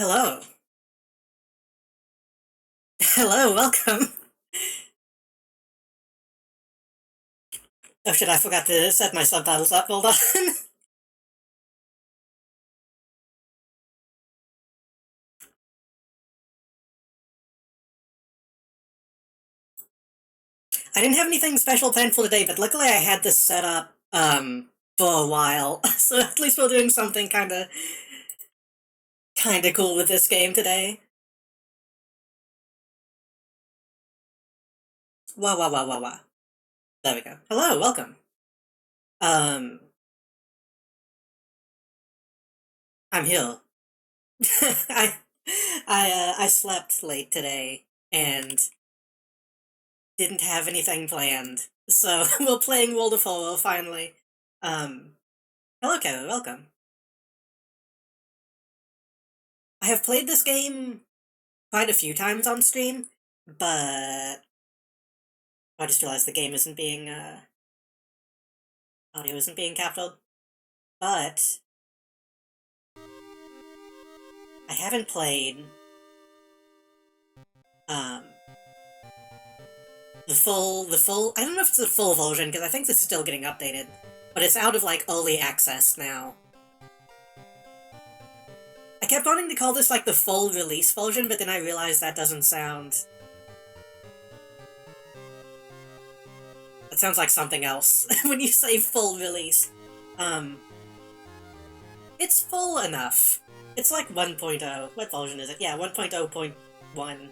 Hello. Hello, welcome. Oh shit, I forgot to set my subtitles up. Hold on. I didn't have anything special planned for today, but luckily I had this set up, for a while. So at least we're doing something kinda cool with this game today. Wah wah wah wah wah. There we go. Hello, welcome. Um, I'm here. I, I slept late today and didn't have anything planned. So we're playing World of Horror finally. Um, Hello, Kevin, welcome. I have played this game quite a few times on stream, but I just realized the game isn't being, audio isn't being captured. But I haven't played, um, I don't know if it's the full version, because I think this is still getting updated, but it's out of, like, early access now. I kept wanting to call this, like, the full release version, but then I realized that doesn't sound... That sounds like something else, when you say full release. Um, It's full enough. It's like 1.0. What version is it? Yeah, 1.0.1.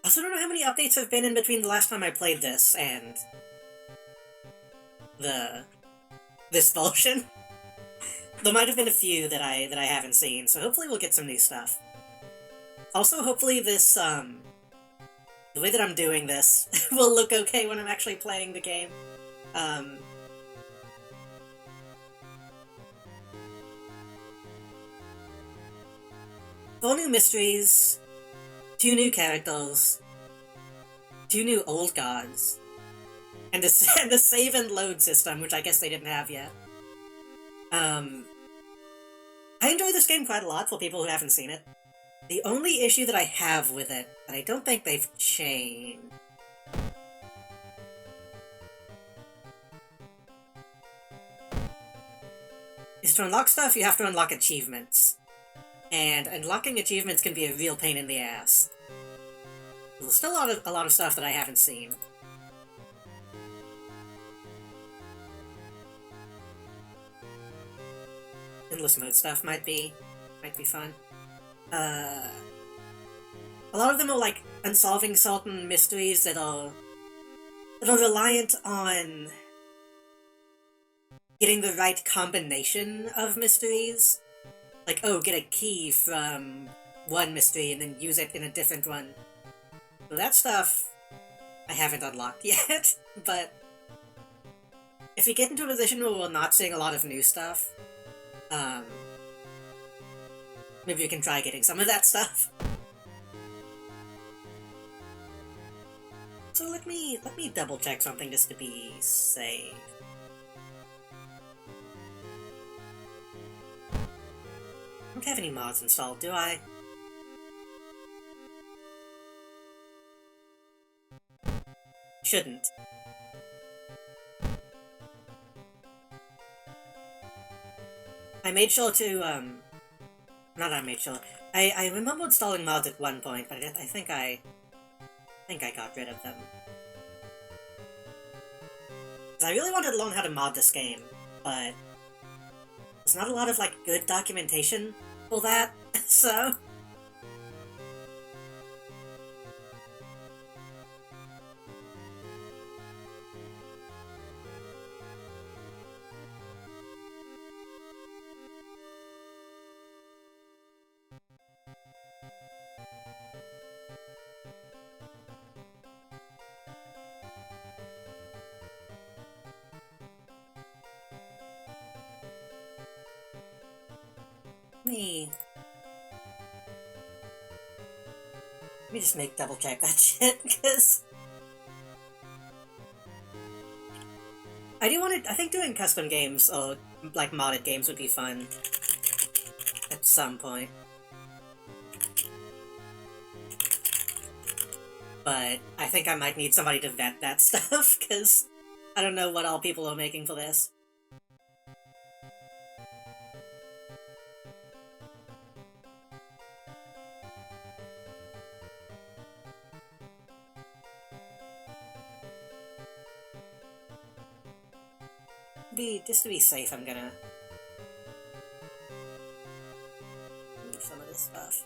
I also don't know how many updates have been in between the last time I played this and the this version. There might have been a few that I haven't seen, so hopefully we'll get some new stuff. Also, hopefully this the way that I'm doing this will look okay when I'm actually playing the game. Um, 4 new mysteries, 2 new characters, 2 new old gods, and and the save and load system, which I guess they didn't have yet. I enjoy this game quite a lot for people who haven't seen it. The only issue that I have with it, that I don't think they've changed, is to unlock stuff, you have to unlock achievements. And unlocking achievements can be a real pain in the ass. There's still a lot of stuff that I haven't seen. Endless mode stuff might be fun. A lot of them are like unsolving certain mysteries that are reliant on getting the right combination of mysteries. Like, oh, get a key from one mystery and then use it in a different one. So that stuff I haven't unlocked yet, but if we get into a position where we're not seeing a lot of new stuff, maybe we can try getting some of that stuff. So let me double check something just to be safe. I don't have any mods installed, do I? Shouldn't. I made sure to, not I made sure. I remember installing mods at one point, but I think I got rid of them. 'Cause I really wanted to learn how to mod this game, but there's not a lot of, like, good documentation for that, so... me... Let me just double check that shit, because... I do want to. I think doing custom games or like modded games would be fun at some point. But I think I might need somebody to vet that stuff, because I don't know what all people are making for this. Just to be safe, I'm gonna move some of this stuff.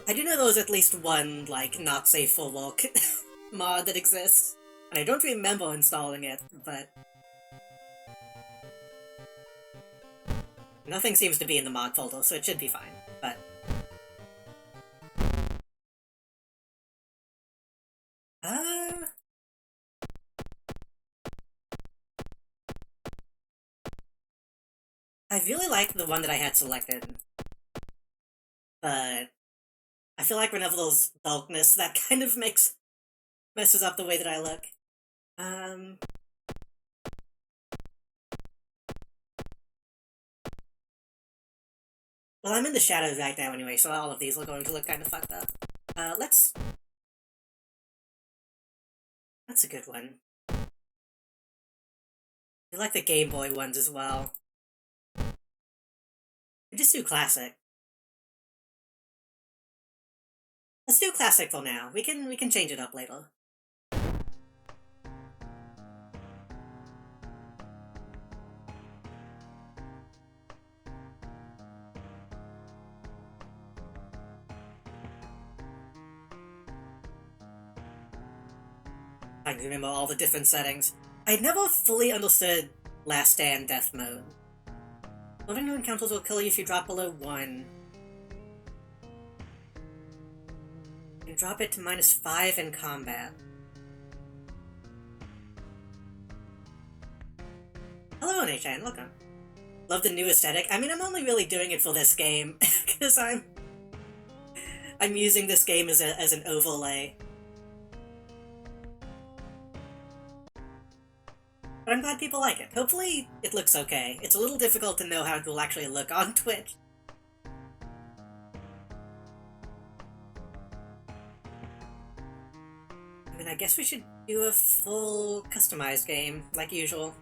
I do know there's at least one, like, not safe for work mod that exists, and I don't remember installing it, but nothing seems to be in the mod folder, so it should be fine, but... I really like the one that I had selected, but I feel like whenever there's bulkness, that kind of messes up the way that I look. Well, I'm in the shadows right now anyway, so all of these are going to look kind of fucked up. That's a good one. I like the Game Boy ones as well. Just do classic. Let's do classic for now. We can change it up later. I can remember all the different settings. I never fully understood Last Stand Death Mode. Loading new encounters will kill you if you drop below 1. You can drop it to -5 in combat. Hello, NHN, welcome. Love the new aesthetic. I mean, I'm only really doing it for this game, because I'm using this game as an overlay. But I'm glad people like it. Hopefully it looks okay. It's a little difficult to know how it will actually look on Twitch. I mean, I guess we should do a full customized game, like usual.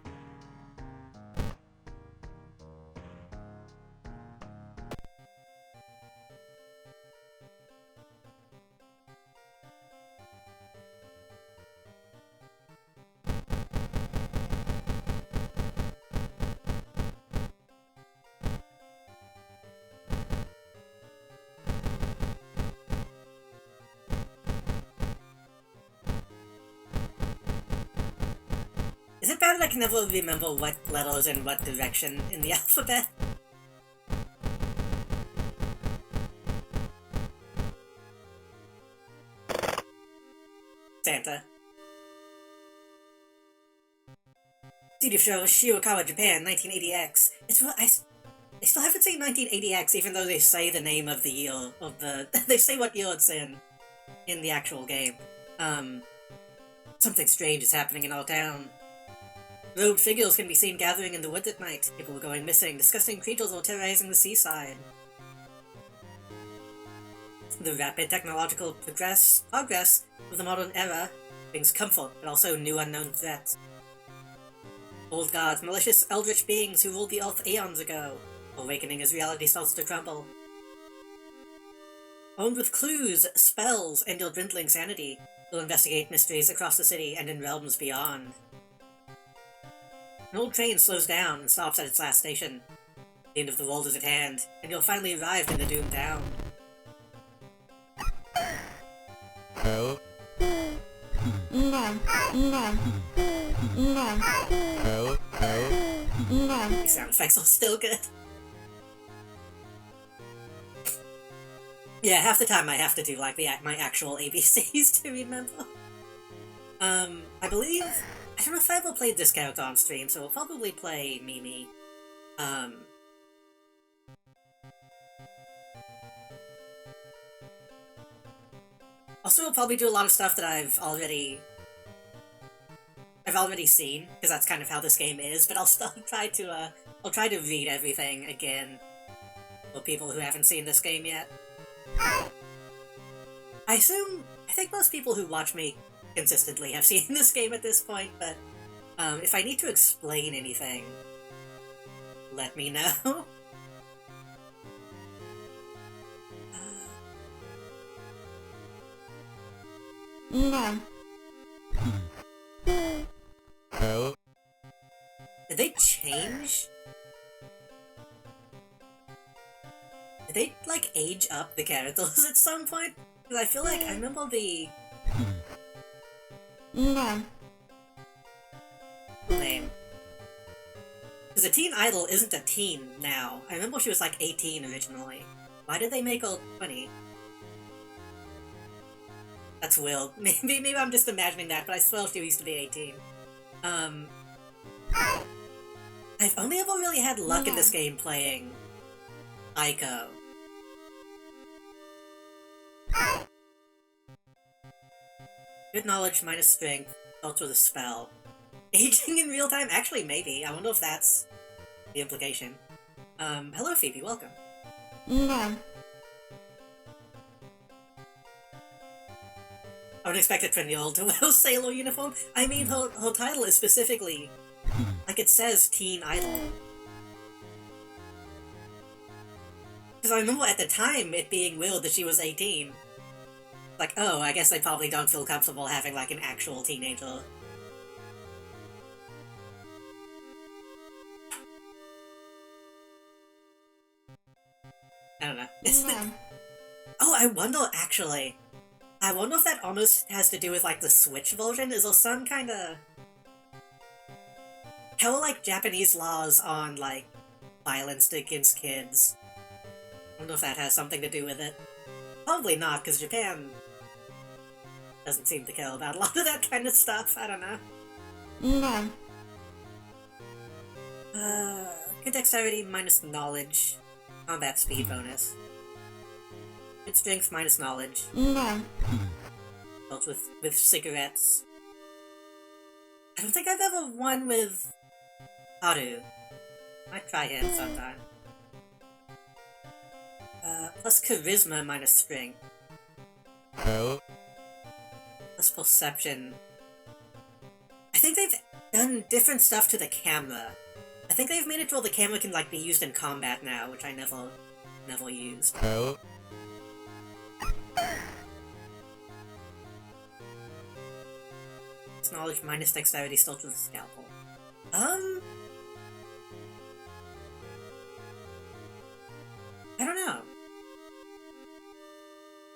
Is it bad that I can never remember what letters in what direction in the alphabet? Santa. CD show Shirakawa, Japan, 1980X. It's what I still haven't seen 1980X, even though they say the name of the year of the. They say what year it's in the actual game. Something strange is happening in our town. Robed figures can be seen gathering in the woods at night. People are going missing. Disgusting creatures are terrorizing the seaside. The rapid technological progress of the modern era brings comfort, but also new unknown threats. Old gods, malicious eldritch beings who ruled the earth eons ago, awakening as reality starts to crumble. Armed with clues, spells, and your dwindling sanity, you'll investigate mysteries across the city and in realms beyond. An old train slows down and stops at its last station. The end of the world is at hand, and you'll finally arrive in the doomed town. Hello? These sound effects are still good. Yeah, half the time I have to do, like, my actual ABCs to remember. I believe... I don't know if I ever played this character on stream, so we'll probably play Mimi. Also, we'll probably do a lot of stuff that I've already seen, because that's kind of how this game is, but I'll still try to, I'll try to read everything again for people who haven't seen this game yet. I think most people who watch me consistently have seen this game at this point, but, if I need to explain anything, let me know. No. Help. Did they change? Did they, like, age up the characters at some point? Because I feel like I remember the No. name. Because the teen idol isn't a teen now. I remember she was like 18 originally. Why did they make her 20? That's Will. Maybe I'm just imagining that, but I swear she used to be 18. I've only ever really had luck in this game playing Aiko. Good knowledge minus strength, dealt with a spell. Aging in real time? Actually, maybe. I wonder if that's the implication. Hello Phoebe, welcome. No. I would expect a 20-year-old to wear a sailor uniform. I mean, her title is specifically, like it says, teen idol. Because I remember at the time it being willed that she was 18. Like, oh, I guess they probably don't feel comfortable having, like, an actual teenager. I don't know. No. Oh, I wonder, actually. I wonder if that almost has to do with, like, the Switch version? Is there some kind of... How are, like, Japanese laws on, like, violence against kids? I wonder if that has something to do with it. Probably not, because Japan doesn't seem to care about a lot of that kind of stuff. I don't know. No. Good dexterity minus knowledge. Combat speed bonus. Good strength minus knowledge. No. Helps with cigarettes. I don't think I've ever won with Haru. Might try him sometime. Plus charisma minus strength. Help. Plus perception. I think they've done different stuff to the camera. I think they've made it to where the camera can, like, be used in combat now, which I never used. Help. It's knowledge minus dexterity, still with a scalpel. I don't know.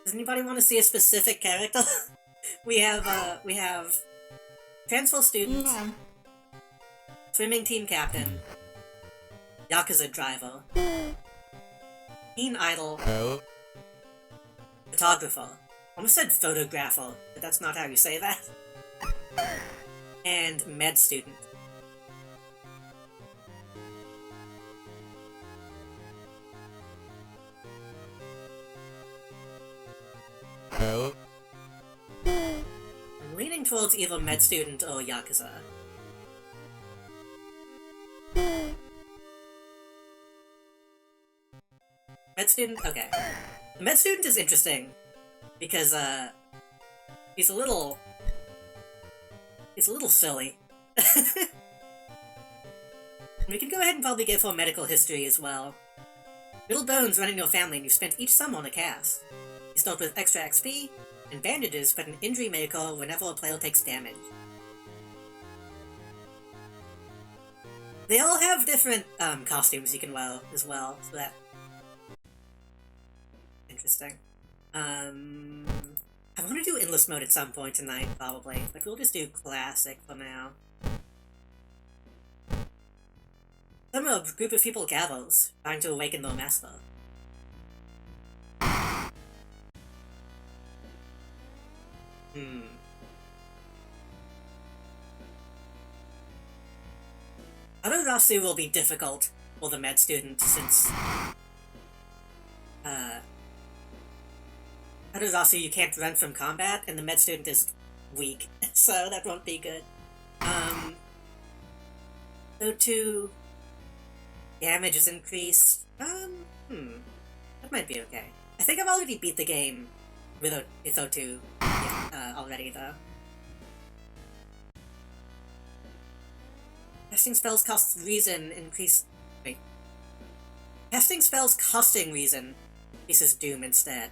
Does anybody want to see a specific character? we have transfer student, No. swimming team captain, Yakuza driver, teen idol, Help. photographer. Almost said photographer, but that's not how you say that. And med student. Help. I'm leaning towards either med student or Yakuza. Med student? Okay. Med student is interesting, because, he's a little silly. We can go ahead and probably give her medical history as well. Little bones run in your family and you spent each sum on a cast. You start with extra XP, and bandages put an injury may occur whenever a player takes damage. They all have different, costumes you can wear as well, so that... Interesting. I want to do endless mode at some point tonight, probably. Like, we'll just do classic for now. Some a group of people gathers, trying to awaken their master. Adorasu will be difficult for the med student, since... Adarasu, you can't run from combat, and the med student is weak, so that won't be good. O2 damage is increased. That might be okay. I think I've already beat the game with O2 already, though. Casting spells cost reason increase. Wait. Casting spells costing reason increases doom instead.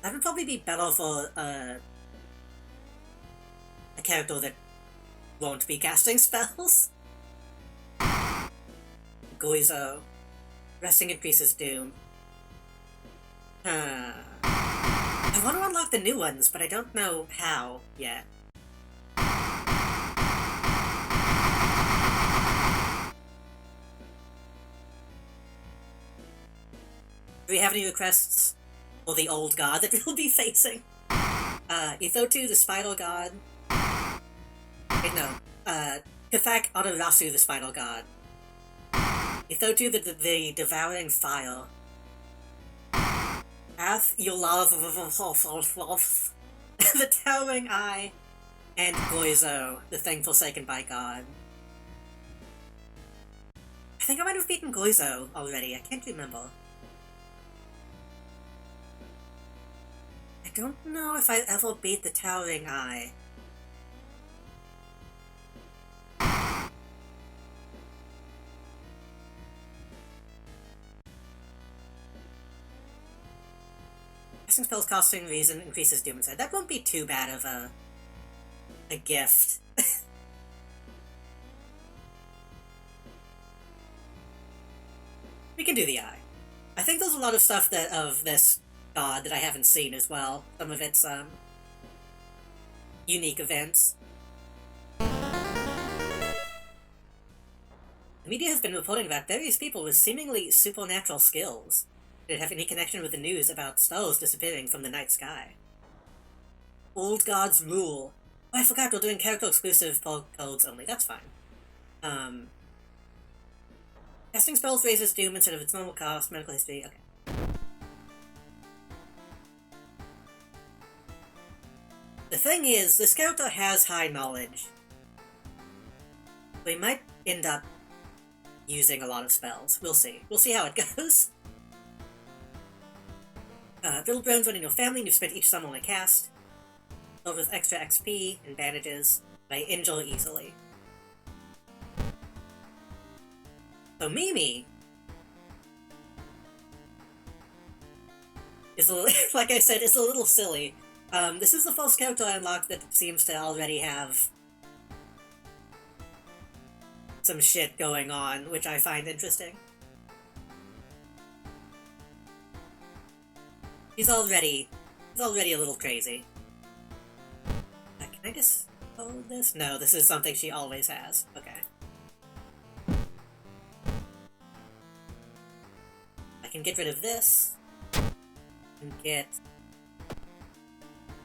That would probably be better for a character that won't be casting spells. Goizo. Resting increases doom. I want to unlock the new ones, but I don't know how yet. Do we have any requests for the old god that we'll be facing? Ithotu, the Spiral God. Wait, no. Kathak Adarasu, the Spiral God. Ithotu, the Devouring Fire. Ath Yulav, the Towering Eye, and Goizo, the thing forsaken by God. I think I might have beaten Goizo already, I can't remember. I don't know if I ever beat the Towering Eye. Casting spells costing reason increases doom inside. That won't be too bad of a gift. We can do the eye. I think there's a lot of stuff of this god that I haven't seen as well. Some of its unique events. The media has been reporting about various people with seemingly supernatural skills. Did it have any connection with the news about stars disappearing from the night sky? Old gods rule. Oh, I forgot we're doing character-exclusive codes only. That's fine. Casting spells raises doom instead of its normal cost. Medical history. Okay. The thing is, this character has high knowledge. We might end up using a lot of spells. We'll see. We'll see how it goes. Little bones run in your family and you've spent each sum on a cast. Filled with extra XP and bandages. May injure easily. So Mimi is, like I said, it's a little silly. This is the first character I unlocked that seems to already have some shit going on, which I find interesting. He's already a little crazy. Can I just hold this? No, this is something she always has. Okay. I can get rid of this, and get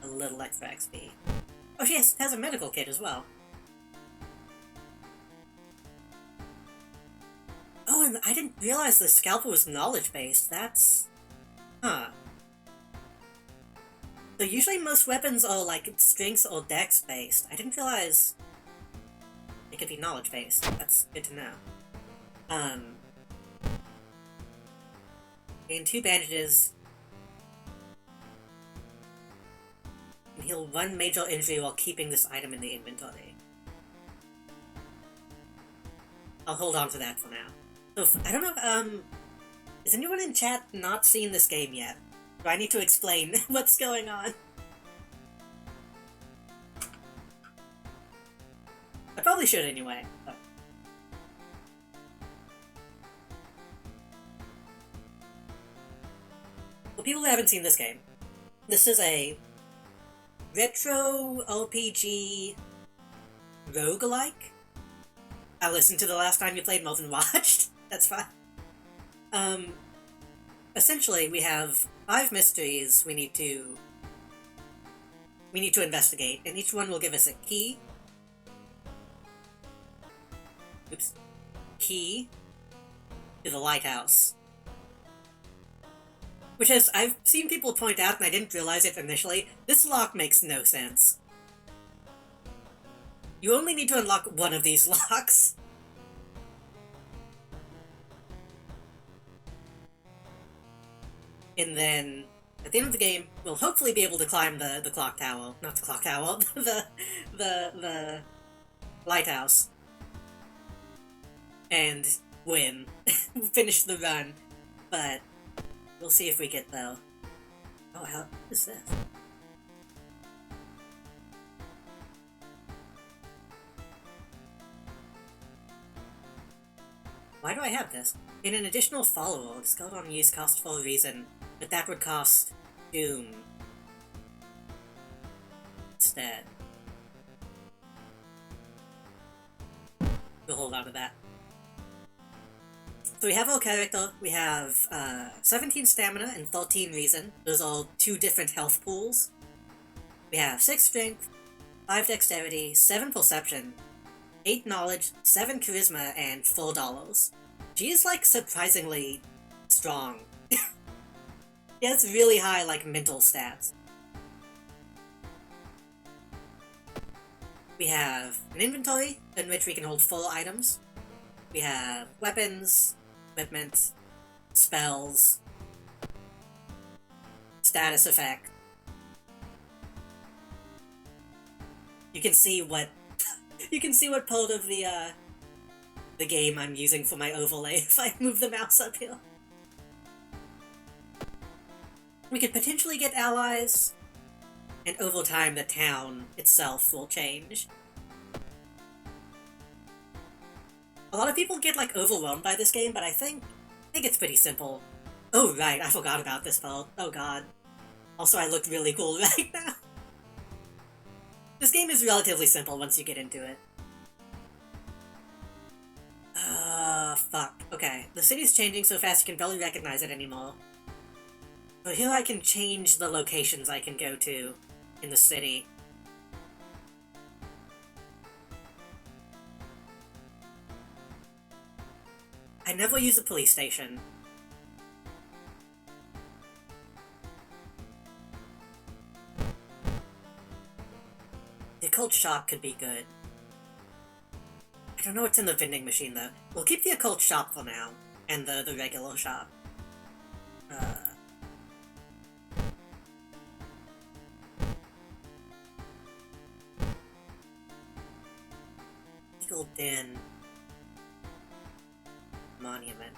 a little extra XP. Oh, she has a medical kit as well. Oh, and I didn't realize the scalpel was knowledge-based. That's... Huh. So usually most weapons are like strength or dex-based. I didn't realize it could be knowledge-based. That's good to know. Gain 2 bandages. And heal 1 major injury while keeping this item in the inventory. I'll hold on to that for now. So, I don't know, is anyone in chat not seen this game yet? Do I need to explain what's going on? I probably should anyway, but... For people who haven't seen this game, this is a retro RPG roguelike. I listened to the last time you played more than watched. That's fine. Essentially, we have 5 mysteries we need to investigate, and each one will give us a key. Oops. Key, to the lighthouse. Which is, I've seen people point out, and I didn't realize it initially, this lock makes no sense. You only need to unlock one of these locks. And then, at the end of the game, we'll hopefully be able to climb the clock tower. Not the clock tower, the lighthouse. And win. Finish the run. But we'll see if we get there. Oh, how is this? Why do I have this? In an additional follower, discard on use cost for a reason, but that would cost Doom instead. We'll hold on to that. So we have our character, we have 17 stamina and 13 reason. Those are two different health pools. We have 6 strength, 5 dexterity, 7 perception, 8 knowledge, 7 charisma, and $4. She is, like, surprisingly strong. She has really high, like, mental stats. We have an inventory, in which we can hold 4 items. We have weapons, equipment, spells, status effect. You can see what you can see what part of the game I'm using for my overlay if I move the mouse up here. We could potentially get allies, and over time the town itself will change. A lot of people get, like, overwhelmed by this game, but I think it's pretty simple. Oh, right, I forgot about this part. Oh god. Also, I look really cool right now. This game is relatively simple once you get into it. Fuck. Okay, the city's changing so fast you can barely recognize it anymore. But here I can change the locations I can go to in the city. I never use a police station. The occult shop could be good. I don't know what's in the vending machine, though. We'll keep the occult shop for now, and the regular shop. Eagle Den Monument.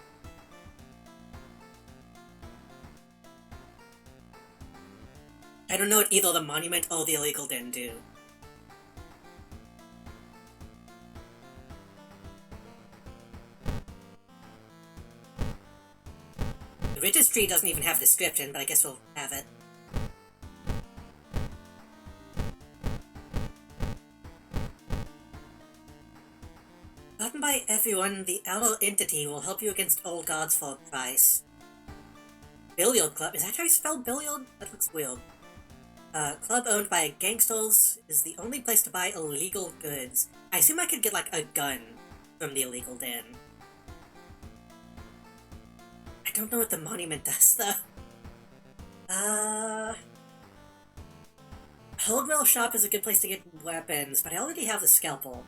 I don't know what either the monument or the illegal den do. The registry doesn't even have a description, but I guess we'll have it. Gotten by everyone, the Outer Entity will help you against old gods for a price. Billiard Club? Is that how you spell billiard? That looks weird. Club owned by gangsters is the only place to buy illegal goods. I assume I could get, like, a gun from the illegal den. I don't know what the monument does, though. Holdwell Shop is a good place to get weapons, but I already have the scalpel.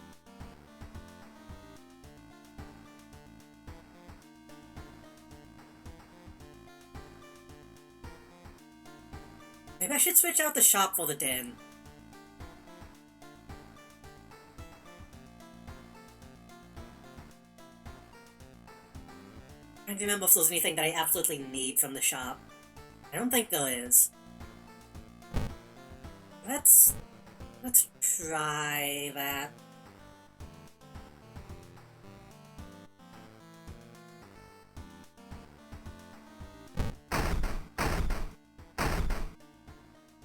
Maybe I should switch out the shop for the den. I can't remember if there's anything that I absolutely need from the shop. I don't think there is. Let's try that.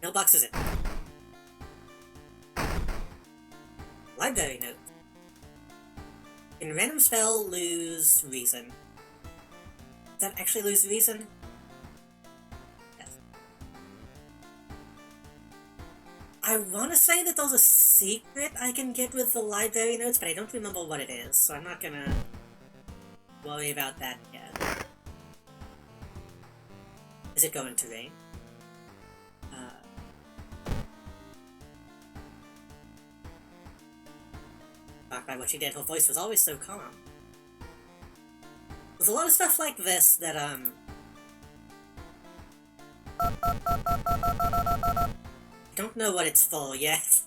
Mailbox is it. Library note. Can random spell lose reason? Does that actually lose reason? Yes. I want to say that there's a secret I can get with the library notes, but I don't remember what it is, so I'm not gonna worry about that yet. Is it going to rain? Shocked by what she did, her voice was always so calm. There's a lot of stuff like this that, I don't know what it's for yet.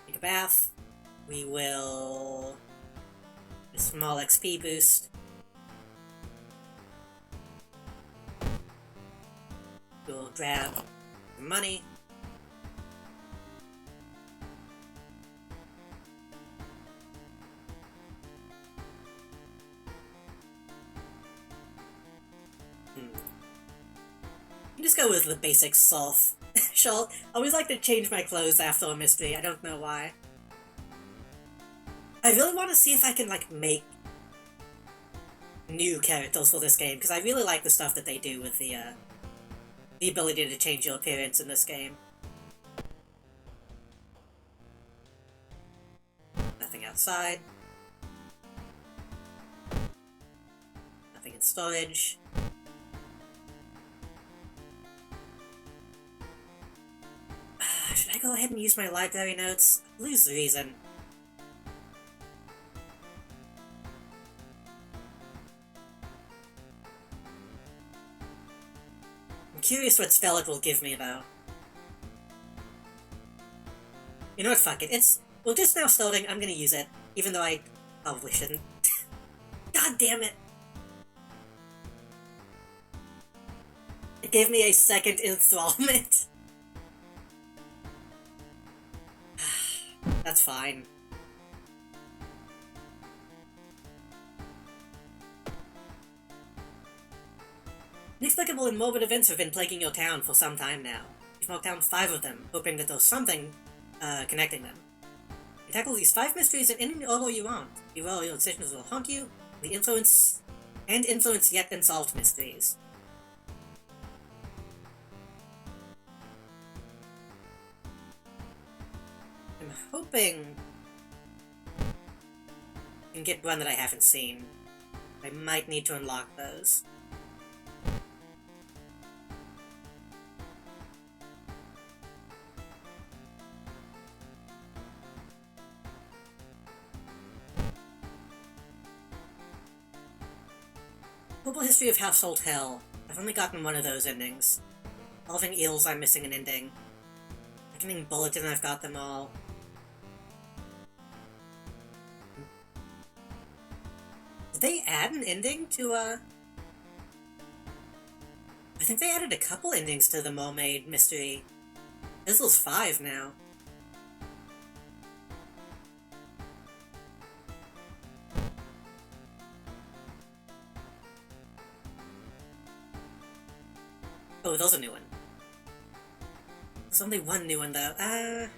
Take a bath. We will... a small XP boost. We'll grab money. Just go with the basic Solth. Shalt. I always like to change my clothes after a mystery, I don't know why. I really want to see if I can, like, make new characters for this game, because I really like the stuff that they do with the ability to change your appearance in this game. Nothing outside. Nothing in storage. Should I go ahead and use my library notes? Lose the reason. I'm curious what spell it will give me, though. You know what, fuck it. Well, just now starting, I'm gonna use it. Even though I probably shouldn't. God damn it! It gave me a second enthrallment. That's fine. Inexplicable and morbid events have been plaguing your town for some time now. You've marked down 5 of them, hoping that there's something, connecting them. You tackle these 5 mysteries in any order you want. Be well, your decisions will haunt you, influence yet unsolved mysteries. I'm hoping I can get one that I haven't seen. I might need to unlock those. Global History of Household Hell. I've only gotten one of those endings. Evolving Eels, I'm missing an ending. Reckoning Bulletin, I've got them all. Did they add an ending to, I think they added a couple endings to the Mermaid mystery. There's 5 now. Oh, there's a new one. There's only one new one, though.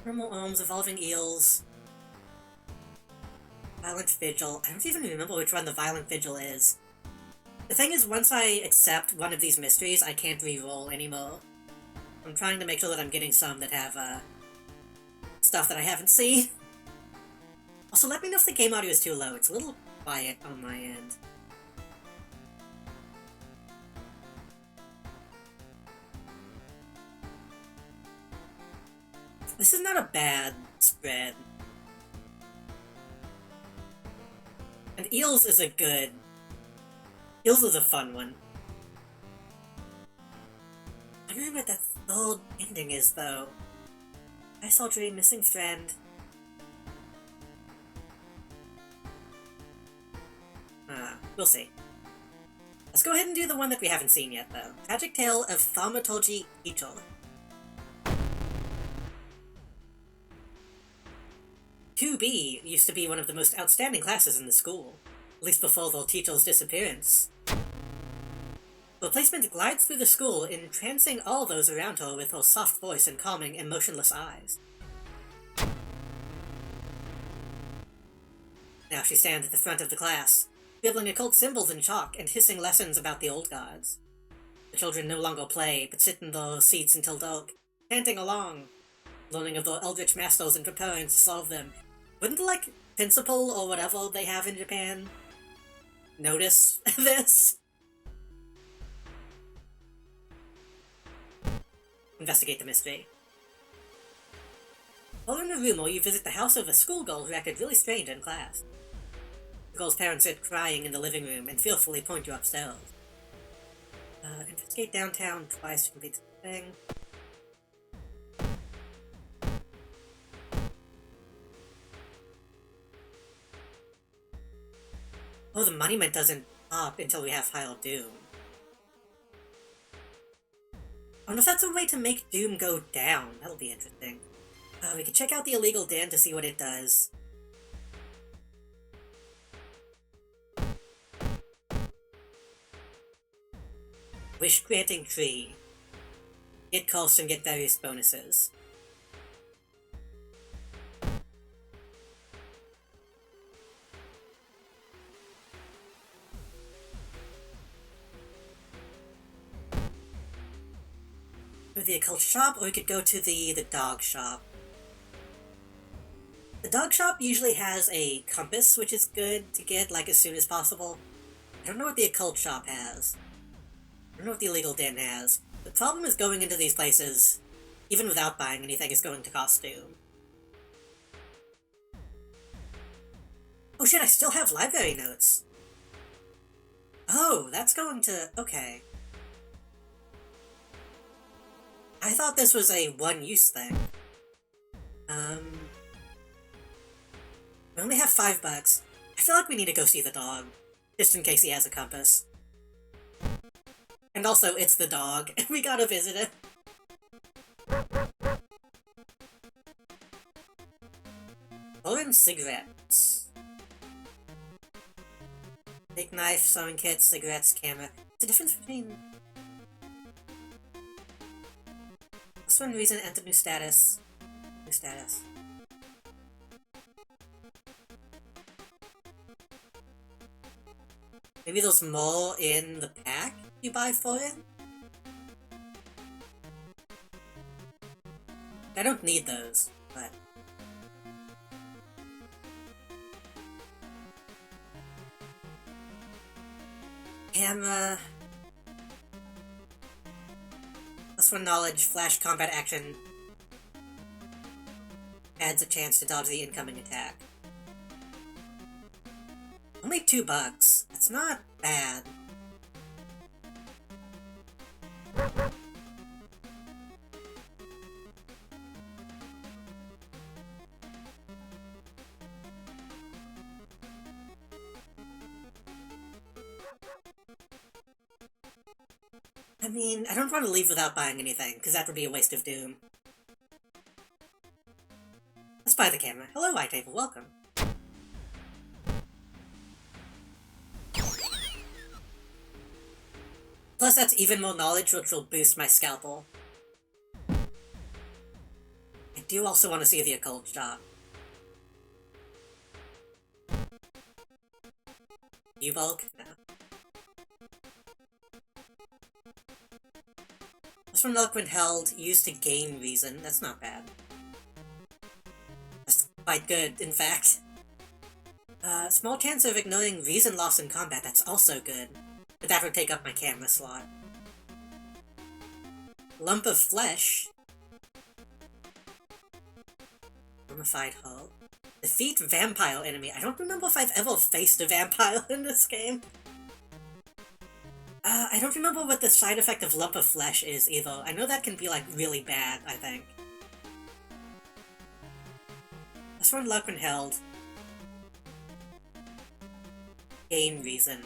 Normal Ohms, Evolving Eels. Violent Vigil. I don't even remember which one the Violent Vigil is. The thing is, once I accept one of these mysteries, I can't re-roll anymore. I'm trying to make sure that I'm getting some that have, stuff that I haven't seen. Also, let me know if the game audio is too low. It's a little quiet on my end. This is not a bad spread. And Eels is a good... Eels is a fun one. I don't know what that third ending is, though. I saw Dream, Missing Friend. We'll see. Let's go ahead and do the one that we haven't seen yet, though. Tragic Tale of Thaumaturgy Teacher. 2B used to be one of the most outstanding classes in the school, at least before their teacher's disappearance. Replacement glides through the school, entrancing all those around her with her soft voice and calming, emotionless eyes. Now she stands at the front of the class, scribbling occult symbols in chalk and hissing lessons about the old gods. The children no longer play, but sit in their seats until dark, chanting along. learning of the Eldritch Masters and preparing to solve them. Wouldn't the, like, principal or whatever they have in Japan notice this? Investigate the mystery. While in the room where you visit the house of a schoolgirl who acted really strange in class. The girl's parents sit crying in the living room and fearfully point you upstairs. Investigate downtown twice to complete the thing. Oh, the monument doesn't pop until we have File Doom. I wonder if that's a way to make Doom go down. That'll be interesting. We could check out the illegal den to see what it does. Wish granting tree. Get cost and get various bonuses. Go to the occult shop, or we could go to the dog shop. The dog shop usually has a compass, which is good to get, like, as soon as possible. I don't know what the occult shop has. I don't know what the illegal den has. The problem is going into these places, even without buying anything, is going to cost Doom. Oh shit, I still have library notes! Oh, that's going to... okay. I thought this was a one-use thing. We only have $5. I feel like we need to go see the dog, just in case he has a compass. And also, it's the dog, and we gotta visit it. Orange cigarettes. Big knife, sewing kit, cigarettes, camera. What's the difference between... That's one reason, enter new status. New status. Maybe there's more in the pack you buy for it? I don't need those, but... Camera... Plus one knowledge, flash combat action... adds a chance to dodge the incoming attack. Only $2. That's not bad. I mean, I don't want to leave without buying anything, because that would be a waste of Doom. Let's buy the camera. Hello, White Table, welcome. Plus that's even more knowledge, which will boost my scalpel. I do also want to see the occult shop. U-Bulk? No. This one Eloquent Held, used to gain reason. That's not bad. That's quite good, in fact. Small chance of ignoring reason loss in combat. That's also good. But that would take up my camera slot. Lump of Flesh. Mummified Hull. Defeat vampire enemy. I don't remember if I've ever faced a vampire in this game. I don't remember what the side effect of Lump of Flesh is either. I know that can be, like, really bad, I think. This one, Eloquent Held. Gain reason.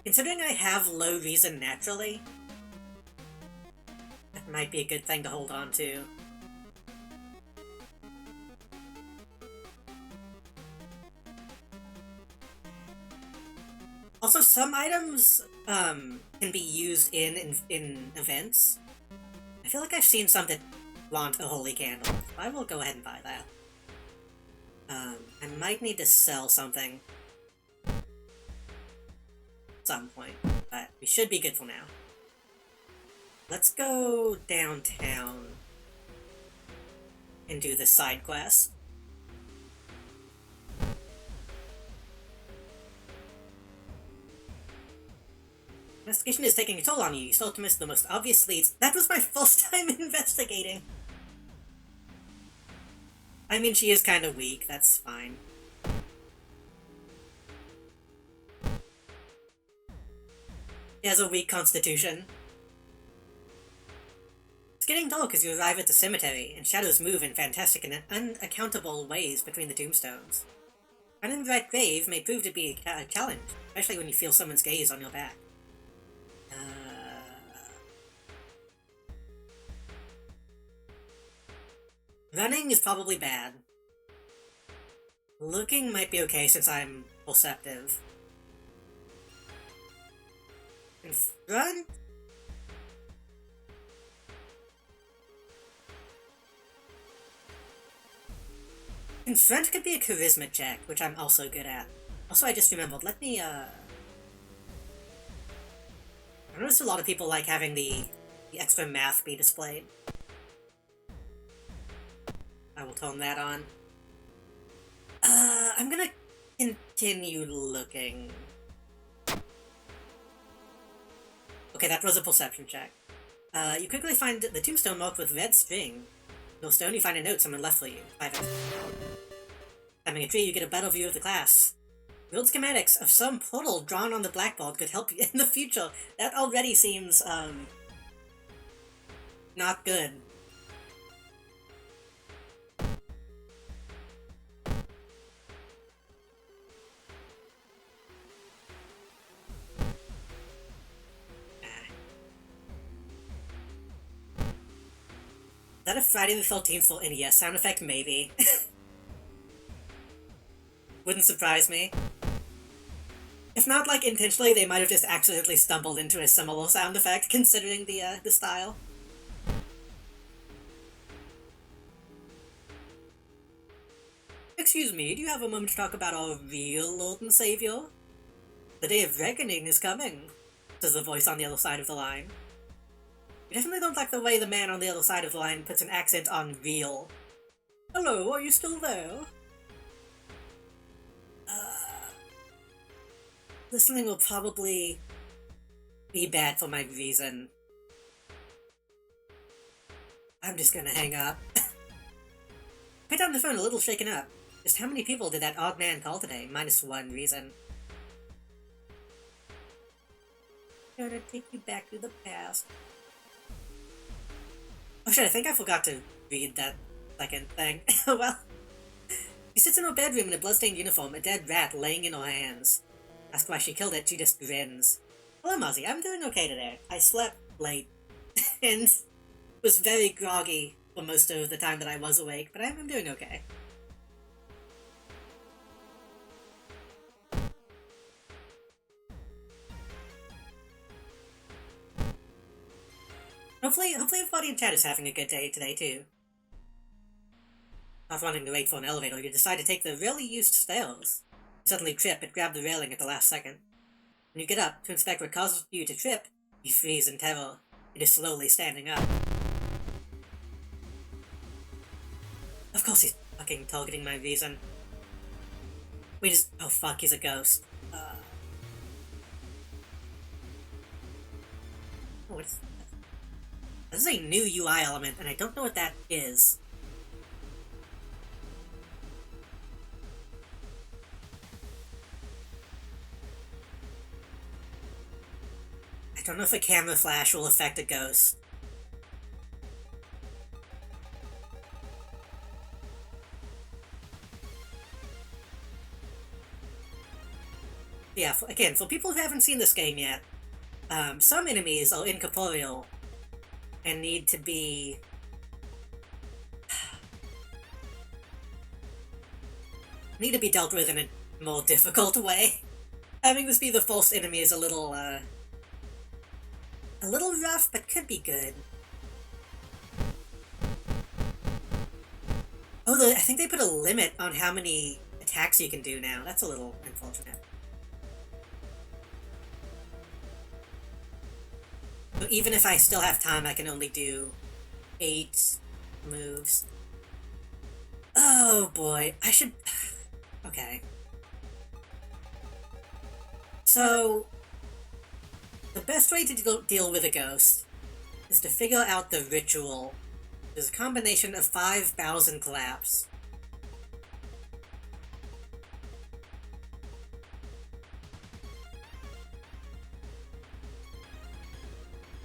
Considering I have low reason naturally, that might be a good thing to hold on to. Also, some items can be used in events. I feel like I've seen some that want a holy candle. I will go ahead and buy that. I might need to sell something some point, but we should be good for now. Let's go downtown. and do this side quest. Investigation is taking a toll on you. You start to miss the most obvious leads. That was my first time investigating! I mean, she is kind of weak. That's fine. She has a weak constitution. It's getting dark as you arrive at the cemetery, and shadows move in fantastic and unaccountable ways between the tombstones. Finding the right grave may prove to be a challenge, especially when you feel someone's gaze on your back. Running is probably bad. Looking might be okay since I'm perceptive. In front? In front could be a charisma check, which I'm also good at. Also, I just remembered, let me, I noticed a lot of people like having the extra math be displayed. I will turn that on. I'm gonna continue looking. Okay, that was a perception check. You quickly find the tombstone marked with red string. No stone, you find a note someone left for you. Climbing a tree, you get a better view of the class. Build schematics of some portal drawn on the blackboard could help you in the future. That already seems, not good. Is that a Friday the 13th for NES sound effect? Maybe. Wouldn't surprise me. If not, like, intentionally, they might have just accidentally stumbled into a similar sound effect, considering the style. Excuse me, do you have a moment to talk about our real Lord and Savior? The day of reckoning is coming, says the voice on the other side of the line. You definitely don't like the way the man on the other side of the line puts an accent on real. Hello, are you still there? Listening will probably be bad for my reason. I'm just gonna hang up. Put down the phone a little shaken up. Just how many people did that odd man call today? -1 reason. Gonna take you back to the past. Oh shit, I think I forgot to read that second thing. Well, she sits in her bedroom in a bloodstained uniform, a dead rat laying in her hands. Asked why she killed it, she just grins. Hello, Mozzie, I'm doing okay today. I slept late, and was very groggy for most of the time that I was awake, but I'm doing okay. Hopefully everybody in chat is having a good day today, too. Not wanting to wait for an elevator, you decide to take the rarely used stairs. You suddenly trip and grab the railing at the last second. When you get up to inspect what causes you to trip, you freeze in terror. It is slowly standing up. Of course he's fucking targeting my reason. We just... oh fuck, he's a ghost. Oh, what's... this is a new UI element, and I don't know what that is. I don't know if a camera flash will affect a ghost. Yeah, again, for people who haven't seen this game yet, some enemies are incorporeal and need to be... dealt with in a more difficult way. Having this be the first enemy is a little rough, but could be good. Oh, I think they put a limit on how many attacks you can do now. That's a little unfortunate. So even if I still have time, I can only do 8 moves. Oh boy, I should... Okay. So, the best way to deal with a ghost is to figure out the ritual. There's a combination of 5 bows and claps.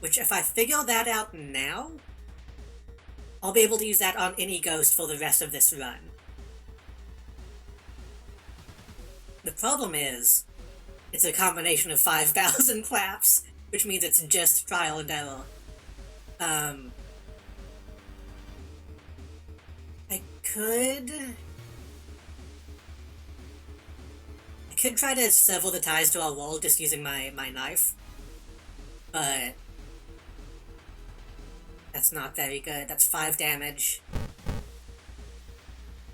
Which, if I figure that out now, I'll be able to use that on any ghost for the rest of this run. The problem is, it's a combination of 5 bows and claps, which means it's just trial and error. I could try to sever the ties to our wall just using my knife, but that's not very good. That's 5 damage.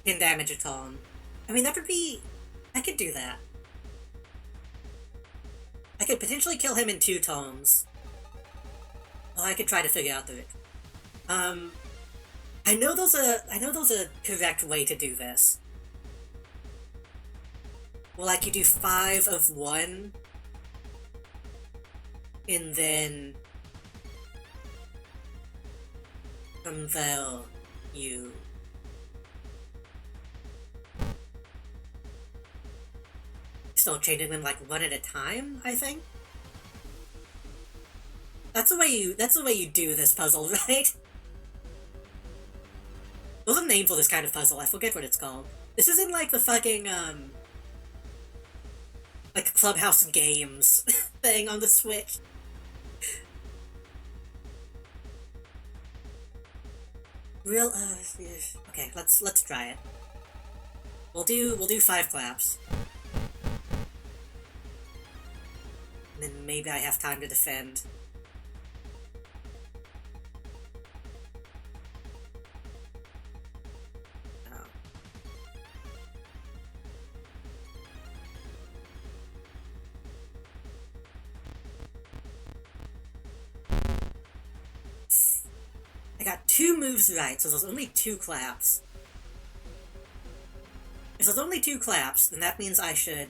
10 damage a turn. I mean, that would be... I could do that. I could potentially kill him in 2 turns. Well, I could try to figure out the ritual. I know there's a correct way to do this. Well, like, you do 5 of one, and then from there, you start changing them, like, one at a time, I think? That's the way you do this puzzle, right? There's a name for this kind of puzzle, I forget what it's called. This isn't like the fucking, like Clubhouse Games thing on the Switch. Okay, let's try it. We'll do 5 claps. And then maybe I have time to defend. Oh. I got 2 moves right, so there's only 2 claps. If there's only 2 claps, then that means I should...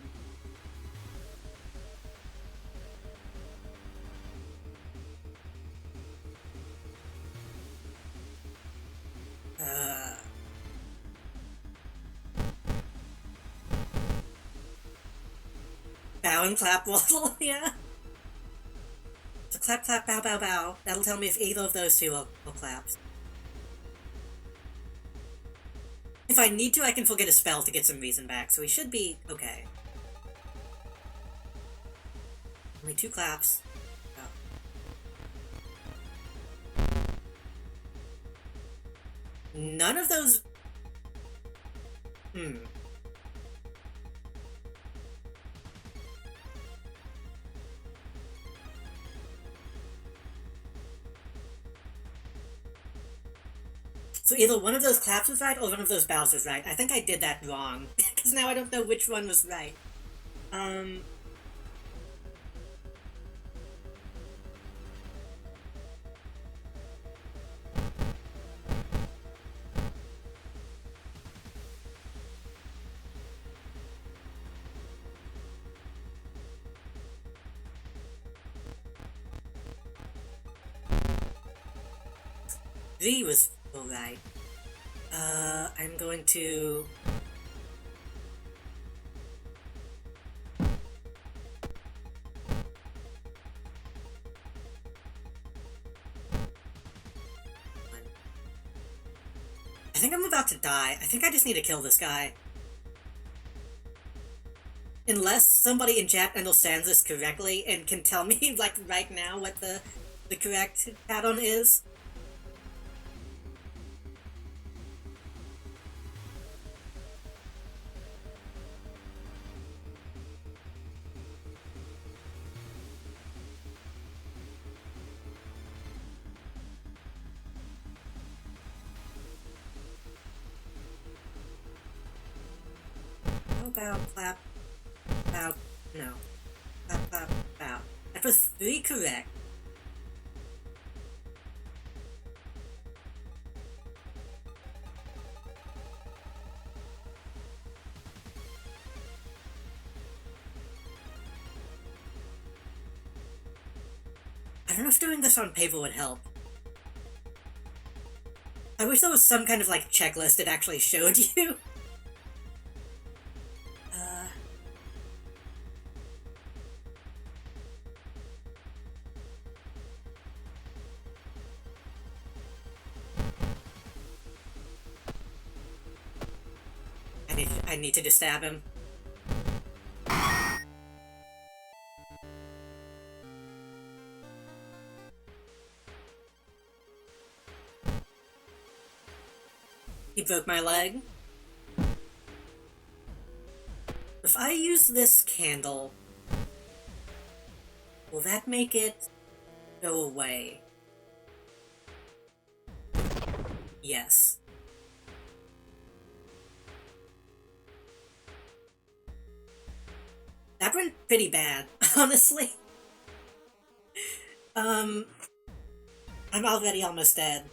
bow and clap waddle, yeah. So clap, clap, bow, bow, bow. That'll tell me if either of those 2 are claps. If I need to, I can forget a spell to get some reason back, so we should be okay. Only 2 claps. Oh. None of those... So either one of those claps was right, or one of those bows was right. I think I did that wrong, because now I don't know which one was right. V was alright. I'm going to... I think I'm about to die. I think I just need to kill this guy. Unless somebody in chat understands this correctly and can tell me, like, right now what the correct add-on is. Bow, clap, bow, no. Clap, clap, bow. That was 3 correct. I don't know if doing this on paper would help. I wish there was some kind of, like, checklist that actually showed you. I need to just stab him. He broke my leg. If I use this candle, will that make it go away? Yes. That went pretty bad, honestly. I'm already almost dead.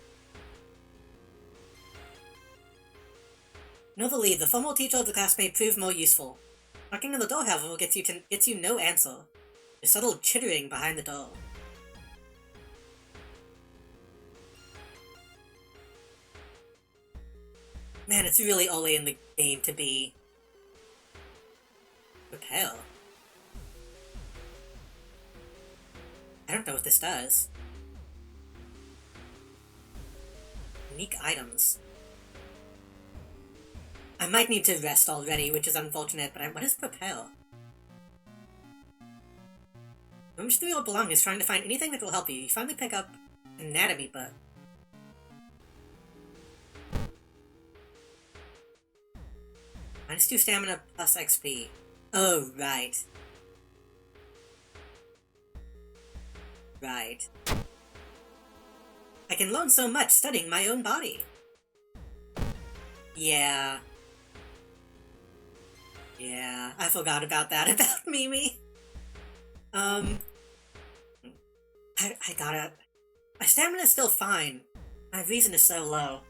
Notably, the formal teacher of the class may prove more useful. Knocking on the door, however, gets you no answer. There's subtle chittering behind the door. Man, it's really early in the game to be... Repel. I don't know what this does. Unique items. I might need to rest already, which is unfortunate, but what is Propel? Rummage through your belongings trying to find anything that will help you. You finally pick up Anatomy book. -2 stamina plus XP. Oh, right. Right. I can learn so much studying my own body. Yeah. Yeah, I forgot about that about Mimi. I gotta... My stamina's still fine. My reason is so low.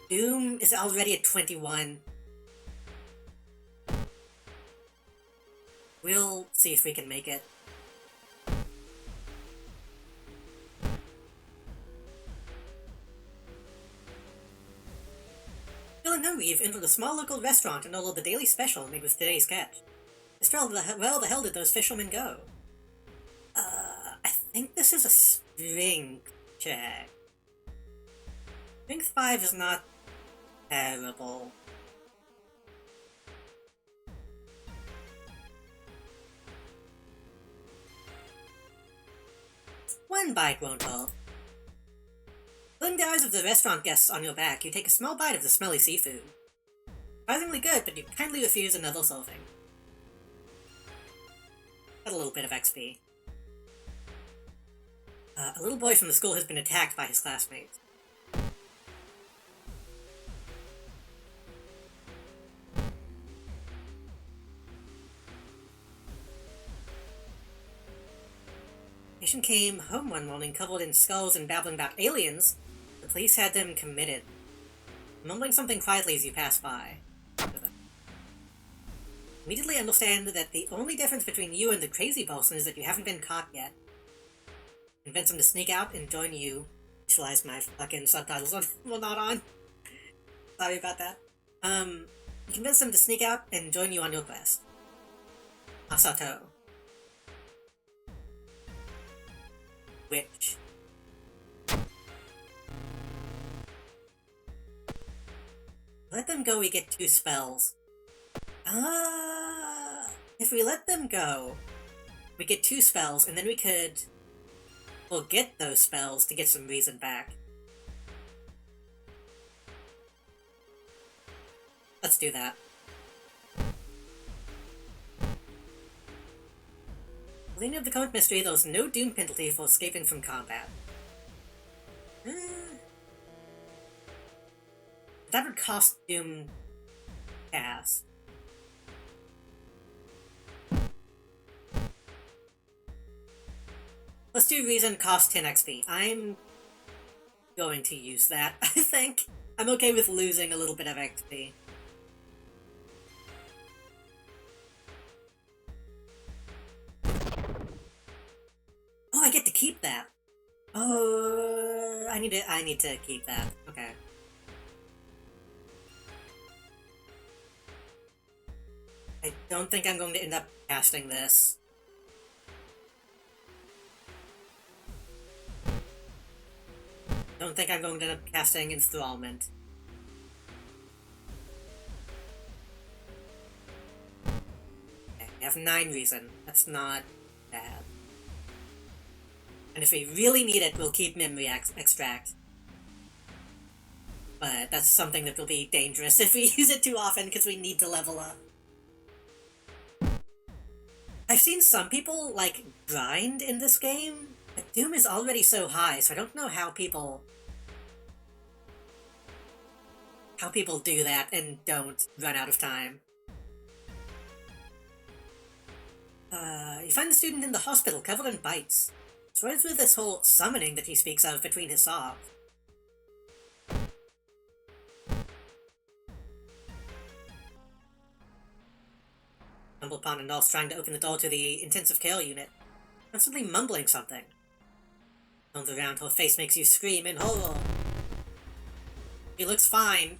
Doom is already at 21. We'll see if we can make it. Feeling hungry, you've entered a small local restaurant and ordered the daily special made with today's catch. Where the hell did those fishermen go? I think this is a strength check. Strength 5 is not terrible. One bite won't hurt. Pulling the eyes of the restaurant guests on your back, you take a small bite of the smelly seafood. Surprisingly good, but you kindly refuse another serving. Got a little bit of XP. A little boy from the school has been attacked by his classmates. Patient came home one morning covered in skulls and babbling about aliens. The police had them committed. Mumbling something quietly as you pass by. Immediately understand that the only difference between you and the crazy person is that you haven't been caught yet. Convince him to sneak out and join you. Visualize my fucking subtitles were not on. Sorry about that. You convince him to sneak out and join you on your quest. Masato. Witch. Let them go, we get 2 spells. If we let them go, we get 2 spells, and then we could forget those spells to get some reason back. Let's do that. At the end of the current mystery, there was no doom penalty for escaping from combat. That would cost Doom cast. Let's do reason cost 10 XP. I'm going to use that, I think. I'm okay with losing a little bit of XP. keep that. Oh, I need to keep that. Okay. I don't think I'm going to end up casting this. Don't think I'm going to end up casting Enthrallment. Okay, we have 9 reason. That's not bad. And if we really need it, we'll keep Memory Extract. But that's something that will be dangerous if we use it too often because we need to level up. I've seen some people, like, grind in this game, but Doom is already so high, so I don't know how people do that and don't run out of time. You find the student in the hospital, covered in bites. So what is with this whole summoning that he speaks of between his sobs? Stumble upon a nurse trying to open the door to the intensive care unit, constantly mumbling something. Turns around, her face makes you scream in horror. He looks fine.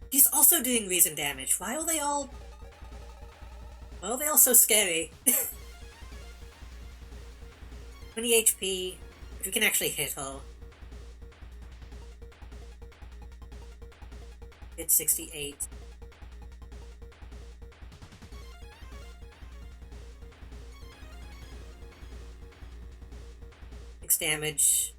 He's also doing reason damage. Why are they all so scary? 20 HP. If we can actually hit her. Hit 68. 6 damage.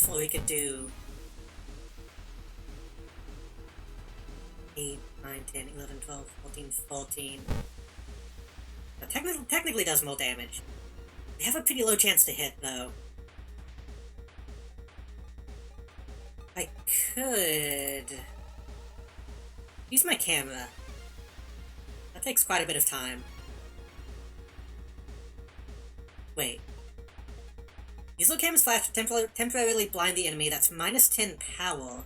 Or we could do 8, 9, 10, 11, 12, 14, 14. That technically does more damage. They have a pretty low chance to hit, though. I could use my camera. That takes quite a bit of time. Wait. Use low camera's flash to temporarily blind the enemy. That's minus 10 power.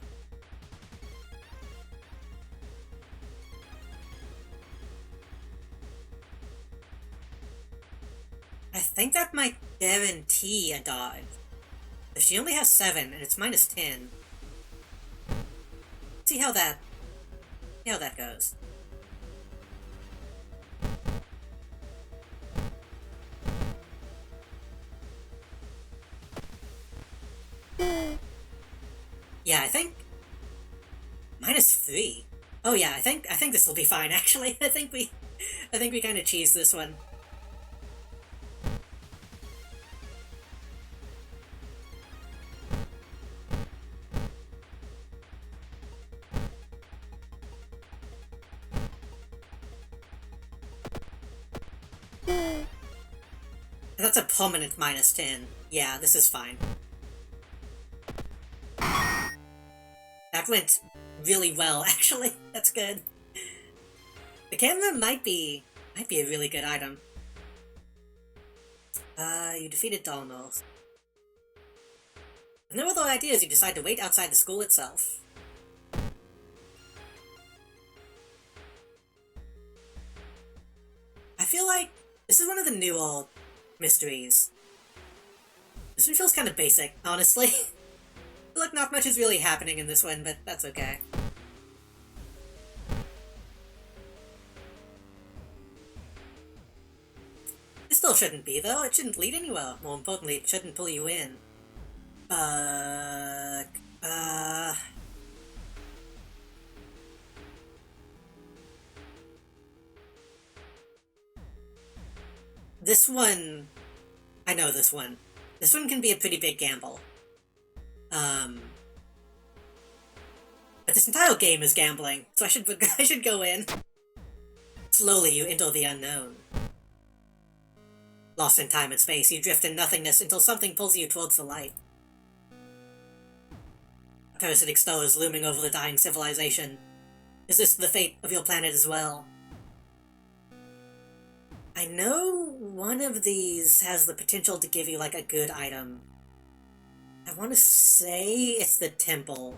I think that might guarantee a dodge. If she only has 7 and it's minus 10. See how that goes. Yeah, I think minus 3. Oh yeah, I think this will be fine. Actually, I think we kind of cheesed this one. That's a permanent minus 10. Yeah, this is fine. That went really well, actually. That's good. The camera might be a really good item. You defeated Dalnos. With no other ideas, you decide to wait outside the school itself. I feel like this is one of the newer mysteries. This one feels kind of basic, honestly. I feel like not much is really happening in this one, but that's okay. It still shouldn't be, though. It shouldn't lead anywhere. More importantly, it shouldn't pull you in. This one... I know this one. This one can be a pretty big gamble. But this entire game is gambling, so I should go in. Slowly, you enter the unknown. Lost in time and space, you drift in nothingness until something pulls you towards the light. parasitic stars looming over the dying civilization. Is this the fate of your planet as well? I know one of these has the potential to give you, like, a good item. I want to say it's the temple.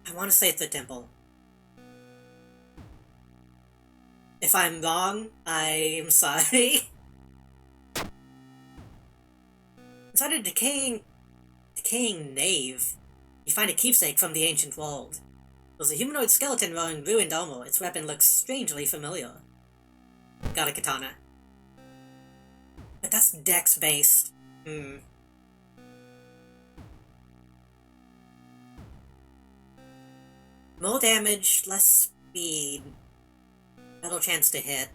I want to say it's the temple. If I'm wrong, I'm sorry. Inside a decaying nave, you find a keepsake from the ancient world. There's a humanoid skeleton wearing ruined armor. Its weapon looks strangely familiar. Got a katana. But that's dex-based. More damage, less speed. Better chance to hit.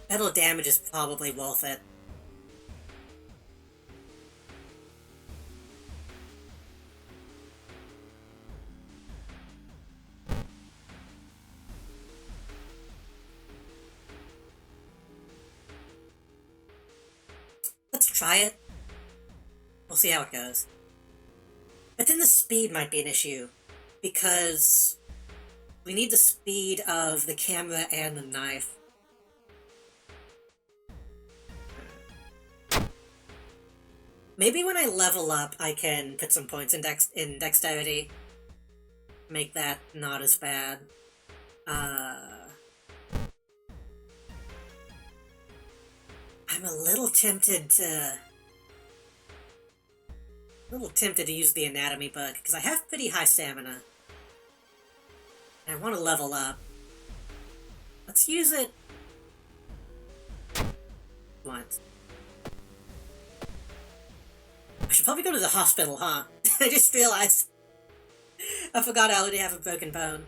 Metal damage is probably worth it. Let's try it. We'll see how it goes. But then the speed might be an issue, because we need the speed of the camera and the knife. Maybe when I level up, I can put some points in dexterity. Make that not as bad. I'm a little tempted to use the anatomy book, because I have pretty high stamina. And I want to level up. Let's use it once. I should probably go to the hospital, huh? I just realized I forgot I already have a broken bone.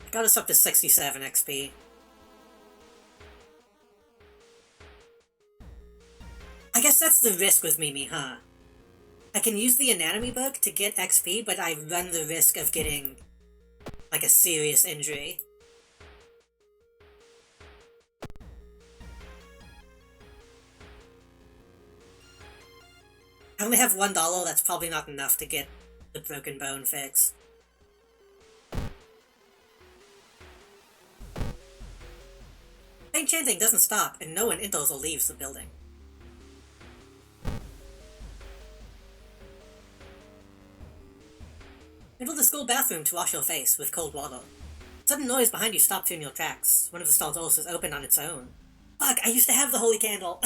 I got us up to 67 XP. I guess that's the risk with Mimi, huh? I can use the anatomy book to get XP, but I run the risk of getting, like, a serious injury. I only have $1, that's probably not enough to get the broken bone fixed. Pain chanting doesn't stop, and no one enters or leaves the building. Enter the school bathroom to wash your face with cold water. Sudden noise behind you stops you in your tracks. One of the stall doors is open on its own. Fuck, I used to have the holy candle.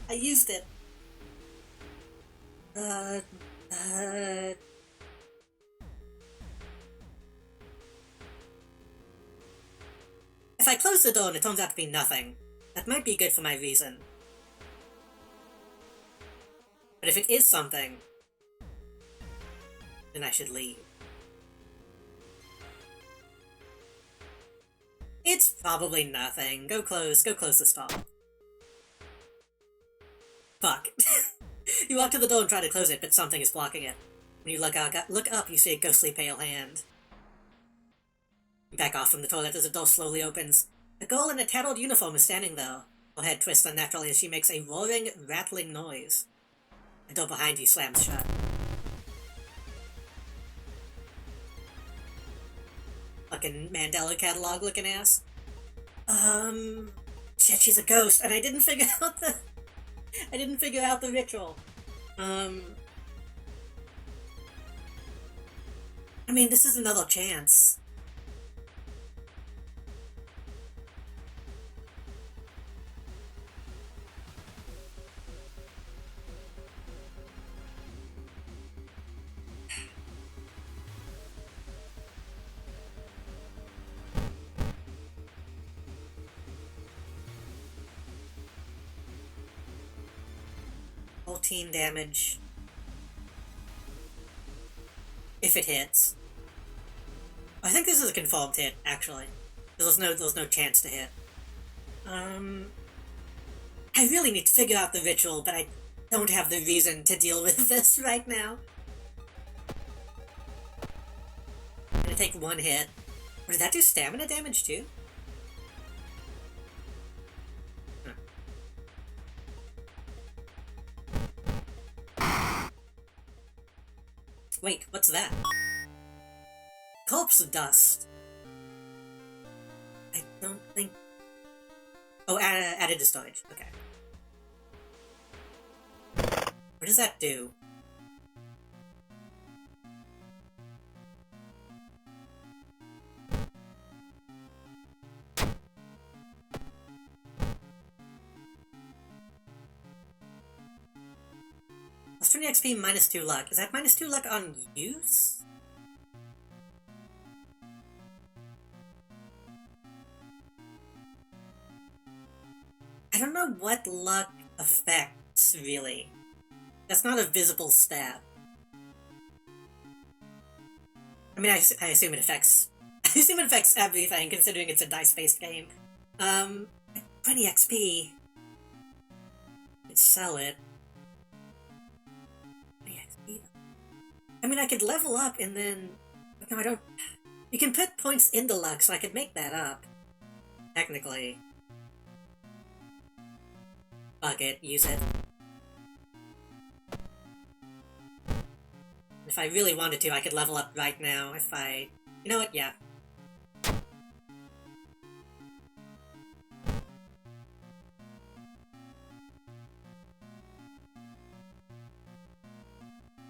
I used it. If I close the door and it turns out to be nothing, that might be good for my reason. But if it is something, then I should leave. It's probably nothing. Go close the stall. Fuck. You walk to the door and try to close it, but something is blocking it. When you look up, you see a ghostly pale hand. You back off from the toilet as the door slowly opens. A girl in a tattered uniform is standing there. Her head twists unnaturally as she makes a roaring, rattling noise. The door behind you slams shut. Fucking Mandela catalog looking ass. Shit, she's a ghost, and I didn't figure out the ritual. I mean, this is another chance. Damage. If it hits. I think this is a confirmed hit, actually. There's no chance to hit. I really need to figure out the ritual, but I don't have the reason to deal with this right now. I'm gonna take one hit. Or did that do stamina damage too? Huh. Wait, what's that? Corpse dust. I don't think... Oh, added to storage. Okay. What does that do? Plus 20 XP, minus 2 luck. Is that minus 2 luck on use? I don't know what luck affects, really. That's not a visible stat. I mean, I assume it affects... I assume it affects everything, considering it's a dice-based game. 20 XP. Could sell it. 20 XP. I mean, I could level up and then... No, I don't... You can put points into luck, so I could make that up. Technically. Fuck it, use it. If I really wanted to, I could level up right now if I... You know what? Yeah.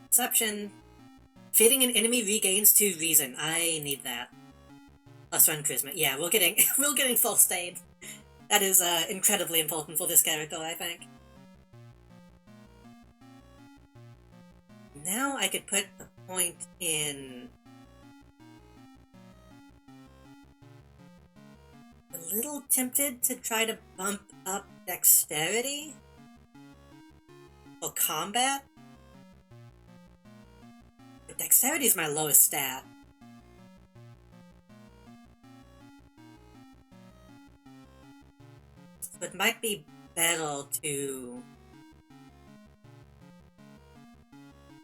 Perception. Fitting an enemy regains 2 reason. I need that. Plus 1 charisma. Yeah, we're getting full state. That is incredibly important for this character, I think. Now I could put a point in... A little tempted to try to bump up dexterity? For combat? But dexterity is my lowest stat. So it might be better to...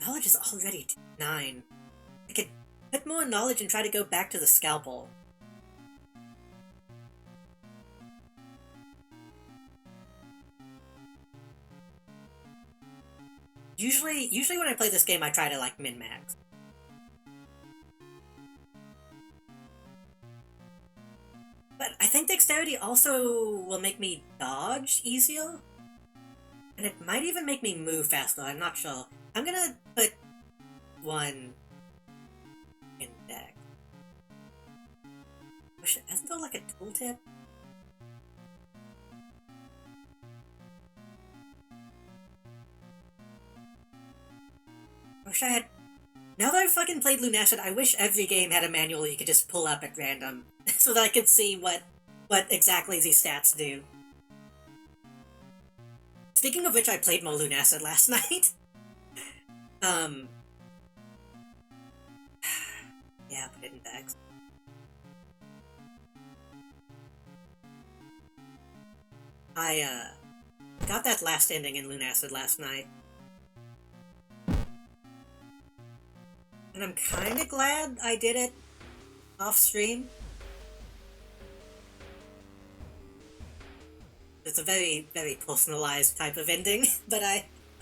Knowledge is already 9. I could put more knowledge and try to go back to the scalpel. Usually when I play this game, I try to, like, min-max. But I think dexterity also will make me dodge easier. And it might even make me move faster, I'm not sure. I'm gonna put 1 in dex. Isn't there like a tooltip? I wish I had... Now that I've fucking played Lunacid, I wish every game had a manual you could just pull up at random, so that I could see what exactly these stats do. Speaking of which, I played more Lunacid last night. Yeah, put it in dex. I, got that last ending in Lunacid last night. And I'm kinda glad I did it off-stream. It's a very, very personalized type of ending, but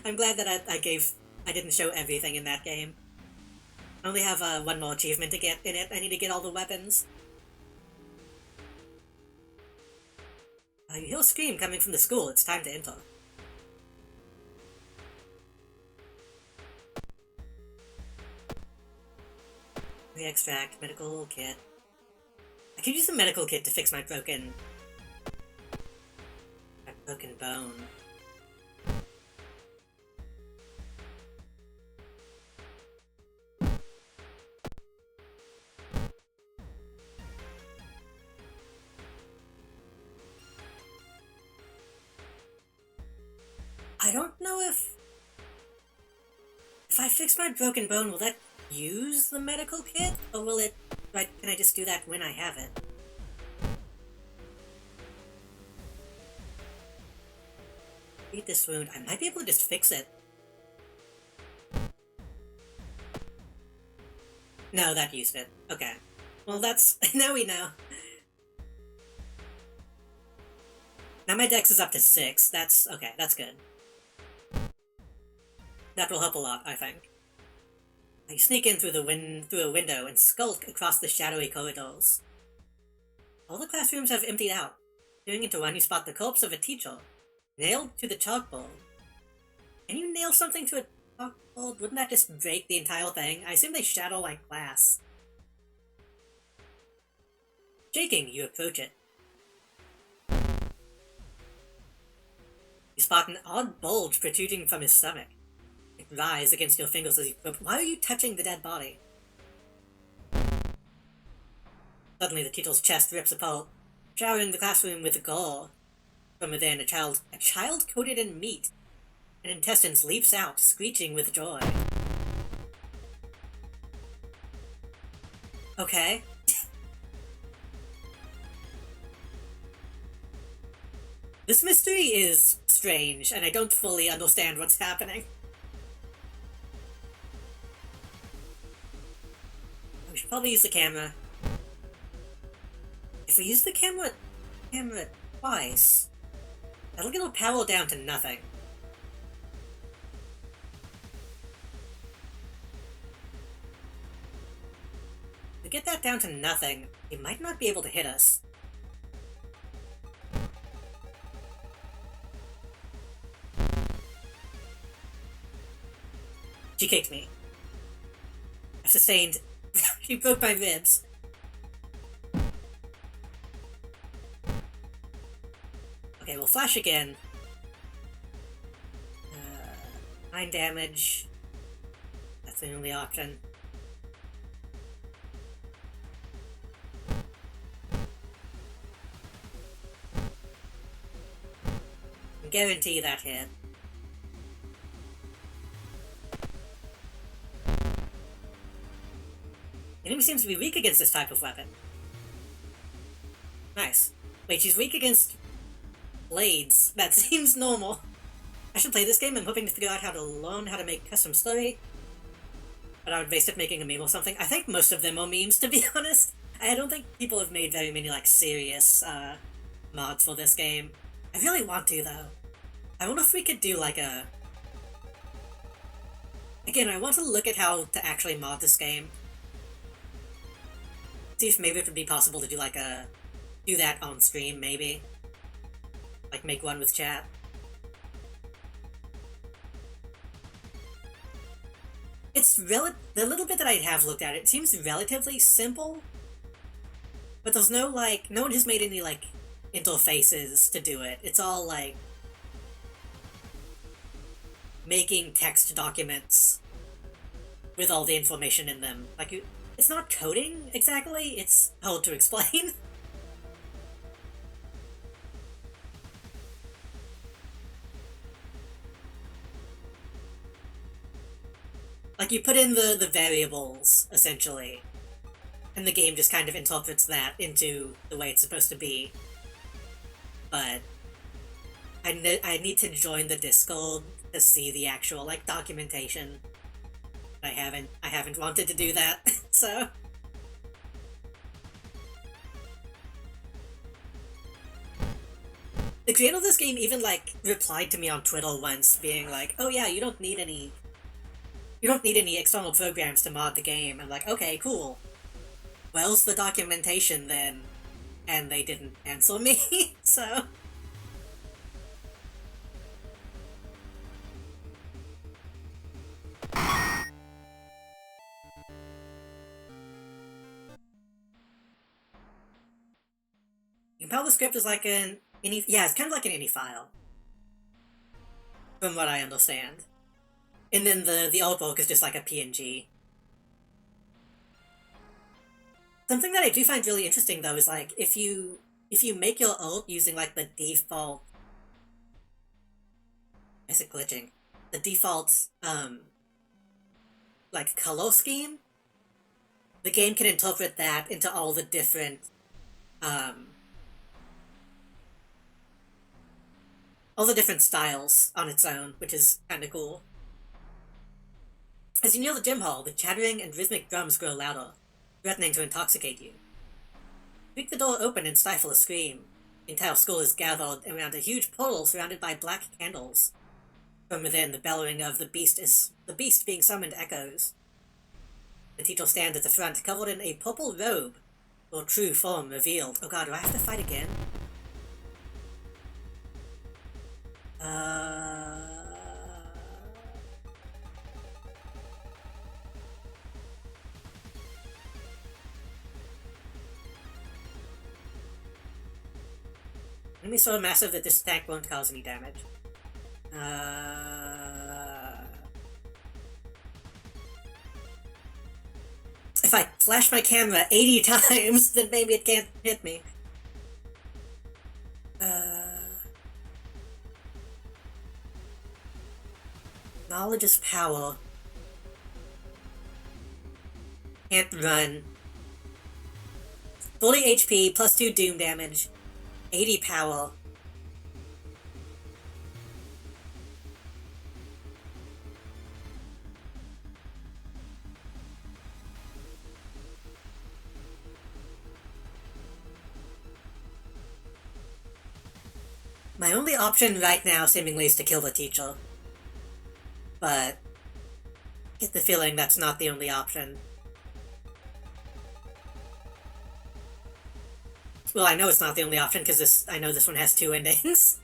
I'm glad that I didn't show everything in that game. I only have one more achievement to get in it. I need to get all the weapons. You hear a scream coming from the school. It's time to enter. Re-extract, medical kit. I could use the medical kit to fix my broken bone. I don't know if I fix my broken bone, will that use the medical kit, or will it Right, can I just do that when I have it? Beat this wound. I might be able to just fix it. No, that used it. Okay. Well, that's... now we know. Now my dex is up to 6. That's... okay, that's good. That will help a lot, I think. You sneak in through a window and skulk across the shadowy corridors. All the classrooms have emptied out. Peering into one, you spot the corpse of a teacher, nailed to the chalkboard. Can you nail something to a chalkboard? Wouldn't that just break the entire thing? I assume they shadow like glass. Shaking, you approach it. You spot an odd bulge protruding from his stomach. It writhes against your fingers as you probe. Why are you touching the dead body? Suddenly the teacher's chest rips apart, showering the classroom with gore. From within, a child coated in meat and intestines leaps out, screeching with joy. Okay. This mystery is strange, and I don't fully understand what's happening. We should probably use the camera. If we use the camera twice, that'll get our power down to nothing. To get that down to nothing, he might not be able to hit us. She kicked me. I've sustained... she broke my ribs. Okay, we'll flash again. 9 damage. That's the only option. I guarantee that hit. The enemy seems to be weak against this type of weapon. Nice. Wait, she's weak against blades. That seems normal. I should play this game. I'm hoping to figure out how to make custom story. But I would waste it making a meme or something. I think most of them are memes, to be honest. I don't think people have made very many, like, serious, mods for this game. I really want to, though. I wonder if we could do, like, a... Again, I want to look at how to actually mod this game. See if maybe it would be possible to do, like, do that on stream, maybe. Like, make one with chat. It's the little bit that I have looked at, it seems relatively simple. But there's no, like, no one has made any, like, interfaces to do it. It's all, like, making text documents with all the information in them. Like, it's not coding, exactly. It's hard to explain. Like, you put in the variables, essentially, and the game just kind of interprets that into the way it's supposed to be. But I need to join the Discord to see the actual, like, documentation. I haven't wanted to do that, so... The creator of this game even, like, replied to me on Twitter once, being like, oh yeah, you don't need any external programs to mod the game. I'm like, okay, cool. Where's the documentation then? And they didn't answer me, so... Compile the script is like an any... yeah, it's kind of like an any file. From what I understand. And then the artwork is just like a PNG. Something that I do find really interesting, though, is, like, if you make your art using, like, the default... Is it glitching? The default, like, color scheme? the game can interpret that into all the different, all the different styles on its own, which is kinda cool. As you near the gym hall, the chattering and rhythmic drums grow louder, threatening to intoxicate you. Creak the door open and stifle a scream. The entire school is gathered around a huge portal surrounded by black candles. From within, the bellowing of the beast being summoned echoes. The teacher stands at the front, covered in a purple robe, her true form revealed. Oh god, do I have to fight again? Enemy so massive that this attack won't cause any damage. If I flash my camera 80 times, then maybe it can't hit me. Knowledge is power. Can't run. 40 HP, plus 2 doom damage. 80 power. My only option right now seemingly is to kill the teacher. But I get the feeling that's not the only option. Well, I know it's not the only option because I know this one has 2 endings.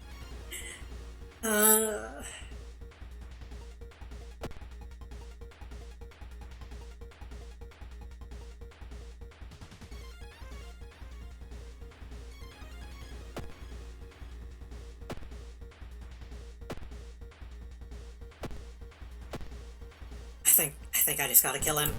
I think I just gotta kill him.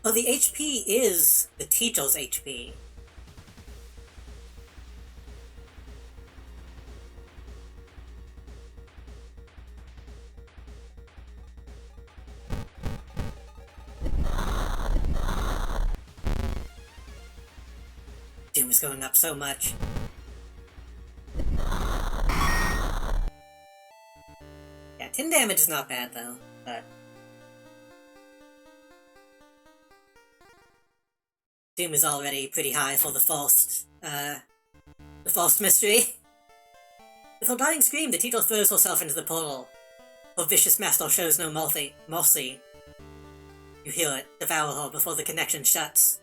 Oh, the HP is the teacher's HP. Doom is going up so much. Yeah, 10 damage is not bad though, but Doom is already pretty high for the first mystery. With her dying scream, the teacher throws herself into the portal. Her vicious master shows no mercy. You hear it, devour her before the connection shuts.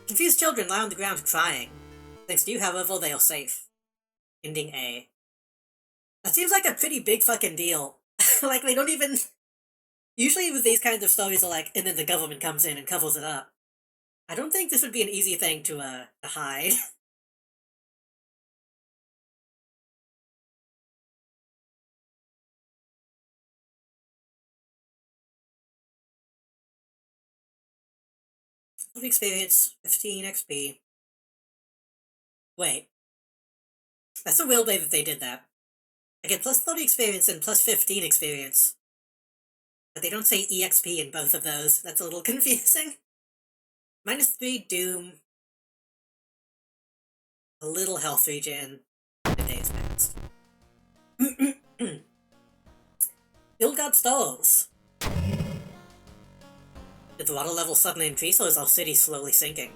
Confused children lie on the ground crying. Thanks to you, however, they are safe. Ending A. That seems like a pretty big fucking deal. Like, they don't even... Usually with these kinds of stories are like, and then the government comes in and covers it up. I don't think this would be an easy thing to hide. Experience, 15 XP. Wait. That's a real way that they did that. I get plus 30 experience and plus 15 experience. But they don't say EXP in both of those. That's a little confusing. Minus 3 Doom. A little health regen. The day's passed. Guild God stalls. Did the water level suddenly increase, or is our city slowly sinking?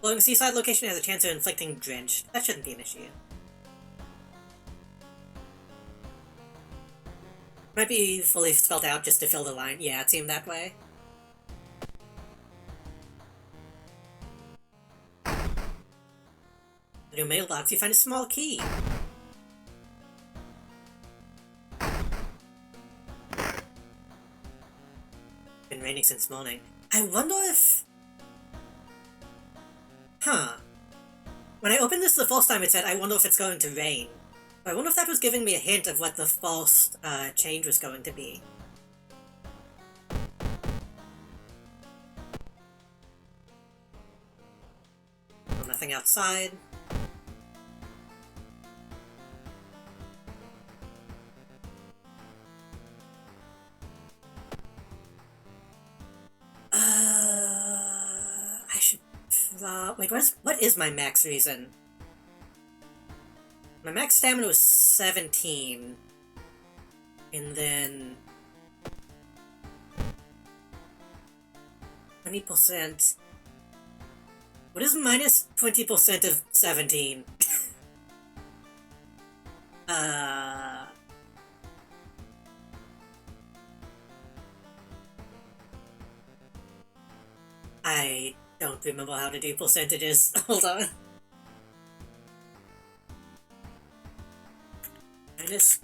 Blowing a seaside location has a chance of inflicting drench. That shouldn't be an issue. Might be fully spelled out just to fill the line. Yeah, it seemed that way. In your mailbox, you find a small key. Been raining since morning. I wonder if... Huh. When I opened this the first time, it said, I wonder if it's going to rain. I wonder if that was giving me a hint of what the first change was going to be. Oh, nothing nothing outside. I should... wait, what is my max reason? My max stamina was 17. And then... 20%... What is minus 20% of 17? I don't remember how to do percentages. Hold on. Minus...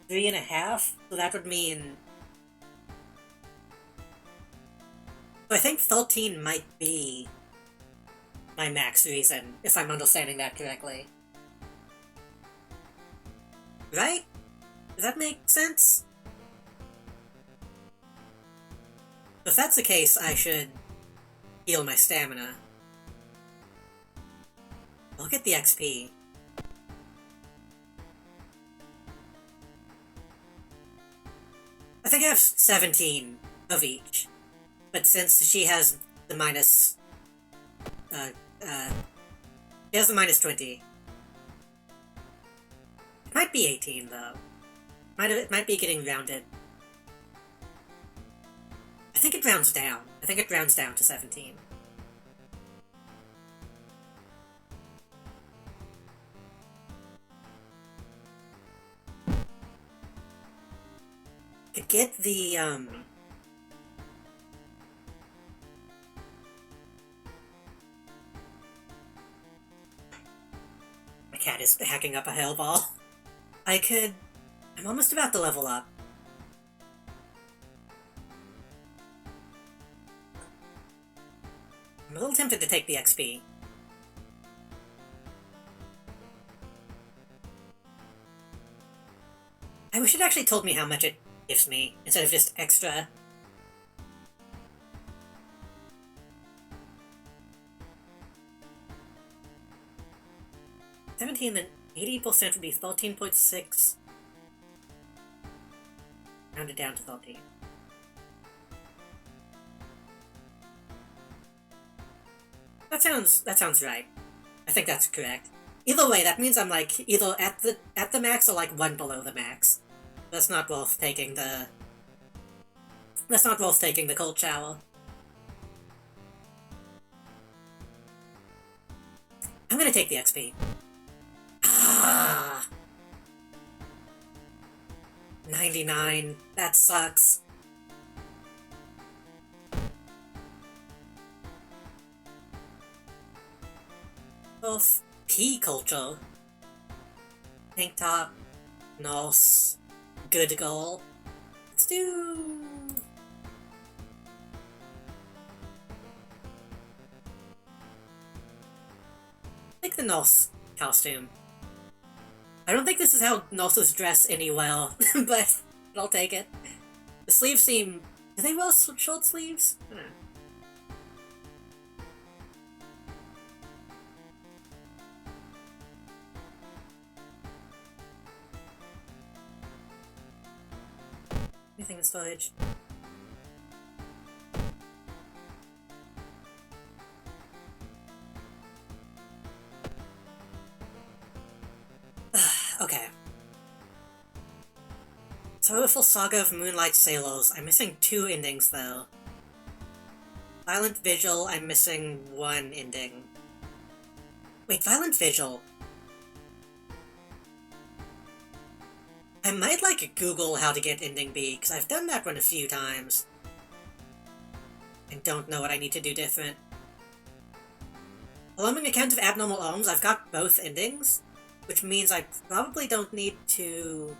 3.5? So that would mean... So I think 13 might be my max reason, if I'm understanding that correctly. Right? Does that make sense? If that's the case, I should heal my stamina. I'll get the XP. I think I have 17 of each. But since she has the minus... she has the minus 20. It might be 18, though. It might be getting rounded. I think it rounds down. I think it rounds down to 17. To get the, my cat is hacking up a hellball. I'm almost about to level up. I'm a little tempted to take the XP. I wish it actually told me how much it gives me, instead of just extra. $17, then 80% would be 13.6. Round it down to 13. That sounds right. I think that's correct. Either way, that means I'm like either at the max or like one below the max. That's not worth taking the cold shower. I'm gonna take the XP. Ah, 99. That sucks. Of P culture. Tank top, Nos, good goal. Let's do... I like the Nos costume. I don't think this is how Nosses dress any well, but I'll take it. The sleeves seem... Do they wear short sleeves? I don't know. Anything in storage? Okay. Sorrowful Saga of Moonlight Sailors. I'm missing 2 endings, though. Violent Vigil, I'm missing 1 ending. Wait, Violent Vigil. I might like Google how to get ending B, because I've done that one a few times. And don't know what I need to do different. Alarming Account of Abnormal Ohms, I've got both endings, which means I probably don't need to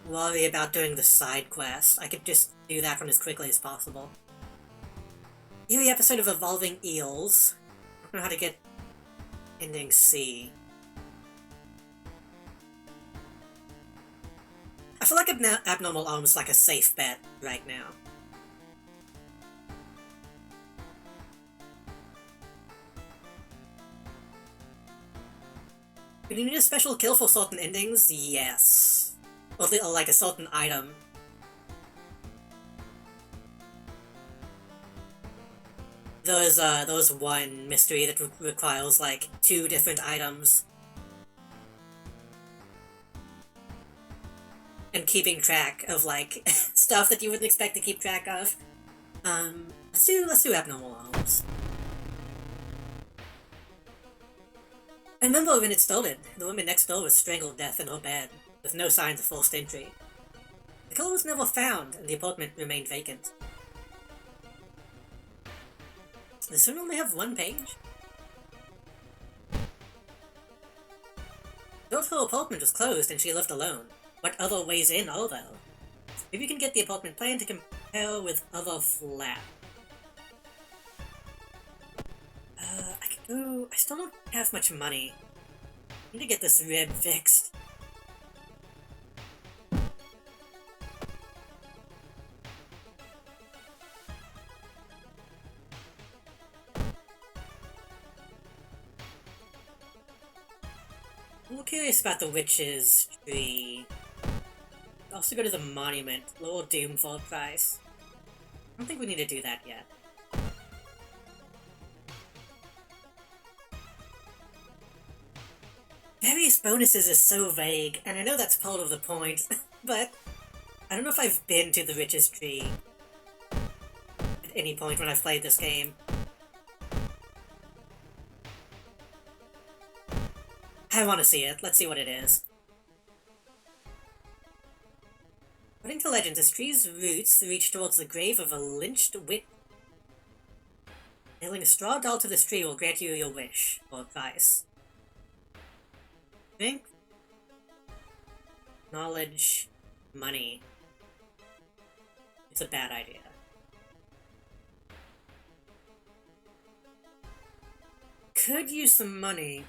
worry about doing the side quest. I could just do that one as quickly as possible. Eerie episode of Evolving Eels. I don't know how to get ending C. feel like Abnormal Arms is like a safe bet right now. Do you need a special kill for certain endings? Yes. Or like a certain item. There's one mystery that requires like 2 different items. And keeping track of like stuff that you wouldn't expect to keep track of. Let's do Abnormal Arms. I remember when it started, the woman next door was strangled to death in her bed, with no signs of forced entry. The killer was never found, and the apartment remained vacant. Does this one only have 1 page? Thought her apartment was closed and she lived alone. What other ways in are there? Maybe you can get the apartment plan to compare with other flats. I still don't have much money. I need to get this rib fixed. I'm a little curious about the witch's tree. I'll also go to the monument, lower doom for a price. I don't think we need to do that yet. Various bonuses is so vague, and I know that's part of the point, but I don't know if I've been to the Witch's Tree at any point when I've played this game. I want to see it. Let's see what it is. According to legend, this tree's roots reach towards the grave of a lynched witch. Nailing a straw doll to this tree will grant you your wish, or price. Think? Knowledge, money. It's a bad idea. Could use some money.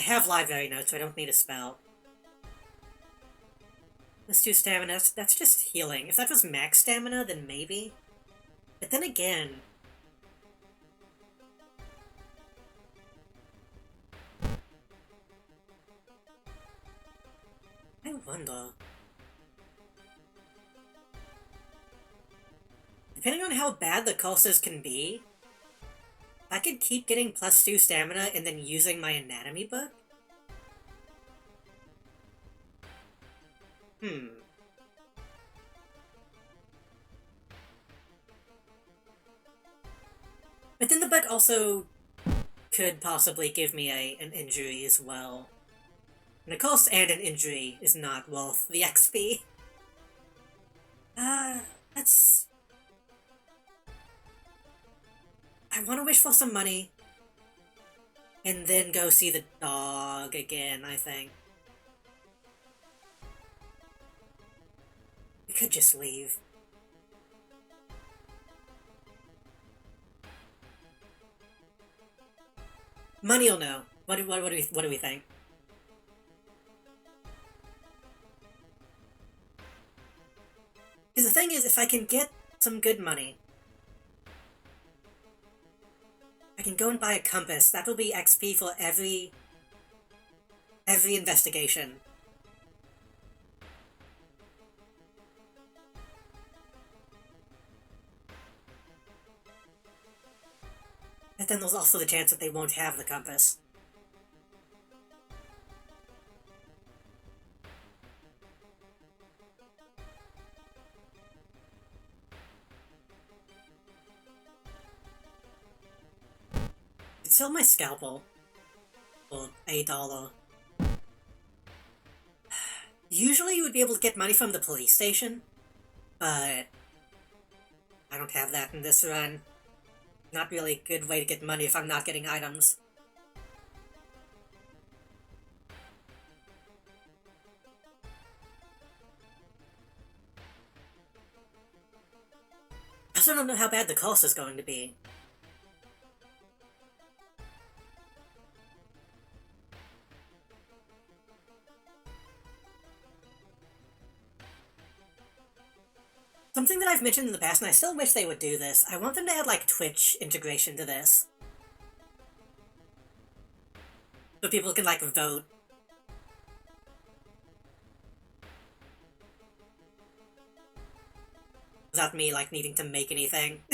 I have library notes, so I don't need a spell. Let's do stamina. That's just healing. If that was max stamina, then maybe. But then again... I wonder... Depending on how bad the curses can be, I could keep getting +2 stamina and then using my anatomy book? But then the book also could possibly give me an injury as well. And a curse and an injury is not worth the XP. Let's... I want to wish for some money. And then go see the dog again, I think. We could just leave. Money will know. What do we think? Because the thing is, if I can get some good money, I can go and buy a compass. That will be XP for every investigation. But then there's also the chance that they won't have the compass. I'd sell my scalpel for $8. Usually you would be able to get money from the police station, but I don't have that in this run. Not really a good way to get money if I'm not getting items. I also don't know how bad the cost is going to be. Something that I've mentioned in the past, and I still wish they would do this, I want them to add, like, Twitch integration to this. So people can, like, vote. Without me, like, needing to make anything.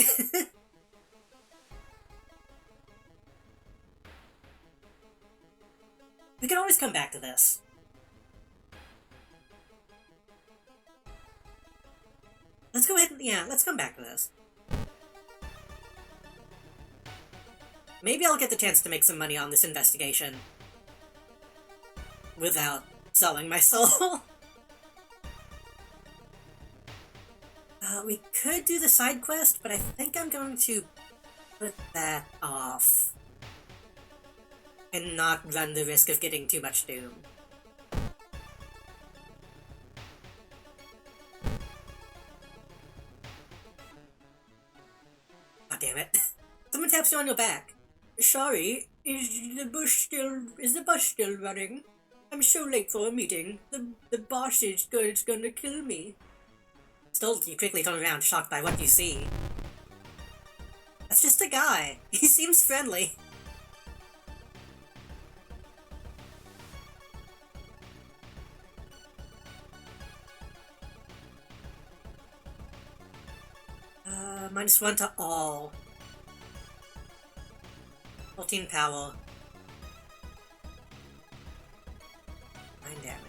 We can always come back to this. Let's go ahead and, yeah, let's come back to this. Maybe I'll get the chance to make some money on this investigation. Without selling my soul. We could do the side quest, but I think I'm going to put that off. And not run the risk of getting too much doom. God damn it. Someone taps you on your back. Sorry, is the bus still running? I'm so late for a meeting. The boss is gonna kill me. Still, you quickly turn around, shocked by what you see. That's just a guy. He seems friendly. -1 to all. 14 power. 9 damage.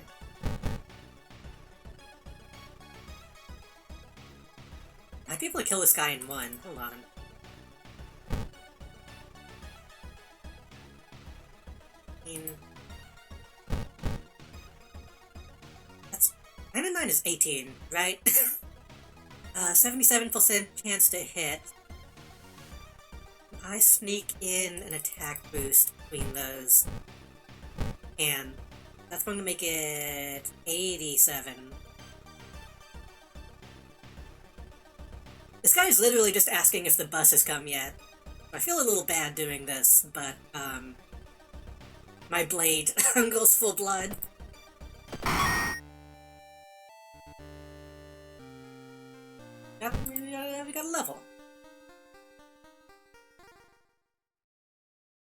I'd be able to kill this guy in 1. Hold on. That's 9 and 9 is 18, right? 77% chance to hit. I sneak in an attack boost between those. And that's going to make it 87. This guy is literally just asking if the bus has come yet. I feel a little bad doing this, but, my blade goes full blood. Yep, we got a level.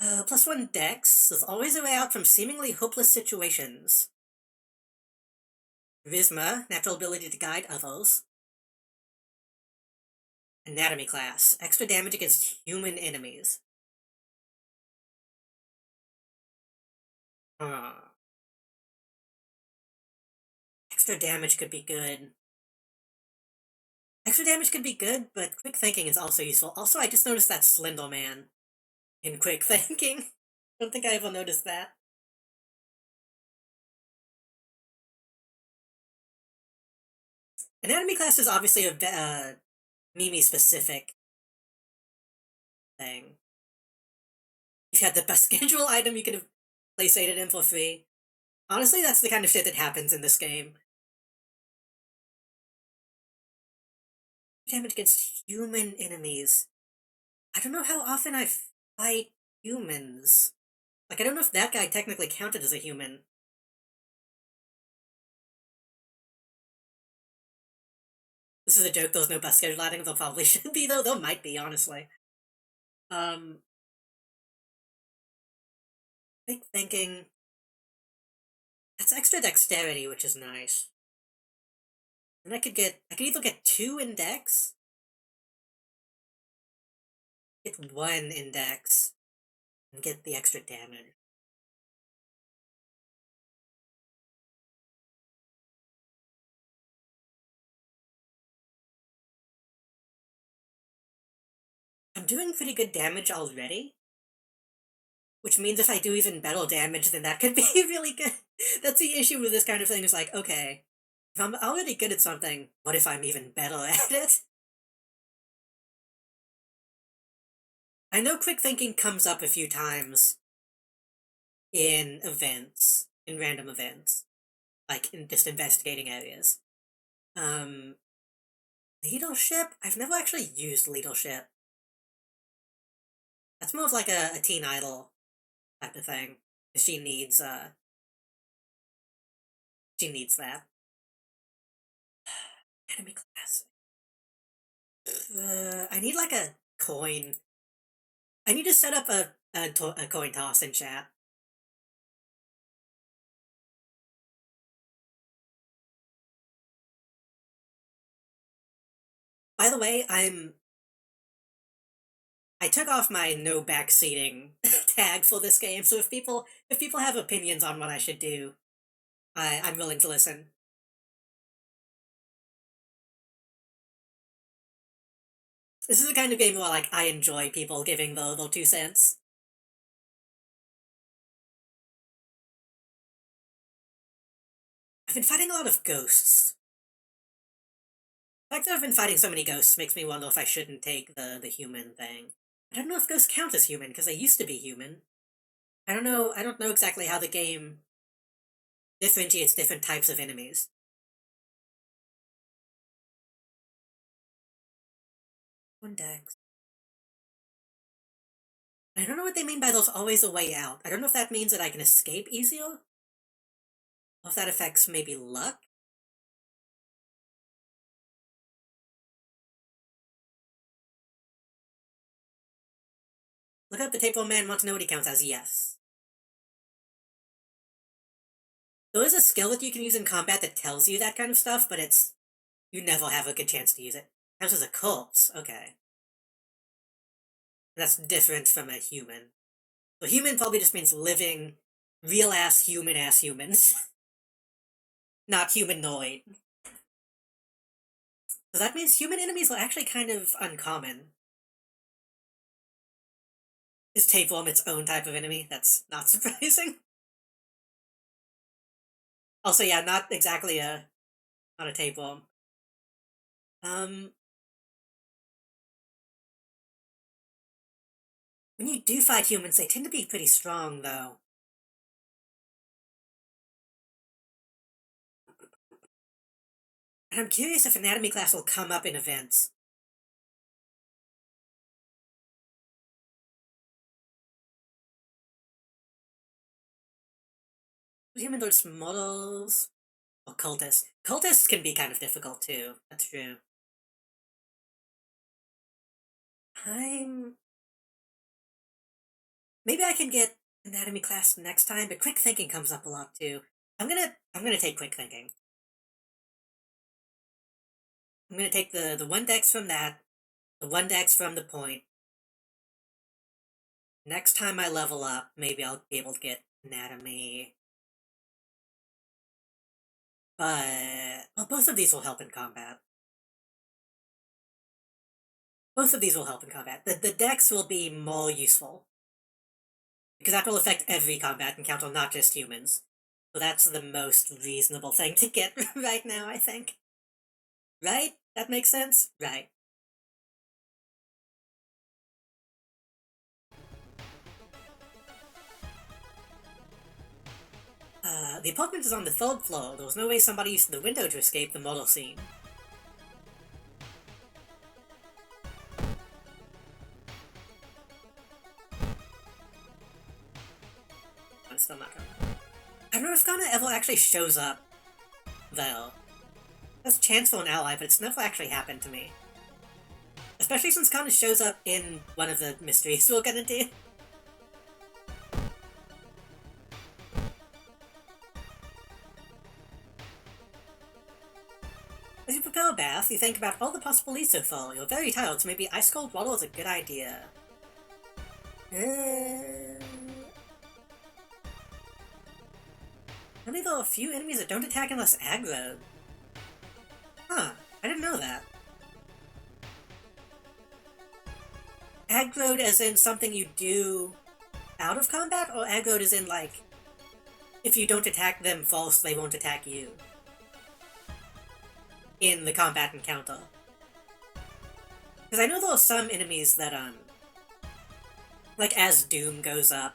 +1 dex, with always a way out from seemingly hopeless situations. Charisma, natural ability to guide others. Anatomy class, extra damage against human enemies. Extra damage could be good. Extra damage could be good, but quick thinking is also useful. Also, I just noticed that Slender Man in quick thinking. Don't think I ever noticed that. Anatomy class is obviously a Mimi-specific thing. If you had the best schedule item, you could have playsated him for free. Honestly, that's the kind of shit that happens in this game. Damage against human enemies. I don't know how often I fight humans. Like, I don't know if that guy technically counted as a human. This is a joke, there's no best schedule item, there probably should be, though. There might be, honestly. Quick thinking. That's extra dexterity, which is nice. And I could either get 2 in dex, get 1 in dex, and get the extra damage. I'm doing pretty good damage already, which means if I do even better damage, then that could be really good. That's the issue with this kind of thing, is like, okay, if I'm already good at something, what if I'm even better at it? I know quick thinking comes up a few times in events, in random events, like in just investigating areas. Leadership? I've never actually used leadership. That's more of like a teen idol type of thing. She needs that. Enemy class. I need like a coin. I need to set up a coin toss in chat. By the way, I took off my no backseating tag for this game, so if people have opinions on what I should do, I'm willing to listen. This is the kind of game where like I enjoy people giving the 2 cents. I've been fighting a lot of ghosts. The fact that I've been fighting so many ghosts makes me wonder if I shouldn't take the human thing. I don't know if ghosts count as human, because they used to be human. I don't know exactly how the game differentiates different types of enemies. One dex. I don't know what they mean by those always a way out. I don't know if that means that I can escape easier, or if that affects maybe luck. Look up the tapeworm man, want to know what he counts as. Yes. There is a skill that you can use in combat that tells you that kind of stuff, but you never have a good chance to use it. Counts as a corpse, okay. That's different from a human. So human probably just means living, real-ass human-ass humans. Not humanoid. So that means human enemies are actually kind of uncommon. Is tapeworm its own type of enemy? That's not surprising. Also, yeah, not exactly not a tapeworm. When you do fight humans, they tend to be pretty strong, though. And I'm curious if anatomy class will come up in events. Human lords models or cultists. Cultists can be kind of difficult too. That's true. Maybe I can get anatomy class next time, but quick thinking comes up a lot too. I'm gonna take quick thinking. I'm gonna take the 1 dex from that, the 1 dex from the point. Next time I level up, maybe I'll be able to get anatomy. But, well, both of these will help in combat. Both of these will help in combat. The dex will be more useful, because that will affect every combat encounter, not just humans. So that's the most reasonable thing to get right now, I think. Right? That makes sense? Right. The apartment is on the 3rd floor. There was no way somebody used the window to escape the model scene. I'm still not gonna. I don't know if Ghana ever actually shows up, though. That's a chance for an ally, but it's never actually happened to me. Especially since Ghana shows up in one of the mysteries we're gonna do. As you prepare a bath, you think about all the possible leads so far. You're very tired, so maybe ice cold water is a good idea. Maybe there are a few enemies that don't attack unless aggroed. Huh, I didn't know that. Aggroed as in something you do out of combat, or aggroed as in, like, if you don't attack them false, they won't attack you? In the combat encounter. Because I know there are some enemies that, like, as Doom goes up,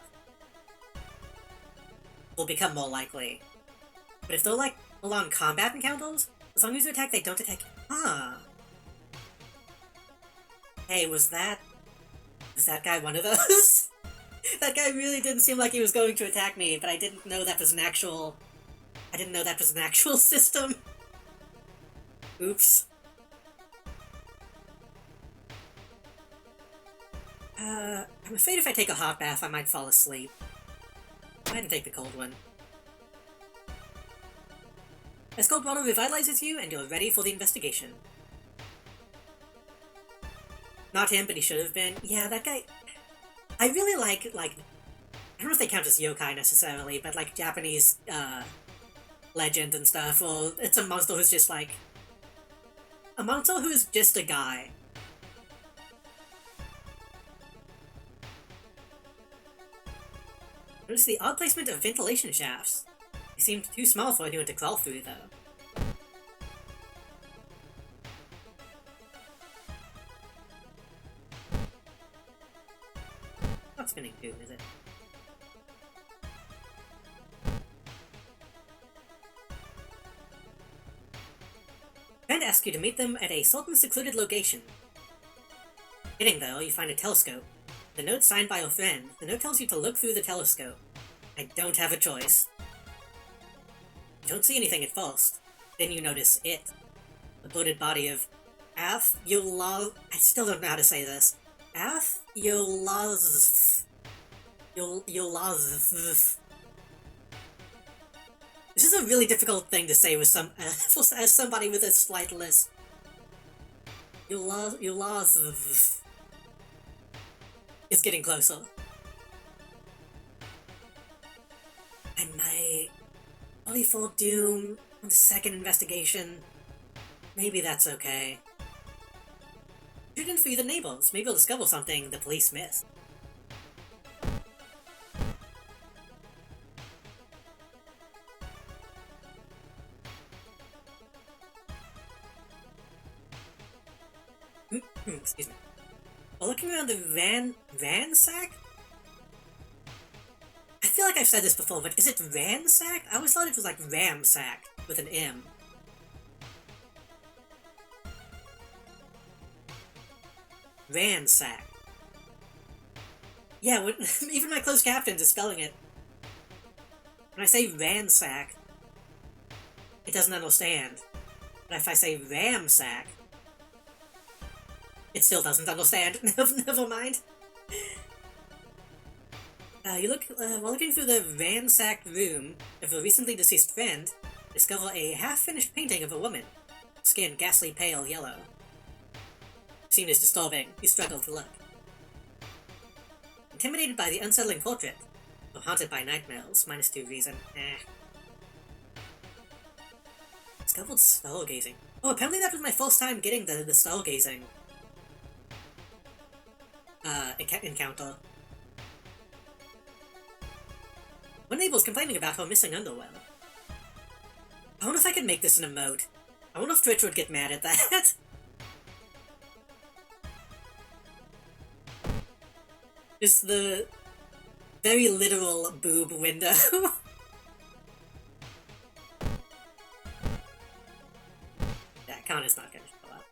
will become more likely. But if they're, like, full-on combat encounters, as long as you attack, they don't attack you. Huh. Hey, was that guy one of those? That guy really didn't seem like he was going to attack me, but I didn't know that was an actual... I didn't know that was an actual system. Oops. I'm afraid if I take a hot bath, I might fall asleep. Go ahead and take the cold one. As cold water revitalizes you, and you're ready for the investigation. Not him, but he should have been. Yeah, that guy... I really like, I don't know if they count as yokai necessarily, but like Japanese, legend and stuff, or it's a monster who's just like... A monster who's just a guy. Notice the odd placement of ventilation shafts. They seemed too small for anyone to crawl through, though. Not spinning too, is it? Friend asks you to meet them at a certain secluded location. Getting there, you find a telescope. The note signed by your friend. The note tells you to look through the telescope. I don't have a choice. You don't see anything at first. Then you notice it. The bloated body of I still don't know how to say this. This is a really difficult thing to say with as somebody with a slight lisp. It's getting closer. And my only full doom on the second investigation. Maybe that's okay. You didn't free the neighbors. Maybe you'll discover something the police missed. Excuse me. While looking around the ransack? I feel like I've said this before, but is it ransack? I always thought it was like ramsack with an M. Ransack. Yeah, even my closed captions are spelling it. When I say ransack, it doesn't understand. But if I say ramsack, it still doesn't understand. Never mind. While looking through the ransacked room of a recently deceased friend, discover a half-finished painting of a woman, skin ghastly pale yellow. The scene is disturbing. You struggle to look. Intimidated by the unsettling portrait, or haunted by nightmares, -2 reason. Discovered stargazing. Oh, apparently that was my first time getting the stargazing encounter. One neighbor's complaining about her missing underwear. I wonder if I could make this an emote. I wonder if Twitch would get mad at that. Just the very literal boob window. That count is not gonna show up.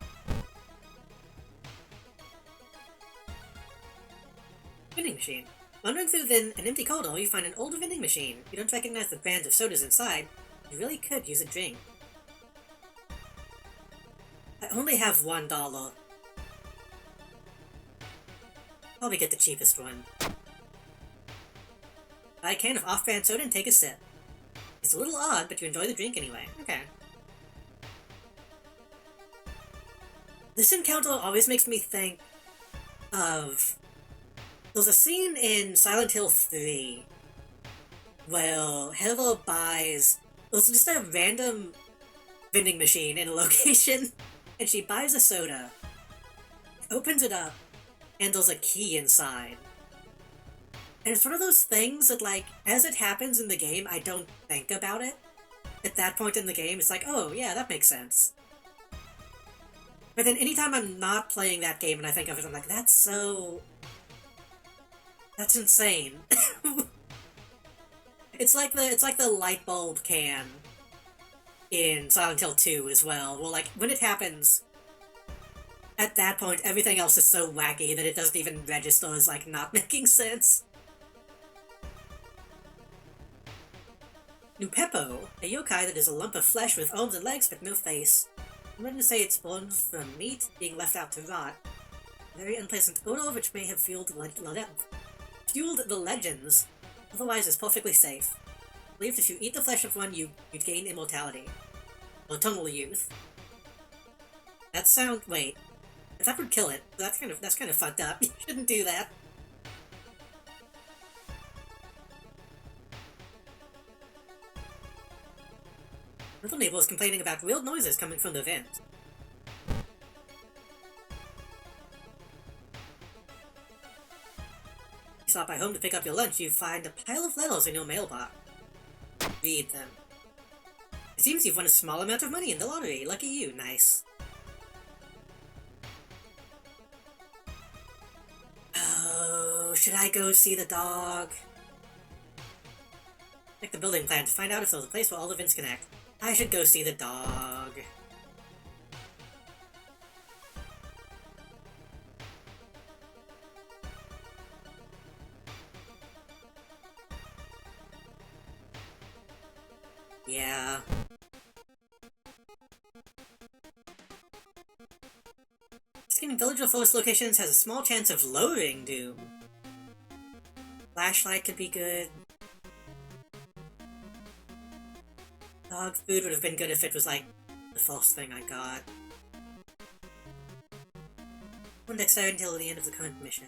Vending machine. Wandering through then an empty corridor, you find an older vending machine. You don't recognize the brands of sodas inside. You really could use a drink. I only have $1. Probably get the cheapest one. Buy a can of off-brand soda and take a sip. It's a little odd, but you enjoy the drink anyway. Okay. This encounter always makes me think of... There's a scene in Silent Hill 3 where Heather buys... There's just a random vending machine in a location, and she buys a soda, opens it up, and there's a key inside. And it's one of those things that, like, as it happens in the game, I don't think about it. At that point in the game, it's like, oh, yeah, that makes sense. But then anytime I'm not playing that game and I think of it, I'm like, that's so... That's insane. It's like the light bulb can in Silent Hill 2 as well. Well, like, when it happens, at that point, everything else is so wacky that it doesn't even register as, like, not making sense. Nupepo, a yokai that is a lump of flesh with arms and legs but no face. I'm ready to say it's born from meat being left out to rot. very unpleasant odor which may have fueled the legends. Otherwise, it's perfectly safe. Believed if you eat the flesh of one, you'd gain immortality. Or eternal youth. Wait. If that would kill it, that's kind of fucked up. You shouldn't do that. Little neighbor is complaining about weird noises coming from the vent. You stop by home to pick up your lunch, you find a pile of letters in your mailbox. Read them. It seems you've won a small amount of money in the lottery. Lucky you. Nice. Oh, should I go see the dog? Check the building plan to find out if there's a place where all the vents connect. I should go see the dog. Yeah. Scanning village or forest locations has a small chance of lowering doom. Flashlight could be good. Dog food would have been good if it was like the first thing I got. One dexterity until the end of the current mission.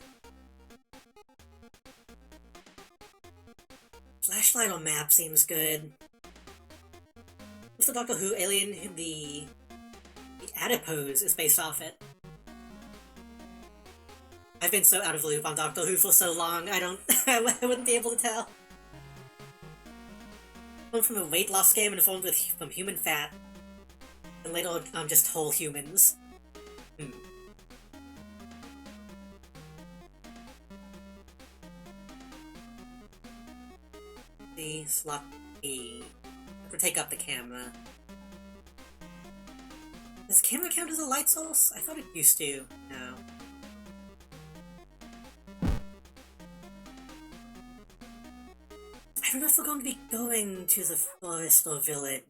Flashlight or map seems good. What's the Doctor Who alien who the adipose is based off it? I've been so out of the loop on Doctor Who for so long, I wouldn't be able to tell. One from a weight loss game and formed from human fat. And later, just whole humans. The slot E. Take up the camera. Does the camera count as a light source? I thought it used to. No. I don't know if we're going to be going to the forest or village.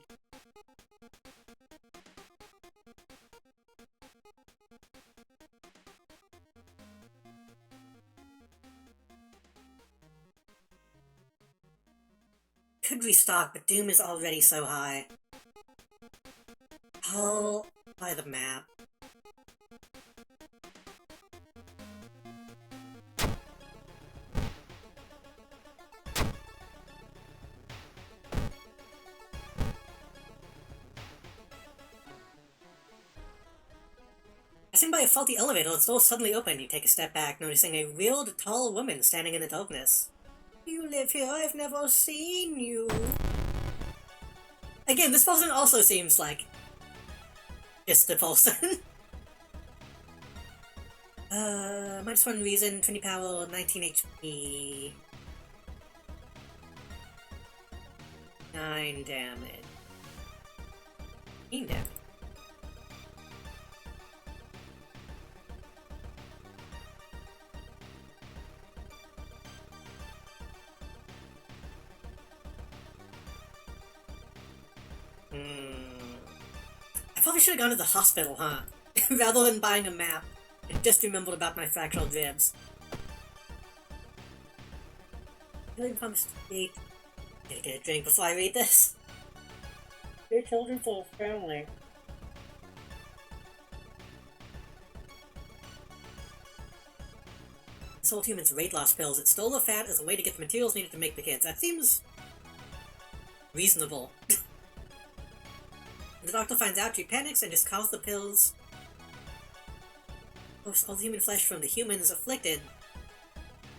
Could restock, but Doom is already so high. I'll buy the map. Passing by a faulty elevator, its door suddenly open. You take a step back, noticing a weird, tall woman standing in the darkness. You live here, I've never seen you. Again, this person also seems like just a person. Minus 1 reason, 20 power, 19 HP. 9 damage. 15 damage. I probably should have gone to the hospital, huh? Rather than buying a map. I just remembered about my fractal ribs. Really promised to eat. Gonna get a drink before I read this. Your children full of family. Sold humans weight loss pills. It stole the fat as a way to get the materials needed to make the kids. That seems reasonable. The doctor finds out, she panics and just calls the pills. Post all the human flesh from the humans afflicted.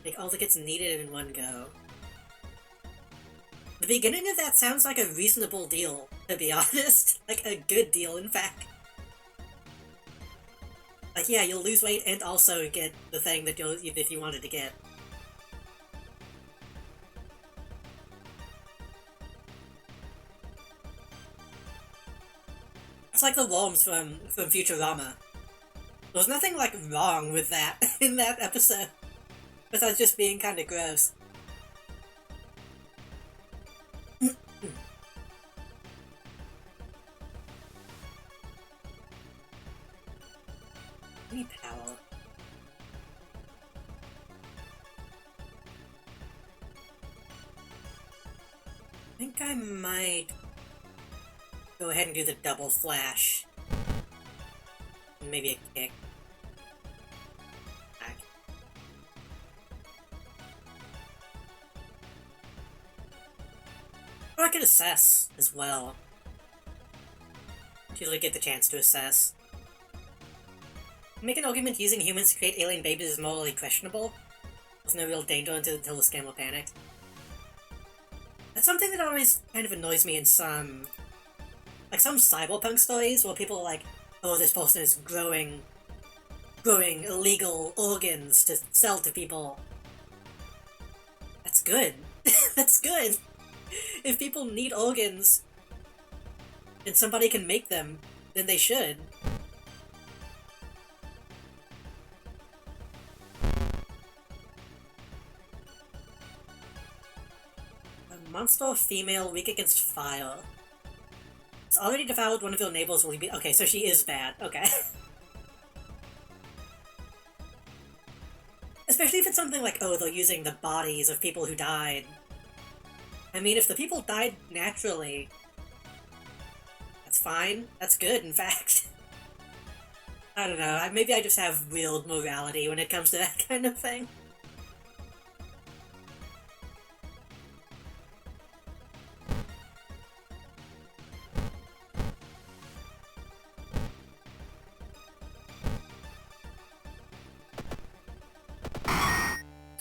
Make all the kids needed in one go. The beginning of that sounds like a reasonable deal, to be honest. Like a good deal, in fact. Like, yeah, you'll lose weight and also get the thing that you wanted to get. It's like the worms from Futurama. There's nothing, like, wrong with that in that episode. Besides just being kinda gross. Any power. think I might go ahead and do the double flash. And maybe a kick. Back. Or I could assess as well. Usually get the chance to assess. Make an argument using humans to create alien babies is morally questionable. There's no real danger until the scam will panic. That's something that always kind of annoys me in some cyberpunk stories where people are like, oh, this person is growing illegal organs to sell to people. That's good. That's good. If people need organs and somebody can make them, then they should. A monster female weak against fire. It's already devoured one of your neighbors. Will be okay? So she is bad. Okay. Especially if it's something like, oh, they're using the bodies of people who died. I mean, if the people died naturally, that's fine. That's good, in fact. I don't know. Maybe I just have real morality when it comes to that kind of thing.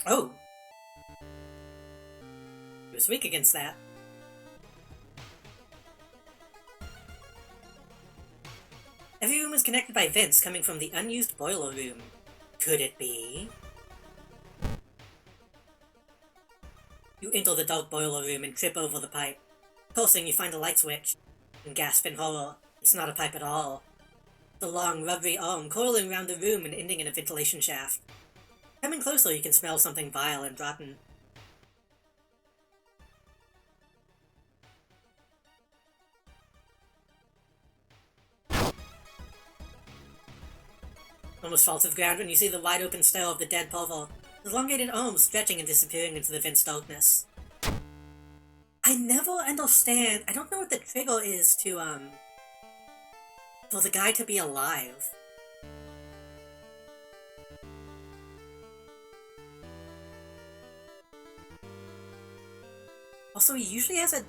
Oh! He was weak against that. Every room is connected by vents coming from the unused boiler room. Could it be? You enter the dark boiler room and trip over the pipe. Pulsing, you find a light switch, and gasp in horror. It's not a pipe at all. The long, rubbery arm coiling around the room and ending in a ventilation shaft. Coming closer, you can smell something vile and rotten. Almost falls to the ground when you see the wide-open stare of the dead Pavel, his elongated arms stretching and disappearing into the vent's darkness. I never understand. I don't know what the trigger is to, for the guy to be alive. Also, he usually has a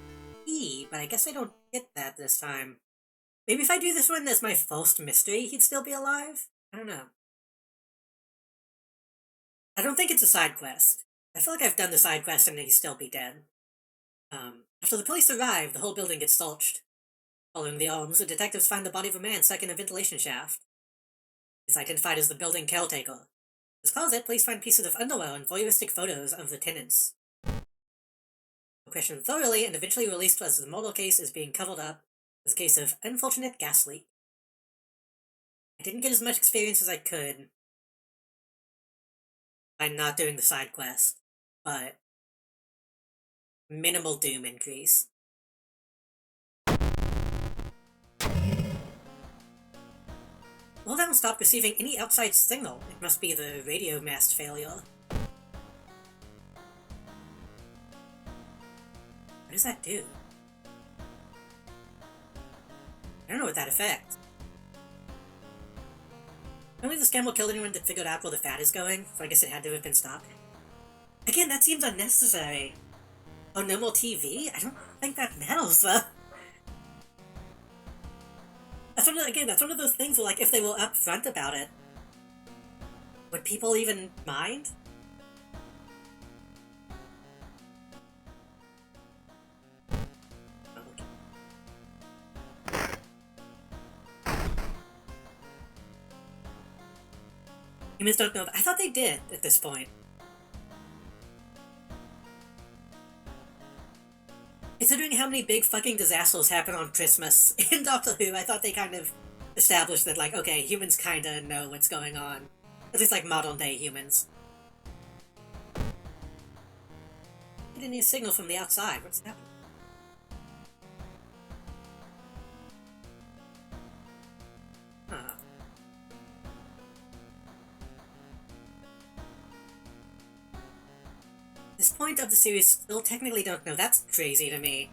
E, but I guess I don't get that this time. Maybe if I do this one as my first mystery, he'd still be alive? I don't know. I don't think it's a side quest. I feel like I've done the side quest and he'd still be dead. After the police arrive, the whole building gets searched. Following the arms, the detectives find the body of a man stuck in a ventilation shaft. He's identified as the building caretaker. In his closet, police find pieces of underwear and voyeuristic photos of the tenants. Questioned thoroughly and eventually released as the murder case is being covered up as a case of unfortunate gas leak. I didn't get as much experience as I could by not doing the side quest, but minimal doom increase. Lowdown stopped receiving any outside signal. It must be the radio mast failure. What does that do? I don't know what that affects. Only the scandal killed anyone that figured out where the fat is going, so I guess it had to have been stopped. Again, that seems unnecessary. Oh, no more TV? I don't think that matters, though. That's one of those things where, like, if they were upfront about it, would people even mind? Humans don't know that. I thought they did at this point. Considering how many big fucking disasters happen on Christmas in Doctor Who, I thought they kind of established that, like, okay, humans kinda know what's going on. At least, like, modern-day humans. Get any signal from the outside. What's happening? Huh. This point of the series still technically don't know. That's crazy to me.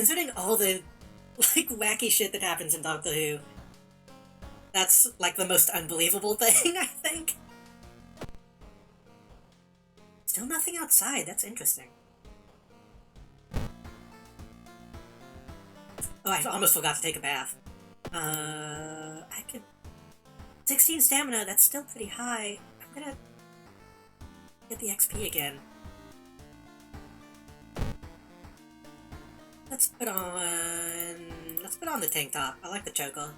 Considering all the, like, wacky shit that happens in Doctor Who, that's, like, the most unbelievable thing, I think. Still nothing outside, that's interesting. Oh, I almost forgot to take a bath. I could... 16 stamina, that's still pretty high. I'm gonna... get the XP again. Let's put on the tank top. I like the choker.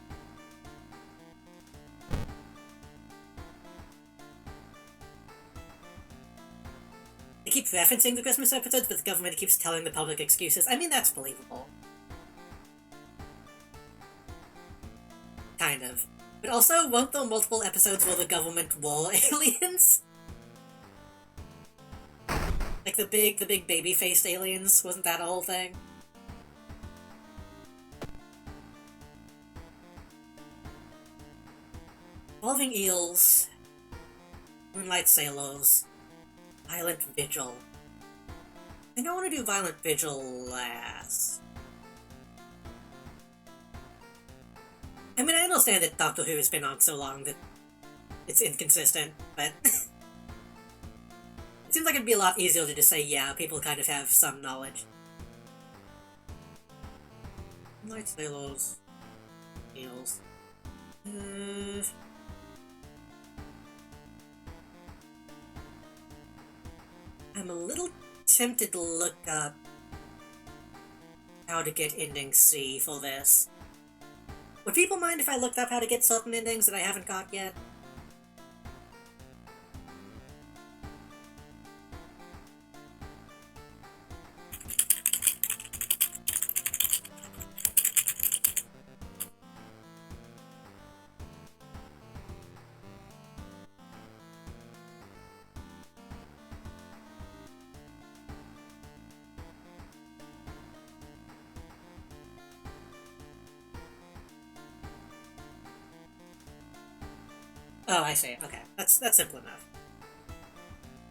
They keep referencing the Christmas episodes, but the government keeps telling the public excuses. I mean, that's believable. Kind of. But also, won't there multiple episodes where the government war aliens? Like the big baby-faced aliens? Wasn't that a whole thing? Evolving Eels, Moonlight Sailors, Violent Vigil. I think I want to do Violent Vigil last. I mean, I understand that Doctor Who has been on so long that it's inconsistent, but it seems like it'd be a lot easier to just say, yeah, people kind of have some knowledge. Moonlight Sailors, Eels. I'm a little tempted to look up how to get ending C for this. Would people mind if I looked up how to get certain endings that I haven't got yet? Oh, I see. Okay. That's simple enough.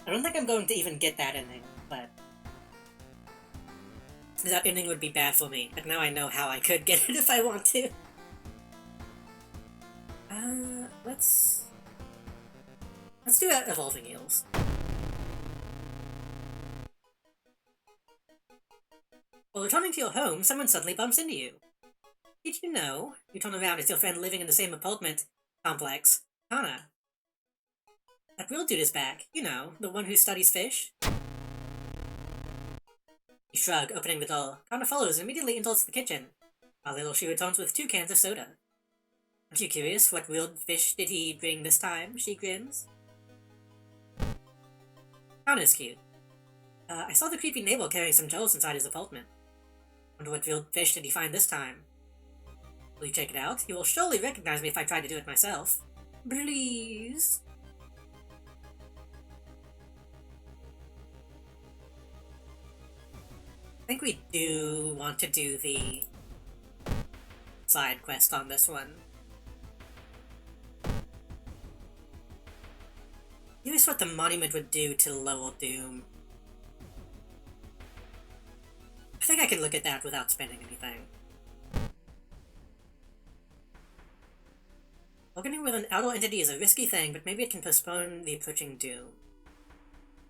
I don't think I'm going to even get that ending, but... that ending would be bad for me, but now I know how I could get it if I want to. Let's do Evolving Eels. While returning to your home, someone suddenly bumps into you. Did you know? You turn around, it's your friend living in the same apartment complex, Kana. That real dude is back. You know, the one who studies fish. You shrug, opening the door. Kana follows and immediately enters the kitchen. A little she returns with 2 cans of soda. Aren't you curious? What weird fish did he bring this time? She grins. Kana's cute. I saw the creepy neighbor carrying some gels inside his apartment. Wonder what weird fish did he find this time? Will you check it out? He will surely recognize me if I try to do it myself. Please? I think we do want to do the side quest on this one. Curious what the monument would do to Lower Doom. I think I can look at that without spending anything. Bargaining with an outer entity is a risky thing, but maybe it can postpone the approaching doom.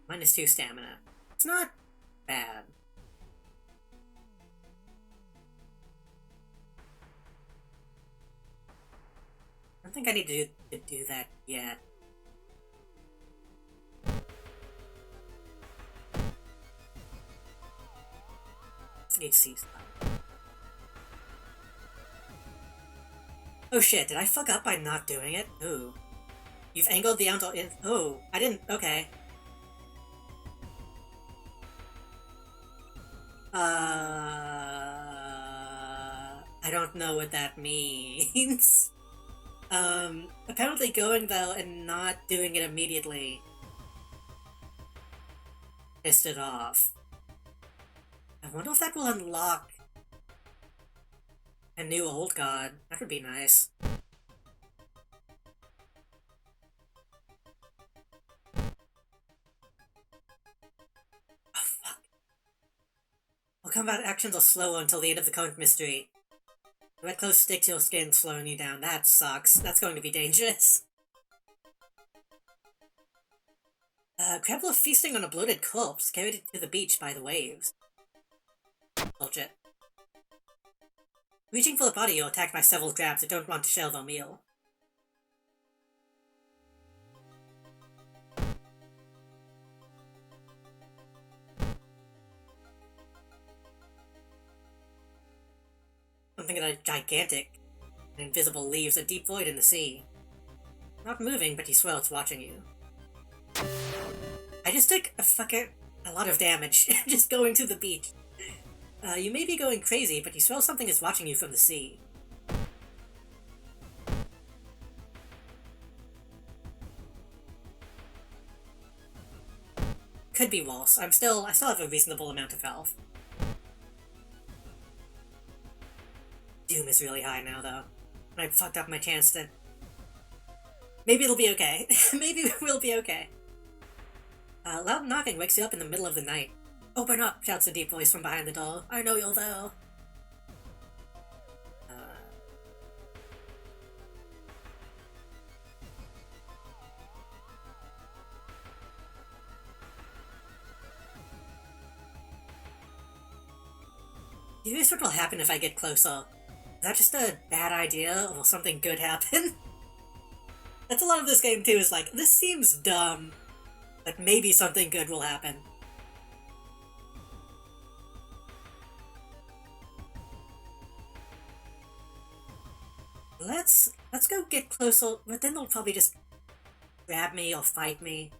-2 stamina. It's not bad. I don't think I need to do that yet. I need to see stuff. Oh shit, did I fuck up by not doing it? Ooh. You've angled the outer in- oh, I didn't- okay. I don't know what that means. Apparently going though and not doing it immediately pissed it off. I wonder if that will unlock a new old god. That would be nice. Oh, fuck. combat actions are slower until the end of the current mystery. The red clothes stick to your skin, slowing you down. That sucks. That's going to be dangerous. Crabble feasting on a bloated corpse, carried it to the beach by the waves. Bullshit. Reaching for the body, you're attacked by several crabs that don't want to share their meal. Something that are gigantic and invisible leaves a deep void in the sea. Not moving, but he swells watching you. I just took a lot of damage just going to the beach. You may be going crazy, but you swell something is watching you from the sea. Could be worse. I still have a reasonable amount of health. Doom is really high now, though. And I fucked up my chance to... Maybe it'll be okay. Maybe we'll be okay. Loud knocking wakes you up in the middle of the night. "Open up!" shouts a deep voice from behind the door. "I know you're there." Curious what will happen if I get closer. Is that just a bad idea, or will something good happen? That's a lot of this game too, is like, this seems dumb, but maybe something good will happen. Let's go get closer, but then they'll probably just grab me or fight me.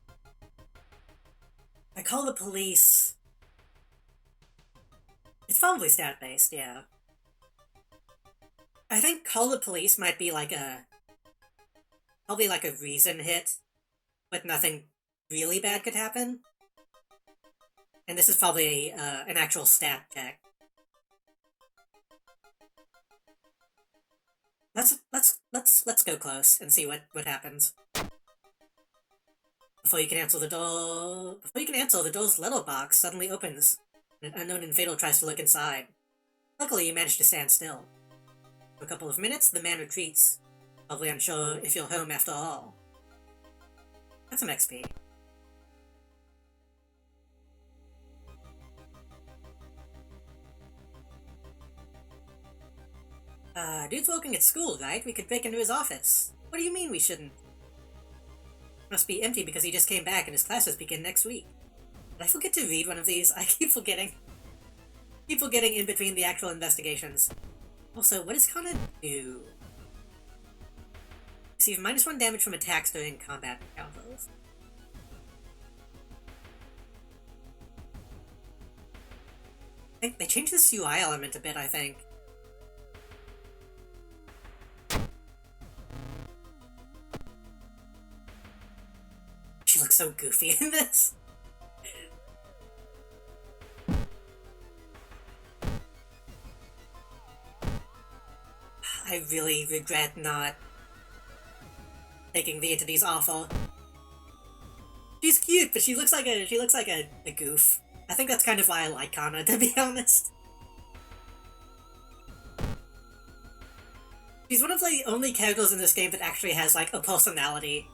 I call the police. It's probably stat-based, yeah. I think call the police might be like probably like a reason hit, but nothing really bad could happen. And this is probably an actual stat check. Let's go close and see what happens. Before you can answer, the door's letterbox suddenly opens. An unknown invader tries to look inside. Luckily, you manage to stand still. For a couple of minutes, the man retreats, probably unsure if you're home after all. That's some XP. Dude's working at school, right? We could break into his office. What do you mean we shouldn't? Must be empty because he just came back and his classes begin next week. Did I forget to read one of these? I keep forgetting. In between the actual investigations. Also, what does Kana do? Receive -1 damage from attacks during combat encounters. They changed this UI element a bit, I think. She looks so goofy in this. I really regret not taking the entity's offer. She's cute, but she looks like a goof. I think that's kind of why I like Kana, to be honest. She's one of the only characters in this game that actually has, like, a personality.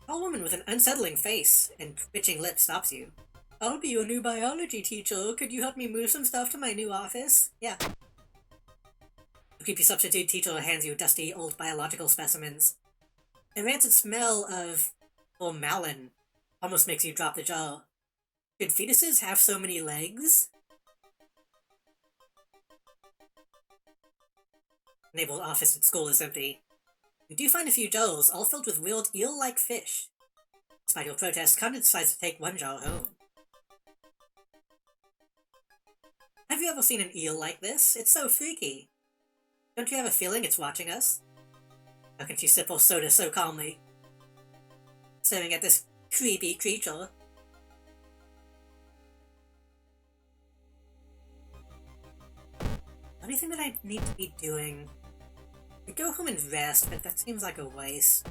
A woman with an unsettling face and twitching lips stops you. "I'll be your new biology teacher. Could you help me move some stuff to my new office?" "Yeah." The creepy substitute teacher hands you dusty old biological specimens. The rancid smell of formalin almost makes you drop the jaw. Could fetuses have so many legs? Naval office at school is empty. You do find a few jars, all filled with weird eel-like fish. Despite your protest, Kana decides to take one jar home. Have you ever seen an eel like this? It's so freaky. Don't you have a feeling it's watching us? How can she sip her soda so calmly? Staring at this creepy creature. Anything that I need to be doing? I go home and rest, but that seems like a waste.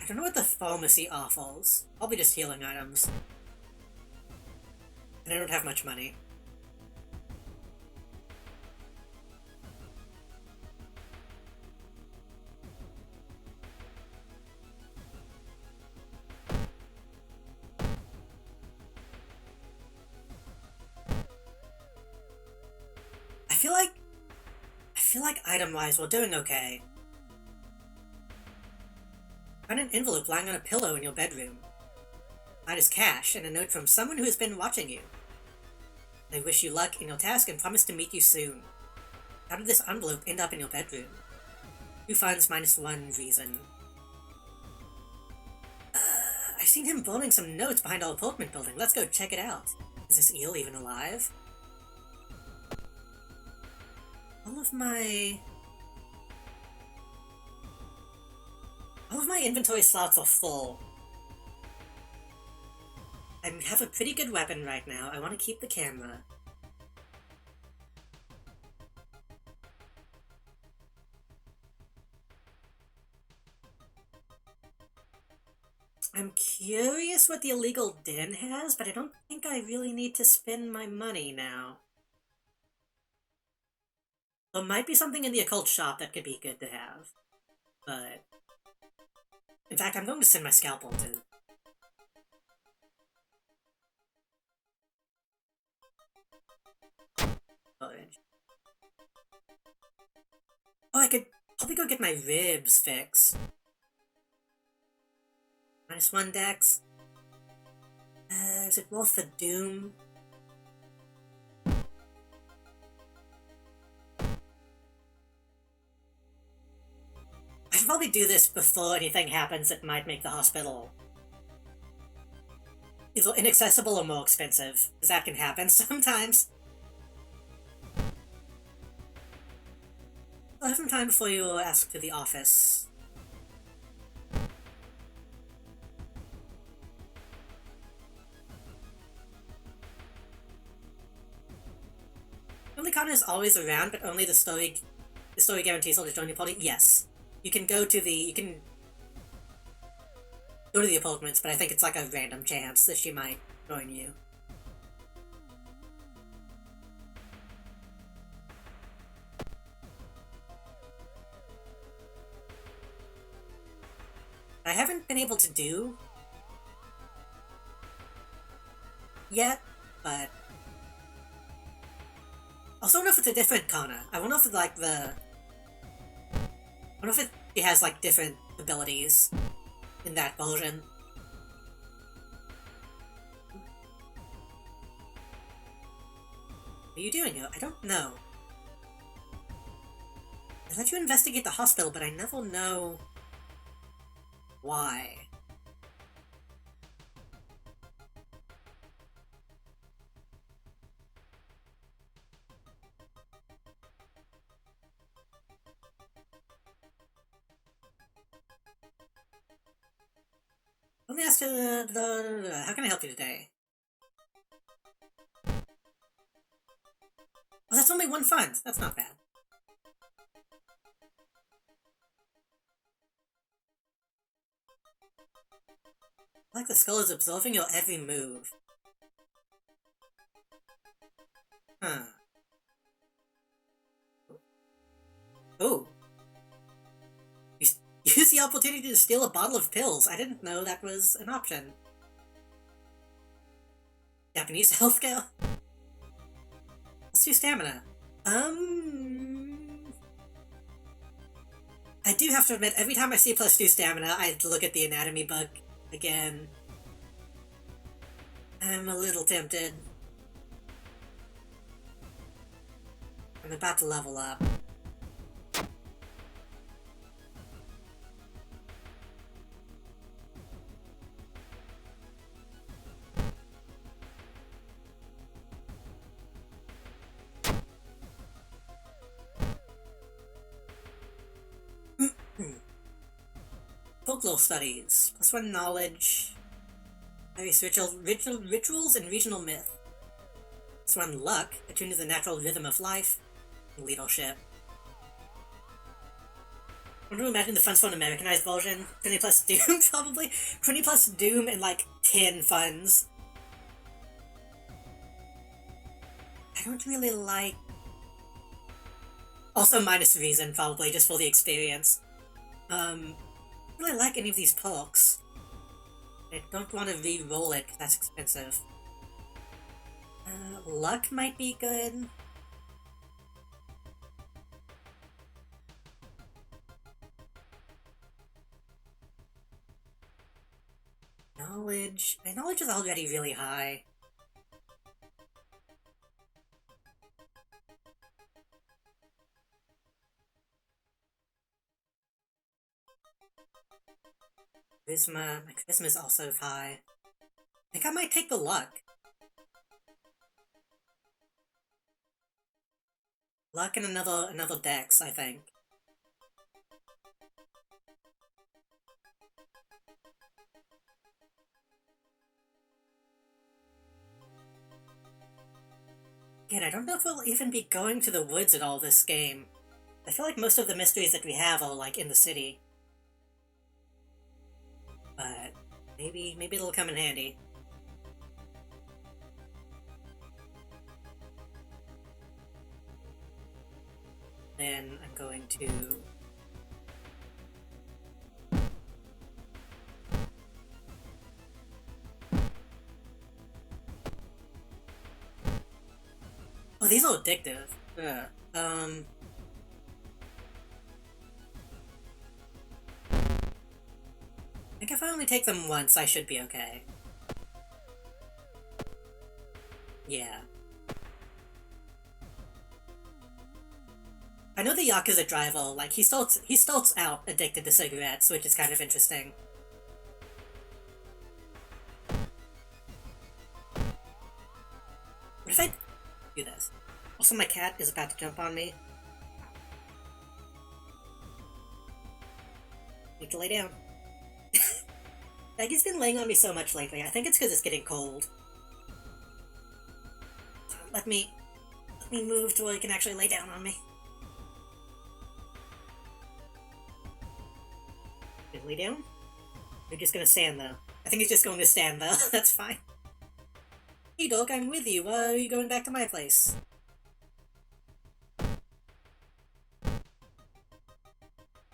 don't know what the pharmacy offers. Probably just healing items. And I don't have much money. I feel like item-wise we're doing okay. Find an envelope lying on a pillow in your bedroom. Mine is cash and a note from someone who has been watching you. They wish you luck in your task and promise to meet you soon. How did this envelope end up in your bedroom? 2 funds -1 reason. I've seen him burning some notes behind our apartment building. Let's go check it out. Is this eel even alive? All of my inventory slots are full. I have a pretty good weapon right now. I want to keep the camera. I'm curious what the illegal den has, but I don't think I really need to spend my money now. There might be something in the occult shop that could be good to have, but... In fact, I'm going to send my scalpel to... storage. Oh, I could probably go get my ribs fixed. -1 dex. Is it worth the doom? I should probably do this before anything happens that might make the hospital either inaccessible or more expensive, because that can happen sometimes. I'll have some time before you ask to the office. Connor is always around, but only the story guarantees he'll just join your party. Yes. You can go to the apartments, but I think it's like a random chance that she might join you. I haven't been able to do yet, but I also wonder if it's a different Kana. I wonder if it's like I wonder if it has like different abilities in that version. What are you doing here? I don't know. I let you investigate the hospital, but I never know why. Let me ask you how can I help you today? Oh, that's only 1 fund. That's not bad. Like the skull is observing your every move. Huh. Oh. Use the opportunity to steal a bottle of pills. I didn't know that was an option. Japanese healthcare? Let's do stamina. I do have to admit, every time I see +2 stamina, I look at the anatomy book again. I'm a little tempted. I'm about to level up. Folklore studies. +1 knowledge. Various rituals and regional myth. +1 luck, attuned to the natural rhythm of life. And leadership. I'm gonna imagine the funds for an Americanized version. 20 plus Doom, probably. 20 plus Doom and like 10 funds. I don't really like... Also minus reason, probably, just for the experience. Don't really like any of these perks. I don't want to re-roll it, because that's expensive. Luck might be good. Knowledge... My knowledge is already really high. Charisma... My charisma is also high. I think I might take the luck. Luck and another dex, I think. Again, I don't know if we'll even be going to the woods at all this game. I feel like most of the mysteries that we have are, like, in the city. But maybe it'll come in handy. Then I'm going to... Oh, these are addictive. Ugh. I think if I only take them once, I should be okay. Yeah. I know the Yakuza driver, like, he starts out addicted to cigarettes, which is kind of interesting. What if I do this? Also, my cat is about to jump on me. Need to lay down. Like, he's been laying on me so much lately. I think it's because it's getting cold. Let me move to where he can actually lay down on me. Did lay down? You're just gonna stand though. I think he's just going to stand though. That's fine. Hey dog, I'm with you. Are you going back to my place?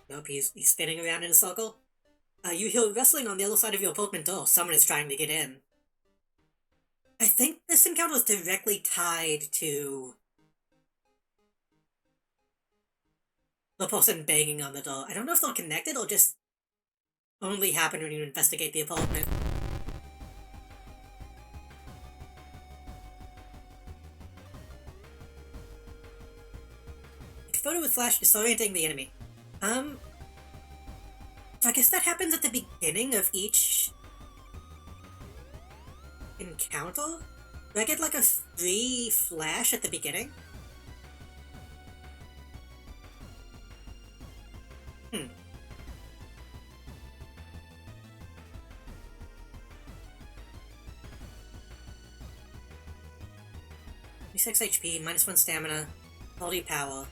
Nope, he's spinning around in a circle. You hear wrestling on the other side of your apartment door. Someone is trying to get in. I think this encounter is directly tied to the person banging on the door. I don't know if they're connected or just only happen when you investigate the apartment. Photo with flash disorienting the enemy. So I guess that happens at the beginning of each encounter? Do I get like a free flash at the beginning? Hmm. 6 HP, -1 stamina, quality power.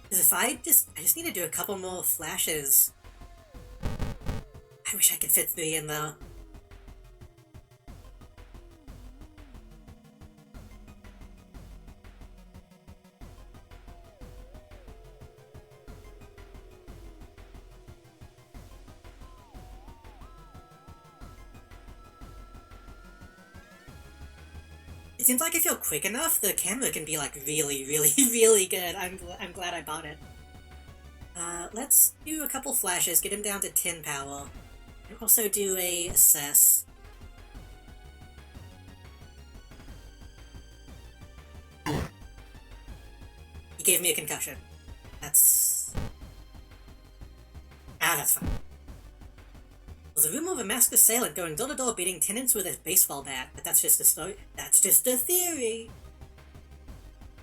Because if I just need to do a couple more flashes. I wish I could fit 3 in though. It seems like if you're quick enough, the camera can be like really, really, really good. I'm glad I bought it. Let's do a couple flashes, get him down to 10 power. And also do a assess. He gave me a concussion. That's fine. There's a rumor of a masked assailant going door to door beating tenants with a baseball bat, but that's just a story. That's just a theory.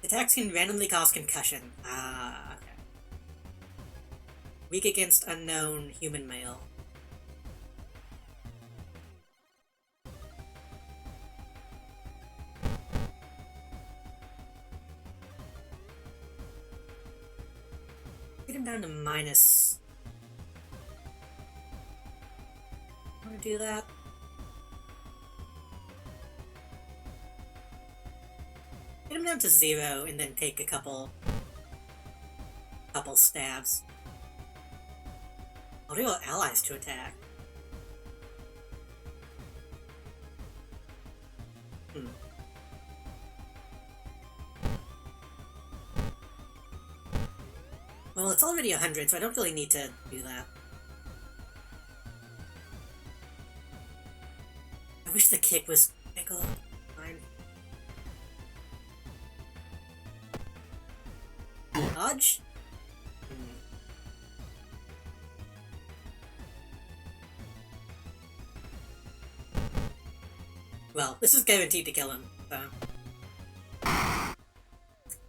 Attacks can randomly cause concussion. Ah, okay. Weak against unknown human male. Get him down to minus. Want to do that? Get him down to 0 and then take a couple stabs. I'll do our allies to attack. Well, it's already 100, so I don't really need to do that. I wish the kick was bigger. Fine. Dodge? Well, this is guaranteed to kill him, so...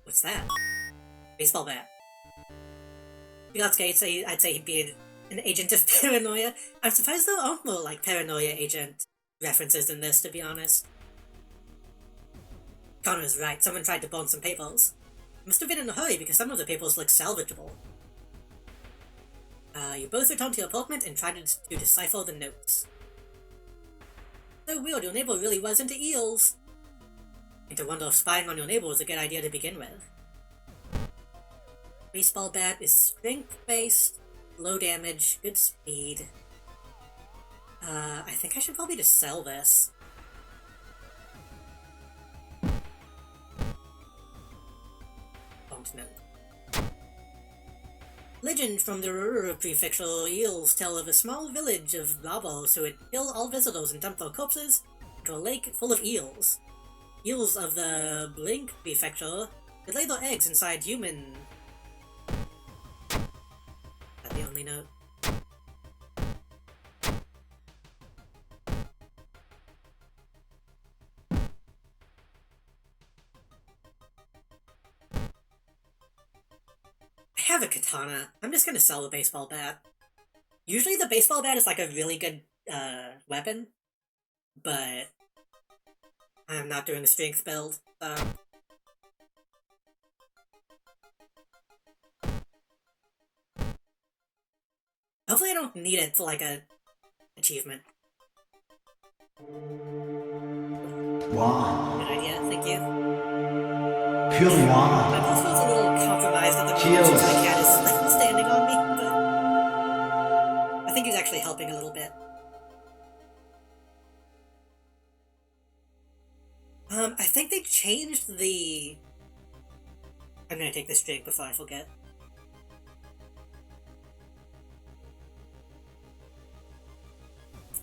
What's that? Baseball bat. Bigotsuke, I'd say he'd be an agent of paranoia. I'm surprised there aren't more, like, paranoia agent references in this, to be honest. Connor's right, someone tried to burn some papers. Must have been in a hurry because some of the papers look salvageable. You both return to your apartment and try to decipher the notes. So weird, your neighbor really was into eels. And to wonder if spying on your neighbor was a good idea to begin with. Baseball bat is strength-based, low damage, good speed. I think I should probably just sell this. Don't know. Legend from the Ruru Prefecture eels tell of a small village of robbers who would kill all visitors and dump their corpses into a lake full of eels. Eels of the Blink Prefecture could lay their eggs inside human... That's the only note. I have a katana. I'm just gonna sell the baseball bat. Usually the baseball bat is like a really good weapon, but I'm not doing a strength build, so... Hopefully I don't need it for like a achievement. Wow. Good idea, thank you. Pure My wow. pistol's a little compromised at the moment Cheers. since my cat is standing on me, but I think he's actually helping a little bit. I think they changed the... I'm gonna take this drink before I forget.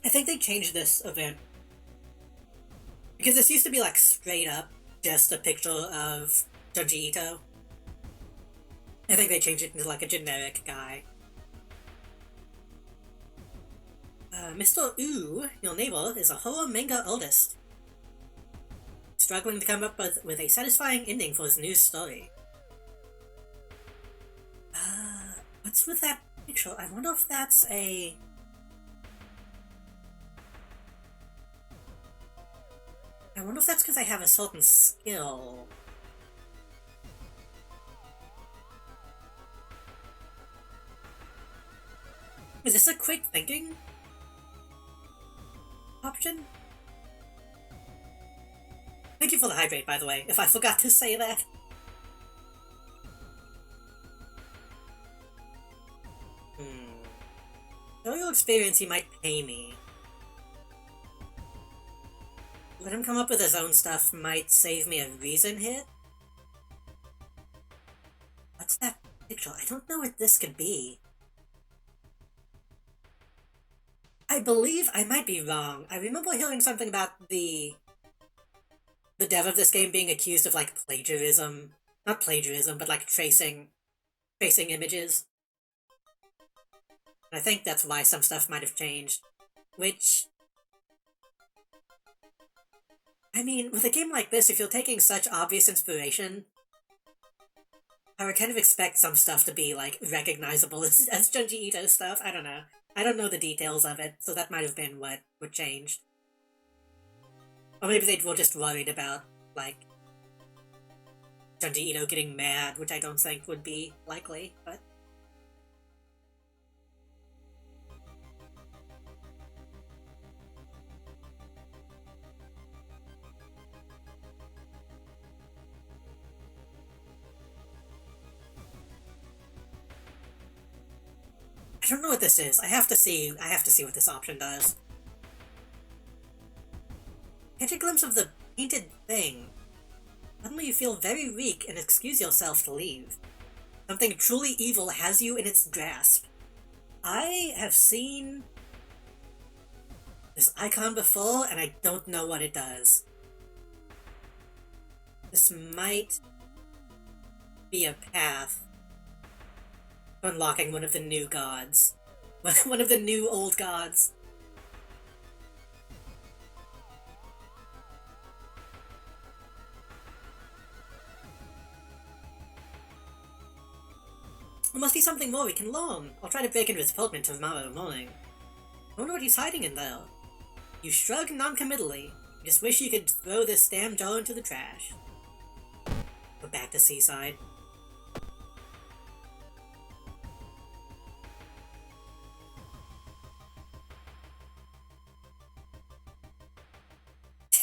I think they changed this event. Because this used to be like straight up just a picture of Junji Ito. I think they changed it into like a generic guy. Mr. Ooh, your neighbor, is a horror manga artist. Struggling to come up with a satisfying ending for his new story. What's with that picture? I wonder if that's a... I wonder if that's because I have a certain skill. Is this a quick thinking option? Thank you for the hydrate, by the way, if I forgot to say that. Through your experience, he might pay me. Let him come up with his own stuff might save me a reason hit? What's that picture? I don't know what this could be. I believe I might be wrong. I remember hearing something about the dev of this game being accused of, like, plagiarism. Not plagiarism, but, like, tracing images. And I think that's why some stuff might have changed. Which... I mean, with a game like this, if you're taking such obvious inspiration, I would kind of expect some stuff to be, like, recognizable as Junji Ito stuff. I don't know. I don't know the details of it, so that might have been what changed. Or maybe they were just worried about, like, Junji Ito getting mad, which I don't think would be likely, but I don't know what this is. I have to see what this option does. Catch a glimpse of the painted thing. Suddenly you feel very weak and excuse yourself to leave. Something truly evil has you in its grasp. I have seen this icon before, and I don't know what it does. This might be a path to unlocking one of the new gods. One of the new old gods. There must be something more we can learn. I'll try to break into his apartment tomorrow morning. I wonder what he's hiding in there. You shrug non-committally. You just wish you could throw this damn jar into the trash. Go back to Seaside.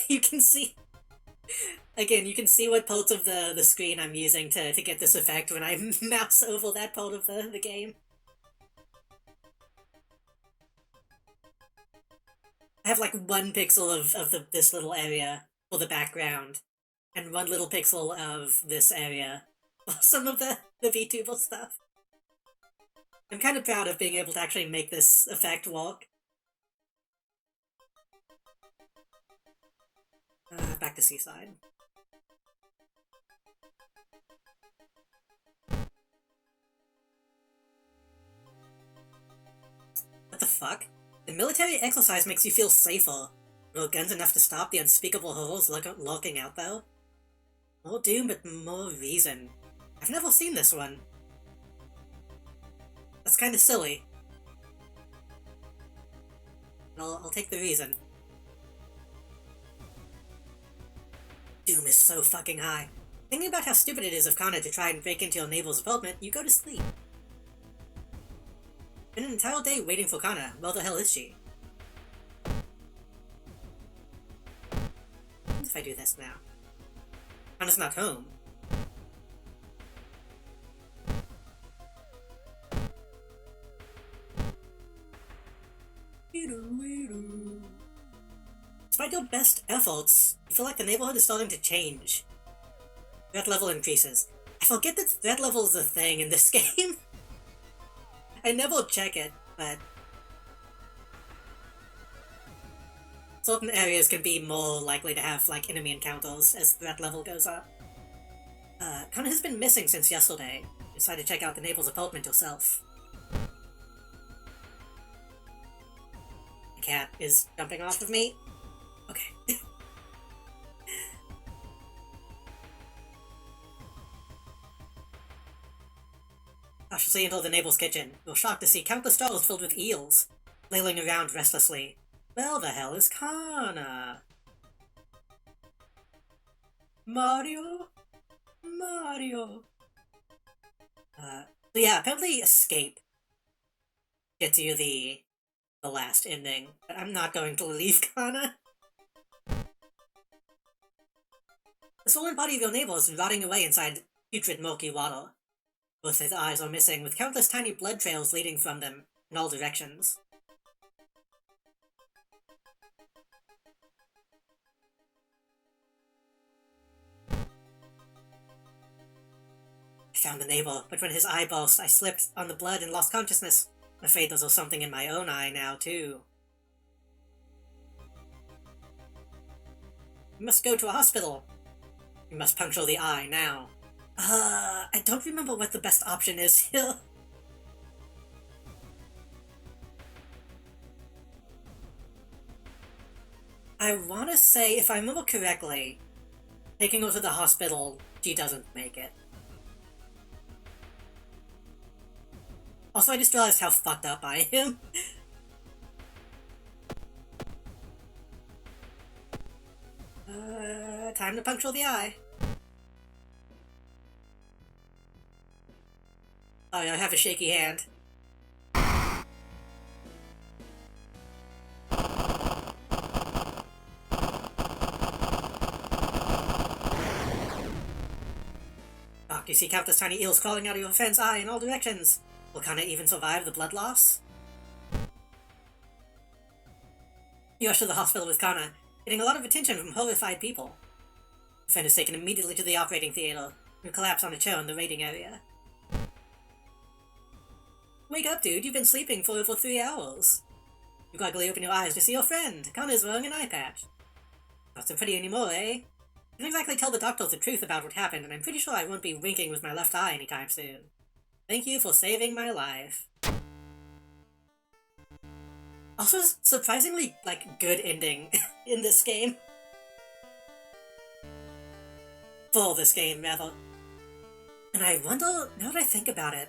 You can see... Again, you can see what parts of the screen I'm using to get this effect when I mouse over that part of the game. I have like 1 pixel of this little area for the background, and 1 little pixel of this area for some of the VTuber stuff. I'm kind of proud of being able to actually make this effect work. Back to Seaside. What the fuck? The military exercise makes you feel safer. No guns enough to stop the unspeakable horrors lurking out there? More doom, but more reason. I've never seen this one. That's kinda silly. I'll take the reason. Doom is so fucking high. Thinking about how stupid it is of Kana to try and break into your neighbor's apartment, you go to sleep. Been an entire day waiting for Kana. Where the hell is she? What if I do this now? Kana's not home. Despite your best efforts, you feel like the neighborhood is starting to change. Threat level increases. I forget that threat level is a thing in this game. I never check it, but certain areas can be more likely to have, like, enemy encounters as threat level goes up. Kana has been missing since yesterday. Decided to check out the neighbor's apartment herself. The cat is jumping off of me. Okay. Cautiously into the neighbor's kitchen. You're shocked to see countless stalls filled with eels, flailing around restlessly. Where the hell is Kana? Mario? Mario? So yeah, apparently escape gets you the last ending, but I'm not going to leave Kana. The swollen body of your neighbor is rotting away inside putrid murky water. Both his eyes are missing, with countless tiny blood trails leading from them in all directions. I found the neighbor, but when his eye burst, I slipped on the blood and lost consciousness. I'm afraid there's something in my own eye now, too. We must go to a hospital. We must puncture the eye now. I don't remember what the best option is here. I want to say, if I remember correctly, taking her to the hospital, she doesn't make it. Also, I just realized how fucked up I am. Time to puncture the eye. Oh, I have a shaky hand. Doc, you see countless tiny eels crawling out of your friend's eye in all directions. Will Kana even survive the blood loss? You rush to the hospital with Kana, getting a lot of attention from horrified people. The friend is taken immediately to the operating theater, and collapse on a chair in the waiting area. Wake up, dude, you've been sleeping for over 3 hours. You groggily open your eyes to see your friend. Kana's wearing an eye patch. Not so pretty anymore, eh? I didn't exactly tell the doctors the truth about what happened, and I'm pretty sure I won't be winking with my left eye anytime soon. Thank you for saving my life. Also, surprisingly, good ending in this game. For this game, rather. And I wonder, now that I think about it,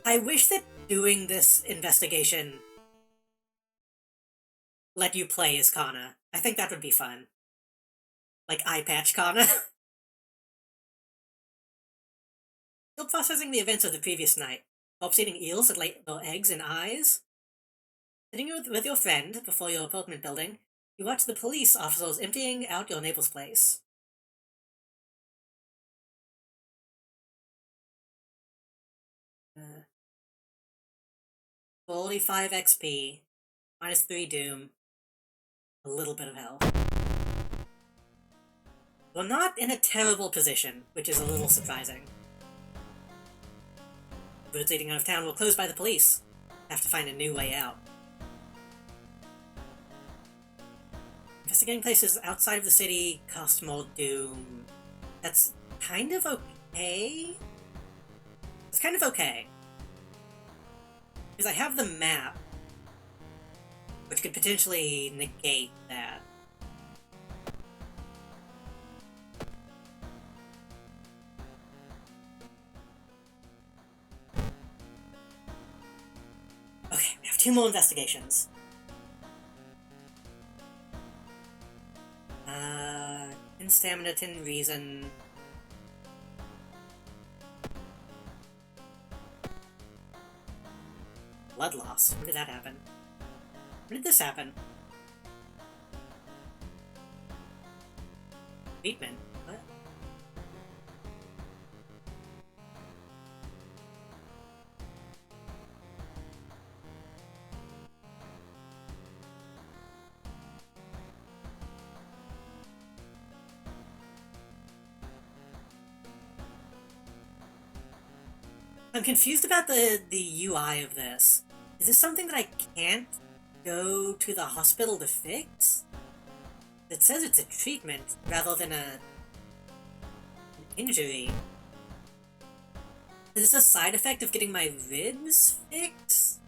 I wish that doing this investigation let you play as Kana. I think that would be fun. Like eye patch Kana. Still processing the events of the previous night. Whilst eating eels that lay their eggs in eyes. Sitting with your friend before your apartment building, you watch the police officers emptying out your neighbor's place. Uh, 45 XP, minus 3 Doom, a little bit of health. We're not in a terrible position, which is a little surprising. The roads leading out of town were closed by the police. Have to find a new way out. Investigating places outside of the city cost more Doom. That's kind of okay? It's kind of okay. Because I have the map, which could potentially negate that. Okay, we have 2 more investigations. In stamina, 10 reason. Blood loss. When did that happen? When did this happen? Treatment. What? I'm confused about the UI of this. Is this something that I can't go to the hospital to fix? It says it's a treatment rather than an injury. Is this a side effect of getting my ribs fixed?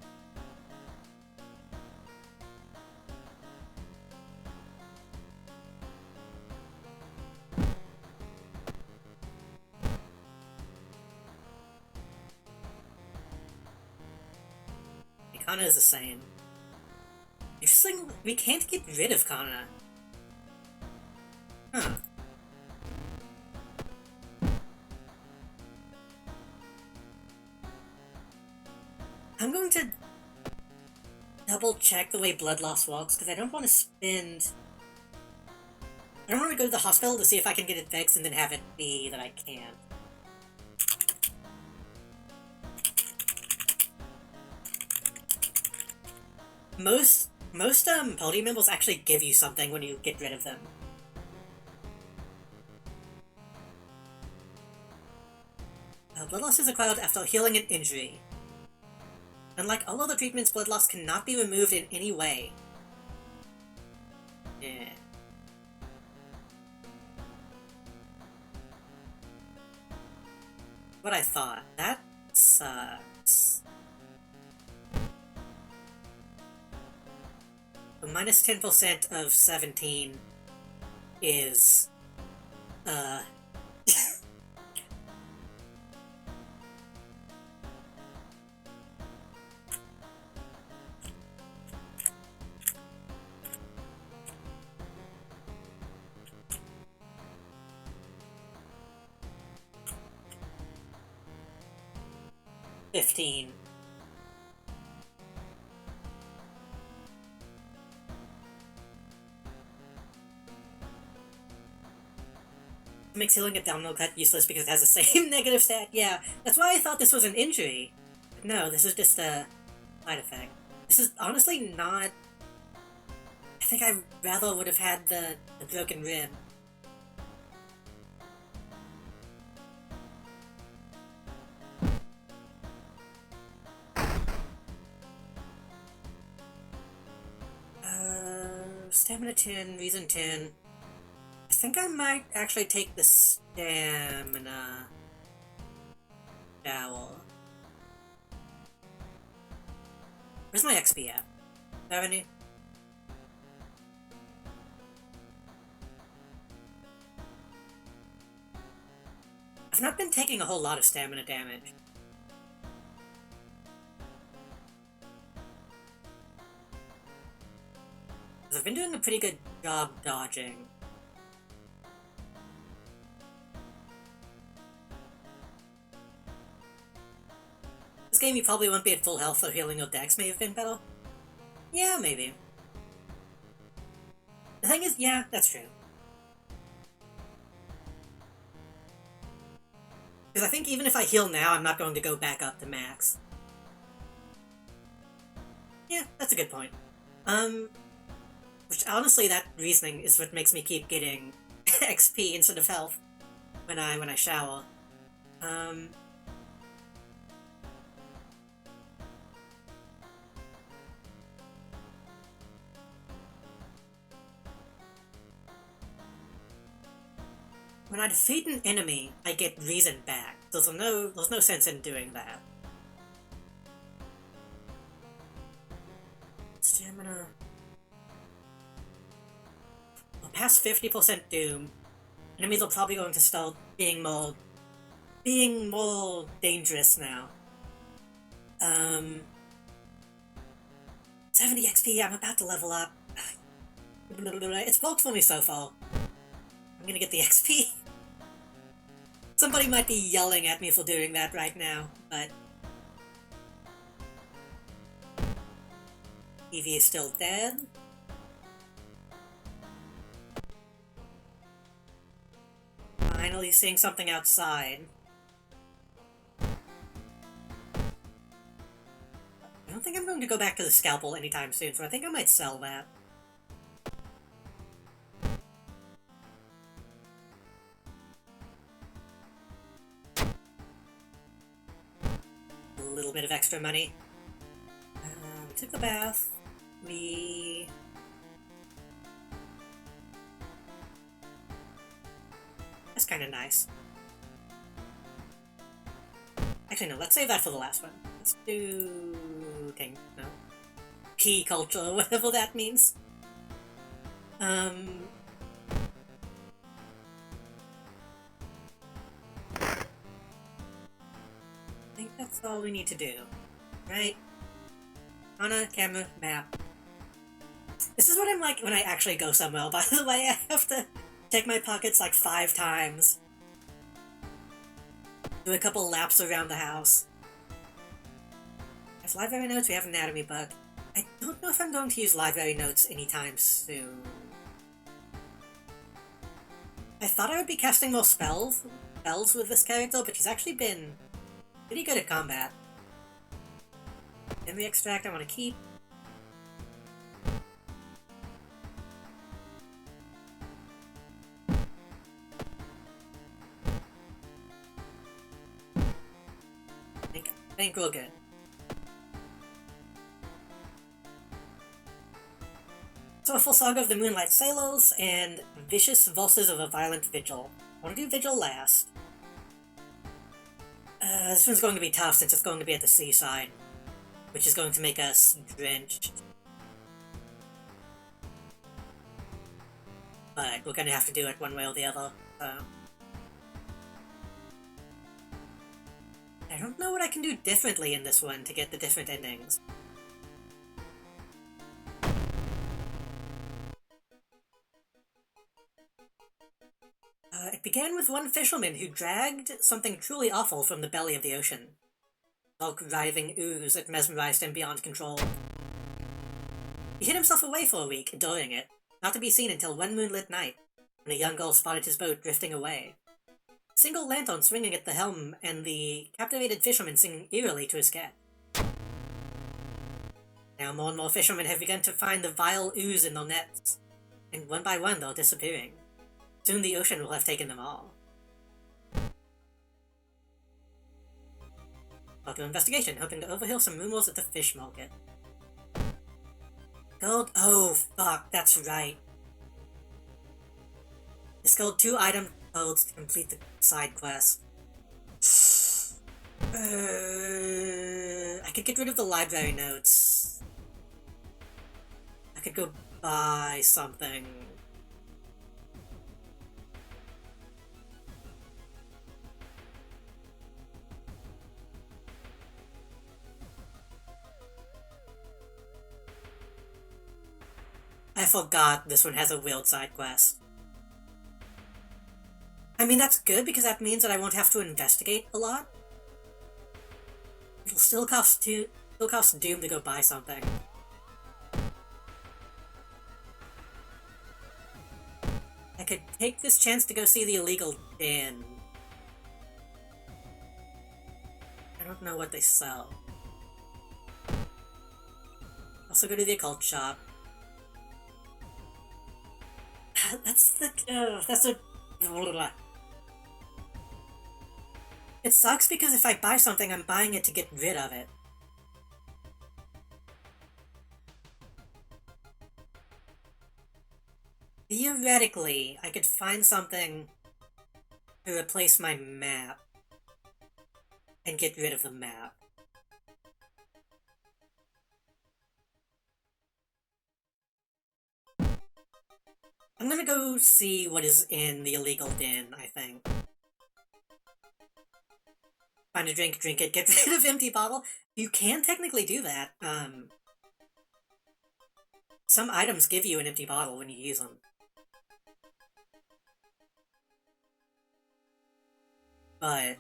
Kana is the same. Interesting, we can't get rid of Kana. Huh. I'm going to double check the way blood loss works, because I don't want to spend... I don't want to go to the hospital to see if I can get it fixed and then have it be that I can't. Most party members actually give you something when you get rid of them. Blood loss is acquired after healing an injury. Unlike all other treatments, blood loss cannot be removed in any way. Yeah. What I thought. That sucks. The minus 10% of 17 is, 15. Makes healing abdominal cut useless because it has the same negative stat. Yeah, that's why I thought this was an injury. But no, this is just a side effect. This is honestly not... I think I rather would have had the broken rib. Stamina 10, reason 10. I think I might actually take the stamina dowel. Where's my XP at? Do I have any? I've not been taking a whole lot of stamina damage. I've been doing a pretty good job dodging. This game you probably won't be at full health, so healing your dex may have been better. Yeah, maybe. The thing is, yeah, that's true. Because I think even if I heal now, I'm not going to go back up to max. Yeah, that's a good point. Which honestly, that reasoning is what makes me keep getting XP instead of health when I shower. When I defeat an enemy, I get reason back. There's no sense in doing that. Stamina. Well, past 50% doom, enemies are probably going to start being more dangerous now. 70 XP, I'm about to level up. It's worked for me so far. I'm gonna get the XP. Somebody might be yelling at me for doing that right now, but... Evie is still dead. Finally seeing something outside. I don't think I'm going to go back to the scalpel anytime soon, so I think I might sell that. A little bit of extra money. We took the bath. That's kind of nice. Actually, no, let's save that for the last one. Let's do... no. Pea culture, whatever that means. I think that's all we need to do. Right? On a camera, map. This is what I'm like when I actually go somewhere, by the way. I have to check my pockets like 5 times. Do a couple laps around the house. We have library notes, we have anatomy book. I don't know if I'm going to use library notes anytime soon. I thought I would be casting more spells with this character, but she's actually been pretty good at combat. Memory extract I want to keep. I think we're good. So a full saga of the Moonlight Sailors and Vicious Verses of a Violent Vigil. I want to do Vigil last. This one's going to be tough since it's going to be at the seaside, which is going to make us drenched. But we're gonna have to do it one way or the other, so... I don't know what I can do differently in this one to get the different endings. It began with one fisherman who dragged something truly awful from the belly of the ocean. Bulk writhing ooze that mesmerized him beyond control. He hid himself away for a week, enduring it, not to be seen until one moonlit night, when when a young gull spotted his boat drifting away. A single lantern swinging at the helm, and the captivated fisherman singing eerily to his cat. Now more and more fishermen have begun to find the vile ooze in their nets, and one by one they're disappearing. Soon the ocean will have taken them all. I'll do investigation, hoping to overhear some rumors at the fish market. Gold? Oh, fuck, that's right. Discard 2 item codes to complete the side quest. I could get rid of the library notes. I could go buy something. I forgot this one has a weird side quest. I mean, that's good because that means that I won't have to investigate a lot. It'll still cost Doom to go buy something. I could take this chance to go see the illegal den. I don't know what they sell. Also go to the occult shop. That's a... It sucks because if I buy something, I'm buying it to get rid of it. Theoretically, I could find something to replace my map and get rid of the map. I'm gonna go see what is in the illegal den, I think. Find a drink, drink it, get rid of empty bottle. You can technically do that. Some items give you an empty bottle when you use them. But...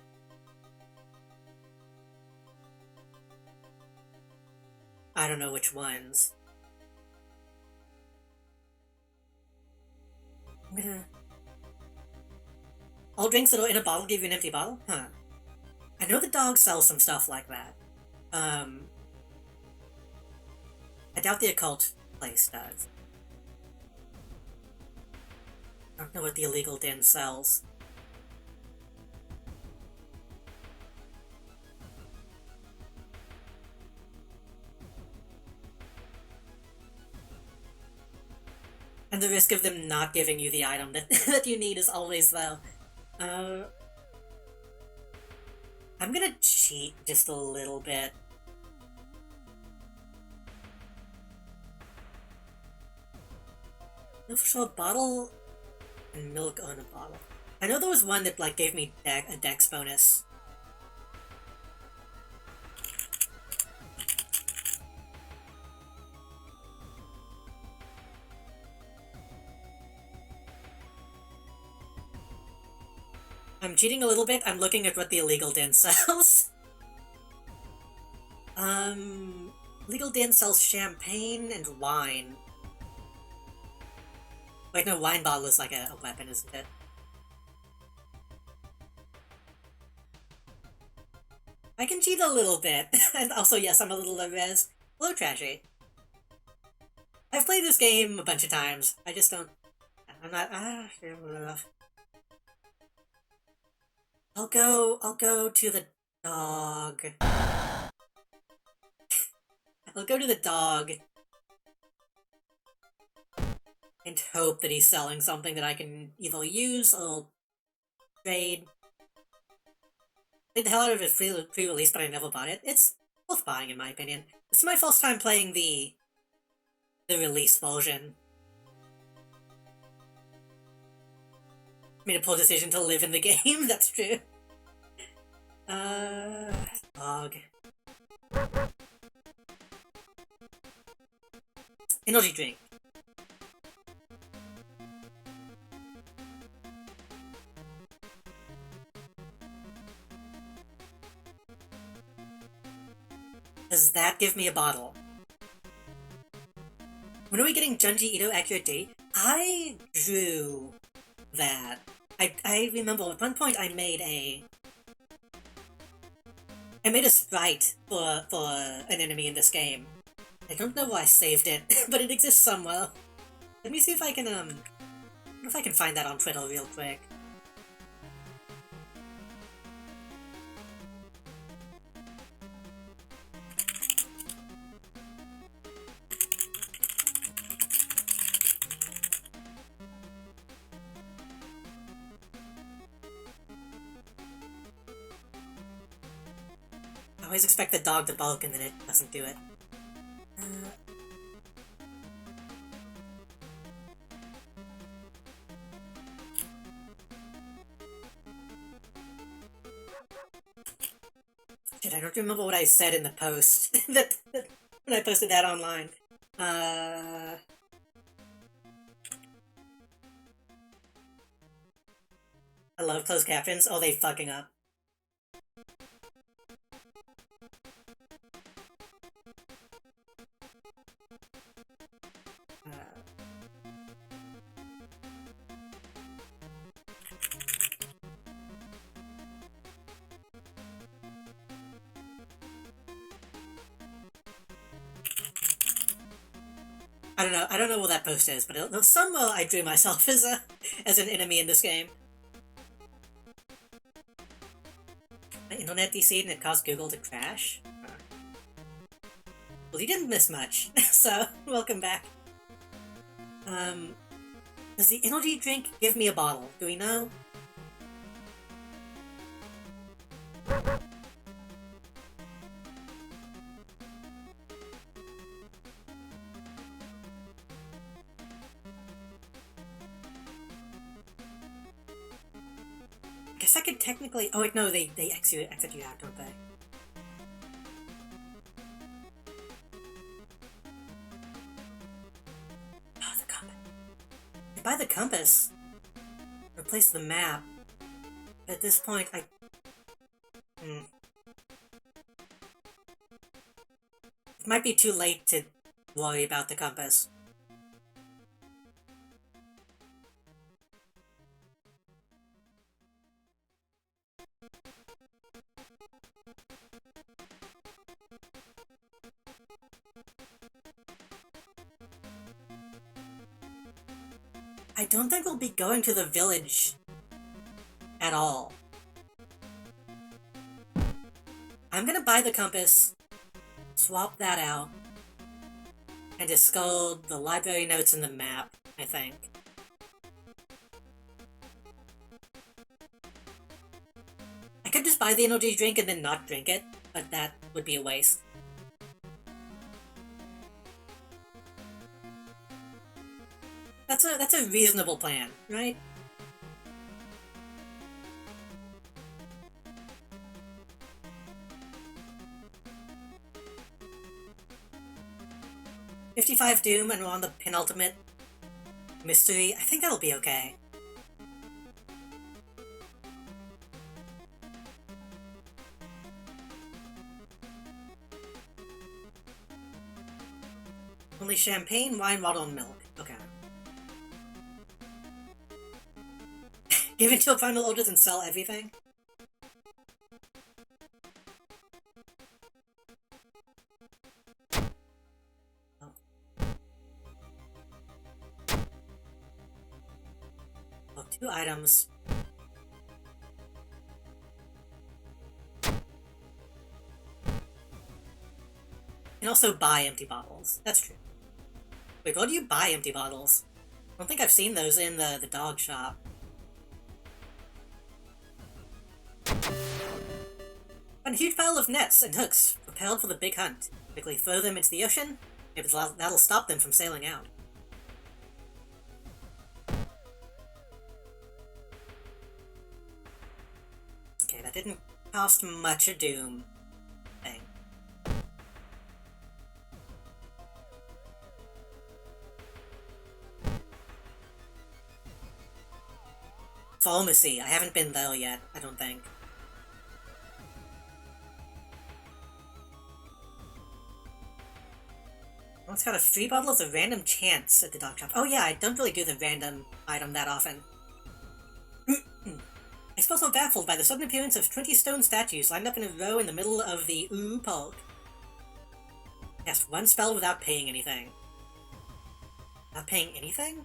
I don't know which ones. I'm gonna... All drinks that are in a bottle give you an empty bottle? Huh. I know the dog sells some stuff like that. I doubt the occult place does. I don't know what the illegal den sells. And the risk of them not giving you the item that you need is always low. I'm gonna cheat just a little bit. No, for sure, bottle and milk on a bottle. I know there was one that like gave me a dex bonus. I'm cheating a little bit. I'm looking at what the illegal den sells. Legal den sells champagne and wine. Wait, no, wine bottle is like a weapon, isn't it? I can cheat a little bit. And also, yes, I'm a little low-res. Low trashy. I've played this game a bunch of times. I just don't... I'm not... I'll go to the dog. I'll go to the dog. And hope that he's selling something that I can either use or trade. Played the hell out of it pre-release, but I never bought it. It's worth buying, in my opinion. This is my first time playing the release version. Made a poor decision to live in the game, that's true. Dog. Energy drink. Does that give me a bottle? When are we getting Junji Ito accurate date? I drew that I remember at one point I made a sprite for an enemy in this game. I don't know why I saved it, but it exists somewhere. Let me see if I can find that on Twitter real quick. I always expect the dog to bark and then it doesn't do it. Shit, I don't remember what I said in the post that when I posted that online. I love closed captions. Oh, they fucking up. I don't know what that post is, but somewhere I drew myself as an enemy in this game. My internet DC'd and it caused Google to crash? Well, you didn't miss much, so welcome back. Does the energy drink give me a bottle? Do we know? Guess I could technically... Oh wait, no, they exit you out, don't they? Oh, the compass. They buy the compass. Replace the map. At this point, It might be too late to worry about the compass. I don't think we'll be going to the village at all. I'm gonna buy the compass, swap that out, and discard the library notes and the map, I think. I could just buy the energy drink and then not drink it, but that would be a waste. That's a reasonable plan, right? $55 Doom and we're on the penultimate mystery. I think that'll be okay. Only champagne, wine, water, and milk. Okay. Give it to a final orders and sell everything? Oh. Oh, 2 items. You can also buy empty bottles. That's true. Wait, where do you buy empty bottles? I don't think I've seen those in the dog shop. And a huge pile of nets and hooks, propelled for the big hunt. Quickly throw them into the ocean, maybe that'll stop them from sailing out. Okay, that didn't cost much a doom thing. Pharmacy, I haven't been there yet, I don't think. Oh, it's got a free bottle of the random chance at the dog shop. Oh yeah, I don't really do the random item that often. I suppose I'm baffled by the sudden appearance of 20 stone statues lined up in a row in the middle of the Ooh Park. Cast one spell without paying anything. Not paying anything?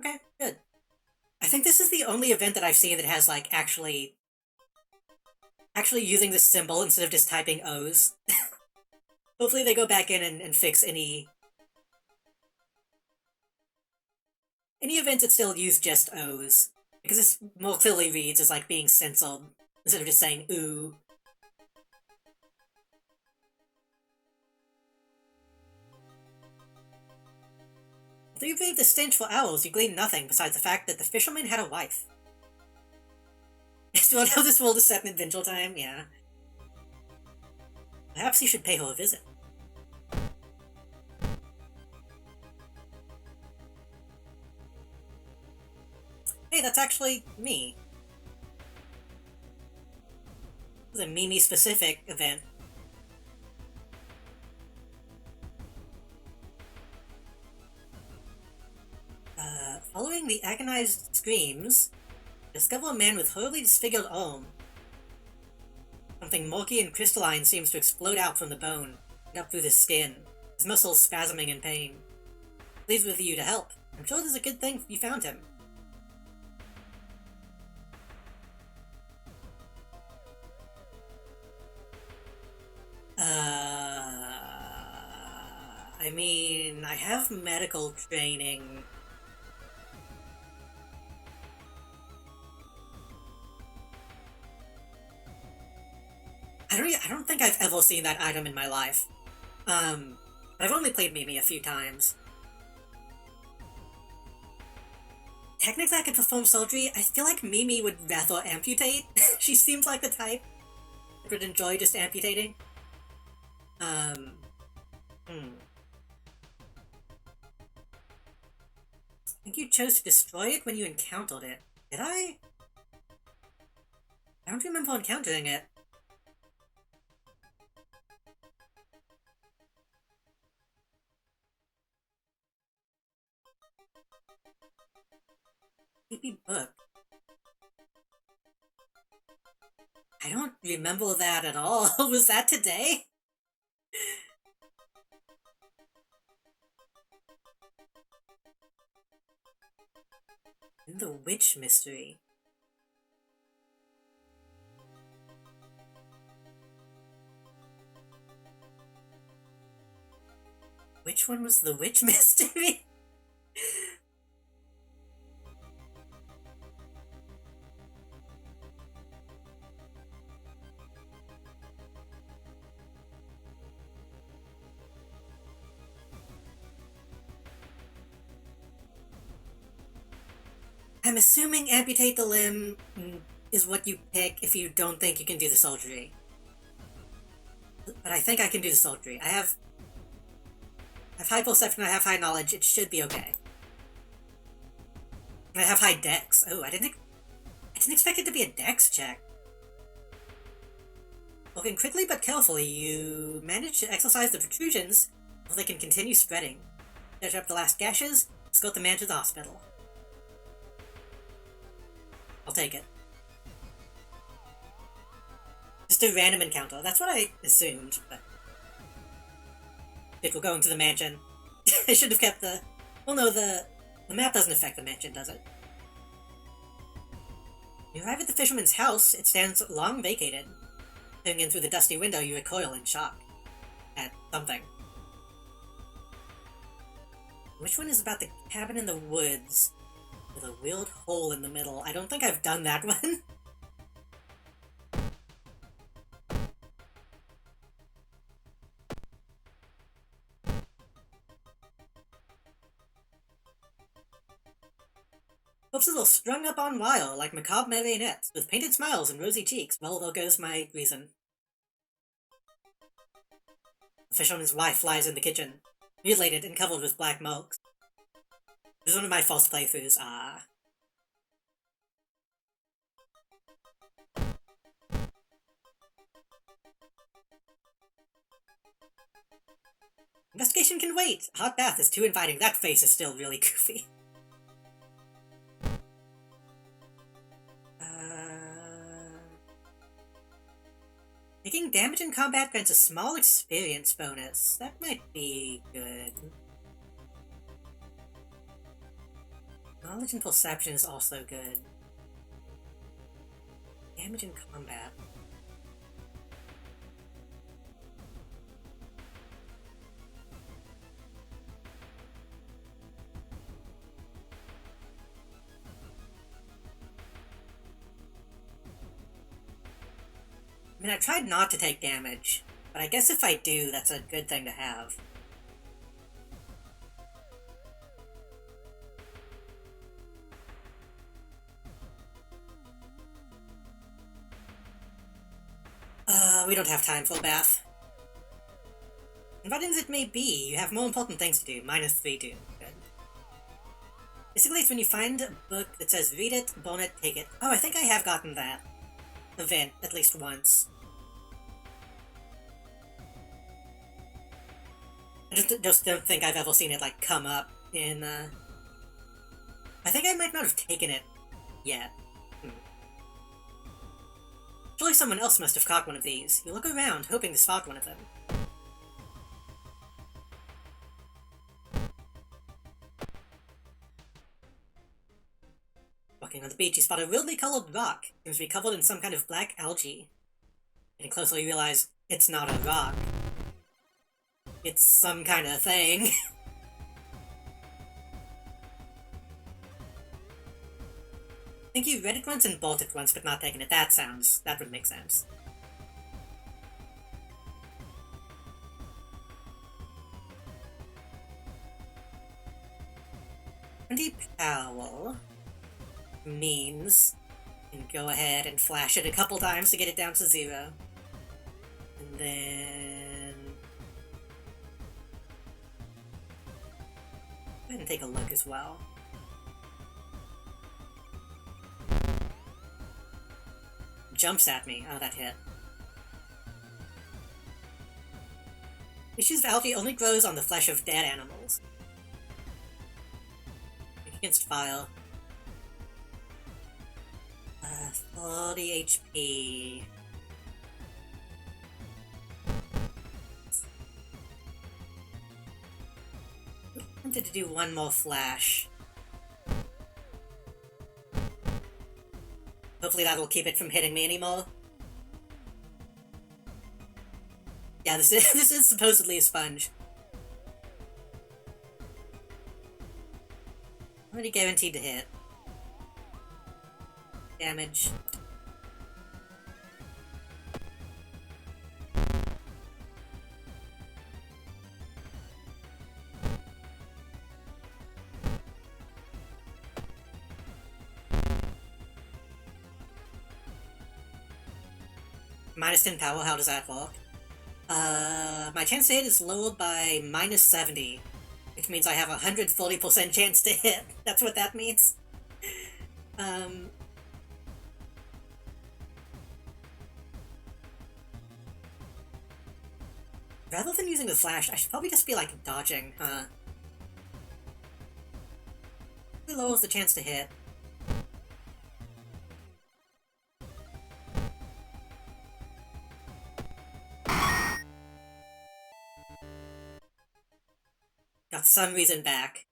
Okay, good. I think this is the only event that I've seen that has, like, actually using this symbol instead of just typing O's. Hopefully they go back in and fix any events that still use just O's. Because this more clearly reads as, like, being censored instead of just saying ooh. Though you braved the stench for hours, you gleaned nothing besides the fact that the fisherman had a wife. Still know this world is set in Adventure Time? Yeah. Perhaps you should pay her a visit. Hey, that's actually me. This is a Mimi-specific event. Following the agonized screams, discover a man with horribly disfigured arm. Something murky and crystalline seems to explode out from the bone, and up through the skin, his muscles spasming in pain. Pleads with you to help. I'm sure it is a good thing you found him. I mean, I have medical training. I don't think I've ever seen that item in my life. But I've only played Mimi a few times. Technically I could perform surgery. I feel like Mimi would rather amputate. She seems like the type that would enjoy just amputating. I think you chose to destroy it when you encountered it. Did I? I don't remember encountering it. Creepy book. I don't remember that at all. Was that today? The witch mystery. Which one was the witch mystery? I'm assuming amputate the limb is what you pick if you don't think you can do the surgery. But I think I can do the surgery. I have high perception, I have high knowledge, it should be okay. And I have high dex. Oh, I didn't expect it to be a dex check. Working quickly but carefully, you manage to exorcise the protrusions so they can continue spreading. Stitch up the last gashes, escort the man to the hospital. I'll take it. Just a random encounter. That's what I assumed, but... If we're going to the mansion. I should have kept the... Well, no, the map doesn't affect the mansion, does it? You arrive at the fisherman's house. It stands long vacated. Peering in through the dusty window, you recoil in shock. At something. Which one is about the cabin in the woods? With a weird hole in the middle. I don't think I've done that one. Corpses are strung up on wire like macabre marionettes, with painted smiles and rosy cheeks. Well, there goes my reason. The fisherman's wife lies in the kitchen, mutilated and covered with black marks. This is one of my false playthroughs. Investigation can wait! Hot bath is too inviting. That face is still really goofy. Taking damage in combat grants a small experience bonus. That might be good. Knowledge and perception is also good. Damage in combat. I mean, I tried not to take damage, but I guess if I do, that's a good thing to have. We don't have time for a bath. Inviting as it may be, you have more important things to do. -3 do. Good. Basically, it's when you find a book that says read it, burn it, take it. Oh, I think I have gotten that event at least once. I just don't think I've ever seen it, like, come up in, I think I might not have taken it yet. Surely someone else must have caught one of these. You look around, hoping to spot one of them. Walking on the beach, you spot a weirdly colored rock. It seems to be covered in some kind of black algae. Getting closer, you realize it's not a rock. It's some kind of thing. I think you read it once and bought it once, but not taken it. That would make sense. Power means you can go ahead and flash it a couple times to get it down to 0. And then go ahead and take a look as well. Jumps at me. Oh, that hit. Species of algae only grows on the flesh of dead animals. Against fire. 40 HP. I wanted to do one more flash. Hopefully that'll keep it from hitting me anymore. Yeah, this is supposedly a sponge. Already guaranteed to hit. Damage. -10 power, how does that work? My chance to hit is lowered by -70, which means I have a 140% chance to hit. That's what that means. Rather than using the flash, I should probably just be, like, dodging, huh? It lowers the chance to hit. Got some reason back.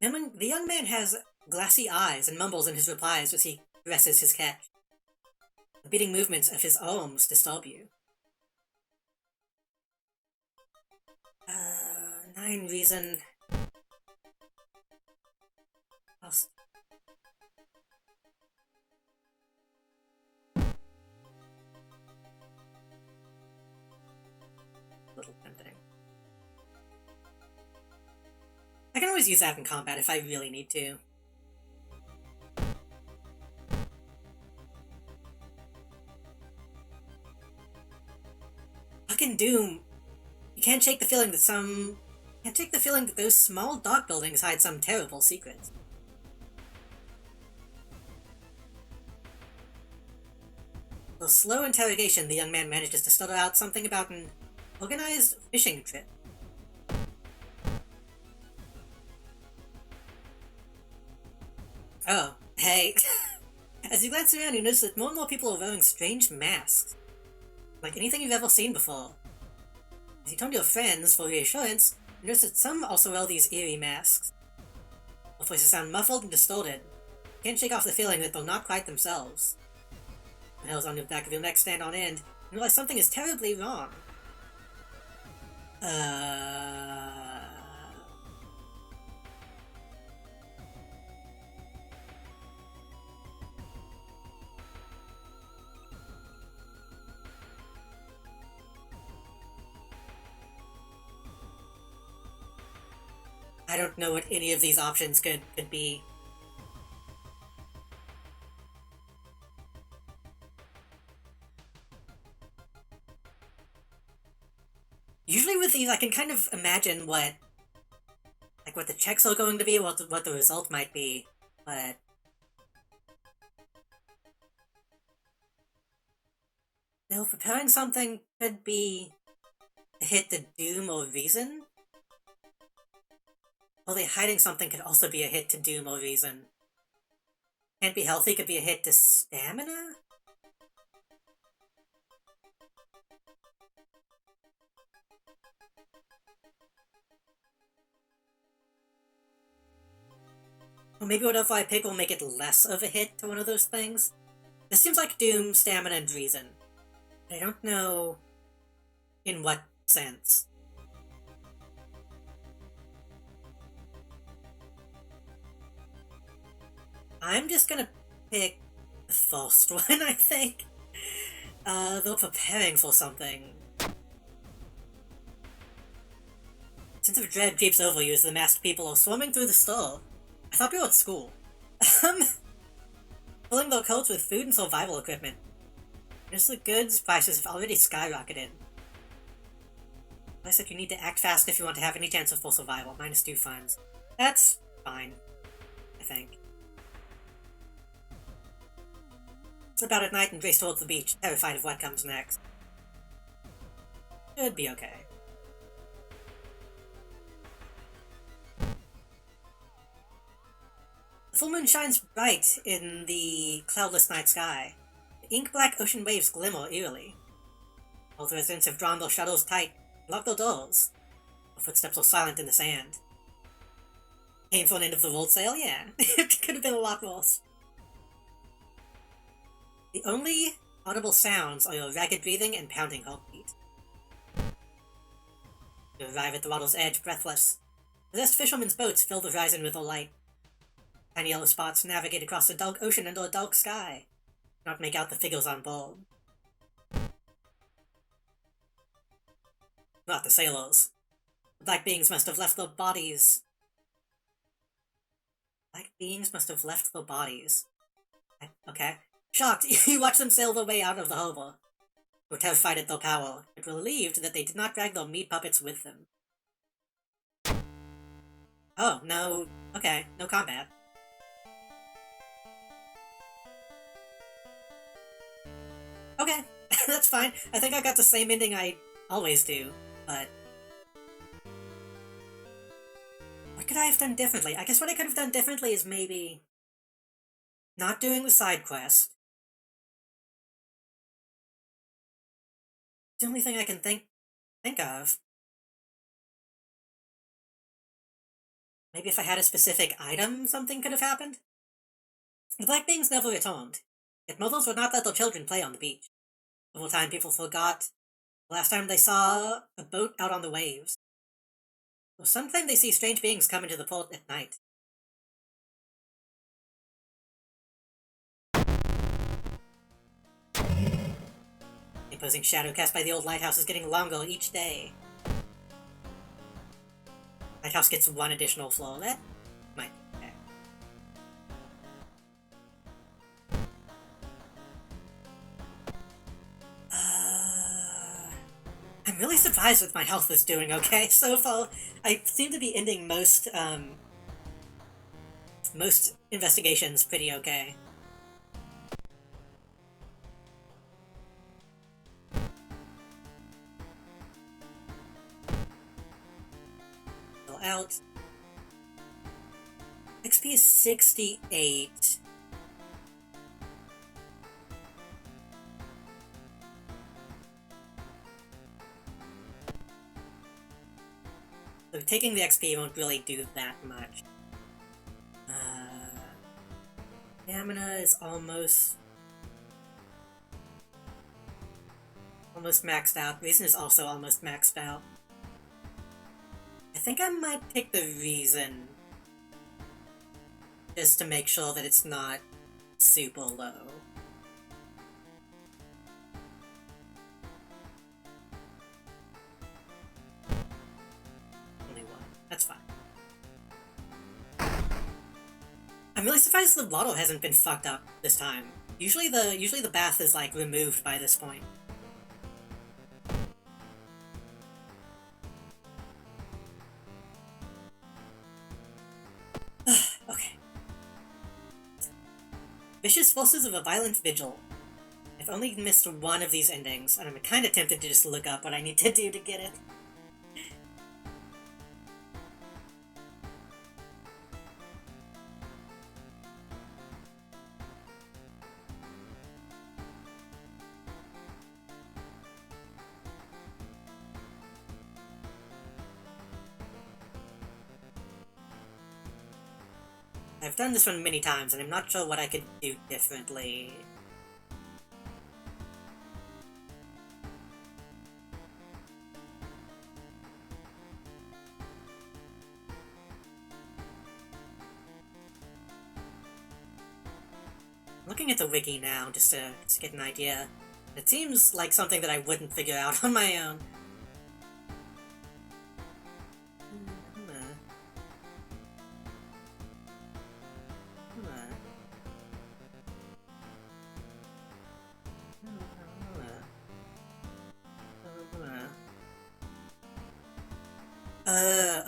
Then the young man has glassy eyes and mumbles in his replies as he caresses his catch. The beating movements of his arms disturb you. 9 reason. Lost. Little tempting. I can always use that in combat if I really need to. Fucking Doom! You can't shake the feeling that those small dock buildings hide some terrible secrets. With slow interrogation, the young man manages to stutter out something about an Organized fishing trip. Oh, hey. As you glance around, you notice that more and more people are wearing strange masks. Like anything you've ever seen before. As you turn to your friends for reassurance, you notice that some also wear these eerie masks. Their voices sound muffled and distorted. You can't shake off the feeling that they're not quite themselves. The hairs on the back of your neck stand on end, and realize something is terribly wrong. I don't know what any of these options could be. Usually with these, I can kind of imagine what the checks are going to be, what the result might be, but they were preparing something could be a hit to Doom or Reason. Or they hiding something could also be a hit to Doom or Reason. Can't Be Healthy could be a hit to Stamina? Or maybe whatever I pick will make it less of a hit to one of those things. This seems like Doom, Stamina, and Reason. I don't know in what sense. I'm just gonna pick the first one, I think. They're preparing for something. Sense of dread creeps over you as the masked people are swarming through the store. I thought we were at school. Filling their coats with food and survival equipment. Just the goods prices have already skyrocketed. I said you need to act fast if you want to have any chance of full survival, -2 funds. That's fine, I think. Slip out at night and race towards the beach, terrified of what comes next. Should be okay. The full moon shines bright in the cloudless night sky. The ink-black ocean waves glimmer eerily. All the residents have drawn their shutters tight and locked their doors. Their footsteps are silent in the sand. Aim for an end-of-the-world sale? Yeah. It could have been a lot worse. The only audible sounds are your ragged breathing and pounding heartbeat. You arrive at the water's edge, breathless. Possessed fishermen's boats fill the horizon with a light. Tiny yellow spots navigate across the dark ocean under a dark sky. Do not make out the figures on board. Not the sailors. The black beings must have left their bodies. Black beings must have left their bodies. Okay. Shocked, you watch them sail their way out of the harbor. You were terrified at their power, but relieved that they did not drag their meat puppets with them. Oh, no. Okay, no combat. Okay, that's fine. I think I got the same ending I always do, but... what could I have done differently? I guess what I could have done differently is maybe... not doing the side quest. It's the only thing I can think of. Maybe if I had a specific item, something could have happened? The black beings never returned, yet mothers would not let their children play on the beach. Over time, people forgot the last time they saw a boat out on the waves. Or sometimes they see strange beings come into the port at night. The imposing shadow cast by the old lighthouse is getting longer each day. Lighthouse gets one additional floor. That might be okay. I'm really surprised with my health is doing okay so far. I seem to be ending most investigations pretty okay. 68. So taking the XP won't really do that much. Stamina is almost maxed out. Reason is also almost maxed out. I think I might take the Reason just to make sure that it's not super low. Only one. That's fine. I'm really surprised the bottle hasn't been fucked up this time. Usually the bath is like removed by this point. Okay. Vicious Forces of a Violent Vigil. I've only missed one of these endings, and I'm kinda tempted to just look up what I need to do to get it. I've done this one many times, and I'm not sure what I could do differently. I'm looking at the wiki now, just to get an idea. It seems like something that I wouldn't figure out on my own.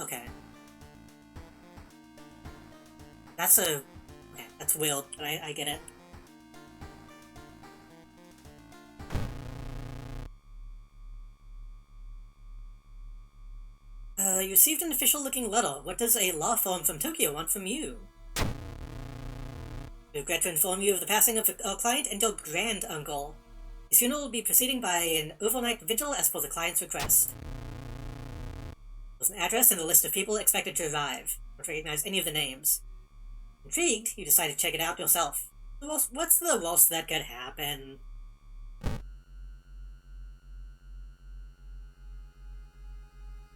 Okay. Okay, that's weird, but I get it. You received an official-looking letter. What does a law firm from Tokyo want from you? We regret to inform you of the passing of our client and your grand-uncle. His funeral will be proceeding by an overnight vigil as per the client's request. There's an address and a list of people expected to arrive. Don't recognize any of the names. Intrigued, you decide to check it out yourself. What's the worst that could happen?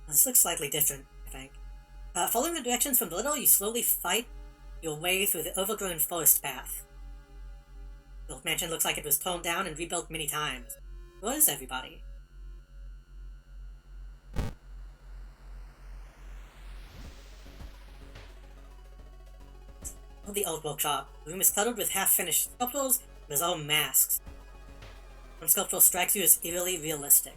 This looks slightly different, I think. Following the directions from the letter, you slowly fight your way through the overgrown forest path. The old mansion looks like it was torn down and rebuilt many times. Where is everybody? The old workshop. The room is cluttered with half-finished sculptures, and there's all masks. One sculpture strikes you as eerily realistic.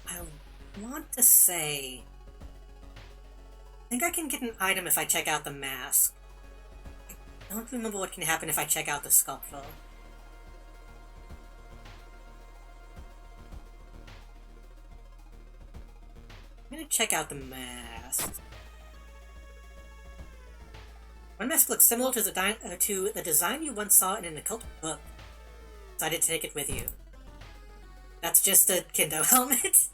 I want to say... I think I can get an item if I check out the mask. I don't remember what can happen if I check out the sculpture. I'm gonna check out the mask. One mask looks similar to the design you once saw in an occult book. Decided to take it with you. That's just a Kendo helmet.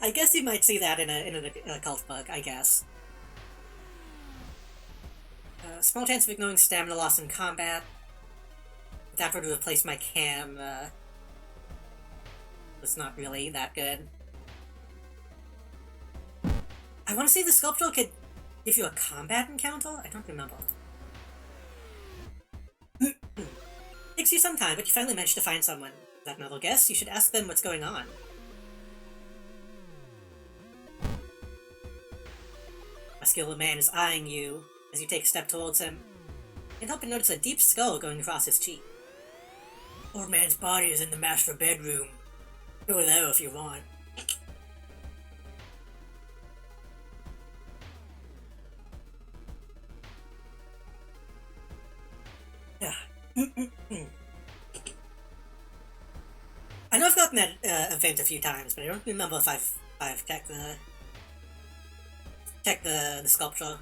I guess you might see that in an occult book, I guess. Small chance of ignoring stamina loss in combat. If that were to replace my cam, was not really that good. I want to say the sculpture could give you a combat encounter? I don't remember. Takes you some time, but you finally managed to find someone. Is that another guess? You should ask them what's going on. A skilled man is eyeing you as you take a step towards him. You can't help but notice a deep skull going across his cheek. Old man's body is in the master bedroom. Go there if you want. I know I've got gotten that event a few times, but I don't remember if I've checked the sculpture.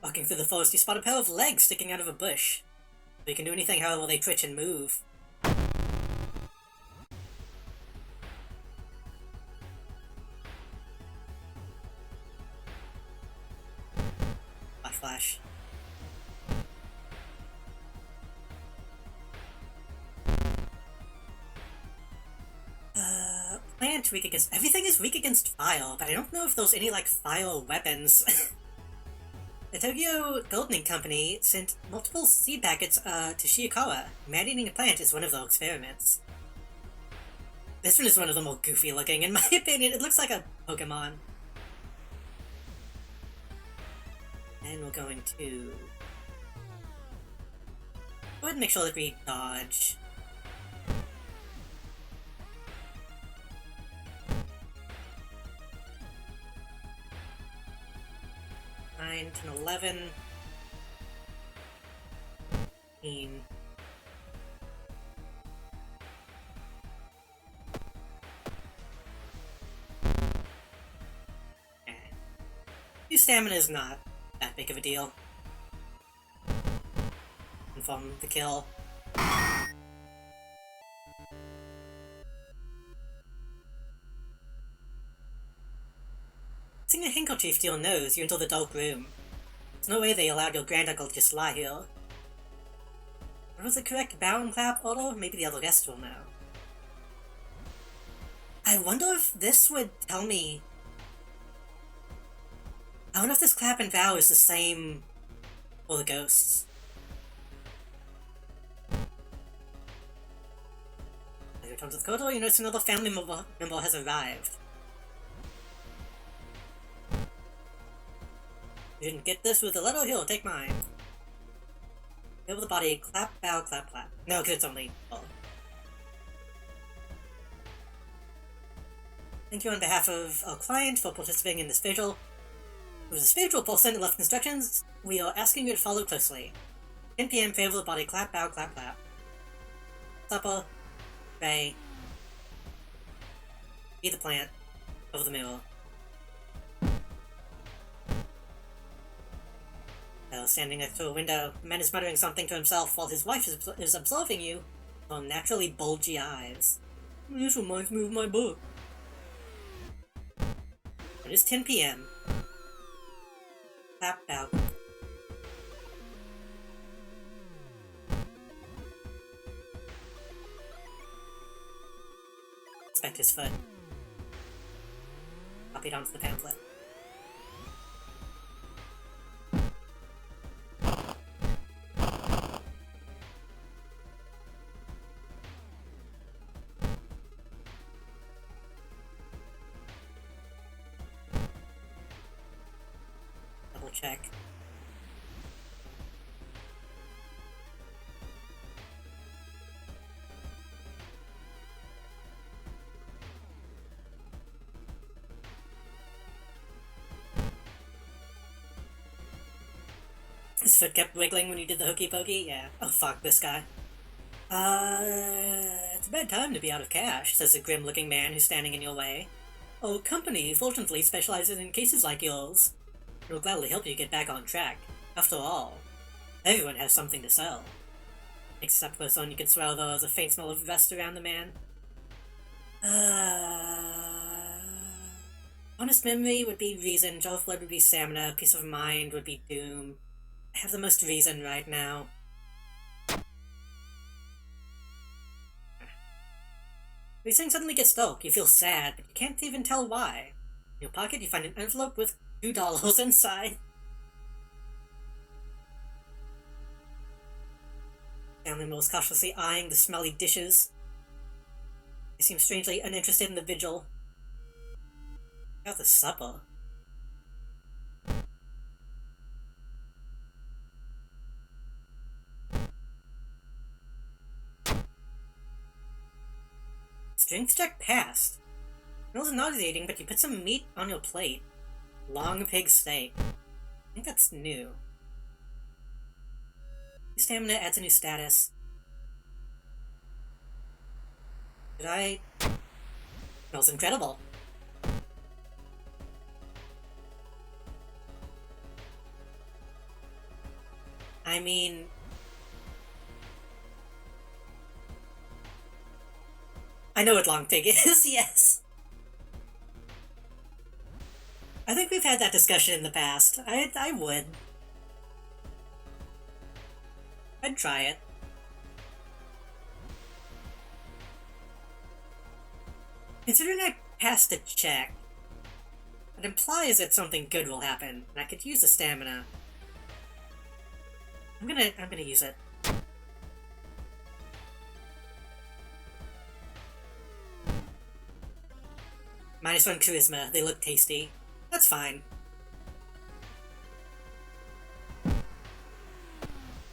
Walking through the forest, you spot a pair of legs sticking out of a bush. You can do anything however they twitch and move. Flash, flash. Plant weak against... Everything is weak against fire, but I don't know if there's any, like, fire weapons. The Tokyo Goldening Company sent multiple seed packets to Shirakawa. Man-eating a plant is one of their experiments. This one is one of the more goofy looking, in my opinion. It looks like a Pokemon. And we're going to... go ahead and make sure that we dodge. Nine, 10, 11, 15. Your stamina is not that big of a deal. Confirm the kill. Sing a handkerchief to your nose, you enter the dark room. There's no way they allowed your granduncle to just lie here. What was the correct bow and clap order? Maybe the other guests will know. I wonder if this would tell me... I wonder if this clap and bow is the same for the ghosts. As you return to the corridor, you notice another family member has arrived. You didn't get this with the letter? Here, take mine. Over the body, clap, bow, clap, clap. No, because it's only... oh. Thank you on behalf of our client for participating in this vigil. It was a spiritual person who left instructions. We are asking you to follow closely. 10 p.m. favor the body, clap, bow, clap, clap. Supper, pray. Eat the plant. Over the mirror. Standing next to a window, the man is muttering something to himself while his wife is observing you with naturally bulgy eyes. This reminds me of my book. It is 10 p.m. Clap out. Inspect his foot. Copied onto the pamphlet. Check. His foot kept wiggling when you did the hokey pokey? Yeah. Oh fuck, this guy. It's a bad time to be out of cash, says a grim-looking man who's standing in your way. Our company fortunately specializes in cases like yours. We'll gladly help you get back on track. After all, everyone has something to sell. Except for someone you can swear there was a faint smell of rust around the man. Honest memory would be reason, jar of blood would be stamina, peace of mind would be doom. I have the most reason right now. Everything suddenly gets dark, you feel sad, but you can't even tell why. In your pocket you find an envelope with $2 inside. Family member was cautiously eyeing the smelly dishes. They seemed strangely uninterested in the vigil. How's the supper? Strength check passed. It wasn't nauseating, but you put some meat on your plate. Long pig steak. I think that's new. Stamina adds a new status. Did I? Smells incredible. I mean... I know what Long Pig is, yes. I think we've had that discussion in the past. I would. I'd try it. Considering I passed the check, it implies that something good will happen, and I could use the stamina. I'm gonna use it. -1 charisma. They look tasty. That's fine.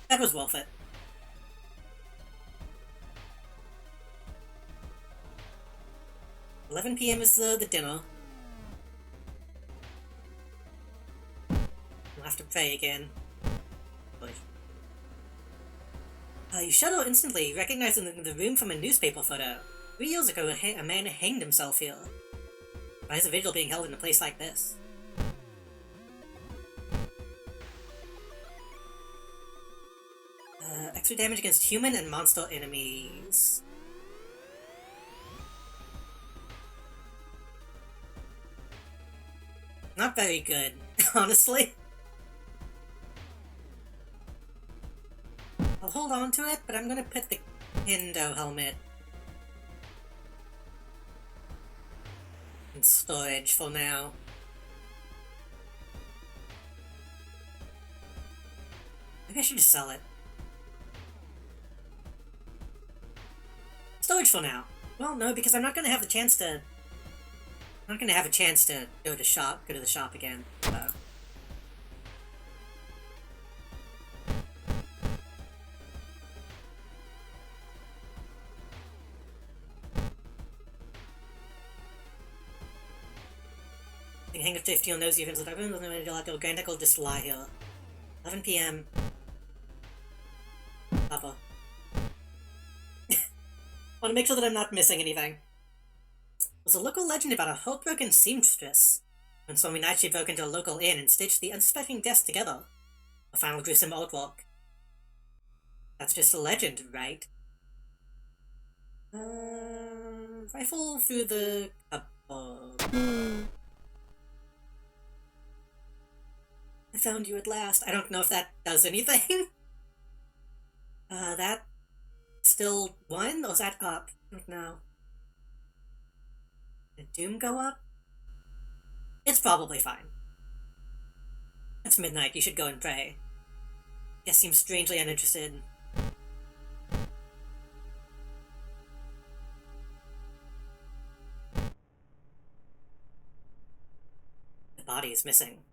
That was worth it. 11 p.m. is the dinner. We'll have to pray again. You shudder instantly, recognizing the room from a newspaper photo. 3 years ago, a man hanged himself here. Why is a vigil being held in a place like this? Extra damage against human and monster enemies. Not very good, honestly. I'll hold on to it, but I'm gonna put the Kendo helmet in storage for now. Maybe I should just sell it. Storage for now. Well, no, because I'm not gonna have the chance to... I'm not gonna have a chance to go to the shop again, so... Handkerchief to your nose, you can let everyone let your grand uncle just lie here. 11 p.m. Papa. Want to make sure that I'm not missing anything. There's a local legend about a heartbroken seamstress. One stormy night she broke into a local inn and stitched the unsuspecting guests together. A final gruesome artwork. That's just a legend, right? Rifle through the cupboard. I found you at last. I don't know if that does anything. That still 1? Or is that up? I don't know. Did Doom go up? It's probably fine. It's midnight, you should go and pray. Guest seems strangely uninterested. The body is missing.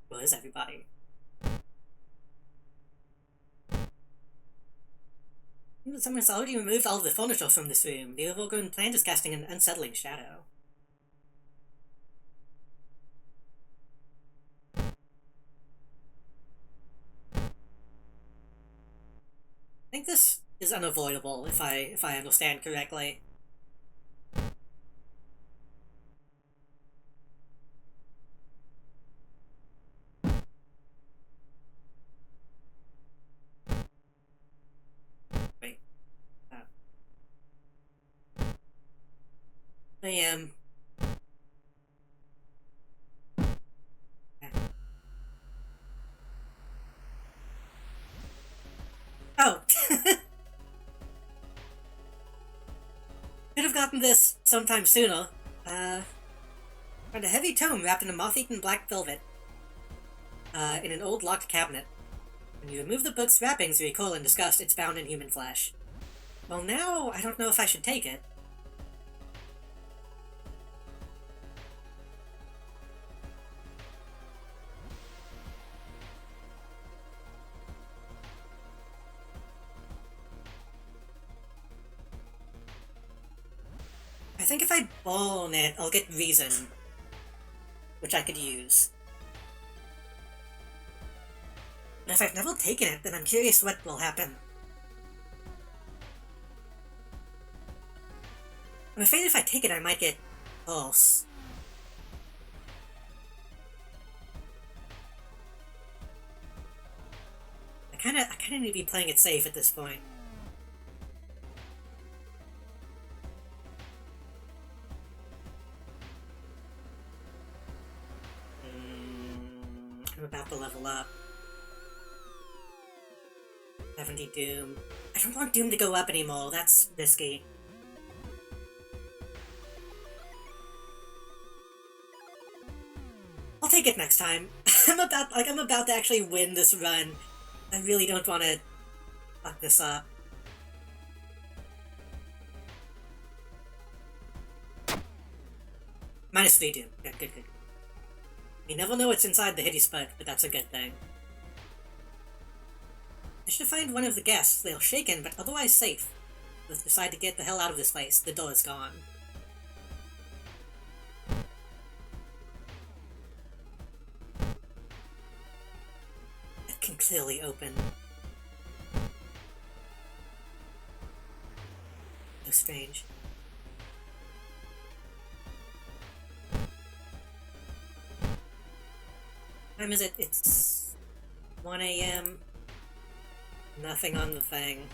Where is everybody? Someone's already removed all of the furniture from this room. The overgrown plant is casting an unsettling shadow. I think this is unavoidable, if I understand correctly. I am. Oh! Could have gotten this sometime sooner. Found a heavy tome wrapped in a moth-eaten black velvet. In an old locked cabinet. When you remove the book's wrappings, you recoil in disgust it's bound in human flesh. Well, now I don't know if I should take it. I think if I bone it, I'll get reason, which I could use. And if I've never taken it, then I'm curious what will happen. I'm afraid if I take it, I might get pulse. I kinda need to be playing it safe at this point. I'm about to level up. 70 Doom. I don't want Doom to go up anymore, that's risky. I'll take it next time. I'm about to actually win this run. I really don't want to fuck this up. -3 Doom. Good, good, good. You never know what's inside the hitty spud, but that's a good thing. I should find one of the guests. They're shaken, but otherwise safe. Let's decide to get the hell out of this place. The door is gone. It can clearly open. So strange. What time is it? It's 1 AM. Nothing on the thing.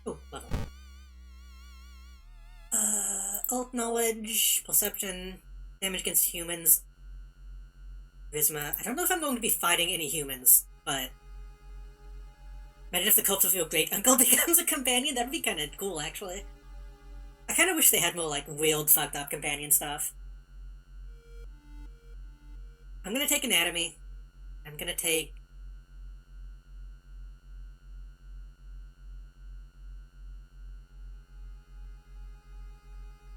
Oh, level. Alt knowledge, perception, damage against humans, charisma. I don't know if I'm going to be fighting any humans, but imagine if the cult of your great uncle becomes a companion. That'd be kind of cool, actually. I kind of wish they had more like weird, fucked up companion stuff. I'm gonna take anatomy. I'm gonna take.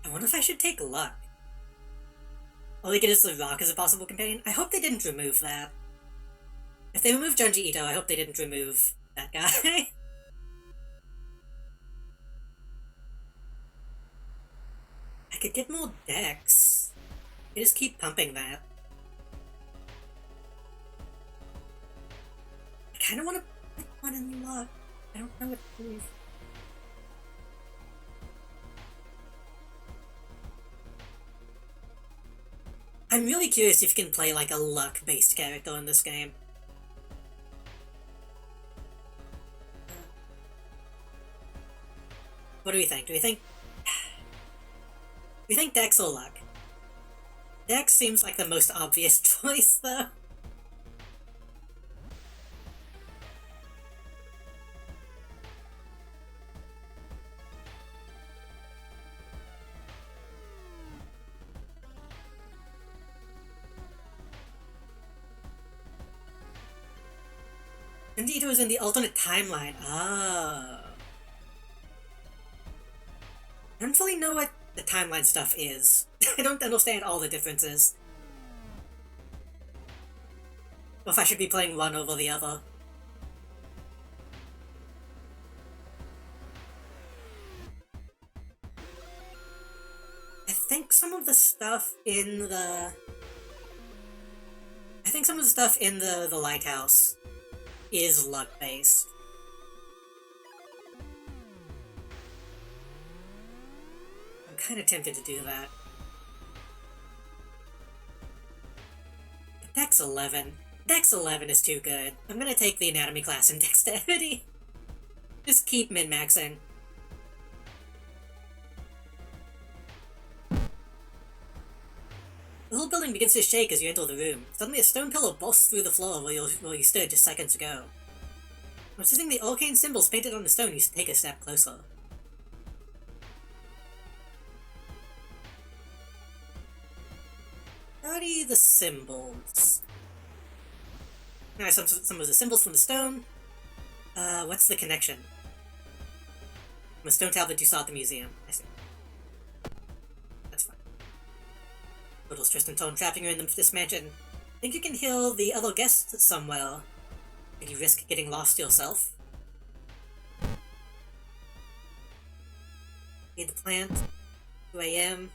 I wonder if I should take luck. Only because the rock as a possible companion. I hope they didn't remove that. If they removed Junji Ito, I hope they didn't remove that guy. I could get more dex. I just keep pumping that. I kind of want to put one in luck. I don't know what to do. I'm really curious if you can play like a luck-based character in this game. What do we think? Do we think Dex or luck? Dex seems like the most obvious choice, though. Indeed, it was in the alternate timeline. Oh. I don't fully know what the timeline stuff is. I don't understand all the differences. Or if I should be playing one over the other. I think some of the stuff in the lighthouse is luck-based. I'm kind of tempted to do that. But Dex 11. Dex 11 is too good. I'm gonna take the anatomy class in dexterity. Just keep min-maxing. The whole building begins to shake as you enter the room. Suddenly a stone pillar bursts through the floor where you stood just seconds ago. Noticing the arcane symbols painted on the stone, you take a step closer. Study the symbols. Alright, some of the symbols from the stone. What's the connection? From a stone tablet you saw at the museum. I see. That's fine. Little Tristan Tone trapping you in this mansion. Think you can heal the other guests somewhere? Could you risk getting lost yourself? Feed the plant. 2 a.m.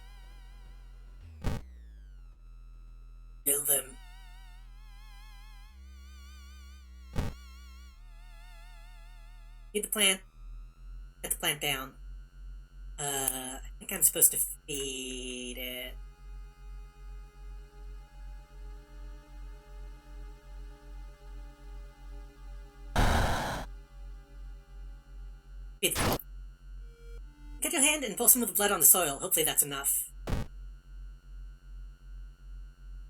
Build them. Feed the plant. Get the plant down. I think I'm supposed to feed it. Feed the plant. Get your hand and pour some of the blood on the soil. Hopefully that's enough. I wonder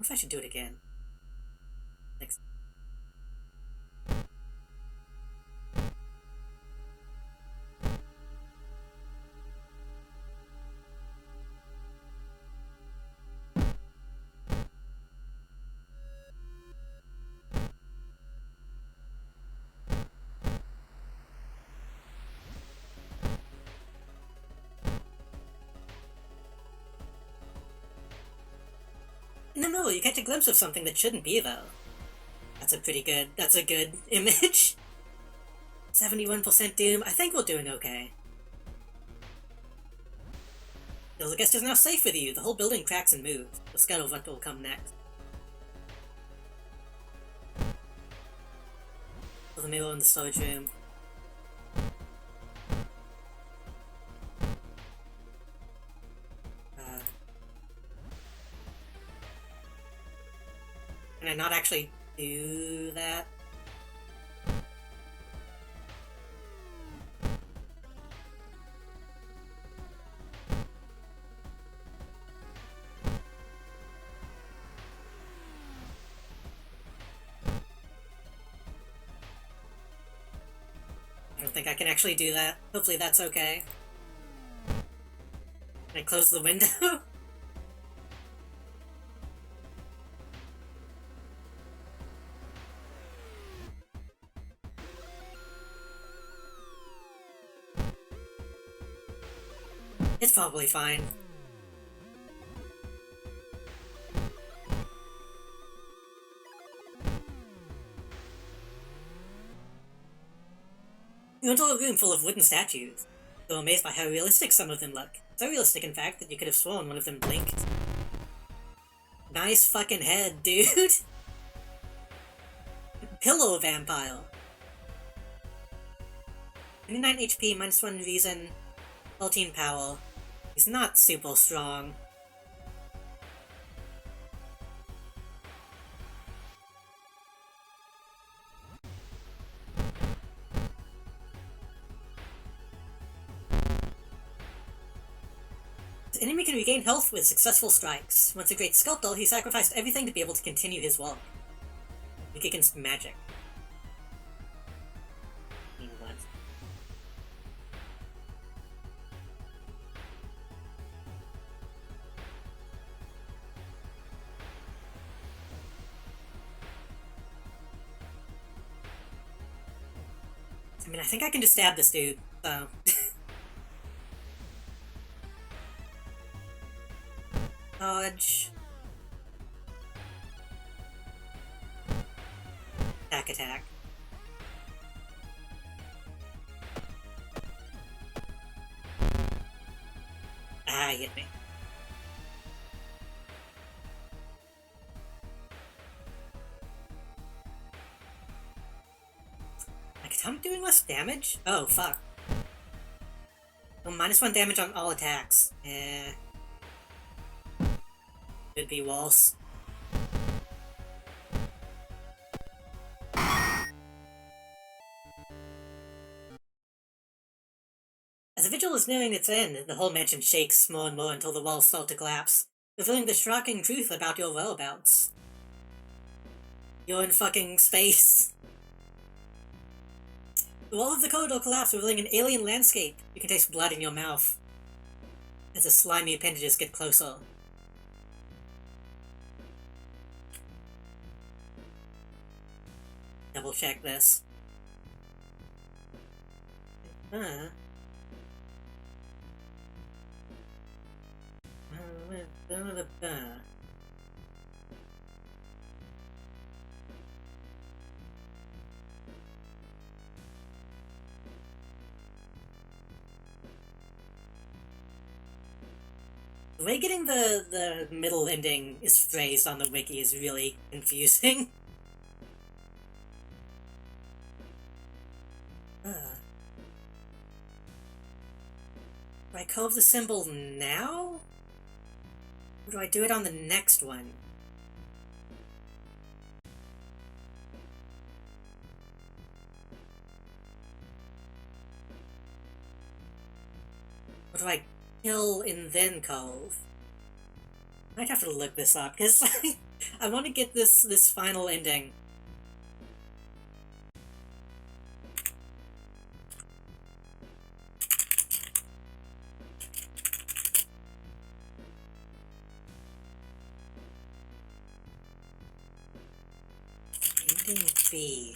if I should do it again. Thanks. No, you catch a glimpse of something that shouldn't be, though. That's a good image. 71% doom. I think we're doing okay. The guest is now safe with you. The whole building cracks and moves. The scuttlebutt will come next. The mirror in the storage room. Can I not actually do that? I don't think I can actually do that. Hopefully that's okay. Can I close the window? It's probably fine. You enter a room full of wooden statues. You're amazed by how realistic some of them look. So realistic, in fact, that you could have sworn one of them blinked. Nice fucking head, dude! Pillow vampire. 29 HP, -1 reason, 14 power. He's not super strong. The enemy can regain health with successful strikes. Once a great sculptor, he sacrificed everything to be able to continue his work. Weak against magic. Mean what? I mean, I think I can just stab this dude, so... Dodge. Attack. Ah, he hit me. Like, I'm doing less damage? Oh, fuck. Oh, -1 damage on all attacks. Eh. Could be worse. As the vigil is nearing its end, the whole mansion shakes more and more until the walls start to collapse, revealing the shocking truth about your whereabouts. You're in fucking space. The wall of the corridor collapses, revealing an alien landscape. You can taste blood in your mouth as the slimy appendages get closer. Double check this. The way getting the middle ending is phrased on the wiki is really confusing. Do I cove the symbol now? Or do I do it on the next one? Or do I kill and then cove? I might have to look this up, because I want to get this final ending. Ending B.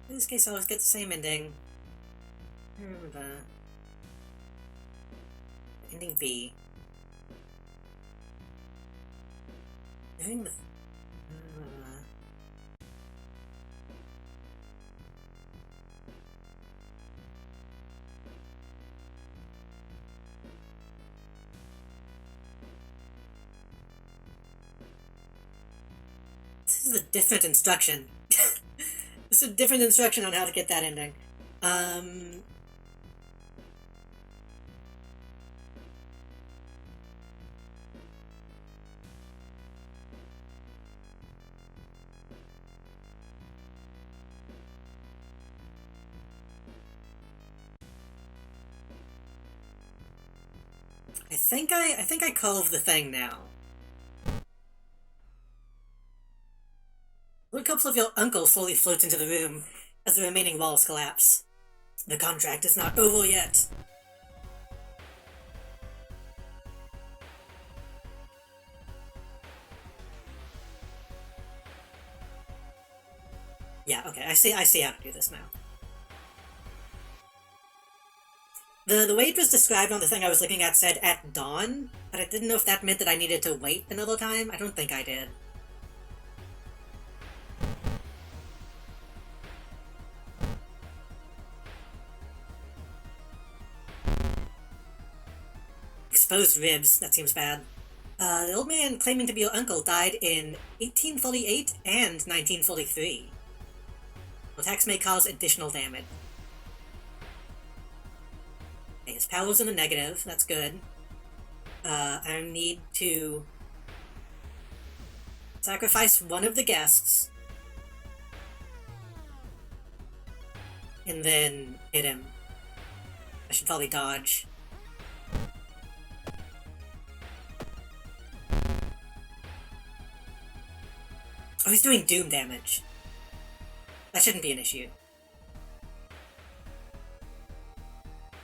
In this case, I always get the same ending. Ending B. Doing the... This is a different instruction. This is a different instruction on how to get that ending. I think I cove the thing now. Blood cups of your uncle slowly floats into the room as the remaining walls collapse. The contract is not over yet. Yeah, okay, I see how to do this now. The way it was described on the thing I was looking at said at dawn, but I didn't know if that meant that I needed to wait another time. I don't think I did. Exposed ribs, that seems bad. The old man claiming to be your uncle died in 1848 and 1943. Attacks may cause additional damage. Okay, his power's in the negative, that's good. I need to sacrifice one of the guests and then hit him. I should probably dodge. Oh, he's doing doom damage. That shouldn't be an issue.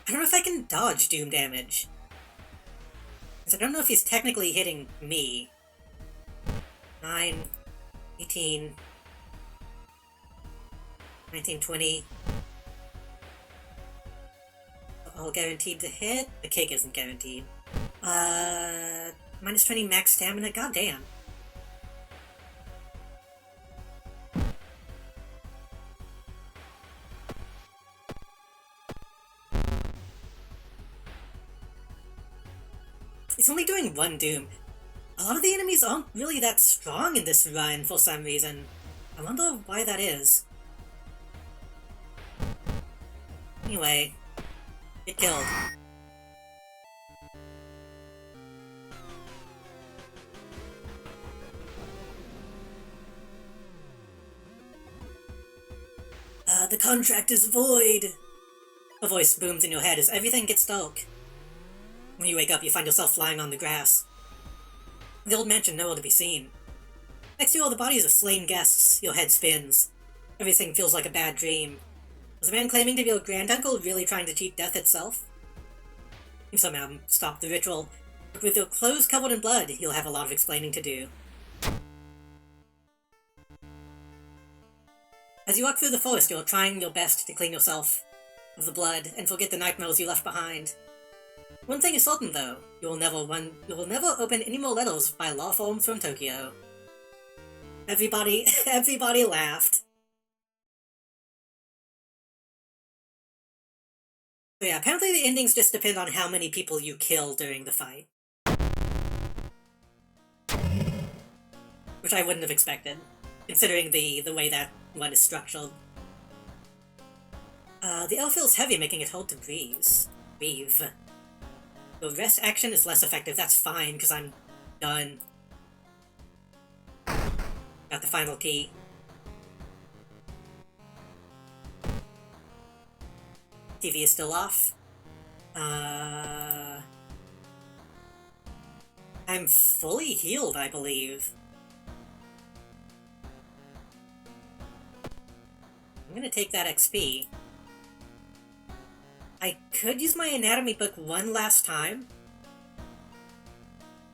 I don't know if I can dodge doom damage. Because I don't know if he's technically hitting me. 9, 18, 19, 20. All guaranteed to hit. The cake isn't guaranteed. Minus 20 max stamina, goddamn. It's only doing one doom. A lot of the enemies aren't really that strong in this run for some reason. I wonder why that is. Anyway, get killed. The contract is void! A voice booms in your head as everything gets dark. When you wake up, you find yourself lying on the grass. The old mansion nowhere to be seen. Next to all the bodies of slain guests, your head spins. Everything feels like a bad dream. Was the man claiming to be your granduncle really trying to cheat death itself? You somehow stopped the ritual, but with your clothes covered in blood, you'll have a lot of explaining to do. As you walk through the forest, you're trying your best to clean yourself of the blood and forget the nightmares you left behind. One thing is certain, though, you will never open any more letters by law firms from Tokyo. Everybody laughed. So yeah, apparently the endings just depend on how many people you kill during the fight. Which I wouldn't have expected, considering the way that one is structured. The air feels heavy, making it hard to breathe. The rest action is less effective. That's fine, because I'm done. Got the final key. TV is still off. I'm fully healed, I believe. I'm gonna take that XP. I could use my anatomy book one last time.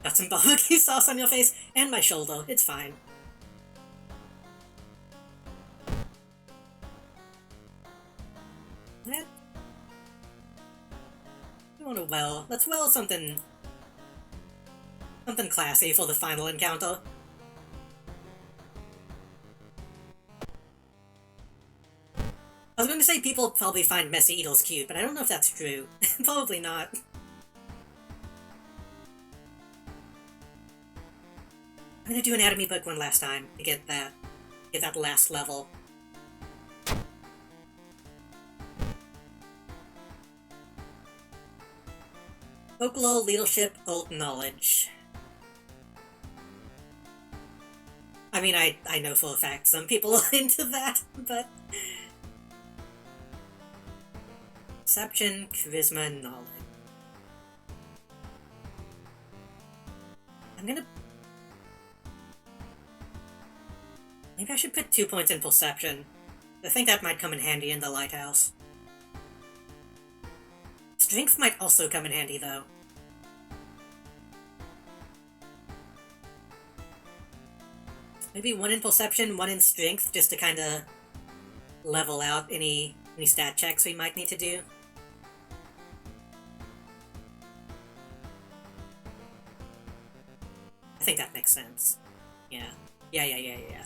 Got some barbecue sauce on your face and my shoulder. It's fine. What? I want to well. Let's well something classy for the final encounter. I was going to say people probably find messy eaters cute, but I don't know if that's true. Probably not. I'm gonna do anatomy book one last time to get that last level. Folklore, leadership, old knowledge. I mean, I know for a fact some people are into that, but... Perception, charisma, knowledge. I'm gonna... Maybe I should put 2 points in perception. I think that might come in handy in the lighthouse. Strength might also come in handy, though. Maybe 1 in perception, 1 in strength, just to kind of level out any stat checks we might need to do. I think that makes sense. Yeah. Yeah.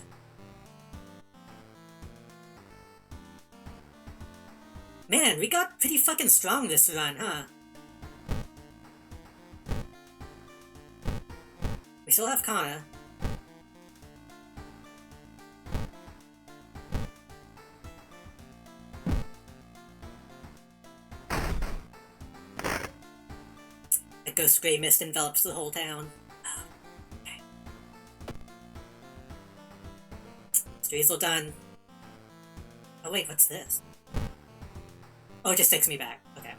Man, we got pretty fucking strong this run, huh? We still have Kana. A ghost gray mist envelops the whole town. Oh, okay. Streets are done. Oh wait, what's this? Oh, it just takes me back. Okay.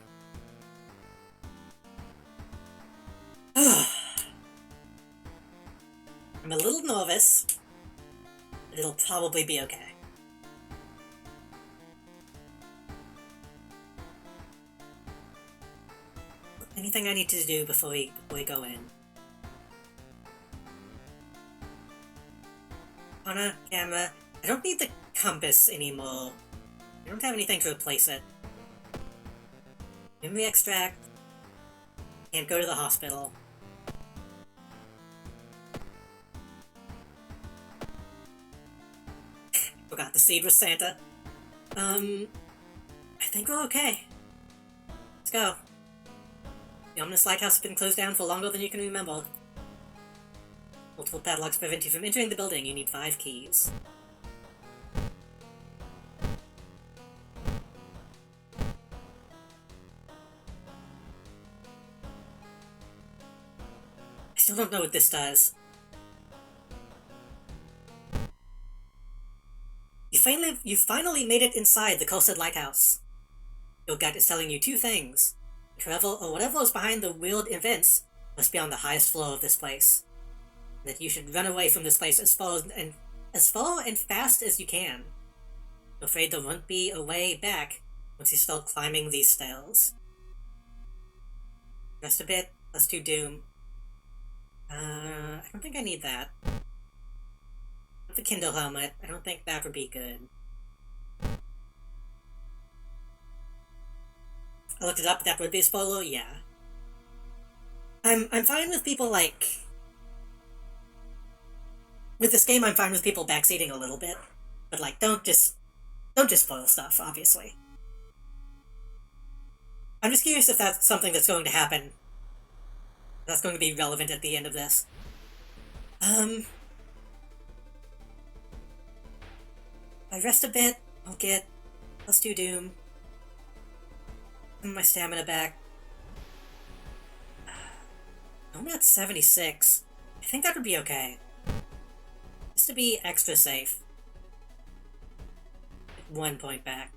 I'm a little nervous, but it'll probably be okay. Anything I need to do before we go in? Kana, camera. I don't need the compass anymore. I don't have anything to replace it. Memory extract. Can't go to the hospital. Forgot the seed was Santa. I think we're okay. Let's go. The ominous lighthouse has been closed down for longer than you can remember. Multiple padlocks prevent you from entering the building. You need 5 keys. I still don't know what this does. You finally made it inside the cursed lighthouse. Your gut is telling you 2 things. Whoever or whatever is behind the weird events must be on the highest floor of this place. And that you should run away from this place as far and fast as you can. I'm afraid there won't be a way back once you start climbing these stairs. Rest a bit, let's do Doom. I don't think I need that. The Kindle helmet, I don't think that would be good. I looked it up, that would be a spoiler, yeah. I'm fine with people, like... With this game, I'm fine with people backseating a little bit. But, like, don't just spoil stuff, obviously. I'm just curious if that's something that's going to happen. That's going to be relevant at the end of this. I rest a bit, I'll get +2 Doom. Some of my stamina back. I'm at 76. I think that would be okay. Just to be extra safe. Get 1 point back.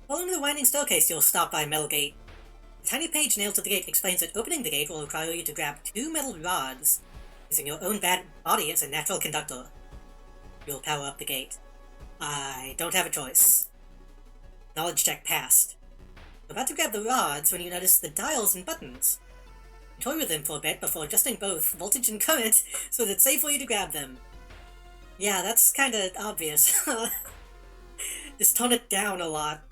Following the winding staircase, you'll stop by Metal Gate. The tiny page nailed to the gate explains that opening the gate will require you to grab 2 metal rods. Using your own body as a natural conductor, you'll power up the gate. I don't have a choice. Knowledge check passed. You're about to grab the rods when you notice the dials and buttons. Toy with them for a bit before adjusting both voltage and current so that it's safe for you to grab them. Yeah, that's kinda obvious. Just tone it down a lot.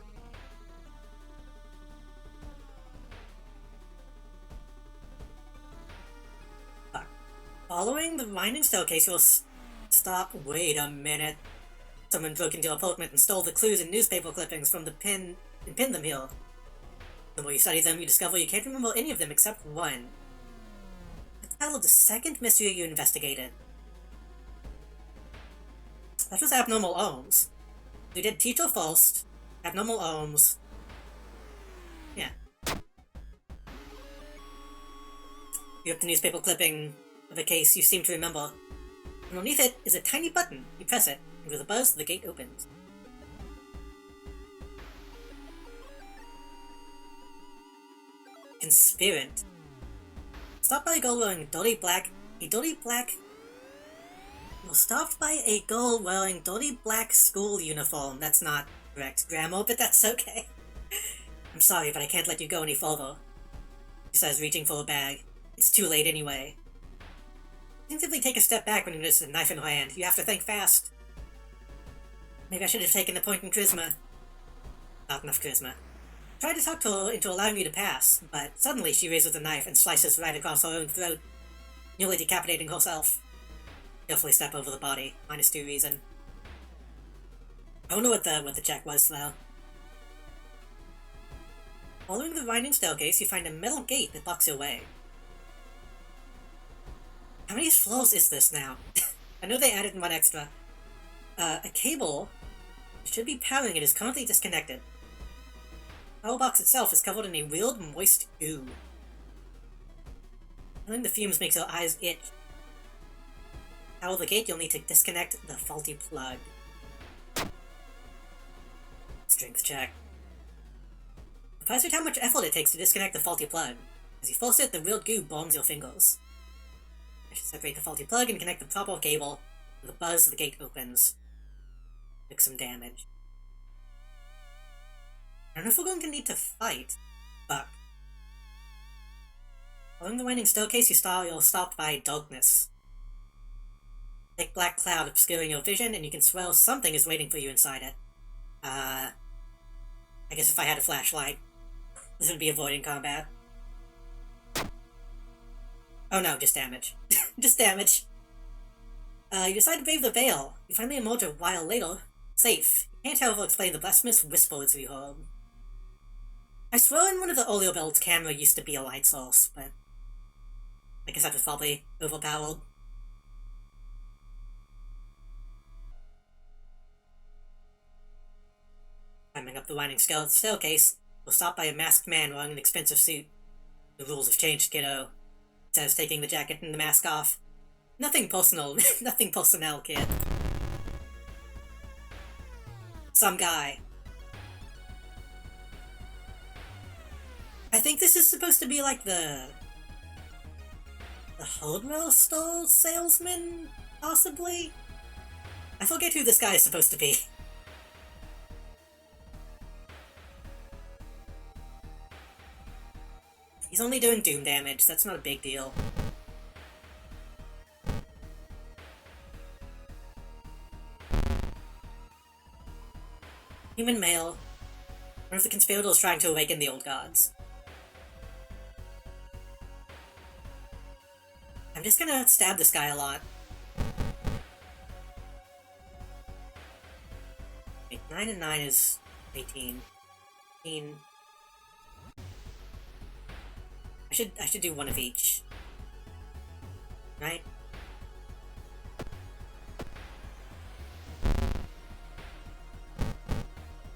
Following the winding staircase, you'll stop. Wait a minute. Someone broke into your apartment and stole the clues and newspaper clippings from the pin and pinned them here. The more you study them, you discover you can't remember any of them except one. The title of the second mystery you investigated. That was abnormal ohms. You did teacher first, abnormal ohms. Yeah. You have the newspaper clipping of a case you seem to remember. Underneath it is a tiny button. You press it, and with a buzz, the gate opens. Conspirant. Stopped by a girl wearing dirty black... You're stopped by a girl wearing dirty black school uniform. That's not correct grammar, but that's okay. I'm sorry, but I can't let you go any further. She says, reaching for a bag. It's too late anyway. Instinctively take a step back when you notice a knife in her hand. You have to think fast. Maybe I should have taken the point in charisma. Not enough charisma. Tried to talk to her into allowing you to pass, but suddenly she raises the knife and slices right across her own throat, nearly decapitating herself. Carefully step over the body, -2 reason. I don't know what the check was, though. Following the winding staircase, you find a metal gate that blocks your way. How many floors is this now? I know they added one extra. A cable should be powering it is currently disconnected. The power box itself is covered in a weird, moist goo. Feeling the fumes makes your eyes itch. To power the gate, you'll need to disconnect the faulty plug. Strength check. Surprised at how much effort it takes to disconnect the faulty plug. As you force it, the weird goo burns your fingers. Separate the faulty plug and connect the proper cable. With a buzz, the gate opens. Took some damage. I don't know if we're going to need to fight, but... Along the winding staircase, you're stopped by darkness. Thick black cloud obscuring your vision, and you can smell something is waiting for you inside it. I guess if I had a flashlight, this would be avoiding combat. Oh no, just damage. Just damage. You decide to brave the veil. You finally emerge a while later. Safe. You can't, however, explain the blasphemous whispers we heard. I swear in one of the earlier builds, camera used to be a light source, but... I guess that was probably overpowered. Climbing up the winding staircase, we'll stop by a masked man wearing an expensive suit. The rules have changed, kiddo. Says, taking the jacket and the mask off. Nothing personal. Nothing personnel, kid. Some guy. I think this is supposed to be like the hardware store salesman, possibly? I forget who this guy is supposed to be. He's only doing Doom damage, that's not a big deal. Human male. One of the conspirators trying to awaken the old gods. I'm just gonna stab this guy a lot. Wait, 9 and 9 is 18. 18. I should do one of each. Right?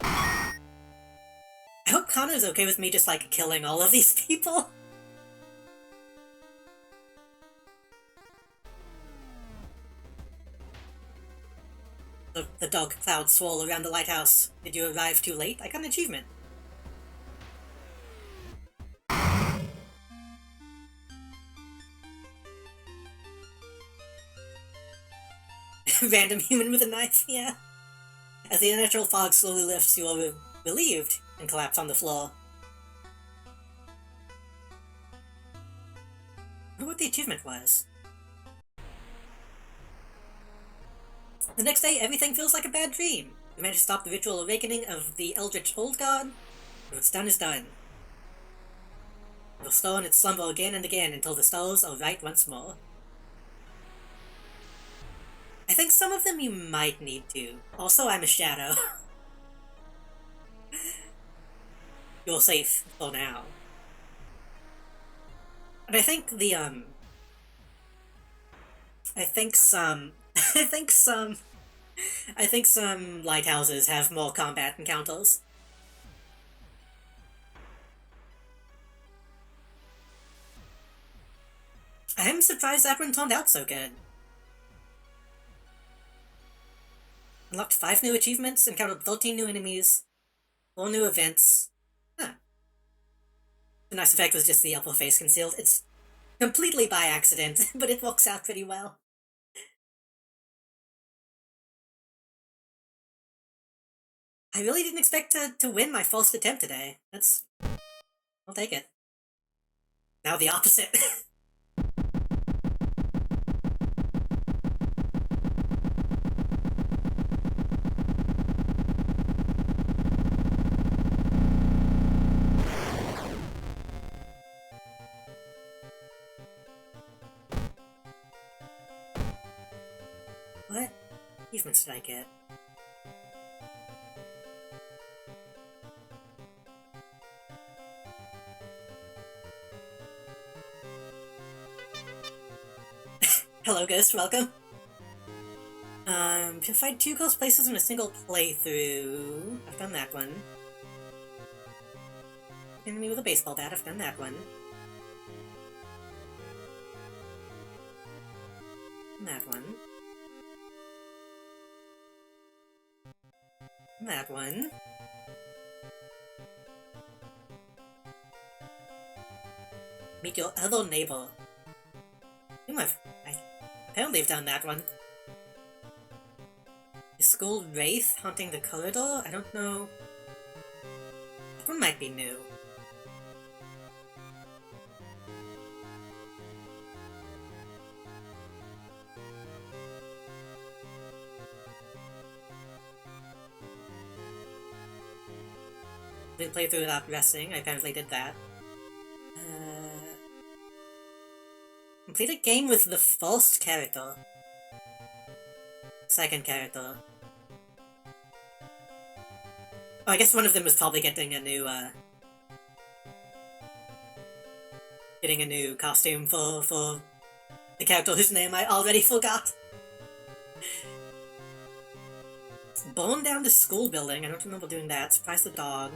I hope Connor's okay with me just, like, killing all of these people. The dog cloud swirl around the lighthouse. Did you arrive too late? I got an achievement. Random human with a knife, yeah. As the unnatural fog slowly lifts, you are relieved and collapse on the floor. I wonder what the achievement was. The next day, everything feels like a bad dream. You manage to stop the ritual awakening of the Eldritch Old God, but what's done is done. You'll stir in its slumber again and again until the stars are right once more. I think some of them you might need to. Also, I'm a shadow. You're safe for now. And I think the, I think some lighthouses have more combat encounters. I'm surprised that one turned out so good. Unlocked 5 new achievements, encountered 13 new enemies, 4 new events. Huh. The nice effect was just the upper face concealed. It's completely by accident, but it works out pretty well. I really didn't expect to win my first attempt today. I'll take it. Now the opposite. What achievements did I get? Hello, Ghost, welcome. Find 2 close places in a single playthrough. I've done that one. Enemy with a baseball bat, I've done that one. That one. That one. Meet your other neighbor. Apparently I've done that one. The Skull Wraith haunting the corridor? I don't know. That one might be new. Didn't play through without resting, I apparently did that. Complete a game with the first character. Second character. Oh, I guess one of them was probably getting a new, getting a new costume for the character whose name I already forgot. Burn down the school building, I don't remember doing that. Surprise the dog.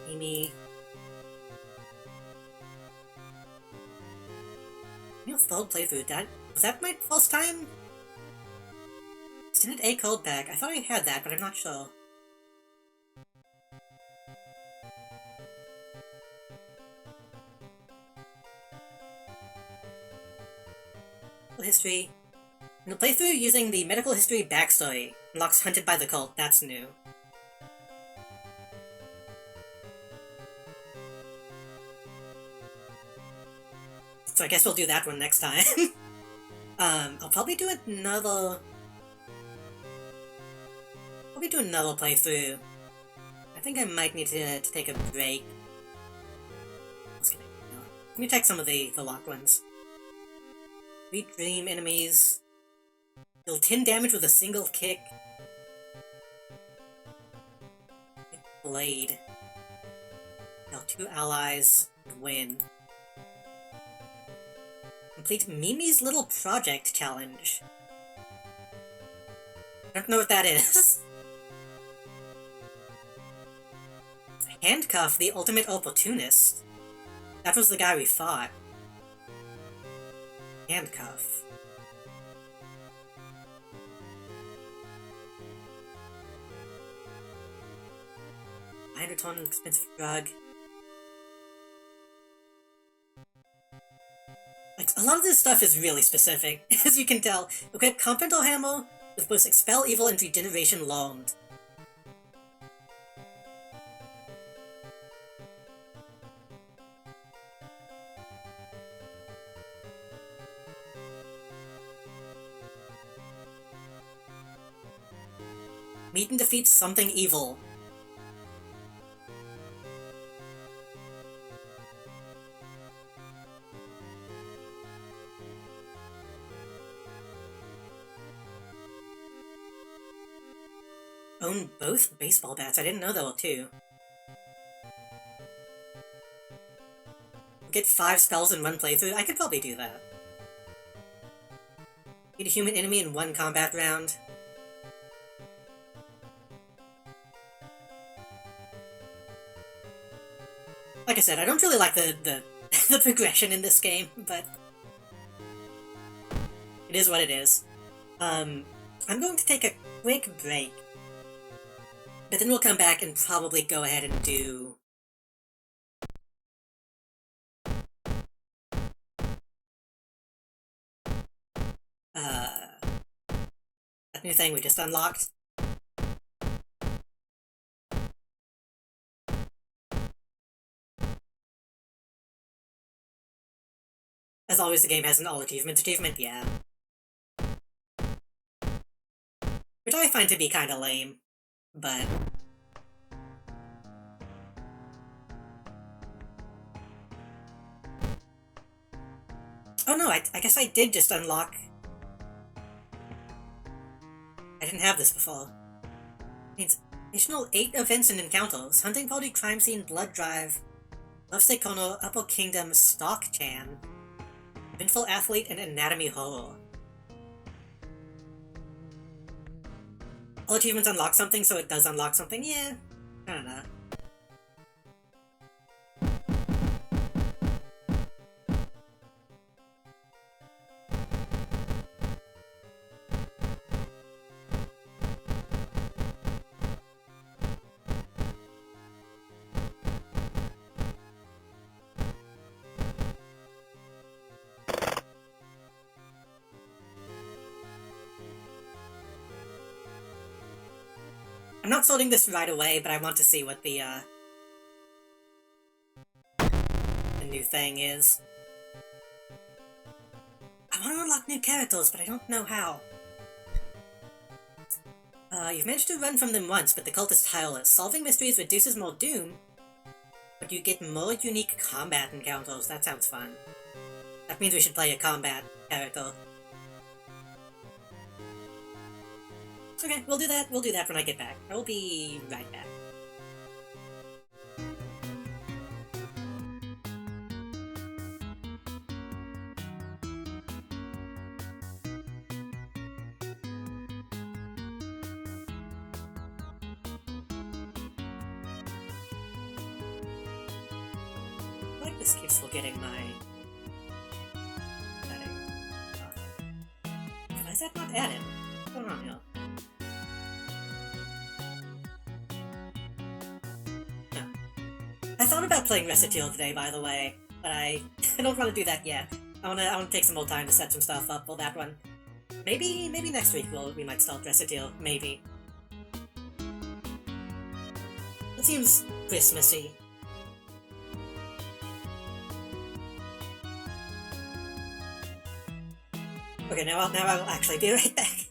Amy. You know, third playthrough, was that my first time? Extended A code back. I thought I had that, but I'm not sure. Medical history. In the playthrough using the medical history backstory, unlocks Hunted by the Cult, that's new. So I guess we'll do that one next time. I'll probably do another... probably do another playthrough. I think I might need to take a break. Just kidding. No. Let me check some of the locked ones. 3 dream enemies. Deal 10 damage with a single kick. Blade. Now 2 allies and win. Complete Mimi's Little Project Challenge. I don't know what that is. Handcuff the Ultimate Opportunist. That was the guy we fought. Handcuff. $100 expensive drug. Like, a lot of this stuff is really specific, as you can tell. Equip Carpenter Hammer with both Expel Evil and Regeneration Loaned. Meet and defeat something evil. Own both baseball bats. I didn't know there were 2. Get 5 spells in one playthrough. I could probably do that. Beat a human enemy in 1 combat round. Like I said, I don't really like the the progression in this game, but it is what it is. I'm going to take a quick break. But then we'll come back and probably go ahead and do... that new thing we just unlocked. As always, the game has an all achievements achievement, yeah. Which I find to be kinda lame. But... oh no, I guess I did just unlock... I didn't have this before. It means additional 8 events and encounters. Hunting Party, Crime Scene, Blood Drive, Lovesick Corner, Upper Kingdom, Stock Chan, Vengeful Athlete, and Anatomy Horror. All achievements unlock something, so it does unlock something? Yeah, I don't know. I'm not sorting this right away, but I want to see what the new thing is. I want to unlock new characters, but I don't know how. You've managed to run from them once, but the cult is tireless. Solving mysteries reduces more doom, but you get more unique combat encounters. That sounds fun. That means we should play a combat character. Okay, we'll do that. We'll do that when I get back. I will be right back. I like this keeps forgetting my setting. Why is that not added? What's going on here? I thought about playing Recitail today, by the way, but I don't want to do that yet. I wanna take some more time to set some stuff up for that one. Maybe next week we might start Recitail, maybe. It seems Christmassy. Okay, now I'll actually be right back.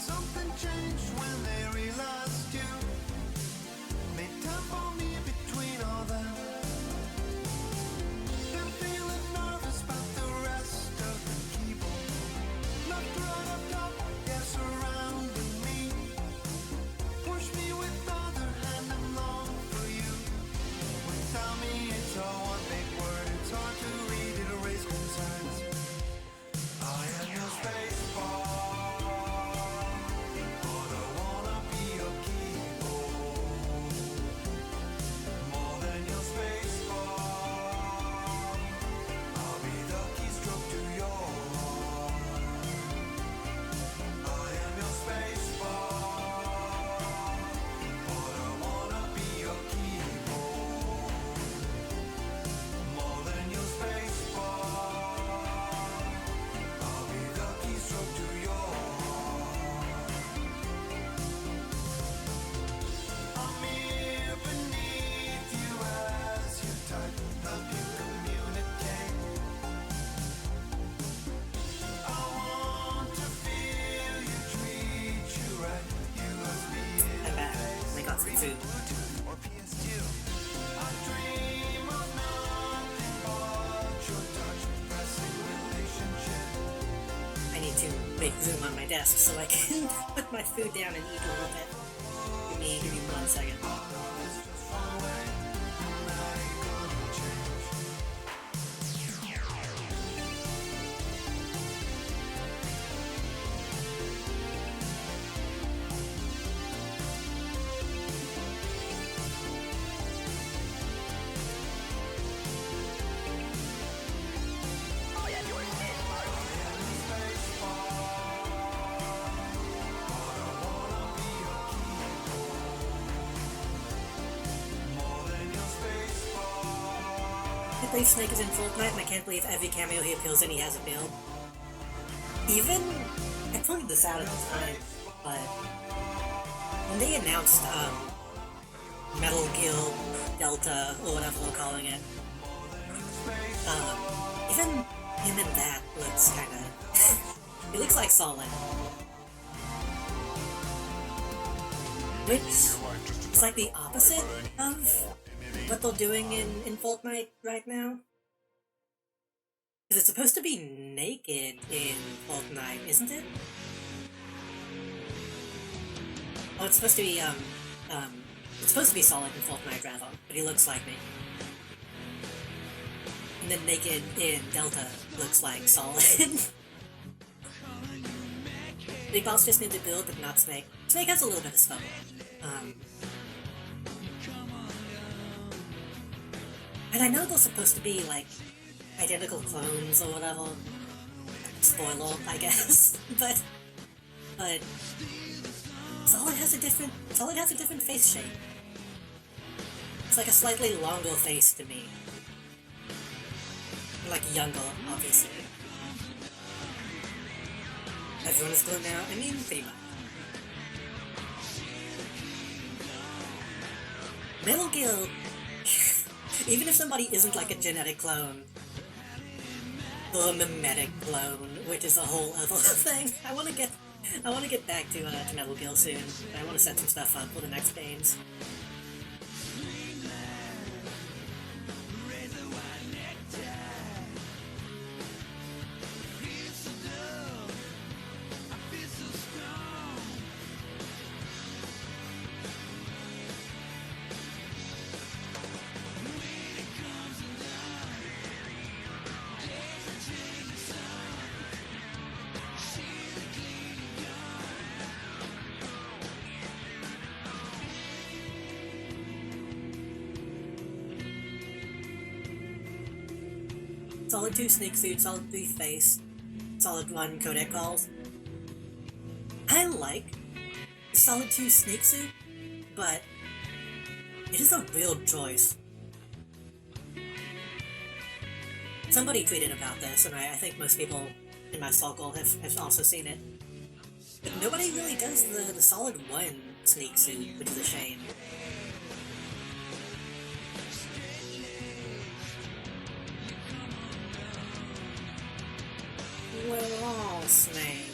Something changed when they realized you made time for me between all that. Been feeling nervous about the rest of the keyboard. Left, right, up top, yeah, surrounding me. Push me with other hand, I'm long for you. Without me, it's all one big word. It's hard to read, it erase concerns. I am your space bar. I'm back. I got some food. I need to make room on my desk so I can put my food down and eat a little bit. Give me 1 second. I believe Snake is in Fortnite, and I can't believe every cameo he appears in, he has a build. Even, I pointed this out at the time, but when they announced Metal Gear Delta, or whatever we're calling it, even him in that looks kinda... he looks like Solid. Which is like the opposite of what they're doing in Fortnite right now. Because it's supposed to be naked in Fortnite, isn't it? Oh, it's supposed to be, it's supposed to be Solid in Fortnite, rather, but he looks like me. And then naked in Delta looks like Solid. Big Boss just needs to build, but not Snake. Snake has a little bit of stuff. And I know they're supposed to be, like, identical clones or whatever. Spoiler, I guess. but Solid has a different face shape. It's like a slightly longer face to me. Like younger, obviously. Everyone is blue now. I mean, pretty much. Metal Gear. Even if somebody isn't like a genetic clone, or a mimetic clone, which is a whole other thing. I want to get back to Metal Gear soon. I want to set some stuff up for the next games. Solid 2 Sneak Suit, Solid 3 Face, Solid 1 Codec Calls. I like Solid 2 Sneak Suit, but it is a real choice. Somebody tweeted about this, and I think most people in my circle have also seen it. But nobody really does the Solid 1 Sneak Suit, which is a shame. We're all Snake.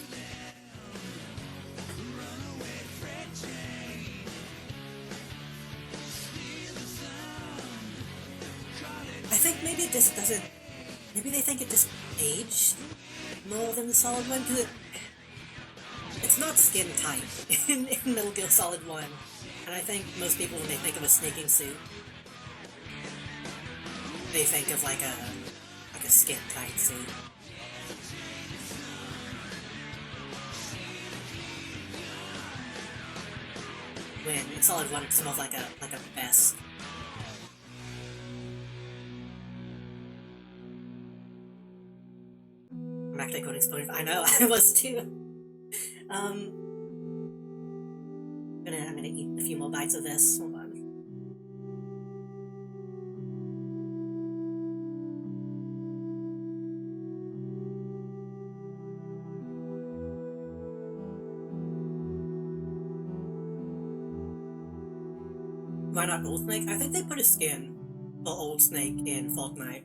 think maybe it just doesn't. Maybe they think it just aged more than the Solid 1, because it's not skin tight in Metal Gear Solid 1. And I think most people, when they think of a sneaking suit, they think of like a skin tight suit. When in Solid 1 it's more like a vest. I'm actually quoting spoilers. I know, I was too. I'm gonna eat a few more bites of this. Hold on. Why not Old Snake? I think they put a skin for Old Snake in Fortnite.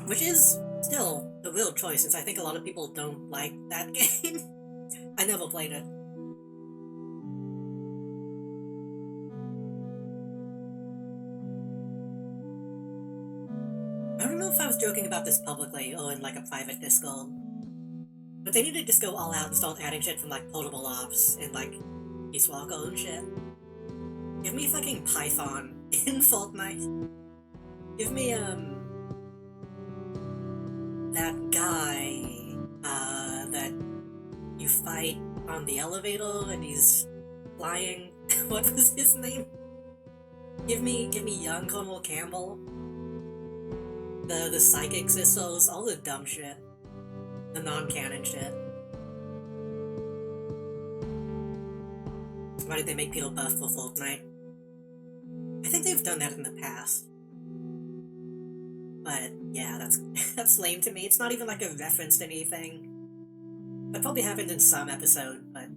Which is still a real choice, since I think a lot of people don't like that game. I never played it. I don't know if I was joking about this publicly or in like a private Discord, but they need to just go all out and start adding shit from like Portable Ops and like Peace Walker and shit. Give me fucking Python in Fortnite. Give me that guy that you fight on the elevator and he's flying. What was his name? Give me young Colonel Campbell. The psychic sisters, all the dumb shit. The non-canon shit. Why did they make Peter buff for Fortnite? I think they've done that in the past. But yeah, that's lame to me. It's not even like a reference to anything. That probably happened in some episode, but...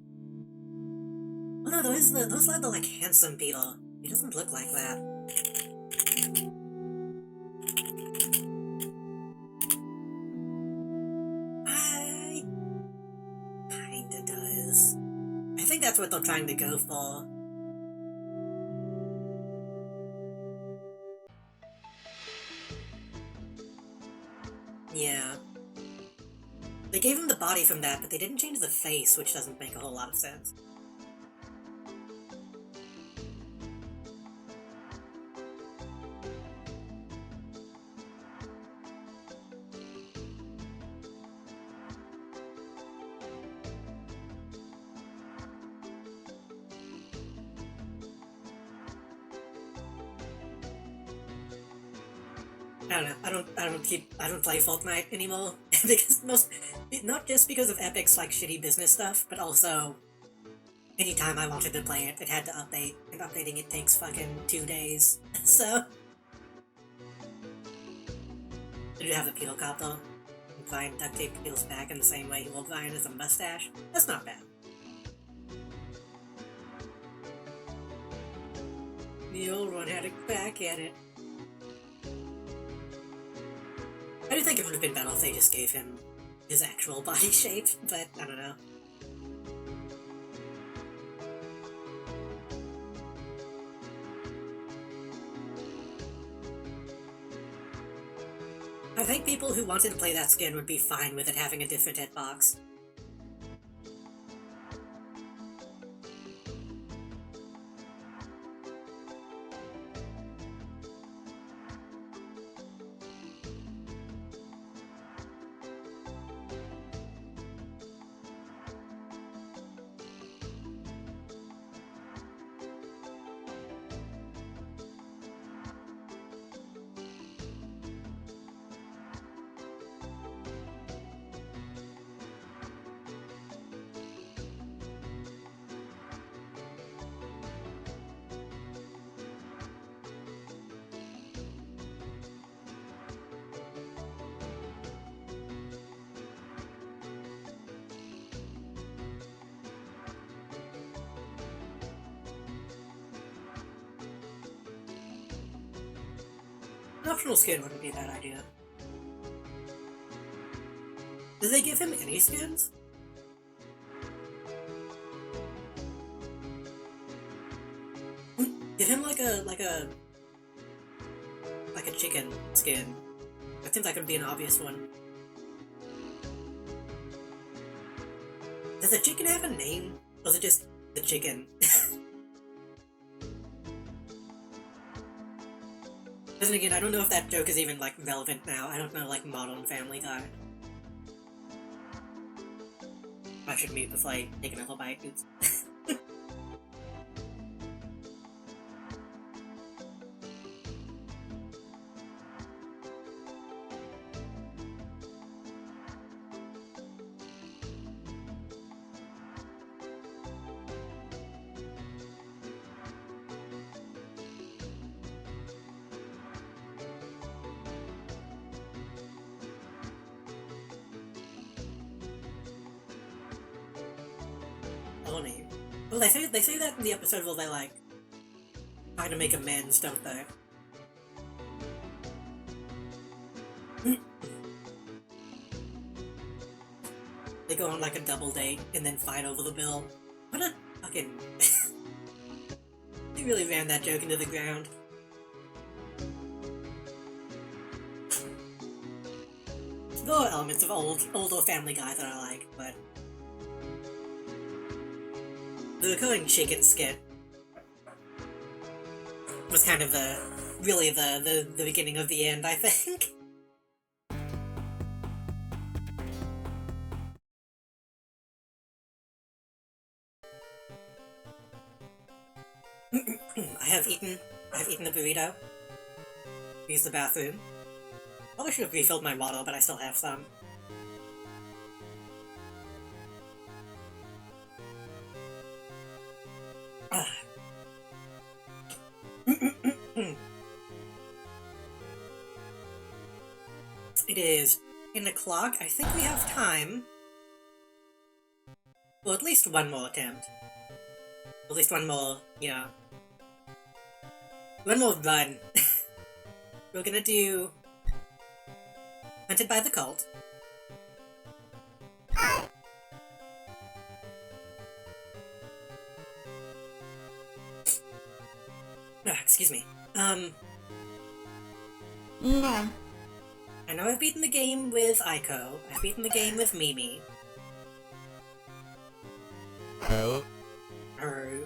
Oh no, those are the like handsome Peter. He doesn't look like that. Kinda does. I think that's what they're trying to go for. Yeah. They gave him the body from that, but they didn't change the face, which doesn't make a whole lot of sense. I don't know. I don't play Fortnite anymore because not just because of Epic's like shitty business stuff, but also anytime I wanted to play it, it had to update, and updating it takes fucking 2 days. So did you have the Peter cop though? And Brian duct tape Peter's back in the same way he wore Brian as a mustache. That's not bad. The old one had a crack at it. I do think it would have been better if they just gave him his actual body shape, but I don't know. I think people who wanted to play that skin would be fine with it having a different hitbox. An optional skin wouldn't be a bad idea. Did they give him any skins? like a chicken skin. That seems like it would be an obvious one. Does the chicken have a name? Or is it just the chicken? Then again, I don't know if that joke is even, like, relevant now. I don't know, like, Modern Family Guy. I should mute before I take another bite. Oops. Well, they say that in the episode where they, like, try to make amends, don't they? They go on, like, a double date and then fight over the bill. What a fucking... They really ran that joke into the ground. There are elements of older Family Guy that I like, but... The recurring chicken skit was kind of really the beginning of the end, I think. I've eaten the burrito. Used the bathroom. Probably should have refilled my water, but I still have some. It is 10 o'clock. I think we have time for at least one more attempt. At least one more, you know, one more run. We're gonna do Hunted by the Cult. Excuse me. No. I know I've beaten the game with Aiko. I've beaten the game with Mimi. Help. I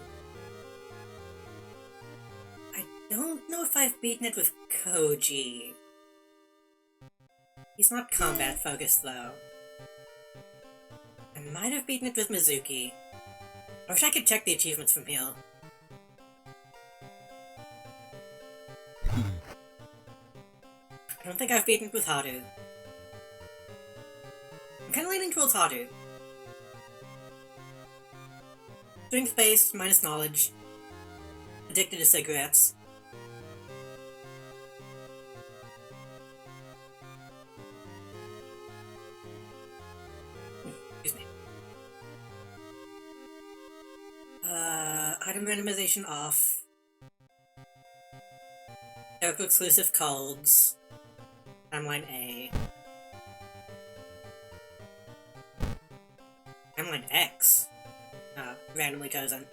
don't know if I've beaten it with Koji. He's not combat focused though. I might have beaten it with Mizuki. I wish I could check the achievements from here. I don't think I've beaten it with Haru. I'm kinda leaning towards Haru. Strength-based, minus knowledge. Addicted to cigarettes. Excuse me. Item randomization off. Character exclusive codes. Timeline A. Timeline X. Randomly chosen.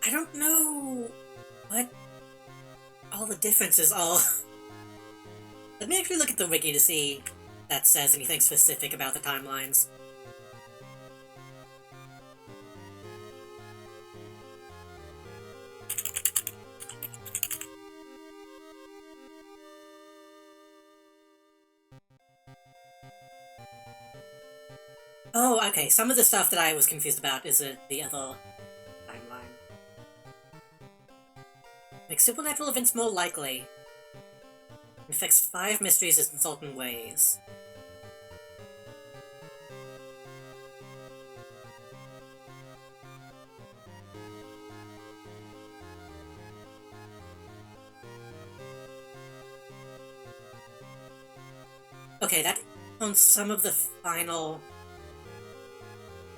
I don't know what all the differences are. Let me actually look at the wiki to see if that says anything specific about the timelines. Oh, okay, some of the stuff that I was confused about is the other timeline. Makes supernatural events more likely. Infects 5 mysteries in certain ways. Okay, that turns some of the final...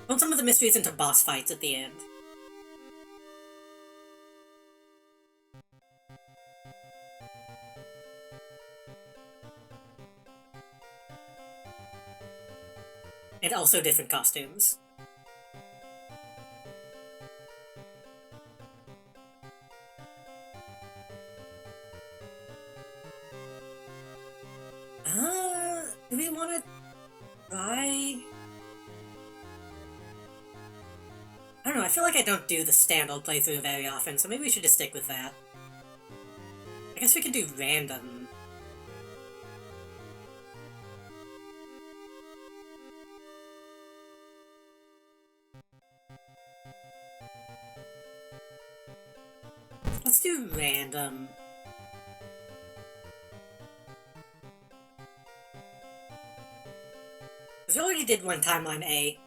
turns some of the mysteries into boss fights at the end. And also different costumes. want to try... I don't know, I feel like I don't do the standard playthrough very often, so maybe we should just stick with that. I guess we could do random. Let's do random. Because we already did one timeline A.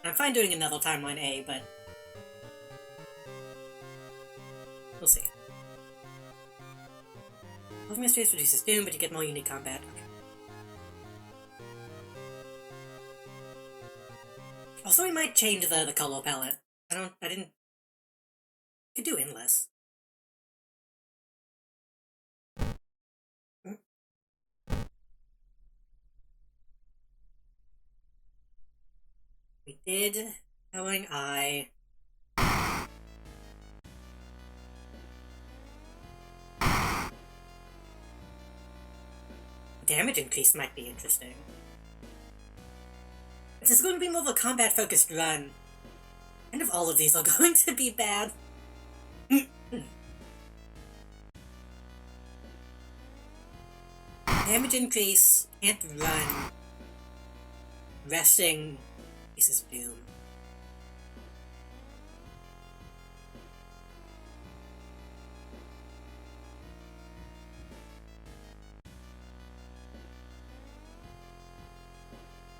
I'm fine doing another timeline A, but... we'll see. Love Mysteries reduces Doom, but you get more unique combat. Okay. Also, we might change the color palette. I didn't... could do Endless. We did Telling Eye. Damage increase might be interesting. This is going to be more of a combat-focused run. Kind of all of these are going to be bad. Damage increase, can't run. Resting, this is Doom.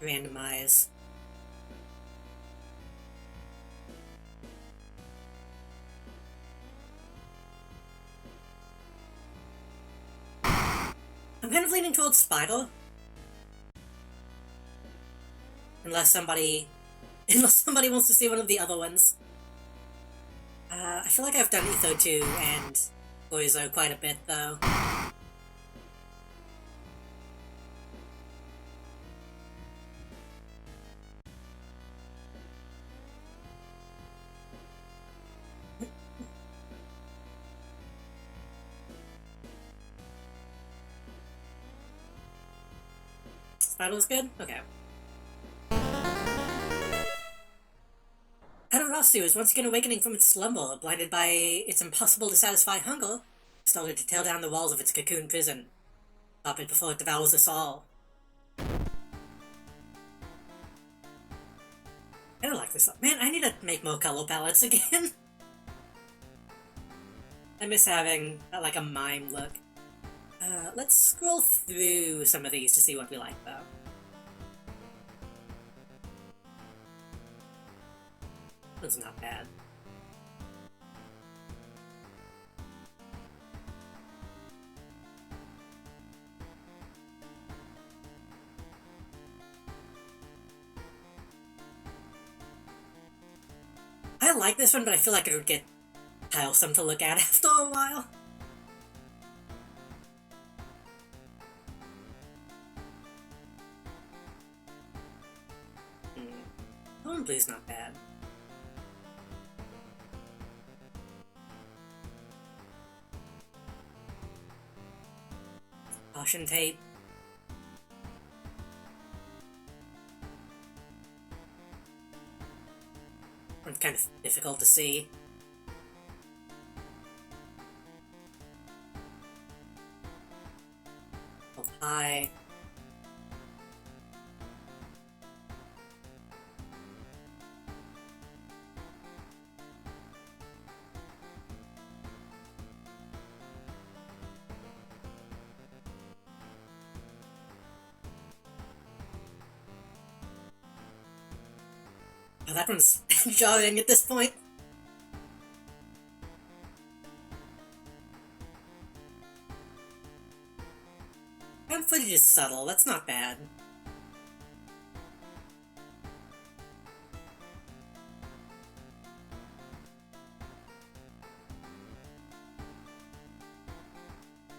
Randomize. I'm kind of leaning towards Spider. Unless somebody wants to see one of the other ones. I feel like I've done Etho 2 and Boizo quite a bit, though. Spider's good? Okay. Adarasu is once again awakening from its slumber, blinded by its impossible to satisfy hunger, started to tear down the walls of its cocoon prison. Stop it before it devours us all. I don't like this. Man, I need to make more color palettes again. I miss having, like, a mime look. Let's scroll through some of these to see what we like, though. That's not bad. I like this one, but I feel like it would get tiresome to look at after a while. Tone Blue's not bad. Caution tape. It's kind of difficult to see. High. Oh, that one's jarring at this point. Ground footage is subtle, that's not bad.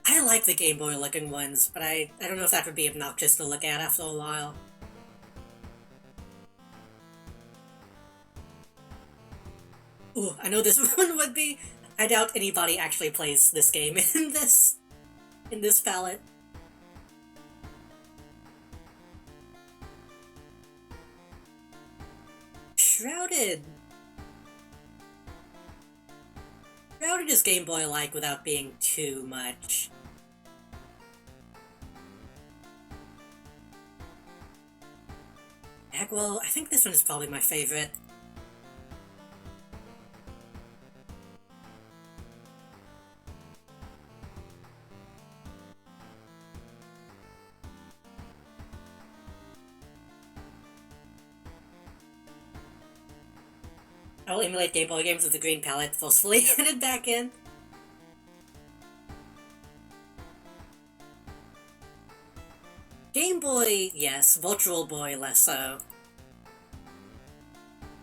I like the Game Boy looking ones, but I don't know if that would be obnoxious to look at after a while. Ooh, I know this one would be. I doubt anybody actually plays this game in this palette. did... How did his Game Boy like without being too much? Well, I think this one is probably my favorite. I'll emulate Game Boy games with the green palette forcefully headed back in. Game Boy, yes. Virtual Boy, less so.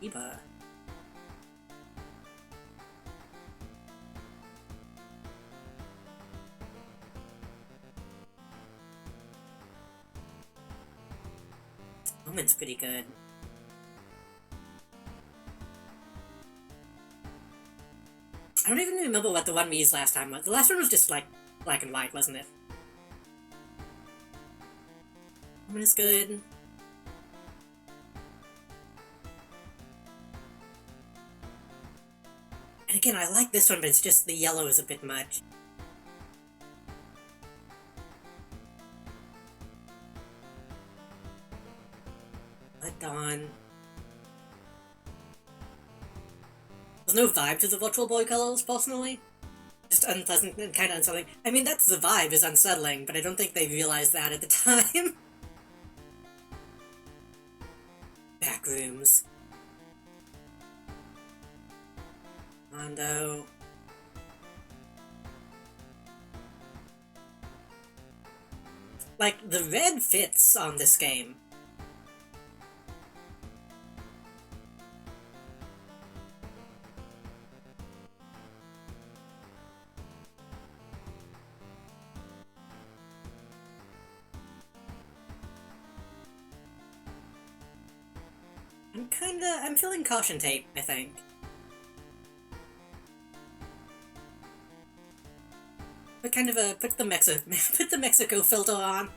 Eba. Moment's pretty good. I don't even remember what the one we used last time was. The last one was just like black and white, wasn't it? Moment is good. And again, I like this one, but it's just the yellow is a bit much. Let Dawn. There's no vibe to the Virtual Boy colors, personally. Just unpleasant and kind of unsettling. I mean, that's the vibe, is unsettling, but I don't think they realized that at the time. Backrooms. Mondo. Like, the red fits on this game. I'm feeling caution tape, I think. Put kind of a, put the Mexico filter on.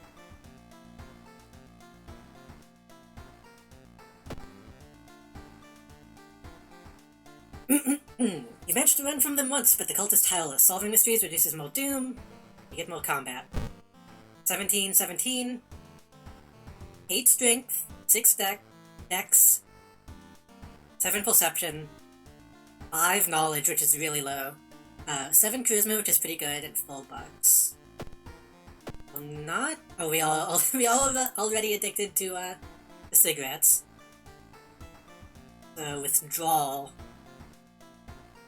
You managed to run from them once, but the cult is tireless. Solving mysteries reduces more doom, you get more combat. 17, 17. 8 strength, 6 dex, 7 perception, 5 knowledge, which is really low, 7 charisma, which is pretty good, and $4. Well, not... Oh, we all already addicted to, the cigarettes. So, withdrawal.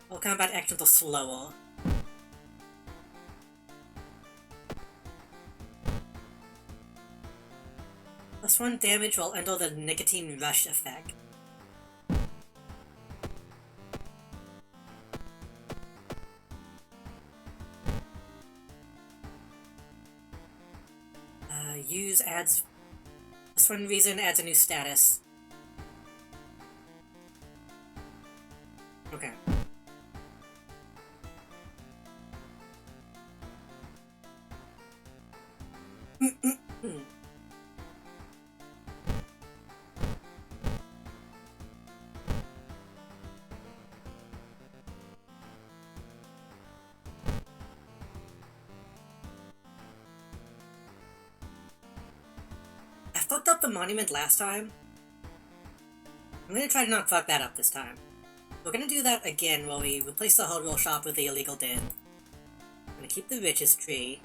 All combat actions are slower. +1 damage while under the nicotine rush effect. Use adds... +1 reason adds a new status. Okay. I fucked up the monument last time. I'm gonna try to not fuck that up this time. We're gonna do that again while we replace the hardware shop with the illegal den. I'm gonna keep the riches tree.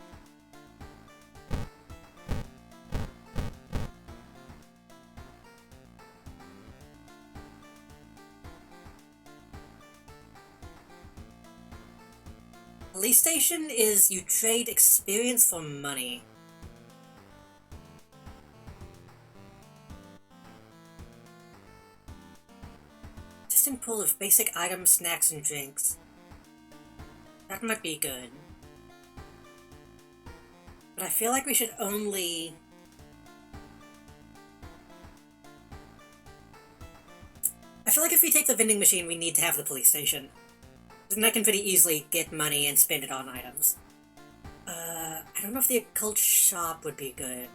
Police station is you trade experience for money. Distant pool of basic items, snacks, and drinks. That might be good. But I feel like we should only... I feel like if we take the vending machine, we need to have the police station. And I can pretty easily get money and spend it on items. I don't know if the occult shop would be good.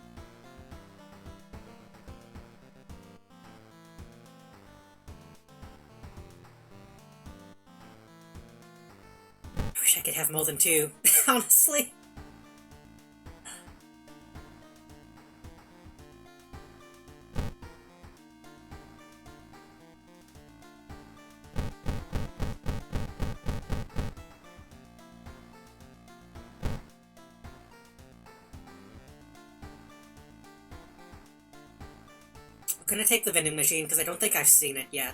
I could have more than two, honestly. I'm gonna take the vending machine because I don't think I've seen it yet.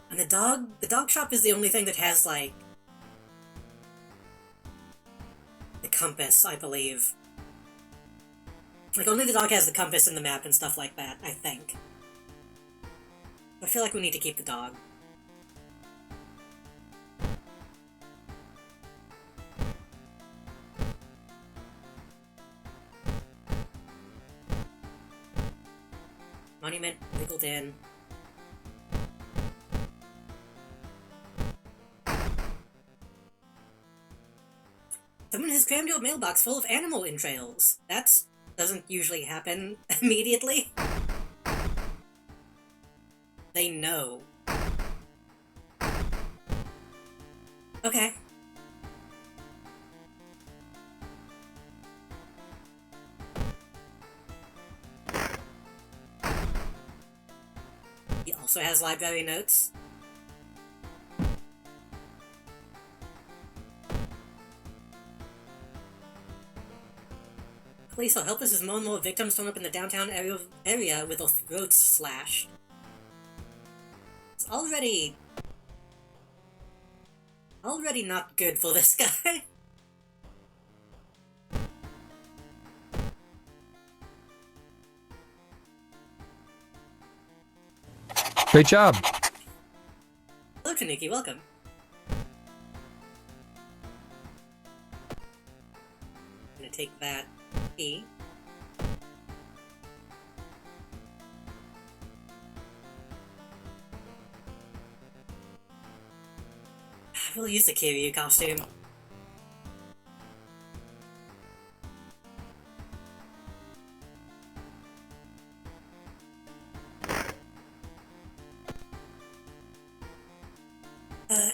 And the dog shop is the only thing that has, like, the compass, I believe. Like, only the dog has the compass and the map and stuff like that, I think. But I feel like we need to keep the dog. Monument, wiggled in. Someone has crammed your mailbox full of animal entrails. That doesn't usually happen immediately. They know. Okay. He also has library notes. Police will help us as more and more victims turn up in the downtown area with their throats slashed. It's already not good for this guy. Great job. Hello, Tanuki, welcome. I'm gonna take that key. We'll use the Kiryu costume.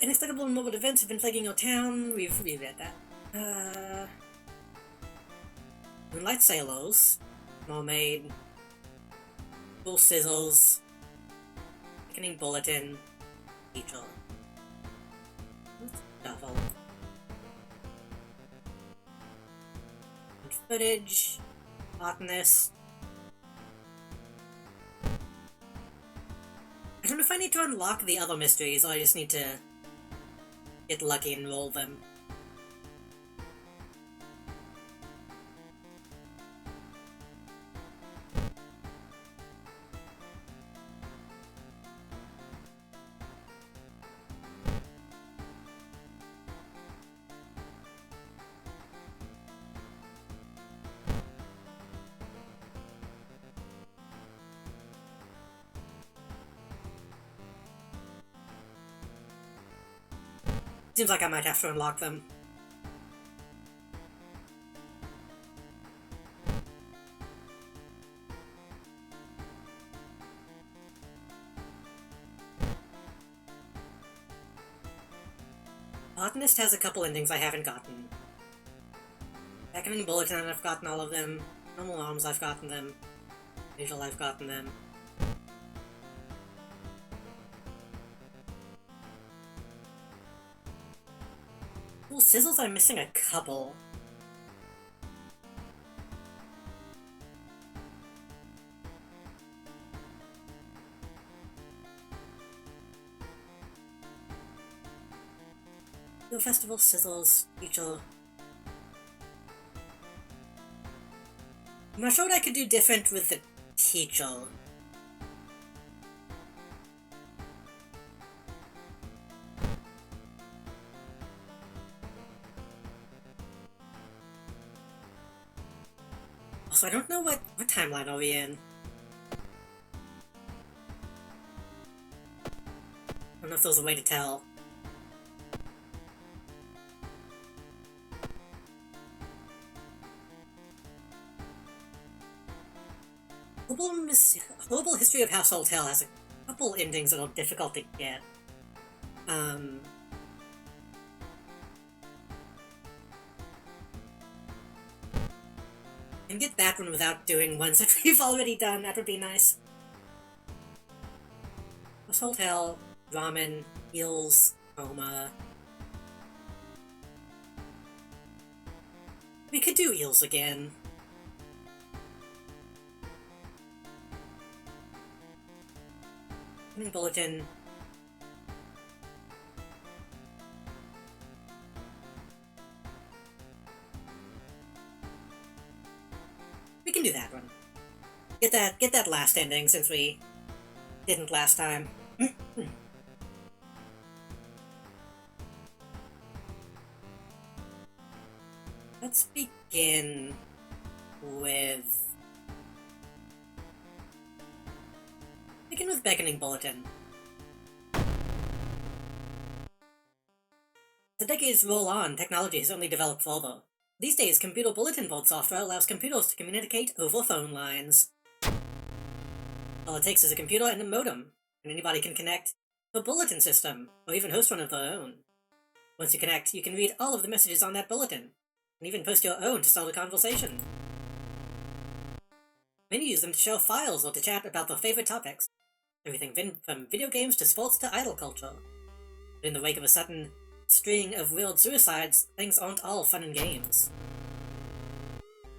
Inexplicable and morbid events have been plaguing your town. We've read that. Moonlight Sailors, Mermaid, Bull Sizzles, Reckoning Bulletin, Beetle. Double. Footage, Botanist. I don't know if I need to unlock the other mysteries or I just need to get lucky and roll them. Seems like I might have to unlock them. Botanist has a couple endings I haven't gotten. Reckoning Bulletin, I've gotten all of them. Normal Arms, I've gotten them. Visual, I've gotten them. Well, Sizzles, I'm missing a couple. Yo Festival, Sizzles, Beetle. I'm not sure what I could do different with the Teachel. Also, I don't know what timeline are we in. I don't know if there's a way to tell. Global History of Household Hell has a couple endings that are difficult to get. Um... And get that one without doing ones that we've already done, that would be nice. Assault Hell, Ramen, Eels, Coma. We could do Eels again. Bulletin. We can do that one. Get that last ending since we didn't last time. Let's begin with... Beckoning Bulletin. The decades roll on, technology has only developed further. These days, computer bulletin board software allows computers to communicate over phone lines. All it takes is a computer and a modem, and anybody can connect to a bulletin system, or even host one of their own. Once you connect, you can read all of the messages on that bulletin, and even post your own to start a conversation. Many use them to share files or to chat about their favorite topics, everything from video games to sports to idol culture. But in the wake of a sudden string of weird suicides, things aren't all fun and games.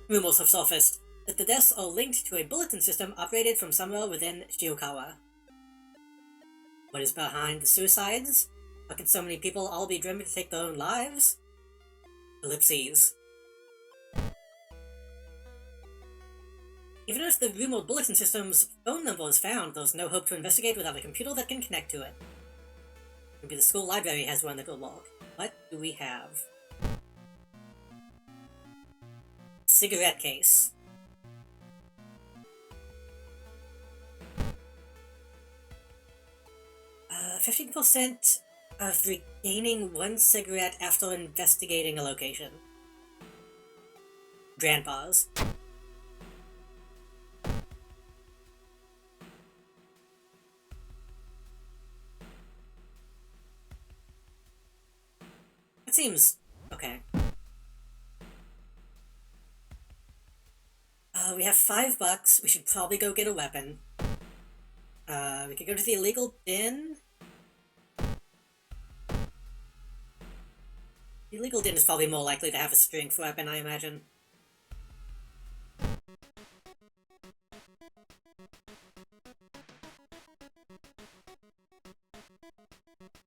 Rumors have surfaced that the deaths are linked to a bulletin system operated from somewhere within Shiokawa. What is behind the suicides? How can so many people all be driven to take their own lives? Ellipses. Even if the rumored bulletin system's phone number is found, there's no hope to investigate without a computer that can connect to it. Maybe the school library has one that will log. What do we have? Cigarette case. 15% of regaining one cigarette after investigating a location. Grandpa's. That seems okay. We have $5. We should probably go get a weapon. We could go to the illegal den. The illegal den is probably more likely to have a strength weapon, I imagine.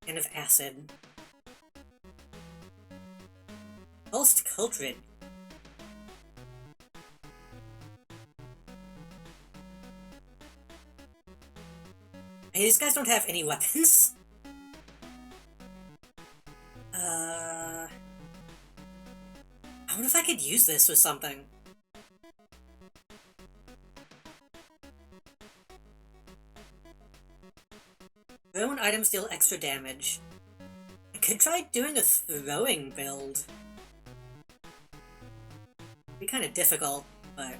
And of acid. Pulsed Cultrid. Hey, these guys don't have any weapons. I wonder if I could use this with something. Thrown items deal extra damage. I could try doing a throwing build. It'd be kind of difficult, but...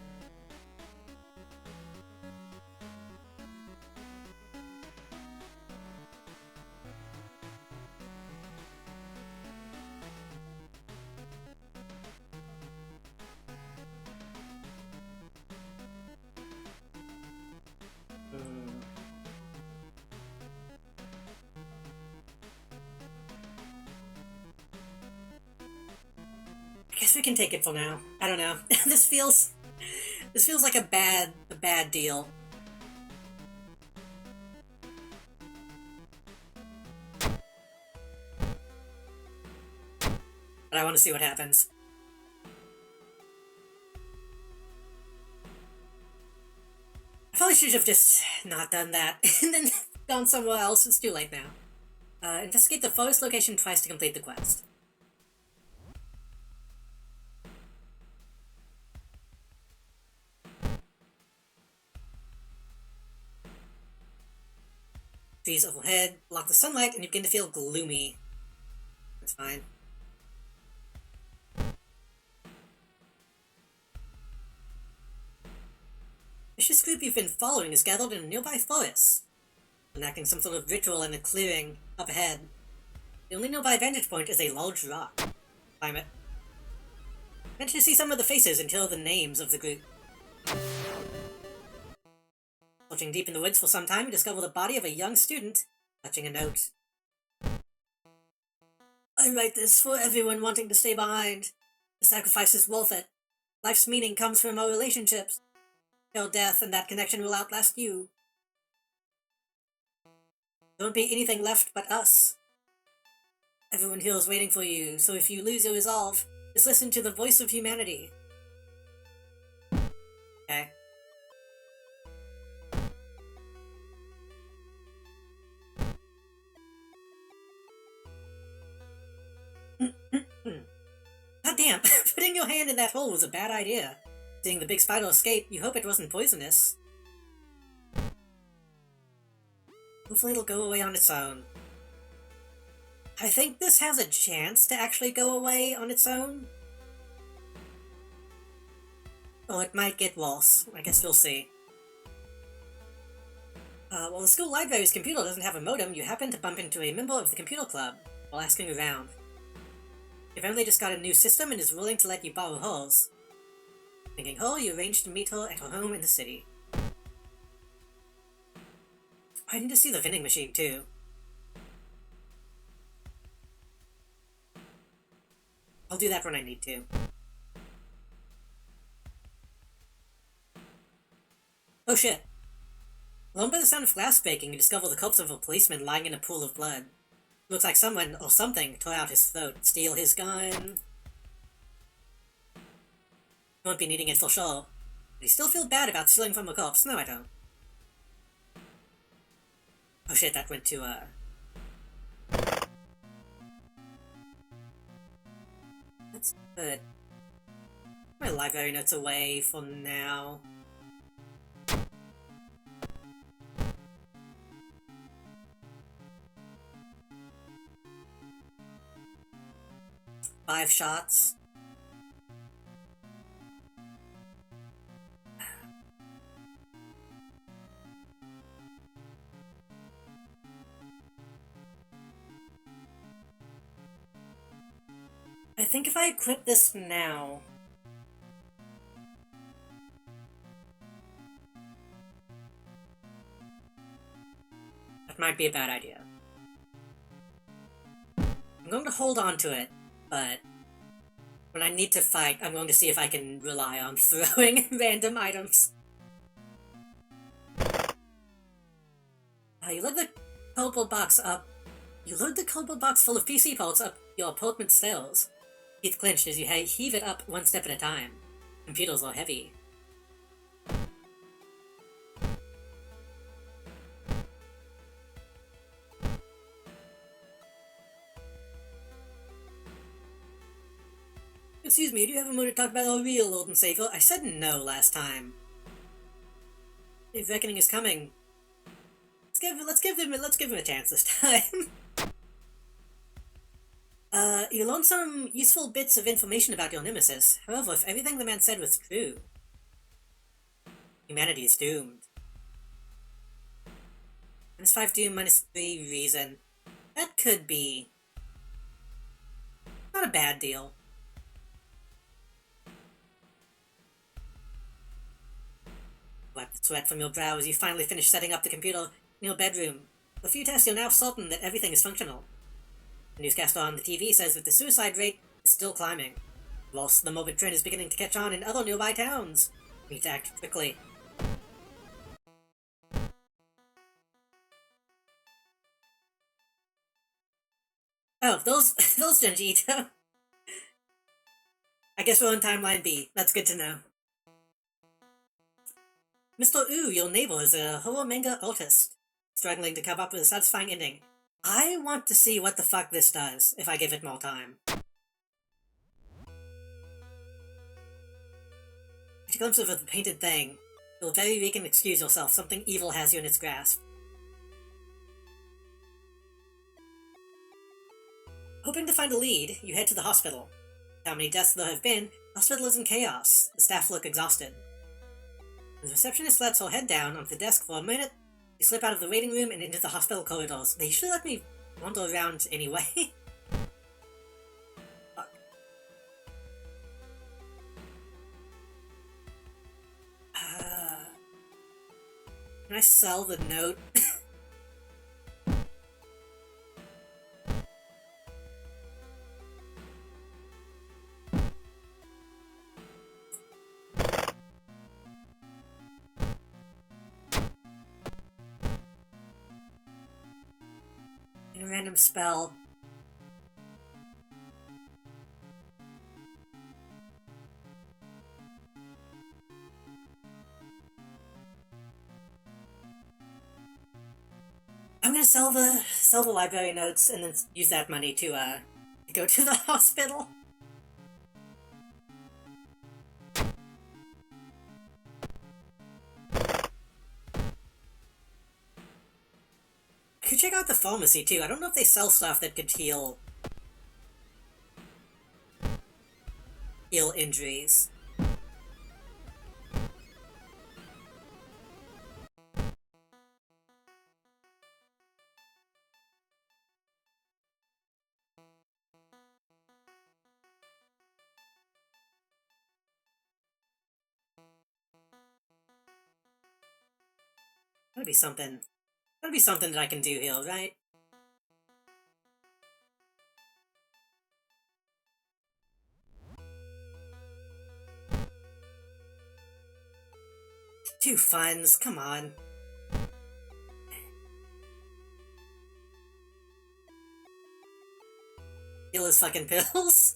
I guess we can take it for now. I don't know. This feels like a bad deal. But I want to see what happens. I probably should have just not done that and then gone somewhere else. It's too late now. Investigate the forest location twice to complete the quest. Trees overhead block the sunlight and you begin to feel gloomy. That's fine. Vicious group you've been following is gathered in a nearby forest, enacting some sort of ritual in a clearing up ahead. The only nearby vantage point is a large rock. Climb it. Managed to see some of the faces and hear the names of the group. Searching deep in the woods for some time, you discover the body of a young student touching a note. I write this for everyone wanting to stay behind. The sacrifice is worth it. Life's meaning comes from our relationships. Till death and that connection will outlast you. There won't be anything left but us. Everyone here is waiting for you, so if you lose your resolve, just listen to the voice of humanity. Okay. God damn, putting your hand in that hole was a bad idea. Seeing the big spider escape, you hope it wasn't poisonous. Hopefully it'll go away on its own. I think this has a chance to actually go away on its own. Or it might get worse. I guess we'll see. Well, the school library's computer doesn't have a modem. You happen to bump into a member of the computer club while asking around. Your family just got a new system and is willing to let you borrow hers. Thinking her, you arranged to meet her at her home in the city. I need to see the vending machine, too. I'll do that when I need to. Oh shit. Alarmed by the sound of glass breaking, you discover the corpse of a policeman lying in a pool of blood. Looks like someone, or something, tore out his throat, steal his gun. You won't be needing it for sure. But you still feel bad about stealing from a corpse. No, I don't. Oh shit, that went to, Let's put my library notes away for now. Five shots. I think if I equip this now... that might be a bad idea. I'm going to hold on to it, but when I need to fight, I'm going to see if I can rely on throwing random items. You load the cardboard box up. You load the cardboard box full of PC parts up your apartment stairs. Teeth clenched as you heave it up one step at a time. Computers are heavy. Excuse me, do you have a moment to talk about our real Lord and Savior? I said no last time. If reckoning is coming. Let's give him a chance this time. You learned some useful bits of information about your nemesis. However, if everything the man said was true, humanity is doomed. -5 doom, -3 reason. That could be not a bad deal. Wipe the sweat from your brow as you finally finish setting up the computer in your bedroom. With a few tests, you're now certain that everything is functional. The newscaster on the TV says that the suicide rate is still climbing. Whilst the morbid trend is beginning to catch on in other nearby towns. We need to act quickly. Oh, those Junji Ito. I guess we're on Timeline B. That's good to know. Mr. Wu, your neighbor, is a horror manga artist, struggling to come up with a satisfying ending. I want to see what the fuck this does, if I give it more time. At a glimpse of the painted thing, you'll very weak and excuse yourself. Something evil has you in its grasp. Hoping to find a lead, you head to the hospital. How many deaths there have been, the hospital is in chaos. The staff look exhausted. The receptionist lets her head down onto the desk for a minute. You slip out of the waiting room and into the hospital corridors. They usually let me wander around anyway. Can I sell the note? A random spell. I'm gonna sell the library notes and then use that money to go to the hospital. I could check out the pharmacy too. I don't know if they sell stuff that could heal injuries. That'd be something. That'd be something that I can do here, right? Two funds, come on. Heal his fucking pills?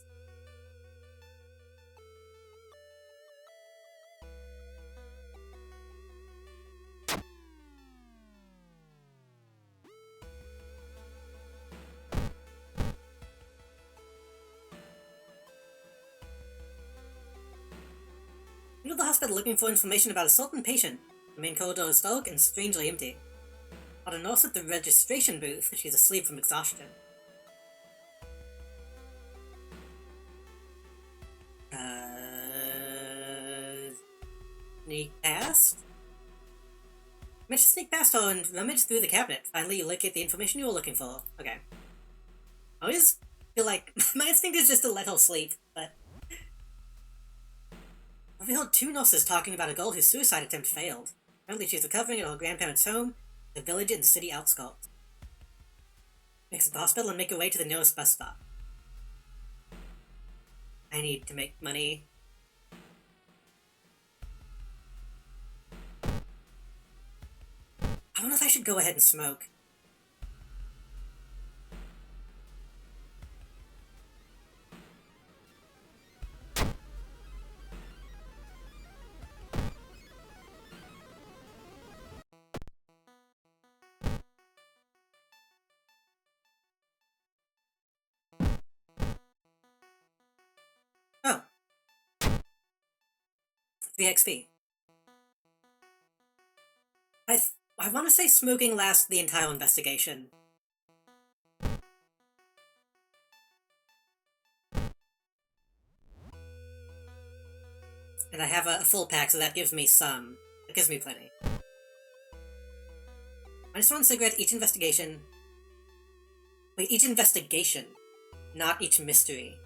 Enter the hospital looking for information about a certain patient. The main corridor is dark and strangely empty. Not a nurse at the registration booth. She's asleep from exhaustion. Sneak past? Manage to sneak past her and rummage through the cabinet. Finally, you locate the information you were looking for. Okay. I always feel like my instinct is just to let her sleep, but I've heard two nurses talking about a girl whose suicide attempt failed. Apparently she's recovering at her grandparents' home, the village in the city outskirts. Exit the hospital and make your way to the nearest bus stop. I need to make money. I don't know if I should go ahead and smoke. Oh. 3 XP. I want to say smoking lasts the entire investigation. And I have a full pack, so that gives me some. That gives me plenty. Minus 1 cigarette each investigation. Wait, each investigation, not each mystery.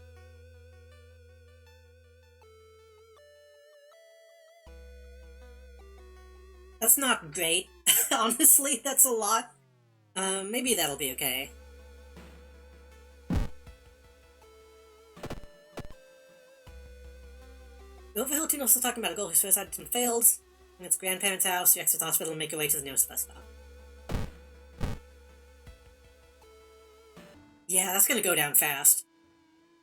That's not great. Honestly, that's a lot. Maybe that'll be okay. The overhill team also talking about a girl whose suicide attempt failed. In its grandparents' house, you exit the hospital and make your way to the nearest bus stop. Yeah, that's gonna go down fast.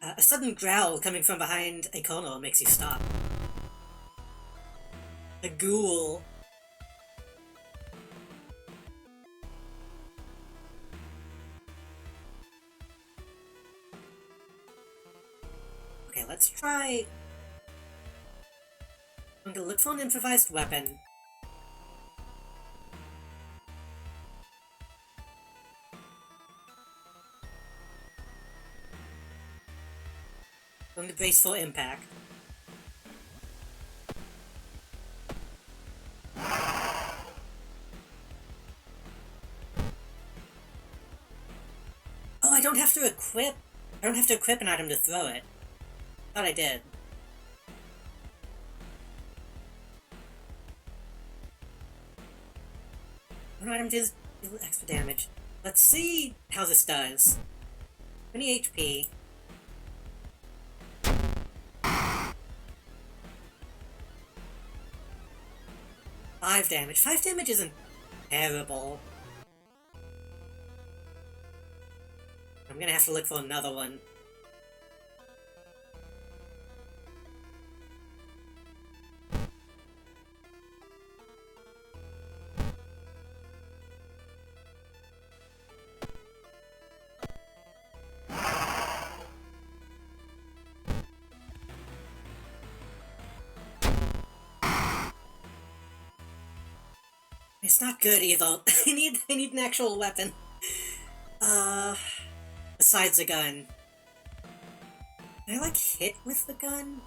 A sudden growl coming from behind a corner makes you stop. A ghoul. Okay, let's try... I'm gonna look for an improvised weapon. I'm going to brace for impact. Oh, I don't have to equip... I don't have to equip an item to throw it. Thought I did. One item deals extra damage. Let's see how this does. 20 HP. Five damage. 5 damage isn't terrible. I'm gonna have to look for another one. It's not good either. I need an actual weapon. Besides a gun. Can I, like, hit with the gun?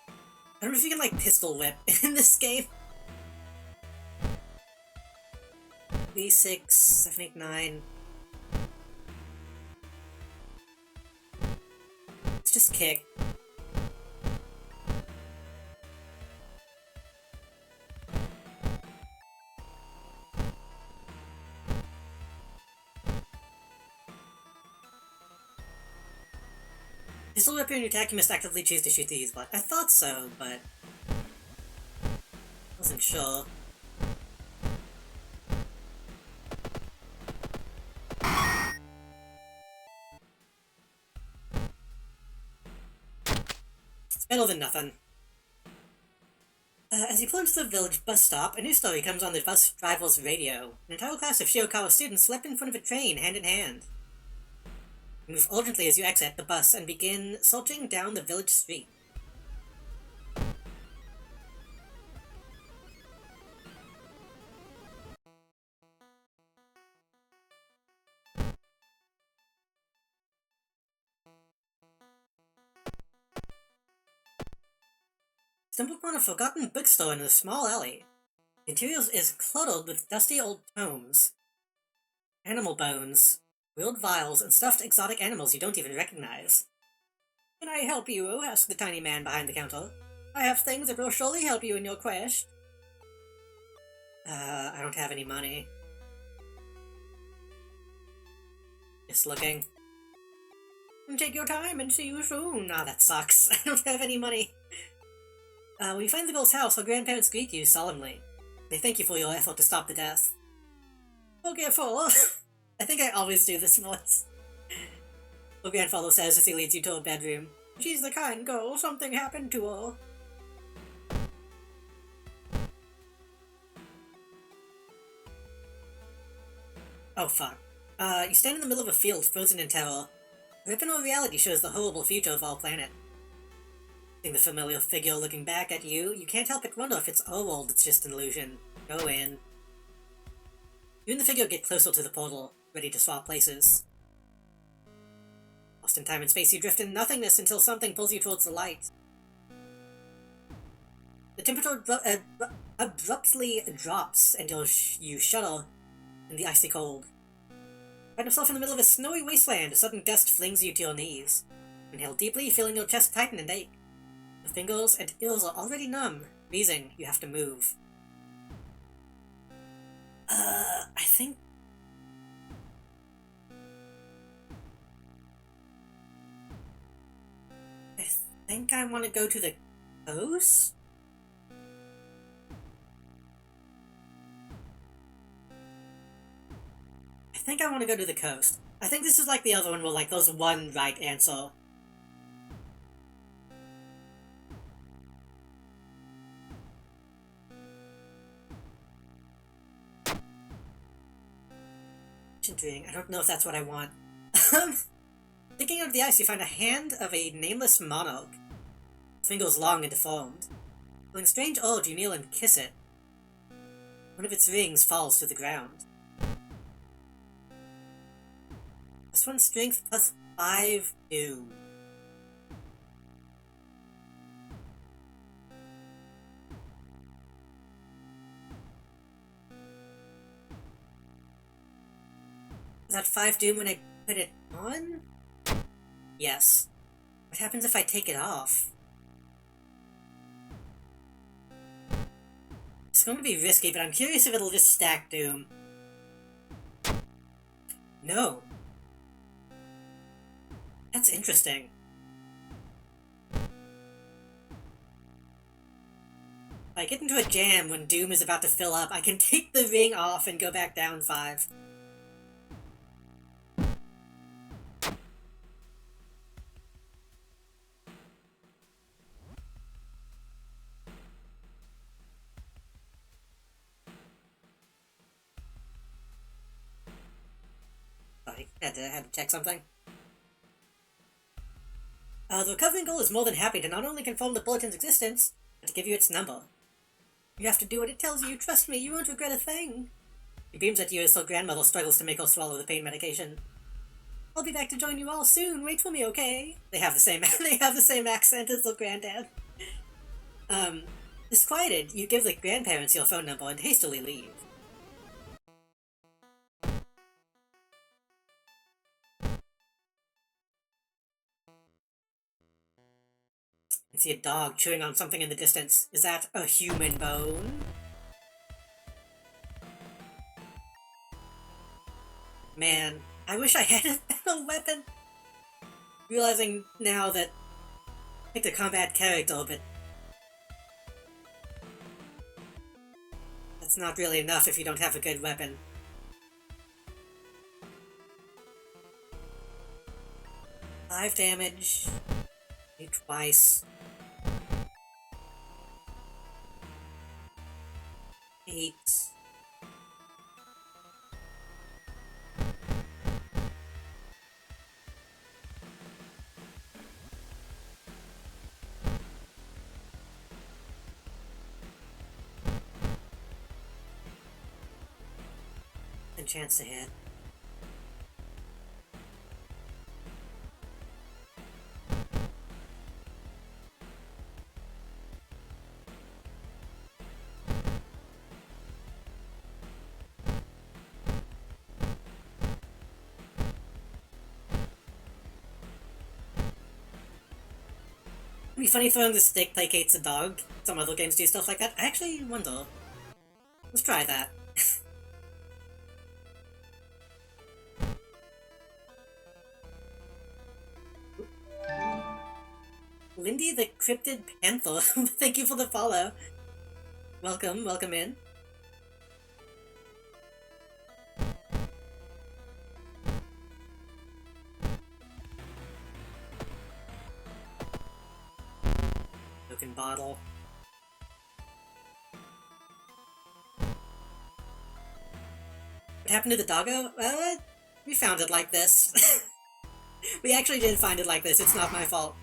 I don't know if you can, like, pistol whip in this game. V6, 7, 8, 9. Let's just kick. Pistol whip when you attack, you must actively choose to shoot these, but I thought so, but wasn't sure. It's better than nothing. As you pull into the village bus stop, a new story comes on the bus driver's radio. An entire class of Shirakawa students leapt in front of a train, hand in hand. Move urgently as you exit the bus and begin soldiering down the village street. Stumble upon a forgotten bookstore in a small alley. The interior is cluttered with dusty old tomes, animal bones, wheeled vials, and stuffed exotic animals you don't even recognize. Can I help you? Asked the tiny man behind the counter. I have things that will surely help you in your quest. I don't have any money. Just looking. Take your time and see you soon. Ah, that sucks. I don't have any money. When you find the girl's house, her grandparents greet you solemnly. They thank you for your effort to stop the death. Forgetful. I think I always do this voice. Her grandfather says as he leads you to her bedroom. She's the kind girl, something happened to her. Oh fuck. You stand in the middle of a field frozen in terror. Ripino reality shows the horrible future of our planet. Seeing the familiar figure looking back at you, you can't help but wonder if it's our world that's just an illusion. Go in. You and the figure get closer to the portal, ready to swap places. Lost in time and space, you drift in nothingness until something pulls you towards the light. The temperature abruptly drops, and you shudder in the icy cold. Find yourself in the middle of a snowy wasteland. A sudden gust flings you to your knees. Inhale deeply, feeling your chest tighten and ache. Your fingers and ears are already numb. Wheezing, you have to move. I think I want to go to the coast? I think I want to go to the coast. I think this is like the other one where, like, there's one right answer. I don't know if that's what I want. Digging out of the ice, you find a hand of a nameless monarch. Its fingers long and deformed. With a strange urge, you kneel and kiss it. One of its rings falls to the ground. +1 strength +5 doom. Is that 5 doom when I put it on? Yes. What happens if I take it off? It's going to be risky, but I'm curious if it'll just stack Doom. No. That's interesting. If I get into a jam when Doom is about to fill up, I can take the ring off and go back down 5. Sorry, had to check something. The recovering goal is more than happy to not only confirm the bulletin's existence, but to give you its number. You have to do what it tells you, trust me, you won't regret a thing. He beams at you as her grandmother struggles to make her swallow the pain medication. I'll be back to join you all soon, wait for me, okay? They have the same accent as their granddad. Disquieted, you give the grandparents your phone number and hastily leave. I see a dog chewing on something in the distance. Is that a human bone? Man, I wish I had a better weapon. Realizing now that I picked a combat character, but that's not really enough if you don't have a good weapon. Five damage. Hit twice. 8. And chance to hit. It'd be funny throwing the stick placates a dog. Some other games do stuff like that. I actually wonder. Let's try that. Lindy the Cryptid Panther, thank you for the follow. Welcome in. Broken bottle. What happened to the doggo? We found it like this. We actually did find it like this, it's not my fault.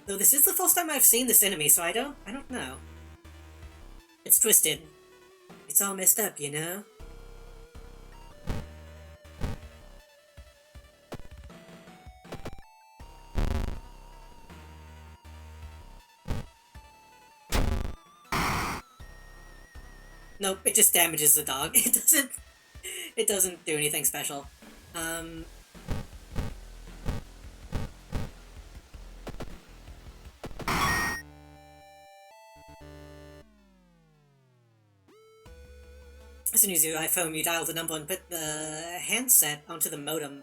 Though this is the first time I've seen this enemy, so I don't know. It's twisted. It's all messed up, you know? Nope, it just damages the dog. It doesn't do anything special. As soon as you iPhone, you dial the number and put the handset onto the modem.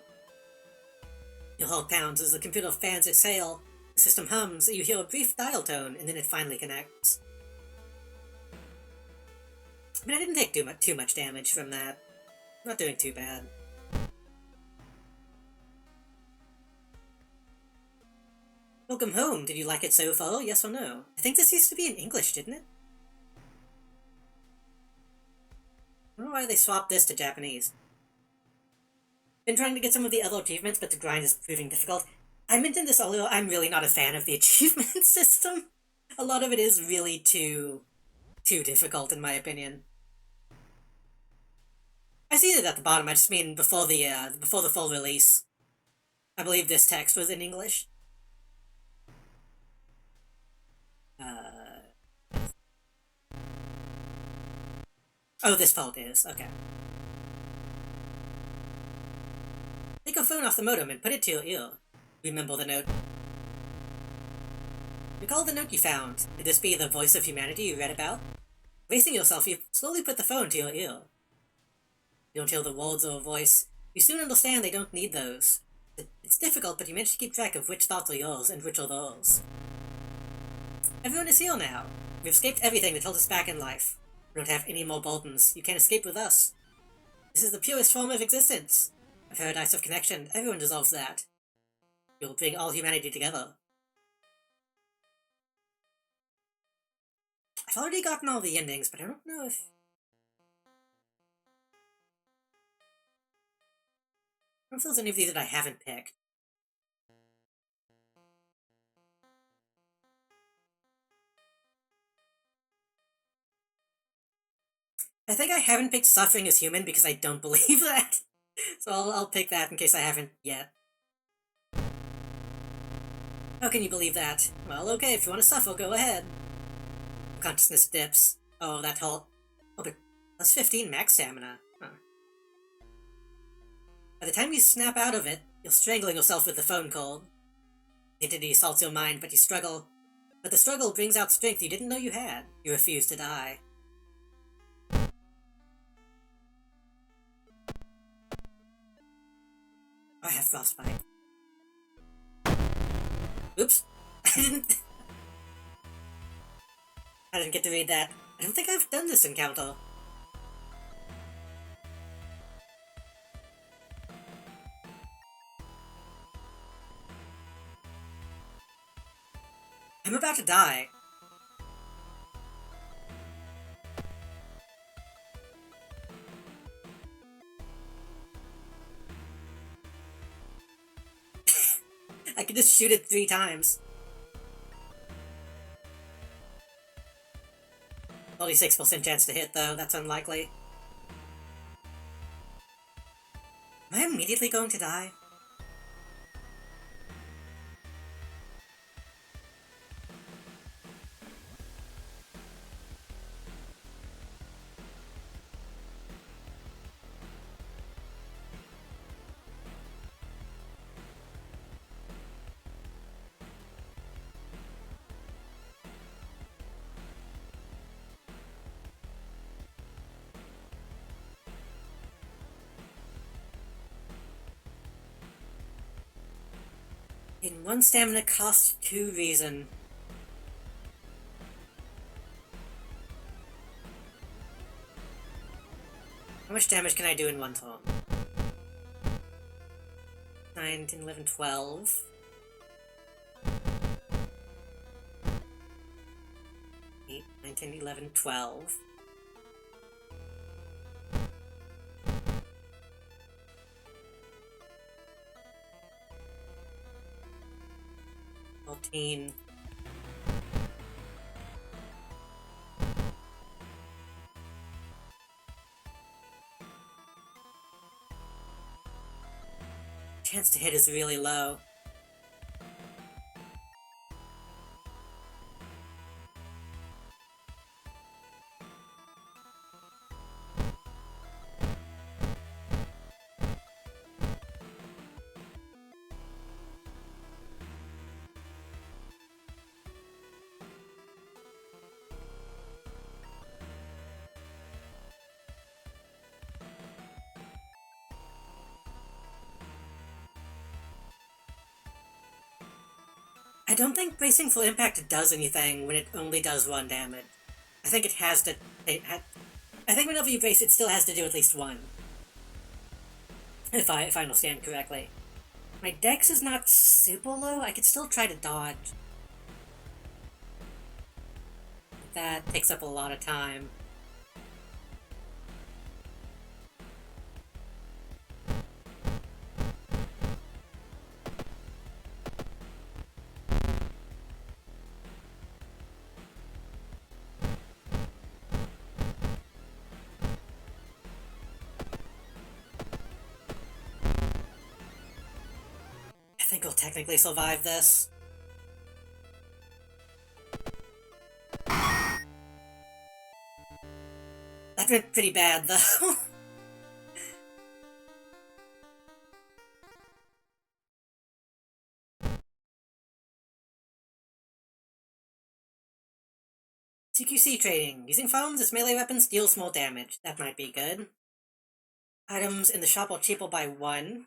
Your heart pounds as the computer fans exhale. The system hums, you hear a brief dial tone, and then it finally connects. I mean, I didn't take too much damage from that. Not doing too bad. Welcome home. Did you like it so far? Yes or no? I think this used to be in English, didn't it? I don't know why they swapped this to Japanese. Been trying to get some of the other achievements, but the grind is proving difficult. I mentioned this earlier, I'm really not a fan of the achievement system. A lot of it is really too difficult, in my opinion. I see it at the bottom, I just mean before the full release. I believe this text was in English. Oh, this fault is, okay. Take your phone off the modem and put it to your ear. Remember the note. Recall the note you found. Could this be the voice of humanity you read about? Bracing yourself, you slowly put the phone to your ear. You don't hear the words or a voice. You soon understand they don't need those. It's difficult, but you manage to keep track of which thoughts are yours and which are theirs. Everyone is here now. We've escaped everything that held us back in life. We don't have any more burdens. You can't escape with us. This is the purest form of existence. A paradise of connection. Everyone deserves that. You'll bring all humanity together. I've already gotten all the endings, but I don't know if... I don't know if there's any of these that I haven't picked. I think I haven't picked Suffering is Human because I don't believe that. So I'll pick that in case I haven't yet. How can you believe that? Well, okay, if you want to suffer, go ahead. Consciousness dips. Oh, that whole... Oh, but that's 15 max stamina. Huh. By the time you snap out of it, you're strangling yourself with the phone call. The entity assaults your mind, but you struggle. But the struggle brings out strength you didn't know you had. You refuse to die. I have frostbite. Oops. I didn't get to read that. I don't think I've done this encounter. I'm about to die. I could just shoot it 3 times. 46% chance to hit, though. That's unlikely. Am I immediately going to die? In 1 stamina cost 2 reason. How much damage can I do in 1 turn? 9, 10, 11, 12. 8, 9, 10, 11, 12. Fourteen. Chance to hit is really low. I don't think bracing for impact does anything when it only does 1 damage. I think it has to... I think whenever you brace, it still has to do at least 1. If I understand correctly. My dex is not super low, I could still try to dodge. That takes up a lot of time. I think we'll technically survive this. That went pretty bad, though. CQC training. Using phones as melee weapons deals more damage. That might be good. Items in the shop are cheaper by 1.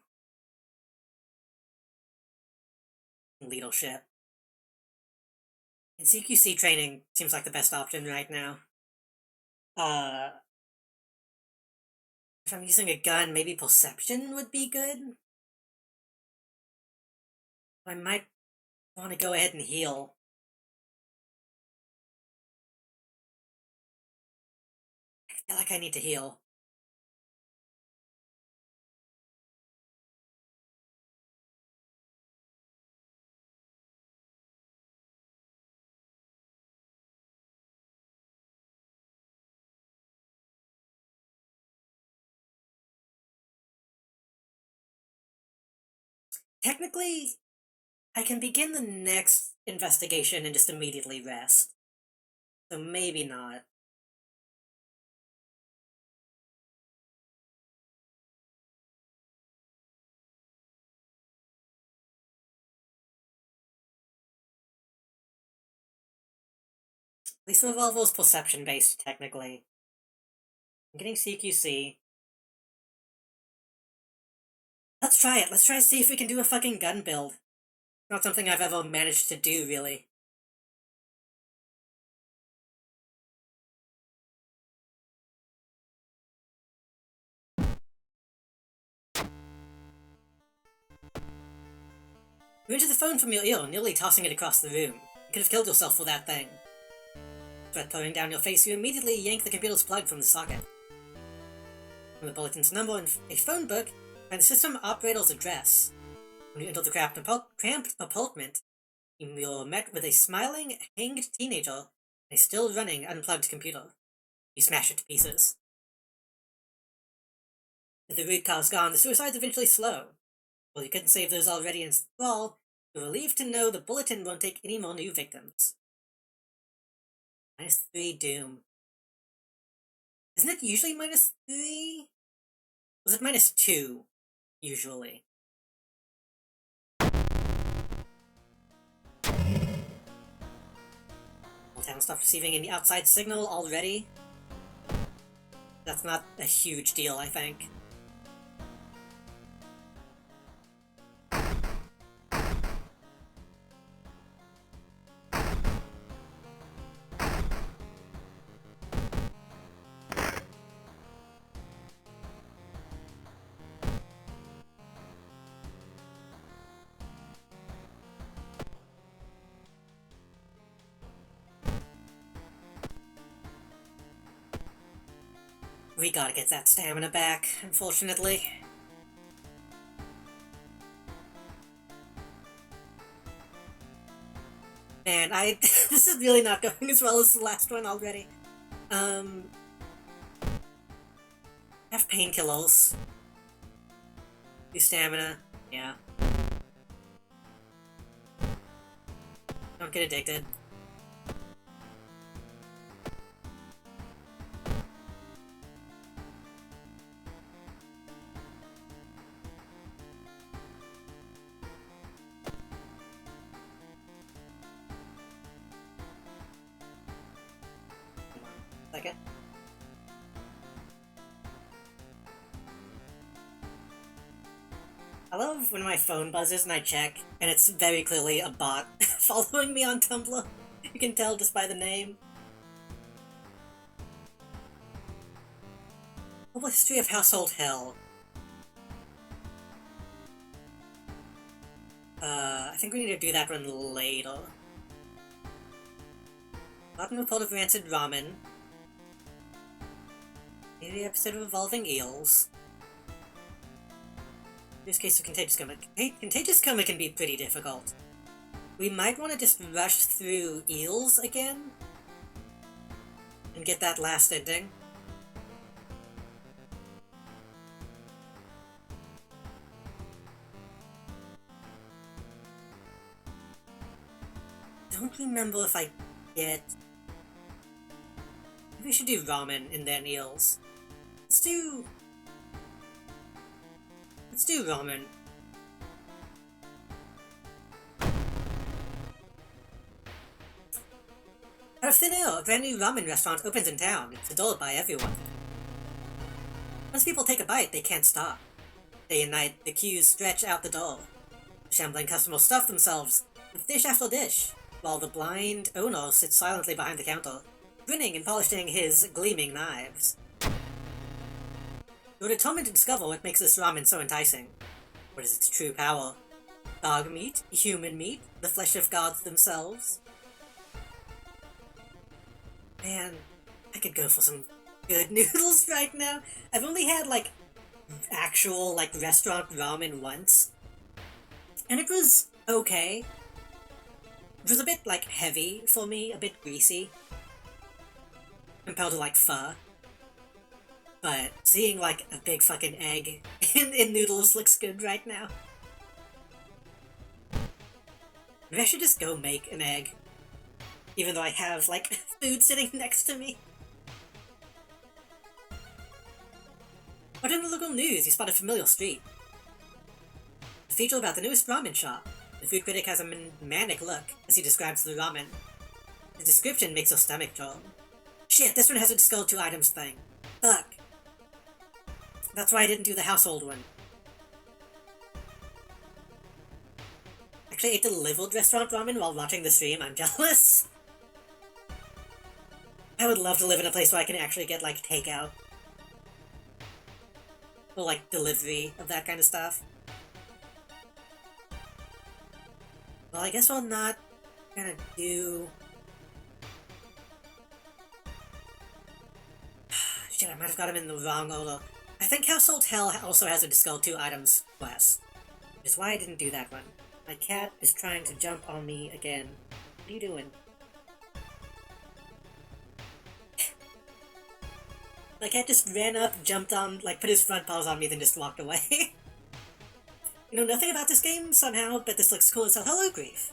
Leadership. And CQC training seems like the best option right now. If I'm using a gun, maybe perception would be good. I might want to go ahead and heal. I feel like I need to heal. Technically, I can begin the next investigation and just immediately rest. So maybe not. At least Revolver's perception-based, technically. I'm getting CQC. Let's try it. Let's try to see if we can do a fucking gun build. Not something I've ever managed to do, really. You enter the phone from your ear, nearly tossing it across the room. You could have killed yourself for that thing. Sweat pouring down your face, you immediately yank the computer's plug from the socket. From the bulletin's number and a phone book, find the system operator's address. When you enter the cramped apartment, you're met with a smiling, hanged teenager and a still running, unplugged computer. You smash it to pieces. With the root cause gone, the suicides eventually slow. While you couldn't save those already in sprawl, you're relieved to know the bulletin won't take any more new victims. -3 Doom. Isn't it usually -3? Was it -2, usually? Whole town stopped receiving any outside signal already? That's not a huge deal, I think. We gotta get that stamina back, unfortunately. Man, this is really not going as well as the last one already. Have painkillers. Do stamina, yeah. Don't get addicted. Second. I love when my phone buzzes and I check, and it's very clearly a bot following me on Tumblr. You can tell just by the name. Global history of household hell. I think we need to do that one later. Rotten report of rancid ramen. Maybe episode of Evolving Eels. This case of Contagious Coma. Contagious Coma can be pretty difficult. We might want to just rush through Eels again and get that last ending. Don't remember if I get... Maybe we should do ramen and then eels. Let's do ramen. Out of thin air, a brand new ramen restaurant opens in town. It's adored by everyone. Once people take a bite, they can't stop. Day and night, the queues stretch out the door. Shambling customers stuff themselves with dish after dish, while the blind owner sits silently behind the counter, grinning and polishing his gleaming knives. You're determined to discover what makes this ramen so enticing. What is its true power? Dog meat? Human meat? The flesh of gods themselves? Man, I could go for some good noodles right now. I've only had, like, actual, like, restaurant ramen once. And it was okay. It was a bit, like, heavy for me, a bit greasy. Compared to, like, pho. But seeing, like, a big fucking egg in noodles looks good right now. Maybe I should just go make an egg. Even though I have, like, food sitting next to me. But in the local news, you spot a familiar street. A feature about the newest ramen shop. The food critic has a manic look as he describes the ramen. The description makes your stomach turn. Shit, this one has a discard 2 items thing. Fuck. That's why I didn't do the household one. Actually, I ate delivered restaurant ramen while watching the stream. I'm jealous. I would love to live in a place where I can actually get, like, takeout. Or, like, delivery of that kind of stuff. Well, I guess we're not gonna do... Shit, I might have got him in the wrong order. I think Household Hell also has a discard 2 items quest. Which is why I didn't do that one. My cat is trying to jump on me again. What are you doing? My cat just ran up, jumped on, like, put his front paws on me, then just walked away. You know nothing about this game, somehow, but this looks cool as hell. Hello, Grief!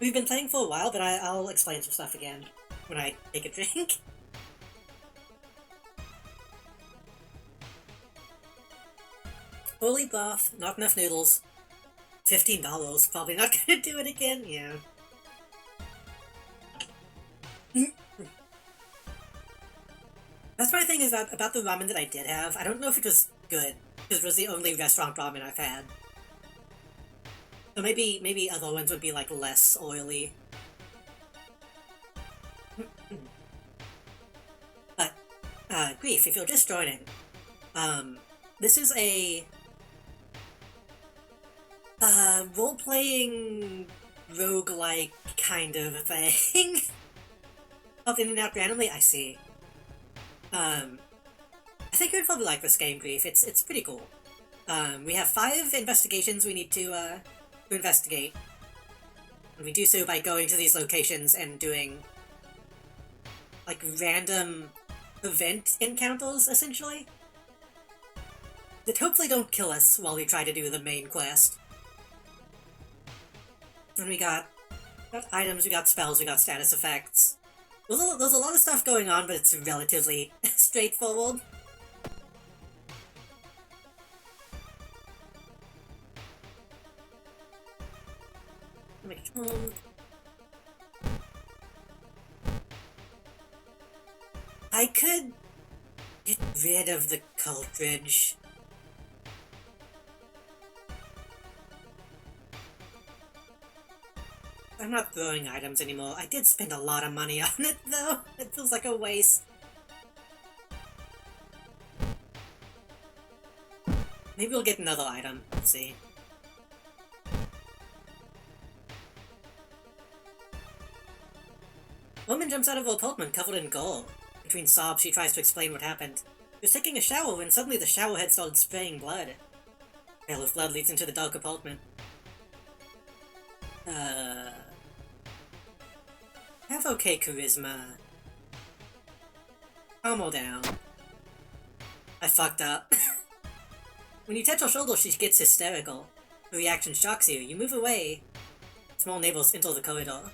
We've been playing for a while, but I'll explain some stuff again when I take a drink. Holy broth, not enough noodles. $15, probably not gonna do it again, yeah. That's my thing is that about the ramen that I did have. I don't know if it was good, because it was the only restaurant ramen I've had. So maybe other ones would be, like, less oily. But, Grief, if you're just joining, this is a role-playing roguelike kind of thing. Popped in and out randomly, I see. I think you'd probably like this game, Grief. It's pretty cool. We have 5 investigations we need to investigate. And we do so by going to these locations and doing, like, random event encounters, essentially. That hopefully don't kill us while we try to do the main quest. And we got items, we got spells, we got status effects. There's a lot of stuff going on, but it's relatively straightforward. I could get rid of the cartridge. I'm not throwing items anymore. I did spend a lot of money on it, though. It feels like a waste. Maybe we'll get another item. Let's see. Woman jumps out of her apartment covered in gold. Between sobs, she tries to explain what happened. She was taking a shower when suddenly the shower head started spraying blood. A trail of blood leads into the dark apartment. Have okay charisma. Calm her down. I fucked up. When you touch her shoulder, she gets hysterical. Her reaction shocks you. You move away. Small neighbors enter the corridor.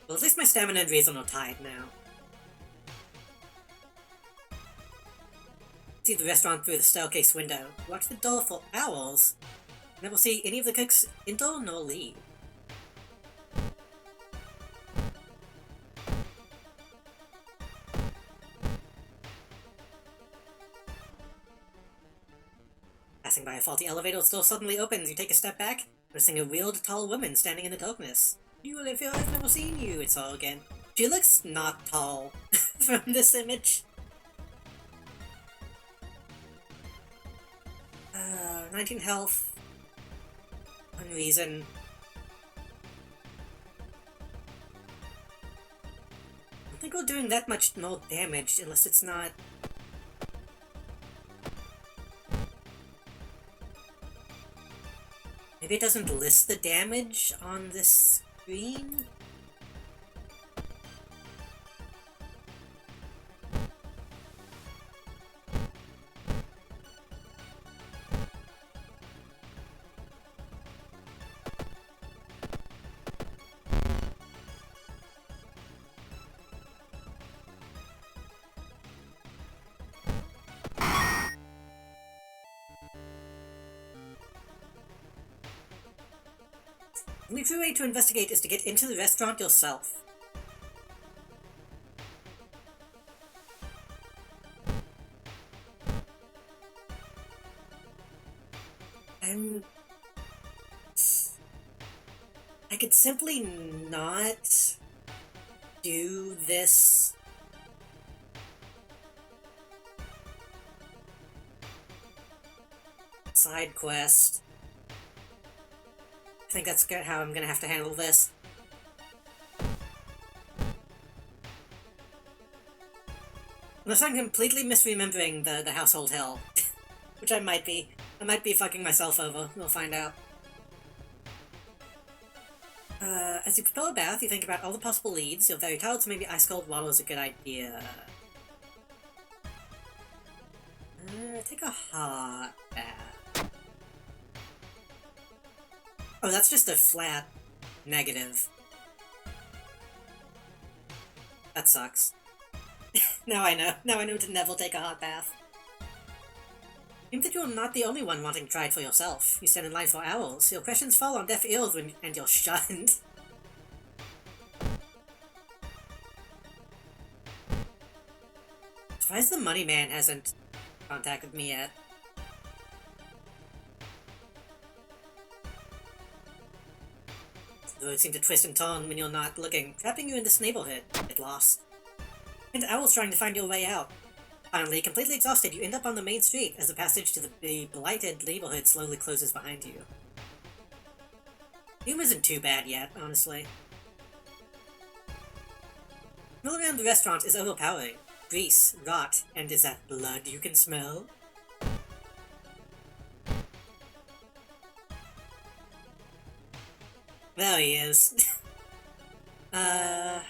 Well, at least my stamina and reason are tied now. See the restaurant through the staircase window. Watch the door for hours. Never see any of the cooks enter nor leave. Passing by a faulty elevator door suddenly opens. You take a step back, noticing a wheeled, tall woman standing in the darkness. You will feel I've never seen you, it's all again. She looks not tall from this image. 19 health. One reason. I don't think we're doing that much more damage unless it's not. Maybe it doesn't list the damage on this screen? The only true way to investigate is to get into the restaurant yourself. And I could simply not do this. Side quest. I think that's how I'm gonna have to handle this. Unless I'm completely misremembering the household hell. Which I might be. I might be fucking myself over. We'll find out. As you prepare a bath, you think about all the possible leads. You're very tired, so maybe ice cold water is a good idea. Take a hot bath. Oh, that's just a flat negative. That sucks. Now I know. Now I know to never take a hot bath. Seems that you're not the only one wanting to try it for yourself. You stand in line for hours. Your questions fall on deaf ears and you're shunned. Surprised the money man hasn't contacted me yet. Though it seems to twist and turn when you're not looking, trapping you in this neighborhood. Get lost. And Owl's trying to find your way out. Finally, completely exhausted, you end up on the main street as the passage to the blighted neighborhood slowly closes behind you. Doom isn't too bad yet, honestly. The smell around the restaurant is overpowering. Grease, rot, and is that blood you can smell? There he is. I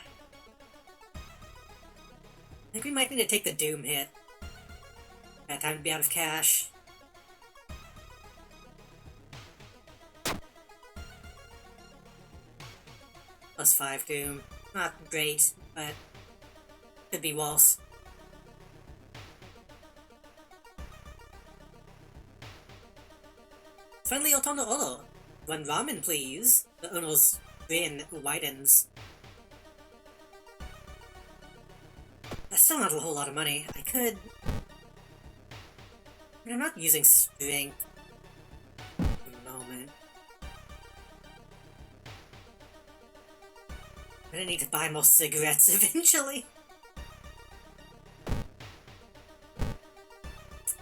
think we might need to take the Doom hit. Bad time to be out of cash. +5 Doom. Not great, but could be worse. Friendly Otono Olo. One ramen, please. The owner's grin widens. That's still not a whole lot of money. I could... I'm not using strength at the moment. I'm gonna need to buy more cigarettes eventually.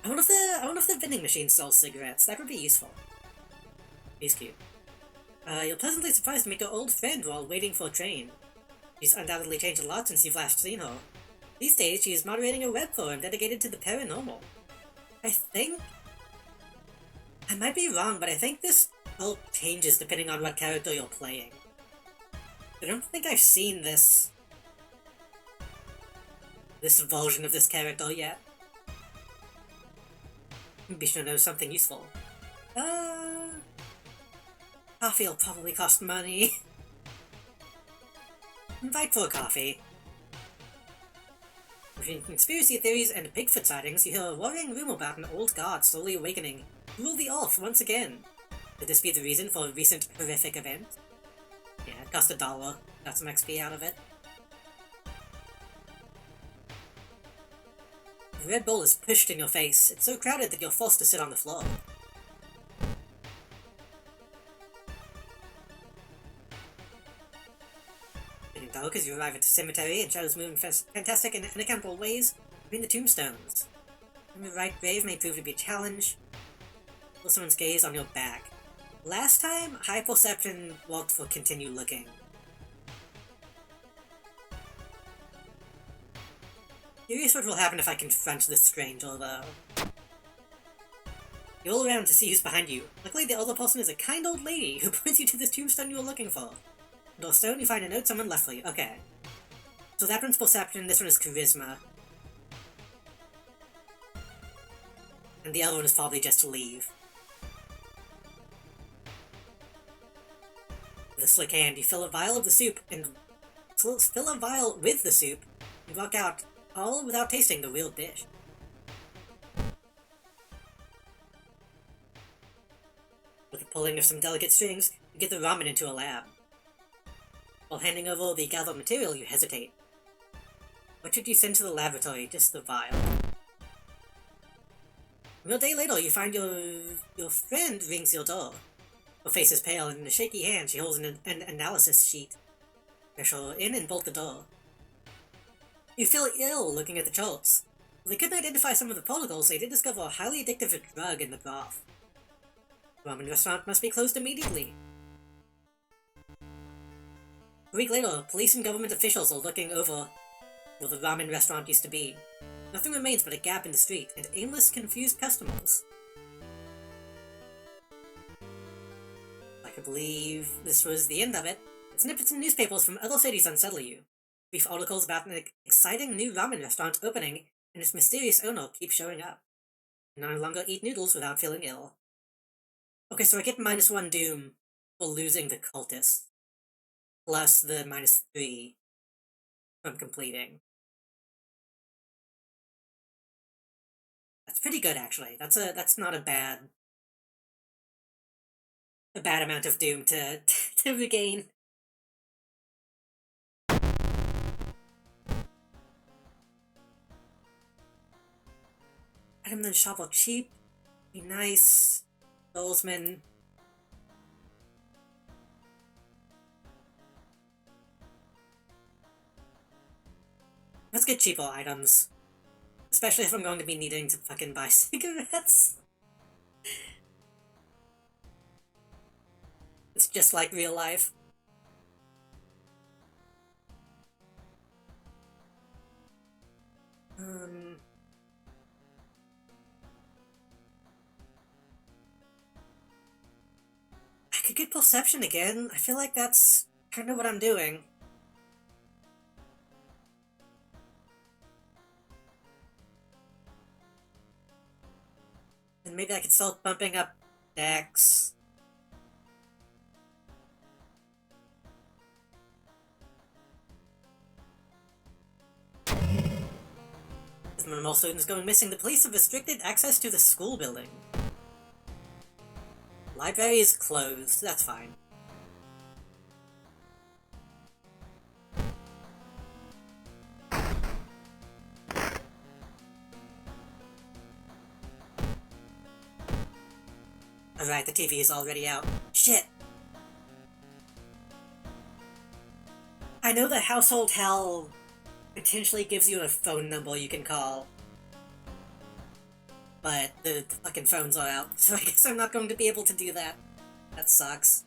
I wonder if the vending machine sells cigarettes. That would be useful. He's cute. You're pleasantly surprised to meet your old friend while waiting for a train. She's undoubtedly changed a lot since you've last seen her. These days, she is moderating a web forum dedicated to the paranormal. I think... I might be wrong, but I think this all changes depending on what character you're playing. I don't think I've seen this version of this character yet. Be sure to know something useful. Coffee will probably cost money. Invite for a coffee. Between conspiracy theories and Bigfoot sightings, you hear a worrying rumor about an old god slowly awakening to rule the earth once again. Could this be the reason for a recent horrific event? Yeah, it cost $1. Got some XP out of it. The Red Bull is pushed in your face. It's so crowded that you're forced to sit on the floor. smoke as you arrive at the cemetery, and shadows move in fantastic and unaccountable ways between the tombstones. The right grave may prove to be a challenge. Feel someone's gaze on your back. Last time, high perception walked for continue looking. Curious what will happen if I confront this stranger, though. You roll around to see who's behind you. Luckily, the other person is a kind old lady who points you to this tombstone you were looking for. Under a stone, you find a note someone left for you. Okay. So that one's perception, this one is charisma. And the other one is probably just to leave. With a slick hand, you fill a vial of the soup and fill a vial with the soup and walk out, all without tasting the real dish. With the pulling of some delicate strings, you get the ramen into a lab. While handing over the gathered material, you hesitate. What should you send to the laboratory? Just the vial. A real day later, you find your friend rings your door. Her face is pale, and in a shaky hand, she holds an analysis sheet. Push her in and bolt the door. You feel ill looking at the charts. While they couldn't identify some of the protocols, they did discover a highly addictive drug in the broth. The ramen restaurant must be closed immediately. A week later, police and government officials are looking over where the ramen restaurant used to be. Nothing remains but a gap in the street and aimless, confused customers. I could believe this was the end of it. Snippets in newspapers from other cities unsettle you. Brief articles about an exciting new ramen restaurant opening and its mysterious owner keep showing up. You no longer eat noodles without feeling ill. Okay, so I get -1 doom for losing the cultist. Plus the -3 from completing. That's pretty good, actually. That's not a bad amount of doom to regain. Item then shop are cheap, be nice, salesman. Let's get cheaper items. Especially if I'm going to be needing to fucking buy cigarettes. It's just like real life. I could get perception again. I feel like that's kind of what I'm doing. And maybe I could start bumping up Dex. As more students going missing, the police have restricted access to the school building. Library is closed, that's fine. Alright, the TV is already out. Shit! I know that Household Hell potentially gives you a phone number you can call. But the fucking phones are out, so I guess I'm not going to be able to do that. That sucks.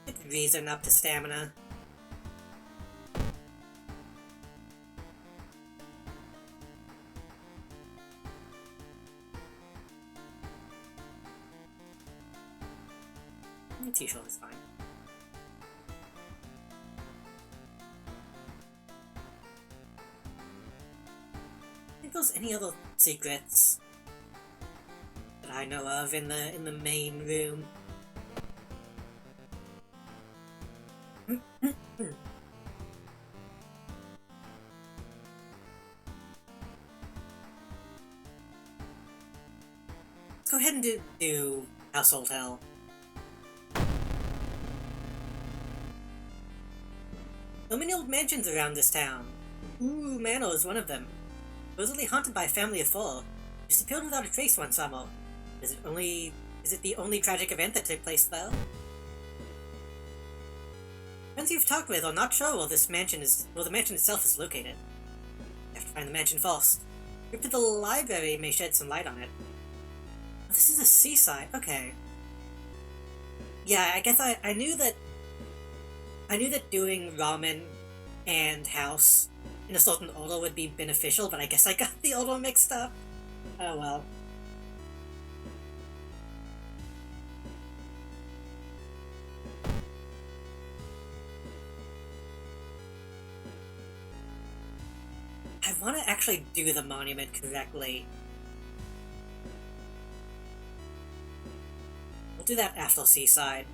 Get reason up to stamina. T-shirt is fine. I think there's any other secrets that I know of in the main room. Let's go ahead and do Household Hell. So many old mansions around this town. Ooh, Manor is one of them. Supposedly haunted by a family of four. Disappeared without a trace one summer. Is it the only tragic event that took place there? Friends you've talked with are not sure where the mansion itself is located. You have to find the mansion first. A trip to the library may shed some light on it. Oh, this is a seaside. Okay. Yeah, I guess I knew that doing ramen and house in a certain order would be beneficial, but I guess I got the order mixed up. Oh well. I want to actually do the monument correctly. We'll do that after Seaside.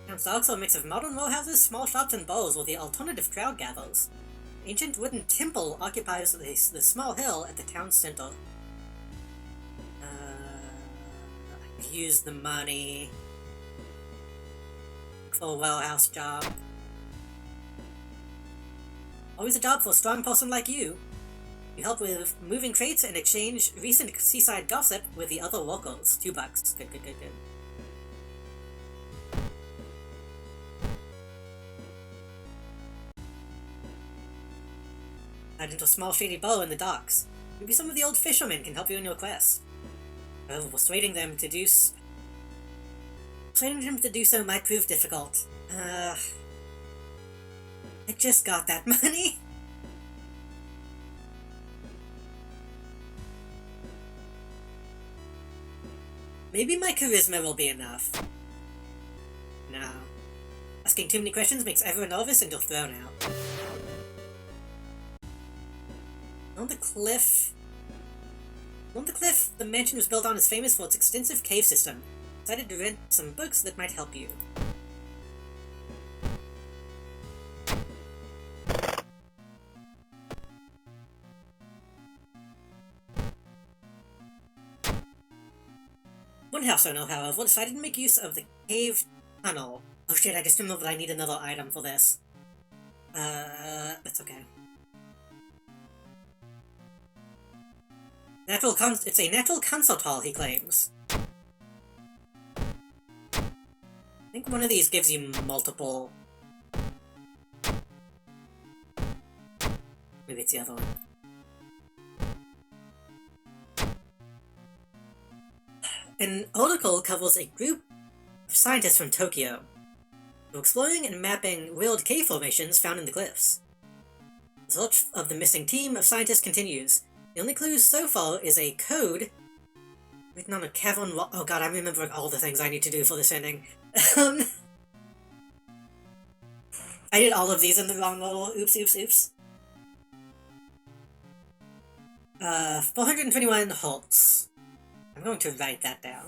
It's also a mix of modern row houses, small shops, and bars where the alternative crowd gathers. An ancient wooden temple occupies the small hill at the town center. I could use the money for a warehouse job. Always a job for a strong person like you. You help with moving crates and exchange recent seaside gossip with the other locals. $2. Good, good, good, good. Hide into a small shady bow in the docks. Maybe some of the old fishermen can help you in your quest. Well, persuading them to do so might prove difficult. I just got that money. Maybe my charisma will be enough. No. Asking too many questions makes everyone nervous and you're thrown out. On the cliff, the mansion was built on is famous for its extensive cave system. Decided to rent some books that might help you. One house owner, however, decided to make use of the cave tunnel. Oh shit, I just remembered I need another item for this. That's okay. It's a natural concert hall, he claims. I think one of these gives you multiple... Maybe it's the other one. An article covers a group of scientists from Tokyo who are exploring and mapping weird cave formations found in the cliffs. The search of the missing team of scientists continues. The only clue so far is a code written on a cavern wall. Oh god, I'm remembering all the things I need to do for this ending. I did all of these in the wrong order. Oops, oops, oops. 421 Hertz. I'm going to write that down.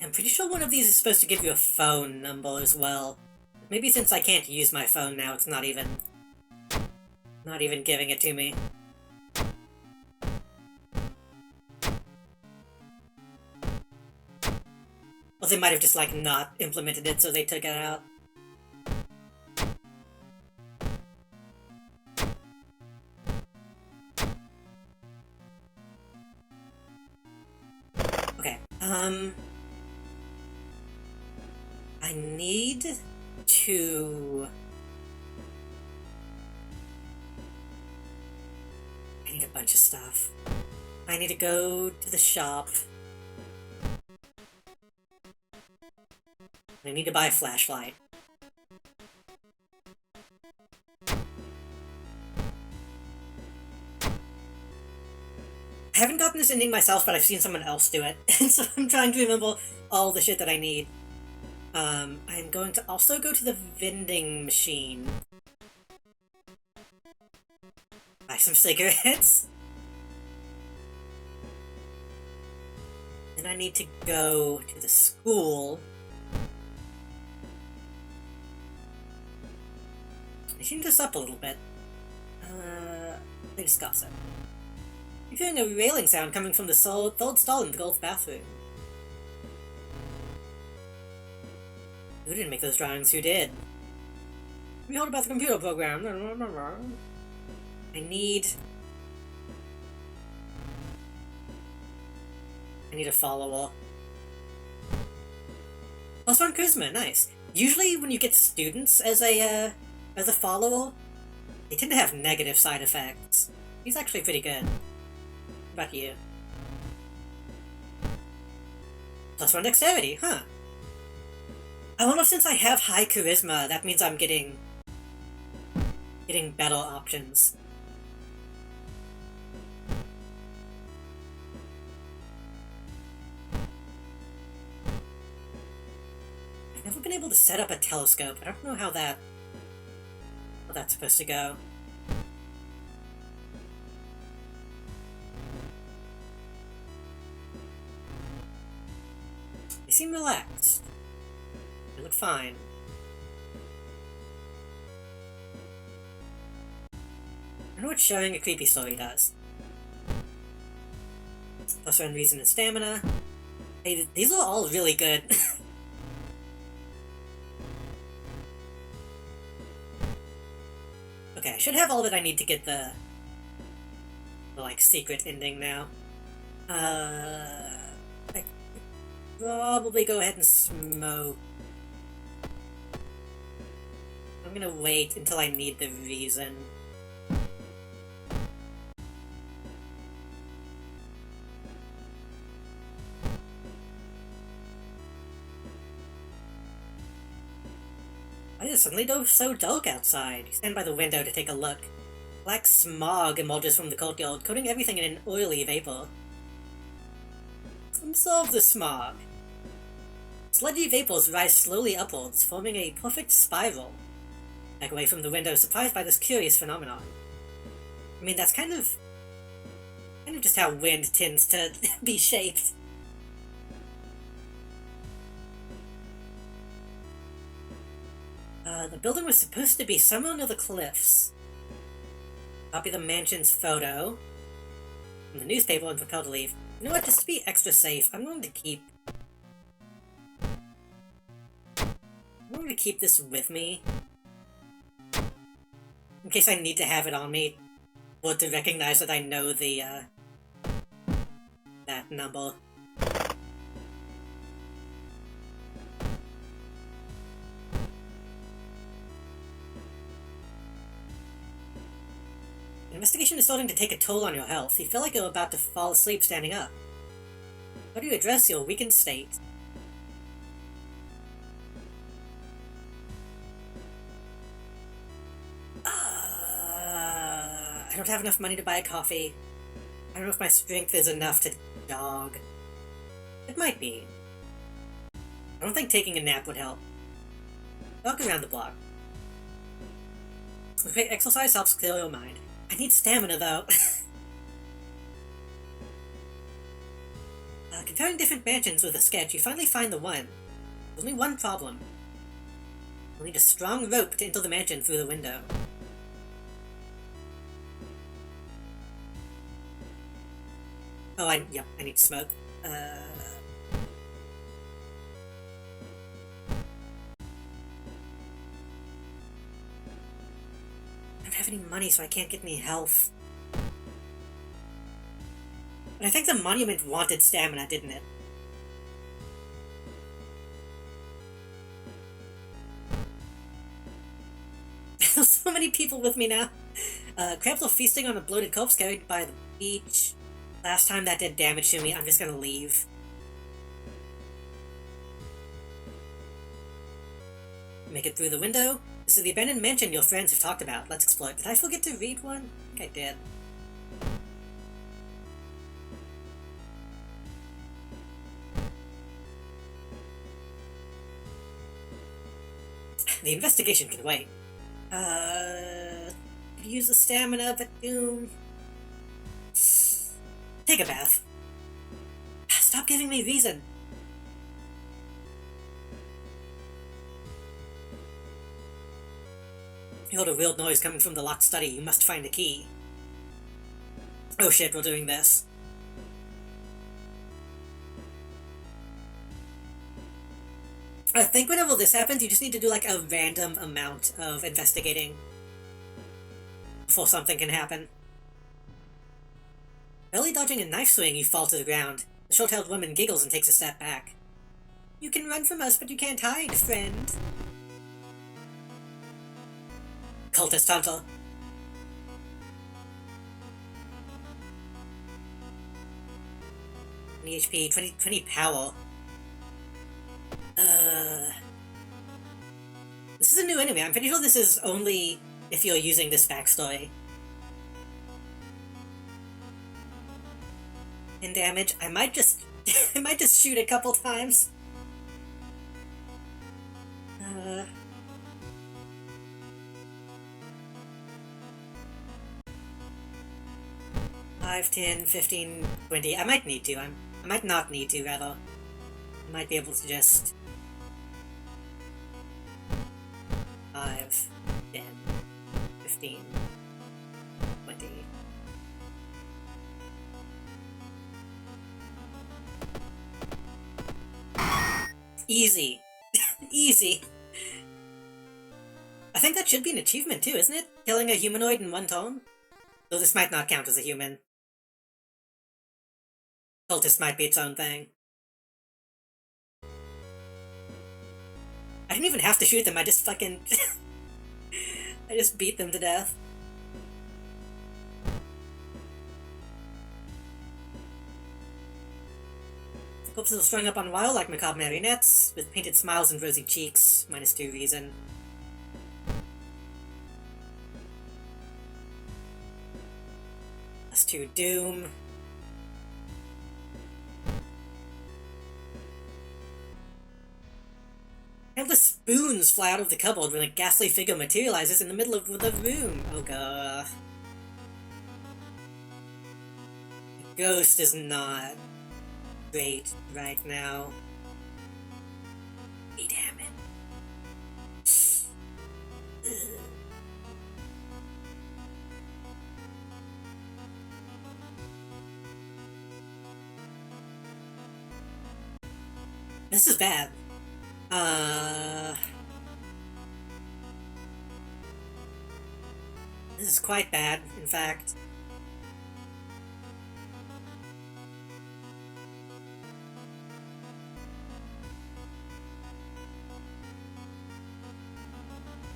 I'm pretty sure one of these is supposed to give you a phone number as well. Maybe since I can't use my phone now, it's not even giving it to me. Well, they might have just, like, not implemented it, so they took it out. Okay, I need a bunch of stuff. I need to go to the shop. I need to buy a flashlight. I haven't gotten this ending myself, but I've seen someone else do it, and so I'm trying to remember all the shit that I need. I'm going to also go to the vending machine. Buy some cigarettes. Then I need to go to the school. I tuned this up a little bit. Latest gossip. You're hearing a wailing sound coming from the third stall in the golf bathroom. Who didn't make those drawings? Who did? We heard about the computer program. I need a follower. +1 charisma, nice. Usually when you get students as a follower, they tend to have negative side effects. He's actually pretty good. What about you? +1 dexterity, huh? I wonder if since I have high charisma, that means I'm getting better options. I've never been able to set up a telescope. I don't know how that's supposed to go. They seem relaxed. They look fine. I don't know what showing a creepy story does. +1 reason and stamina. Hey, these are all really good. Okay, I should have all that I need to get the like, secret ending now. I could probably go ahead and smoke. I'm gonna wait until I need the reason. Why is it suddenly so dark outside? You stand by the window to take a look. Black smog emerges from the courtyard, coating everything in an oily vapor. Absorb the smog. Sludgy vapors rise slowly upwards, forming a perfect spiral. Back away from the window, surprised by this curious phenomenon. I mean, that's kind of just how wind tends to be shaped. The building was supposed to be somewhere near the cliffs. Copy the mansion's photo from the newspaper and prepare to leave. You know what, just to be extra safe, I'm going to keep this with me. In case I need to have it on me, or to recognize that I know the, that number. Investigation is starting to take a toll on your health. You feel like you're about to fall asleep standing up. How do you address your weakened state? I don't have enough money to buy a coffee. I don't know if my strength is enough to jog. It might be. I don't think taking a nap would help. Walk around the block. Okay, exercise helps clear your mind. I need stamina, though. Comparing different mansions with a sketch, you finally find the one. There's only one problem. You'll need a strong rope to enter the mansion through the window. Oh, I need smoke. I don't have any money, so I can't get any health. But I think the monument wanted stamina, didn't it? There's so many people with me now. Crabs are feasting on a bloated corpse carried by the beach. Last time that did damage to me, I'm just gonna leave. Make it through the window. This is the abandoned mansion your friends have talked about. Let's explore. Did I forget to read one? I think I did. The investigation can wait. Use the stamina, but take a bath. Stop giving me reason! You heard a weird noise coming from the locked study. You must find a key. Oh shit, we're doing this. I think whenever this happens, you just need to do like a random amount of investigating before something can happen. Barely dodging a knife swing, you fall to the ground. The short-haired woman giggles and takes a step back. You can run from us, but you can't hide, friend. Cultist Hunter. HP, 20 power. This is a new enemy. I'm pretty sure this is only if you're using this backstory. In damage, I might just I might just shoot a couple times. 5, 10, 15, 20. I might need to. I might not need to, rather. I might be able to just... 5, 10, 15, 20. Easy. Easy. I think that should be an achievement too, isn't it? Killing a humanoid in one turn? Though this might not count as a human. Cultist might be its own thing. I didn't even have to shoot them, I just fucking... I just beat them to death. Corpses are strung up on wire like macabre marionettes, with painted smiles and rosy cheeks, -2 reason. +2 doom. Countless spoons fly out of the cupboard when a ghastly figure materializes in the middle of the room. Oh god. The ghost is not great right now. Damn it. This is bad. This is quite bad, in fact.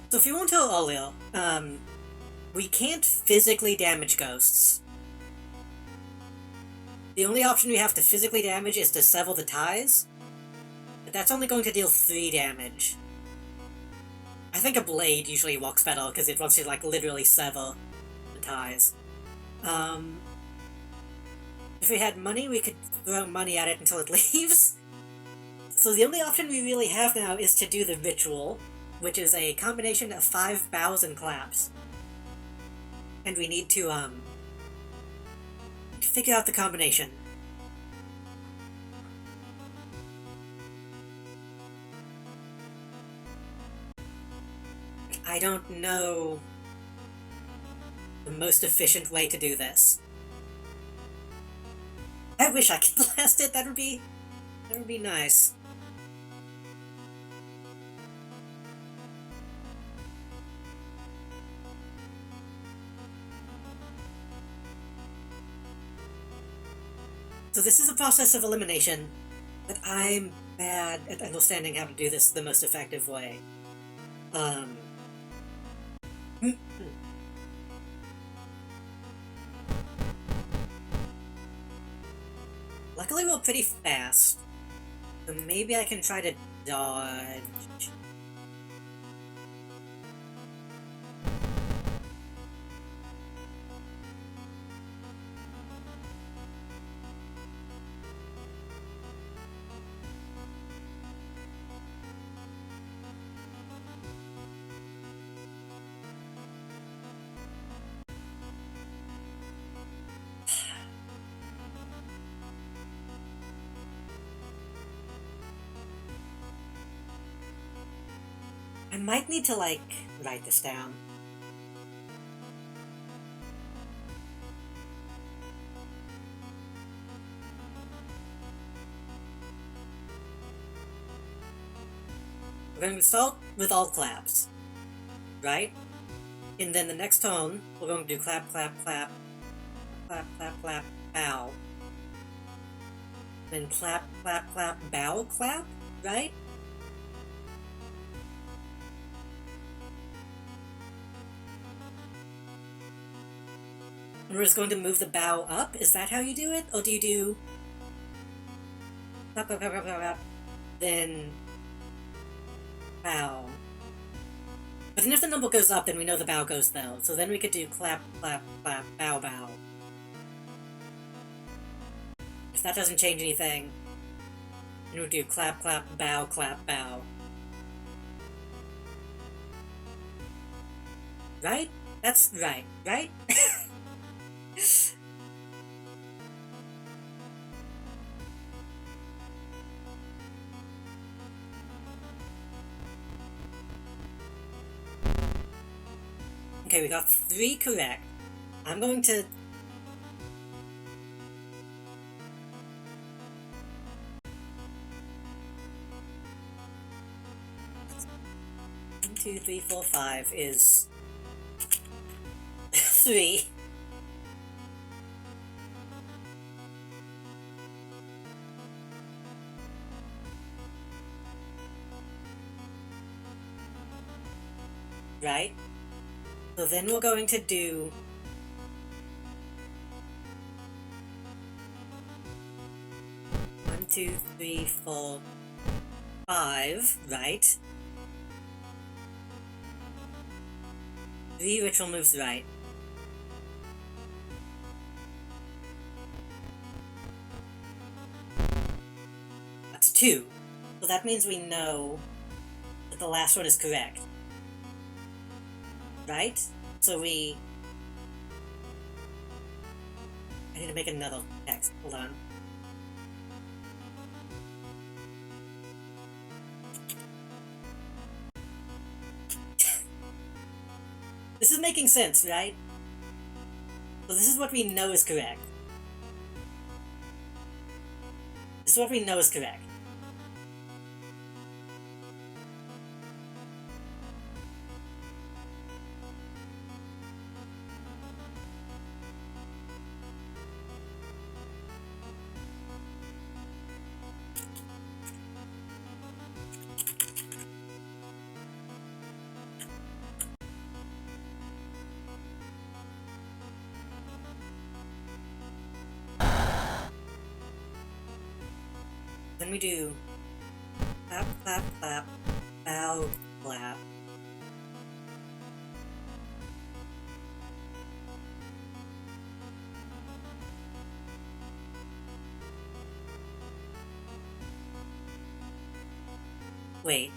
So if you won't tell earlier, we can't physically damage ghosts. The only option we have to physically damage is to sever the ties, but that's only going to deal 3 damage. I think a blade usually works better, because it wants to, like, literally sever the ties. If we had money, we could throw money at it until it leaves. So the only option we really have now is to do the ritual, which is a combination of 5 bows and claps. And we need to figure out the combination. I don't know the most efficient way to do this. I wish I could blast it, that would be nice. So this is a process of elimination, but I'm bad at understanding how to do this the most effective way. Luckily we're pretty fast, so maybe I can try to dodge. I might need to, like, write this down. We're going to start with all claps, right? And then the next tone, we're going to do clap, clap, clap, clap, clap, clap, bow. Then clap, clap, clap, bow, clap, right? And we're just going to move the bow up? Is that how you do it? Or do you do clap, clap, clap, clap, clap, clap, then bow? But then if the number goes up, then we know the bow goes down. So then we could do clap, clap, clap, bow, bow. If that doesn't change anything, then we'll do clap, clap, bow, bow. Right? That's right, right? Okay, we got 3 correct. I'm going to... One, 2, 3, 4, 5 is... 3. Right? So then we're going to do... One, 2, 3, 4, 5, right? 3 ritual moves right. That's 2. So that means we know that the last one is correct. Right? So we... I need to make another text. Hold on. This is making sense, right? So this is what we know is correct. This is what we know is correct. Then we do clap, clap, clap, bow, clap. Wait.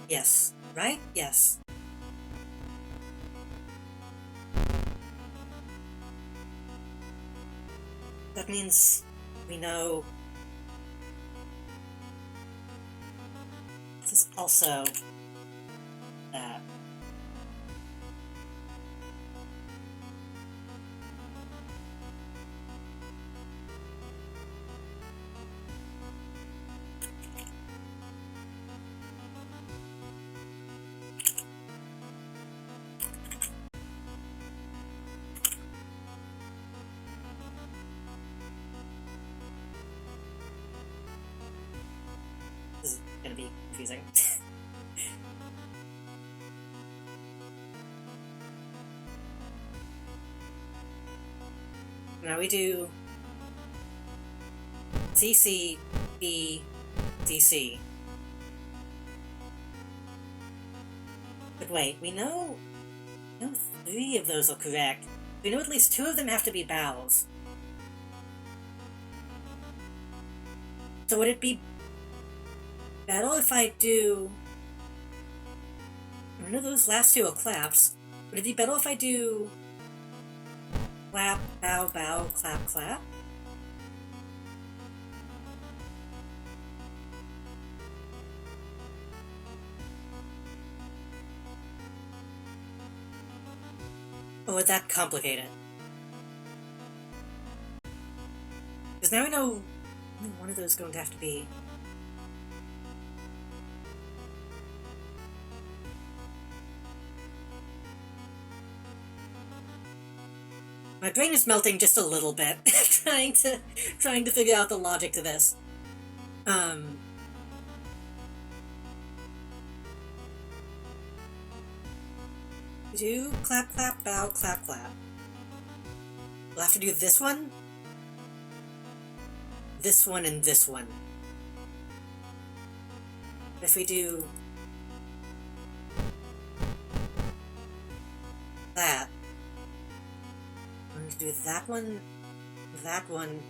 Yes, right? Yes. That means we know this is also that. This is gonna be confusing. Now we do CC, B, DC. But wait, we know 3 of those are correct. We know at least 2 of them have to be bows. So would it be better if I do... I know those last 2 are claps. Would it be better if I do... clap, bow, bow, clap, clap? Or would that complicate it? Because now I know only one of those is going to have to be. My brain is melting just a little bit, trying to figure out the logic to this. Do clap clap bow clap clap. We'll have to do this one, and this one. If we do that, I'm going to do that one, that one,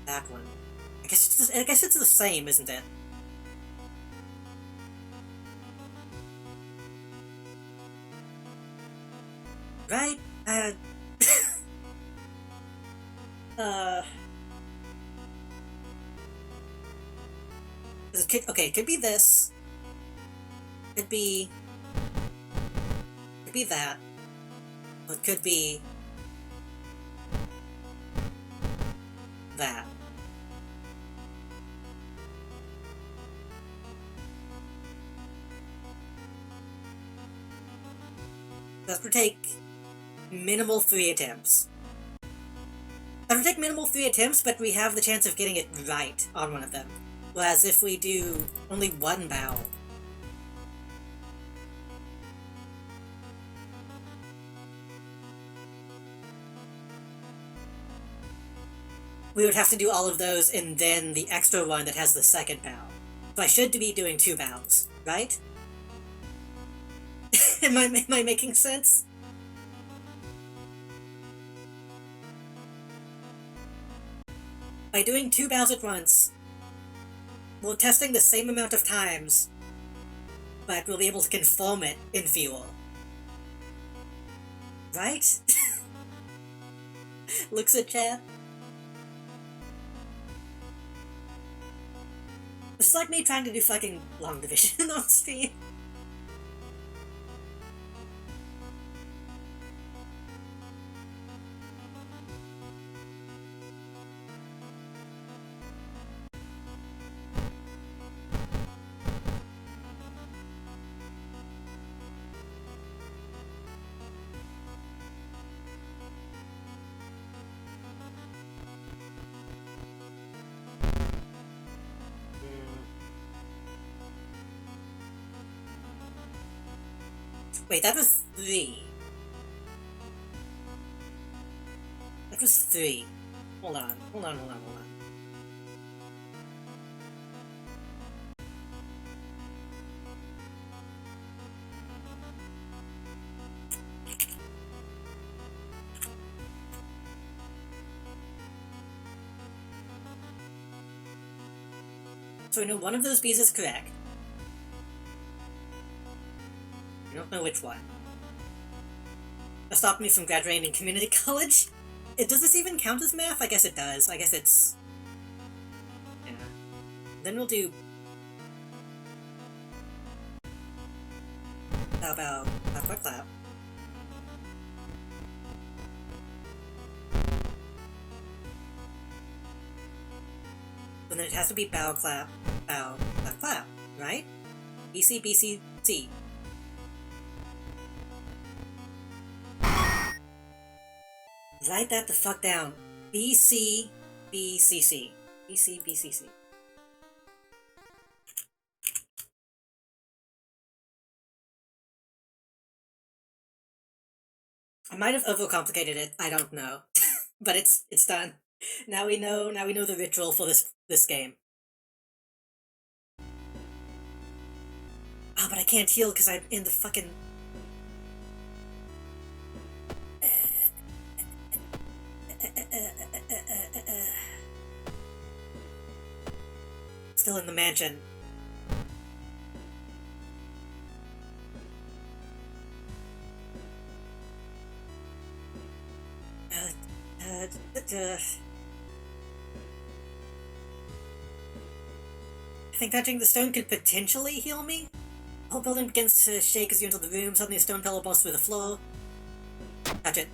that one. I guess it's the same, isn't it? Right? It could be this. Could be that. Or it could be that. That would take minimal 3 attempts. That would take minimal 3 attempts, but we have the chance of getting it right on one of them. Whereas if we do only one bow, we would have to do all of those and then the extra one that has the second bow. So I should be doing 2 bows, right? Am I making sense? By doing 2 bows at once, we're testing the same amount of times, but we'll be able to conform it in fuel. Right? Looks at chat. It's like me trying to do fucking long division on stream. Wait, that was 3. That was 3. Hold on. So I know one of those B's is correct. I don't know which one. That stopped me from graduating in community college. Does this even count as math? I guess it does. I guess it's... yeah. Then we'll do... How about... clap, clap. And then it has to be bow, clap, clap, right? BC, BC, C. Write that the fuck down. BC, BCC. BC, BCC. I might have overcomplicated it, I don't know. But it's done. Now we know the ritual for this game. Ah, but I can't heal because I'm in the fucking... Still in the mansion. think touching the stone could potentially heal me? The whole building begins to shake as you enter the room. Suddenly a stone pillar bursts through the floor. Touch it.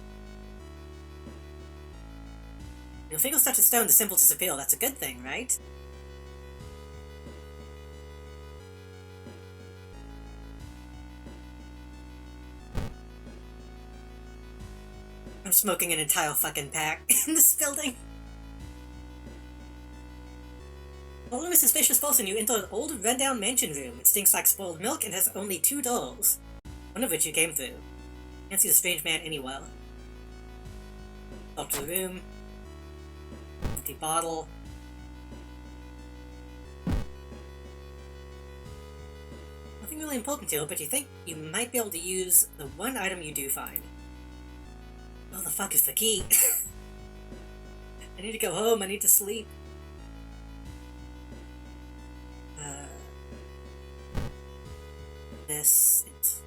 Your fingers touch the stone, the symbol disappears. That's a good thing, right? I'm smoking an entire fucking pack in this building. Following a suspicious person, you enter an old, run-down mansion room. It stinks like spoiled milk and has only 2 doors, one of which you came through. Can't see the strange man anywhere. Up to the room. Empty bottle. Nothing really important here, but you think you might be able to use the one item you do find. Where the fuck is the key? I need to go home, I need to sleep. This is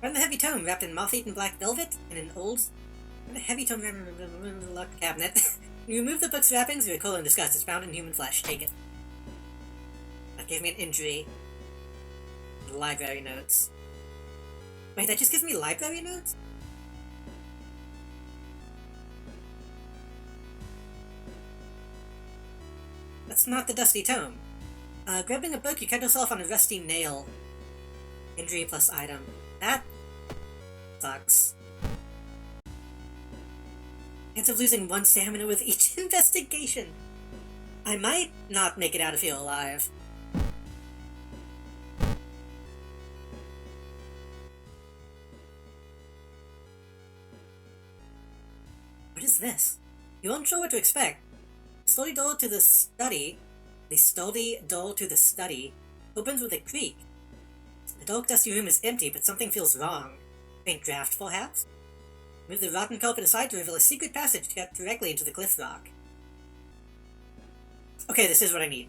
Find the heavy tome wrapped in moth-eaten black velvet and an old heavy tome locked cabinet. You remove the book's wrappings, you recall in disgust. It's bound in human flesh. Take it. That gave me an injury. Library notes. Wait, that just gives me library notes? That's not the dusty tome. Grabbing a book, you cut yourself on a rusty nail. Injury plus item. That sucks. Chance of losing 1 stamina with each investigation. I might not make it out of here alive. What is this? You aren't sure what to expect. The sturdy door to the study opens with a creak. The dark, dusty room is empty, but something feels wrong. Faint draft, perhaps? Move the rotten carpet aside to reveal a secret passage to get directly into the cliff rock. Okay, this is what I need.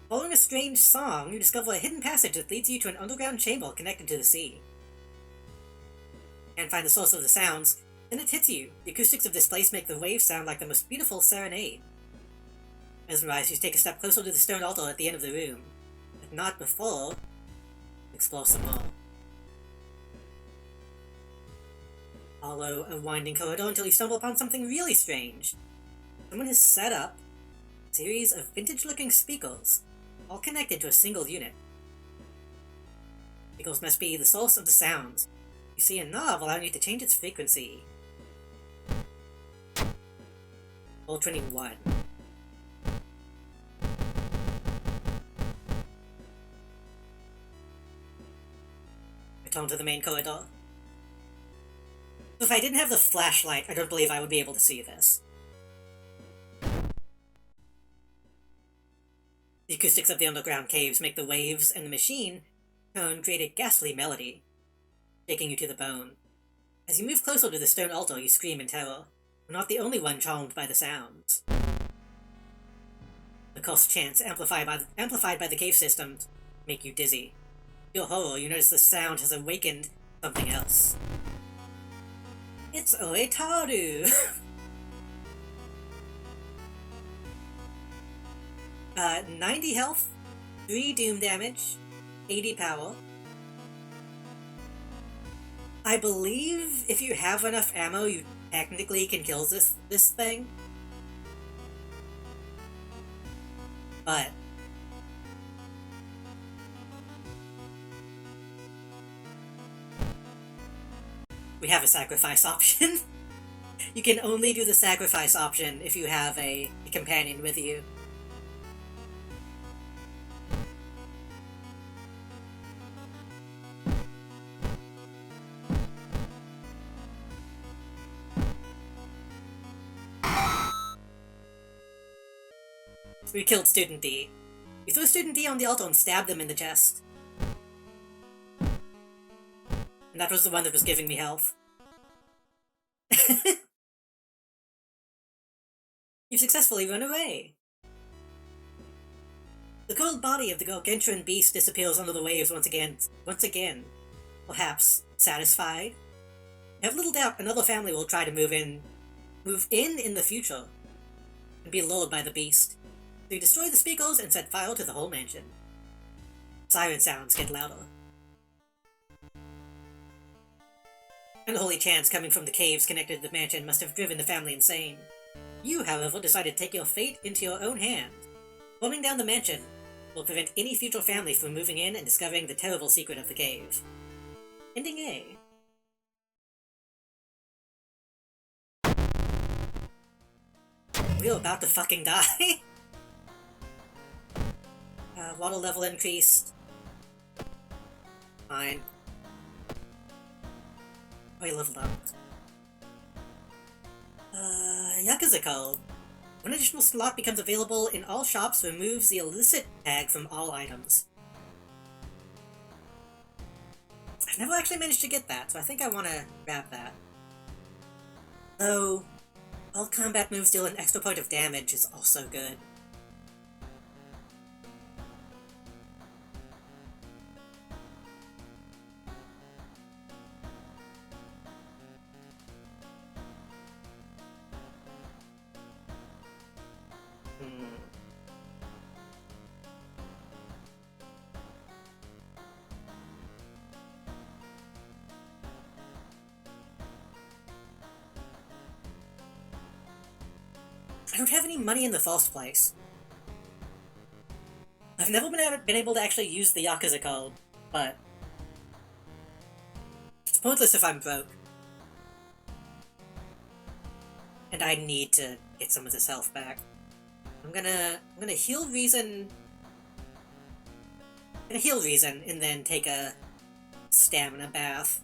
Following a strange song, you discover a hidden passage that leads you to an underground chamber connected to the sea. Can't find the source of the sounds, then it hits you. The acoustics of this place make the waves sound like the most beautiful serenade. Mesmerized, you take a step closer to the stone altar at the end of the room. But not before. Explore some more. Follow a winding corridor until you stumble upon something really strange. Someone has set up a series of vintage-looking speakers, all connected to a single unit. Speakers must be the source of the sounds. You see a knob allowing you to change its frequency. Roll 21. Return to the main corridor. If I didn't have the flashlight, I don't believe I would be able to see this. The acoustics of the underground caves make the waves and the machine tone create a ghastly melody, shaking you to the bone. As you move closer to the stone altar, you scream in terror. You're not the only one charmed by the sounds. The cursed chants, amplified by the cave systems, make you dizzy. To your horror, you notice the sound has awakened something else. It's Oetaru! 90 health, 3 doom damage, 80 power. I believe if you have enough ammo, you technically can kill this thing. But we have a sacrifice option. You can only do the sacrifice option if you have a companion with you. We killed Student D. We threw Student D on the altar and stabbed them in the chest. And that was the one that was giving me health. You've successfully run away. The cold body of the gargantuan beast disappears under the waves once again. Perhaps satisfied? I have little doubt another family will try to move in the future, and be lured by the beast. They destroy the speakers and set fire to the whole mansion. Siren sounds get louder. Unholy chants coming from the caves connected to the mansion must have driven the family insane. You, however, decided to take your fate into your own hands. Burning down the mansion will prevent any future family from moving in and discovering the terrible secret of the cave. Ending A. We're about to fucking die. Water level increased. Fine. Oh, you leveled up. Yakuza Code. One additional slot becomes available in all shops, removes the illicit tag from all items. I've never actually managed to get that, so I think I want to grab that. Though, all combat moves deal an extra point of damage is also good. I don't have any money in the first place. I've never been able to actually use the Yakuza code, but it's pointless if I'm broke. And I need to get some of this health back. I'm gonna heal Reason. I'm gonna heal Reason and then take a stamina bath.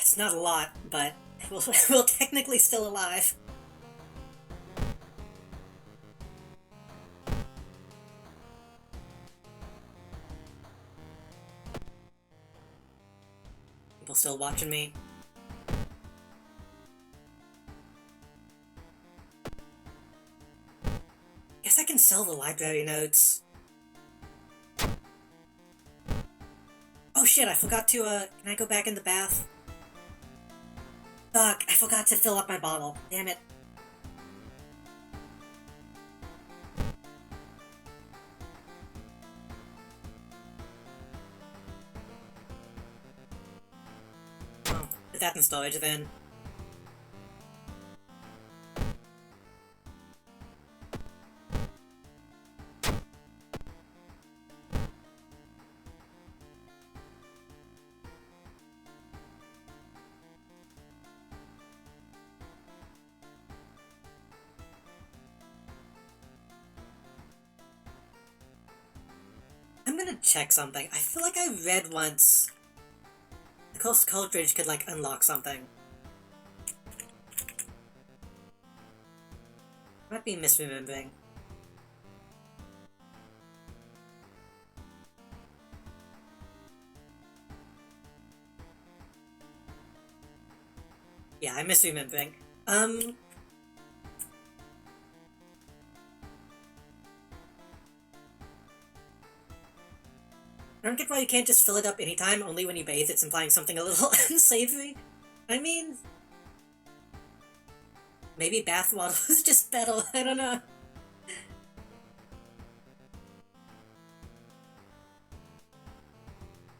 It's not a lot, but we're technically still alive. People still watching me. Guess I can sell the library notes. Oh shit, I forgot to, can I go back in the bath? Fuck, I forgot to fill up my bottle. Damn it. Oh, put that in storage then. I'm gonna check something. I feel like I read once the Coast Cartridge could, like, unlock something. Might be misremembering. Yeah, I'm misremembering. I don't get why you can't just fill it up anytime, only when you bathe. It's implying something a little unsavory. I mean, maybe bath water is just better, I don't know.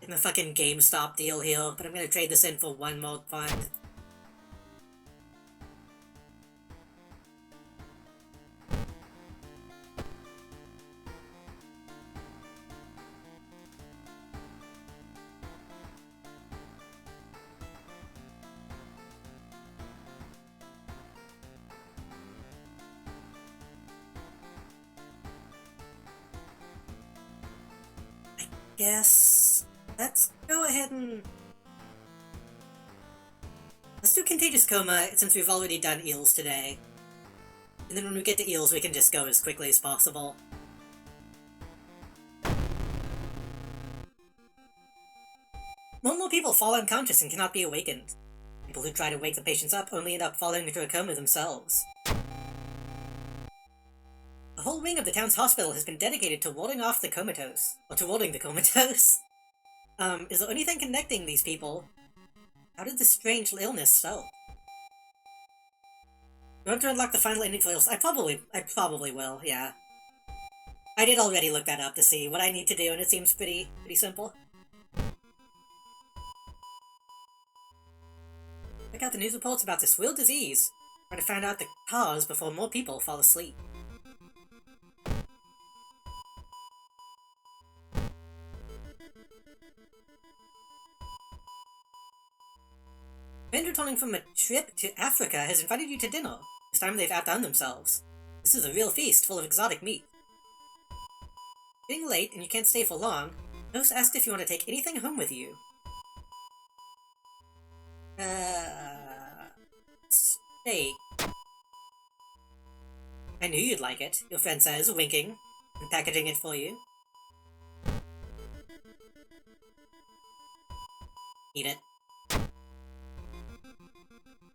In a fucking GameStop deal here, but I'm gonna trade this in for one more fund. Yes, let's go ahead and... Let's do Contagious Coma, since we've already done Eels today. And then when we get to Eels, we can just go as quickly as possible. More and more people fall unconscious and cannot be awakened. People who try to wake the patients up only end up falling into a coma themselves. A whole wing of the town's hospital has been dedicated to warding off the comatose. Or to warding the comatose. Is there anything connecting these people? How did this strange illness start? You want to unlock the final ending for I probably will, yeah. I did already look that up to see what I need to do, and it seems pretty simple. Check out the news reports about this weird disease. Try to find out the cause before more people fall asleep. A friend returning from a trip to Africa has invited you to dinner. This time they've outdone themselves. This is a real feast full of exotic meat. Getting late and you can't stay for long, Nose asked if you want to take anything home with you. Steak. I knew you'd like it, your friend says, winking, and packaging it for you. Eat it.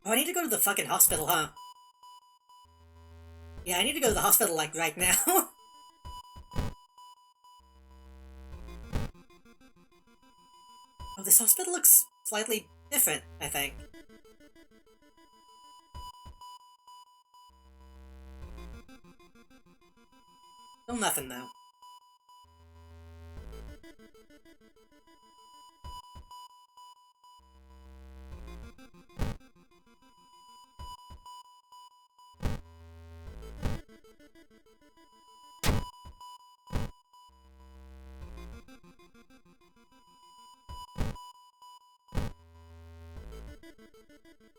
Oh, I need to go to the fucking hospital, huh? Yeah, I need to go to the hospital, like, right now. Oh, this hospital looks slightly different, I think. Still nothing, though.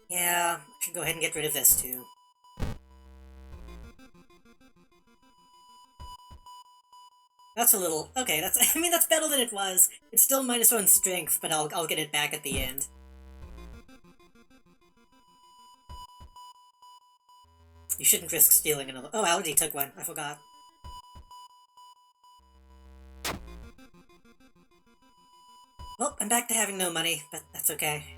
Yeah, I should go ahead and get rid of this, too. That's a little... Okay, that's... I mean, that's better than it was. It's still -1 strength, but I'll get it back at the end. You shouldn't risk stealing another... Oh, I already took one. I forgot. Well, I'm back to having no money, but that's okay.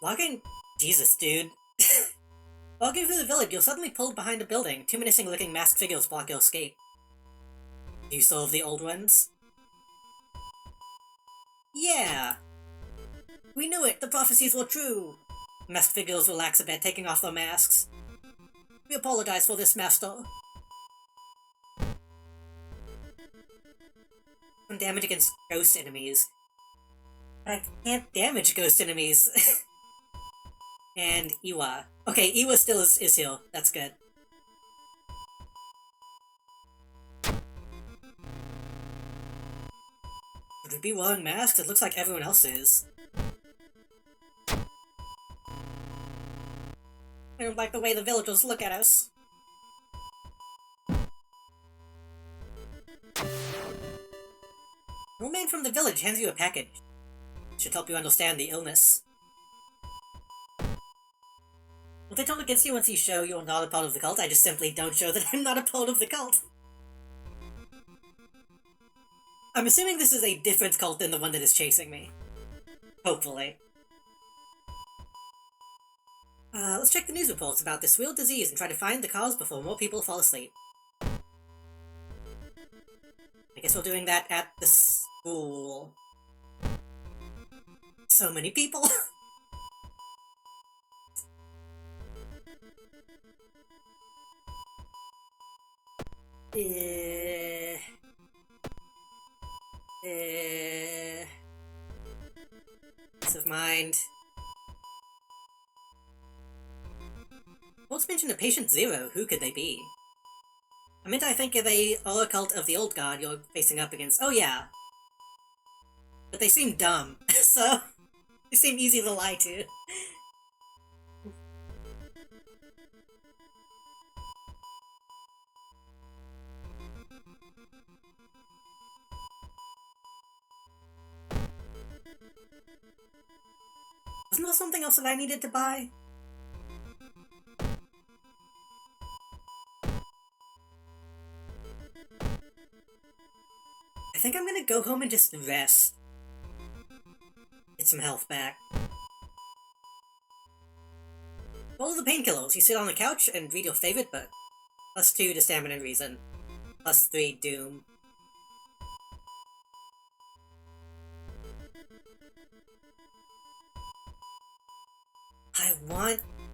Walking... Jesus, dude. Walking through the village, you're suddenly pulled behind a building. Two menacing-looking masked figures block your escape. Do you solve the old ones? Yeah! We knew it! The prophecies were true! Masked figures relax a bit, taking off their masks. We apologize for this, Master. Some damage against ghost enemies. But I can't damage ghost enemies. And Iwa. Okay, Iwa still is here. That's good. Should we be wearing masks? It looks like everyone else is. I don't like the way the villagers look at us. An old man from the village hands you a package. It should help you understand the illness. Will they turn against you once you show you're not a part of the cult? I just simply don't show that I'm not a part of the cult. I'm assuming this is a different cult than the one that is chasing me. Hopefully. Let's check the news reports about this weird disease and try to find the cause before more people fall asleep. I guess we're doing that at the school. So many people. Peace of mind. What's mentioned of Patient Zero? Who could they be? I think they are a cult of the old god you're facing up against. Oh yeah. But they seem dumb, so they seem easy to lie to. Wasn't there something else that I needed to buy? I think I'm gonna go home and just rest. Get some health back. All the painkillers. You sit on the couch and read your favorite book. +2 to stamina and reason. +3 doom.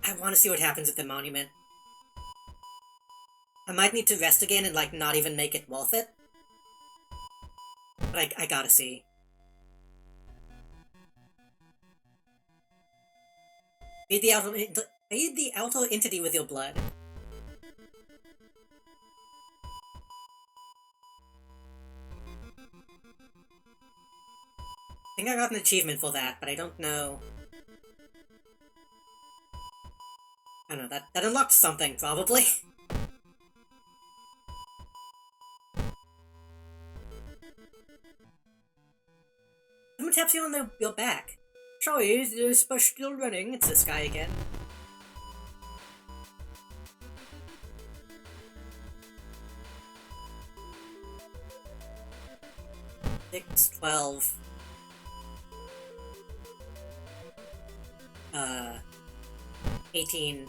I want to see what happens at the monument. I might need to rest again and, like, not even make it worth it. But I gotta see. Feed the outer entity with your blood. I think I got an achievement for that, but I don't know. I don't know, that unlocked something, probably. Someone taps you on your back. Sorry, is the push still running? It's this guy again. Six, 12. 18.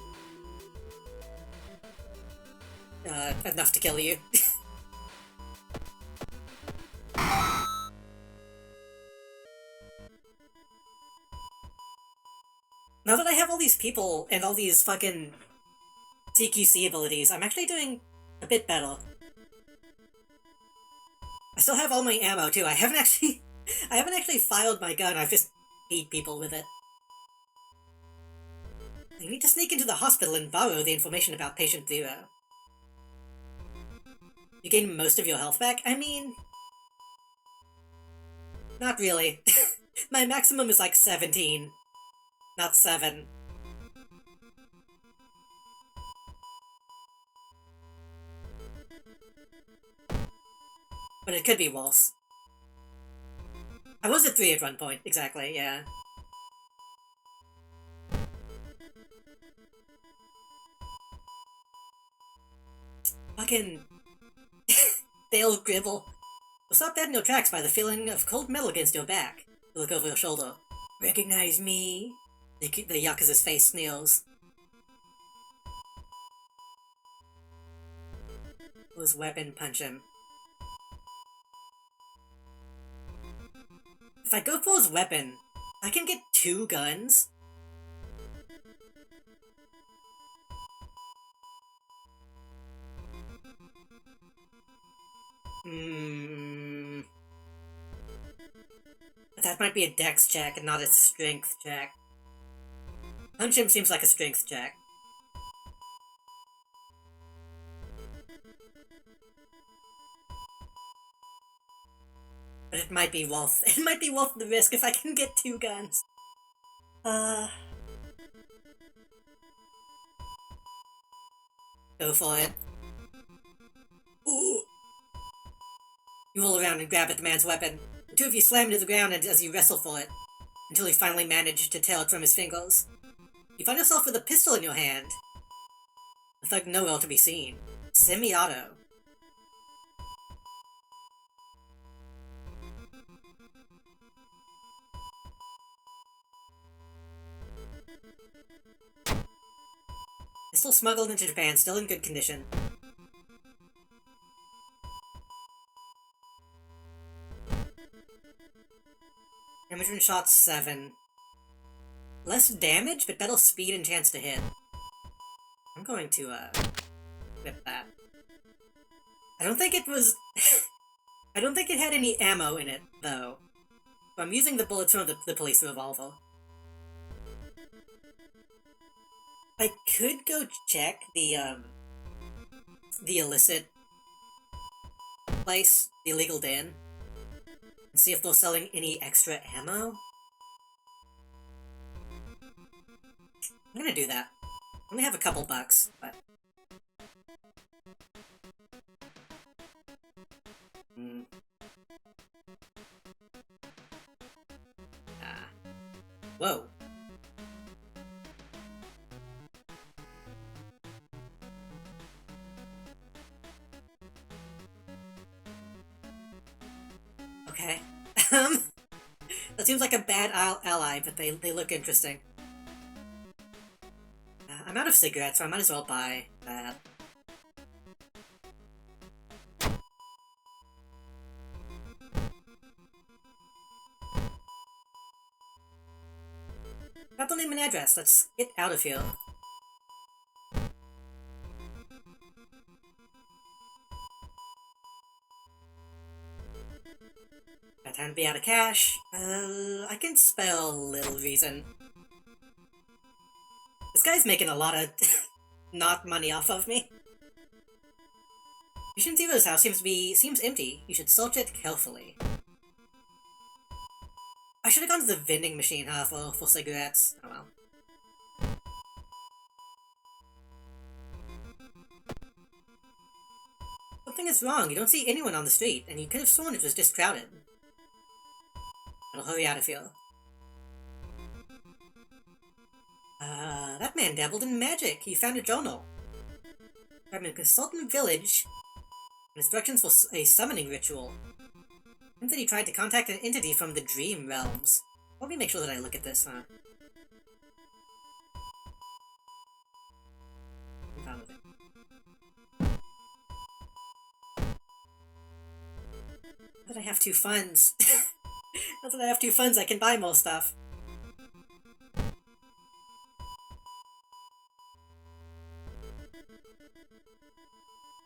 Enough to kill you. Now that I have all these people and all these fucking CQC abilities, I'm actually doing a bit better. I still have all my ammo too. I haven't actually fired my gun. I've just beat people with it. I need to sneak into the hospital and borrow the information about Patient Zero. You gain most of your health back? I mean... not really. My maximum is like 17. Not 7. But it could be worse. I was at 3 at one point, exactly, yeah. Fucking... Dale Gribble. You'll stop dead in your tracks by the feeling of cold metal against your back. You look over your shoulder. Recognize me? The Yakuza's face sneers. His weapon, punch him. If I go for his weapon, I can get 2 guns? But that might be a dex check and not a strength check. Punch him seems like a strength check. But it might be worth the risk if I can get 2 guns. Go for it. Ooh. You roll around and grab at the man's weapon. The 2 of you slam to the ground as you wrestle for it, until you finally manage to tear it from his fingers. You find yourself with a pistol in your hand. The thug nowhere to be seen. Semi-auto. Pistol smuggled into Japan, still in good condition. Damage when shot 7. Less damage, but better speed and chance to hit. I'm going to, whip that. I don't think it was... I don't think it had any ammo in it, though. So I'm using the bullets from the police revolver. I could go check the illicit place, the illegal den, and see if they're selling any extra ammo. I'm gonna do that. I only have a couple bucks, but... Whoa. Okay. That seems like a bad ally, but they look interesting. I'm out of cigarettes, so I might as well buy that. Got the name and address, let's get out of here. Got time to be out of cash. I can spell Little Reason. This guy's making a lot of not money off of me. Patient Zero's house seems empty. You should search it carefully. I should have gone to the vending machine, huh, for cigarettes. Oh well. Something is wrong. You don't see anyone on the street, and you could have sworn it was just crowded. I'll hurry out of here. That man dabbled in magic. He found a journal. From a consultant village. Instructions for a summoning ritual. And that he tried to contact an entity from the dream realms. Let me make sure that I look at this, huh? Found it. Now that I have 2 funds. Now that I have 2 funds, I can buy more stuff.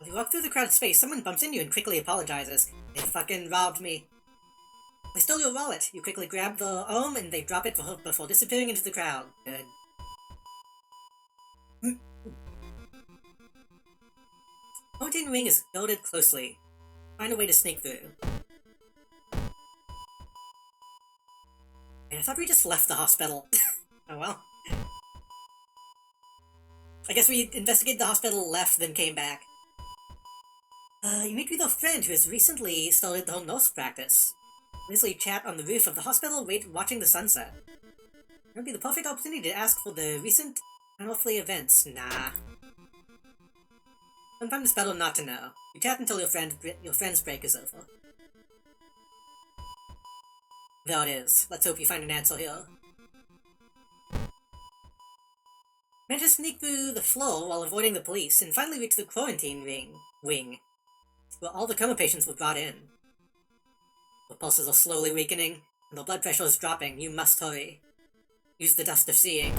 As you walk through the crowded space, someone bumps into you and quickly apologizes. They fucking robbed me. They stole your wallet. You quickly grab the arm and they drop it before disappearing into the crowd. Good. Haunting Ring is guarded closely. Find a way to sneak through. And I thought we just left the hospital. Oh well. I guess we investigated the hospital, left, then came back. You meet with a friend who has recently started her nurse practice. Lazily chat on the roof of the hospital, watching the sunset. It would be the perfect opportunity to ask for the recent unearthly events. Nah. Sometimes it's better not to know. You chat until your friend's break is over. There it is. Let's hope you find an answer here. Managed to sneak through the floor while avoiding the police, and finally reach the quarantine wing, where all the coma patients were brought in. The pulses are slowly weakening, and the blood pressure is dropping. You must hurry. Use the Dust of Seeing.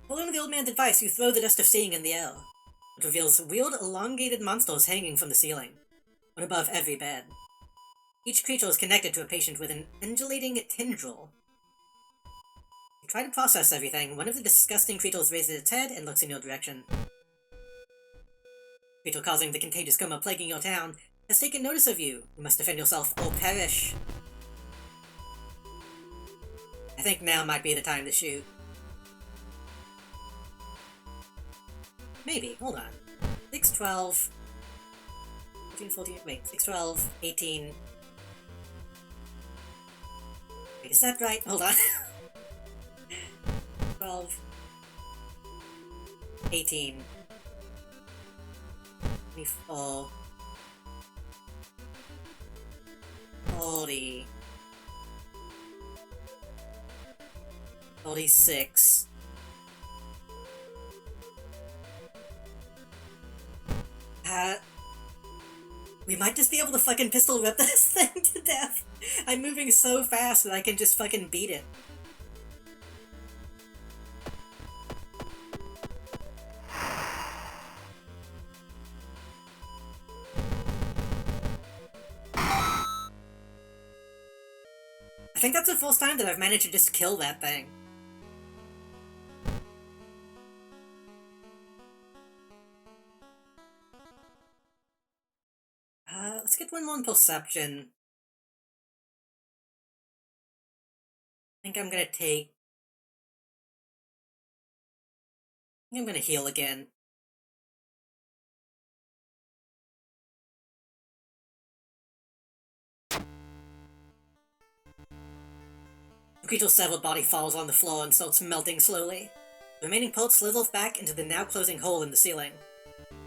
Following the old man's advice, you throw the Dust of Seeing in the air. It reveals weird, elongated monsters hanging from the ceiling, one above every bed. Each creature is connected to a patient with an undulating tendril. You try to process everything. One of the disgusting creatures raises its head and looks in your direction. Creature causing the contagious coma plaguing your town has taken notice of you. You must defend yourself or perish. I think now might be the time to shoot. Maybe. Hold on. 6, 12... 14, 14... Wait. 6, 12... 18... Wait, is that right? Hold on. 12... 18... 24... 40... 46... We might just be able to fucking pistol whip this thing to death. I'm moving so fast that I can just fucking beat it. I think that's the first time that I've managed to just kill that thing. Let's get one more on perception. I think I'm gonna heal again. The creature's severed body falls on the floor and starts melting slowly. The remaining pulse slithers back into the now closing hole in the ceiling,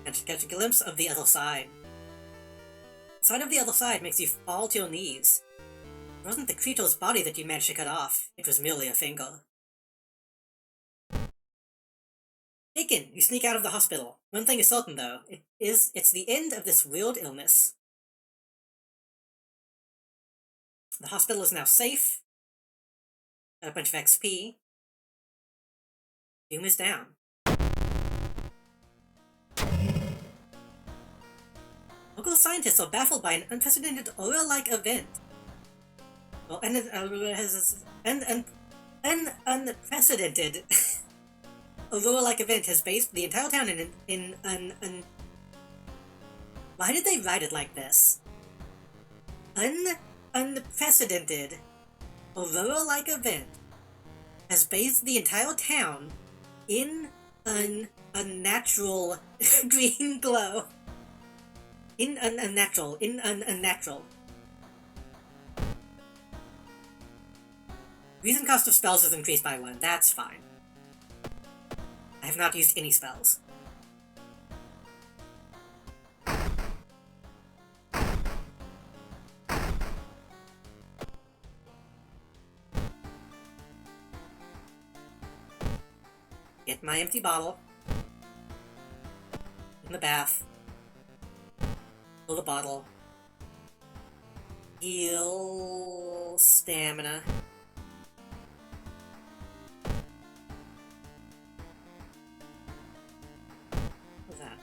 and to catch a glimpse of the other side. The sight of the other side makes you fall to your knees. It wasn't the creature's body that you managed to cut off, it was merely a finger. Aiken, you sneak out of the hospital. One thing is certain, though. It's the end of this weird illness. The hospital is now safe. Got a bunch of XP. Doom is down. Local scientists are baffled by an unprecedented Aura-like event. Well, an unprecedented Aurora-like event has based the entire town in an Why did they write it like this? Unprecedented Aurora-like event has bathed the entire town in an unnatural green glow. In an unnatural. Reason cost of spells is increased by 1. That's fine. I have not used any spells. Get my empty bottle. In the bath. Fill the bottle. Heal stamina. What's that?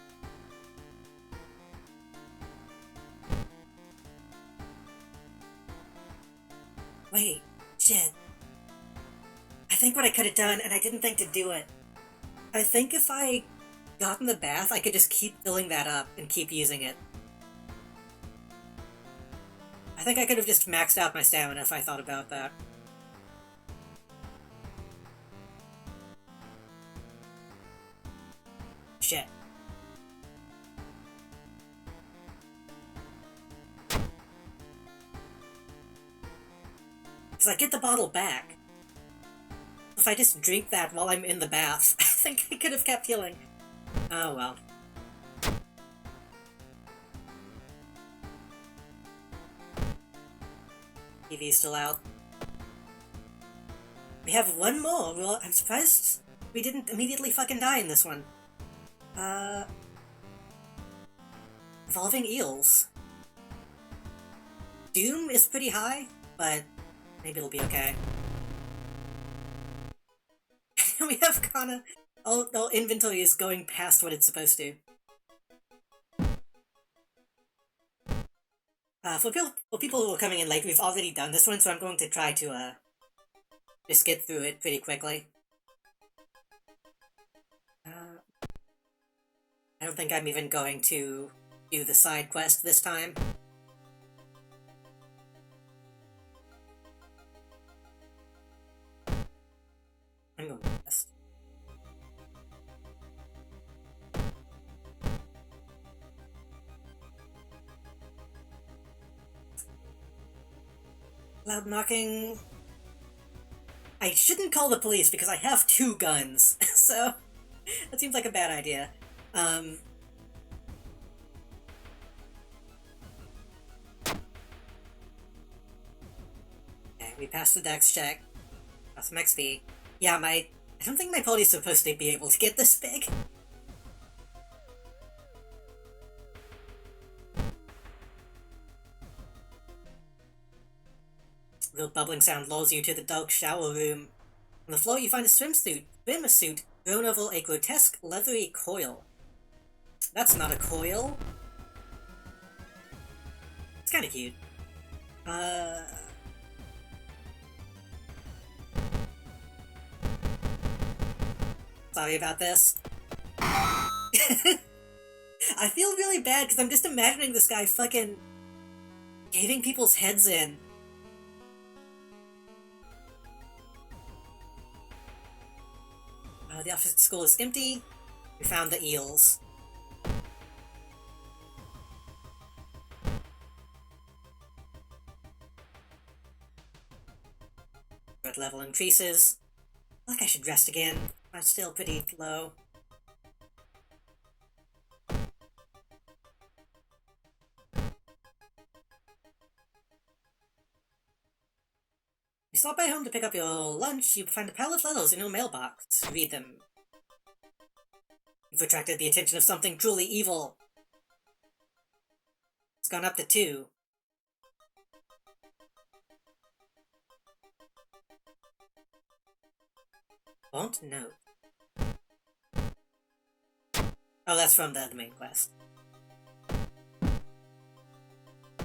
Wait, shit. I think what I could have done, and I didn't think to do it. I think if I got in the bath, I could just keep filling that up and keep using it. I think I could have just maxed out my stamina if I thought about that. Shit. Because I get the bottle back. If I just drink that while I'm in the bath, I think I could have kept healing. Oh well. TV's still out. We have one more. Well, I'm surprised we didn't immediately fucking die in this one. Evolving eels. Doom is pretty high, but maybe it'll be okay. We have kinda... All inventory is going past what it's supposed to. For people who are coming in late, we've already done this one, so I'm going to try to, just get through it pretty quickly. I don't think I'm even going to do the side quest this time. I'm going to quest. Loud knocking. I shouldn't call the police because I have 2 guns, so that seems like a bad idea. Okay, we passed the dex check. Got some XP. Yeah, I don't think my party's supposed to be able to get this big. The bubbling sound lulls you to the dark shower room. On the floor you find a swimsuit thrown over a grotesque leathery coil. That's not a coil. It's kinda cute. Sorry about this. I feel really bad because I'm just imagining this guy fucking caving people's heads in. The office at school is empty. We found the eels. Threat level increases. I feel like I should rest again. I'm still pretty low. You stop by home to pick up your lunch, you find a pile of letters in your mailbox. Read them. You've attracted the attention of something truly evil. It's gone up to 2. Won't note. Oh, that's from the main quest. I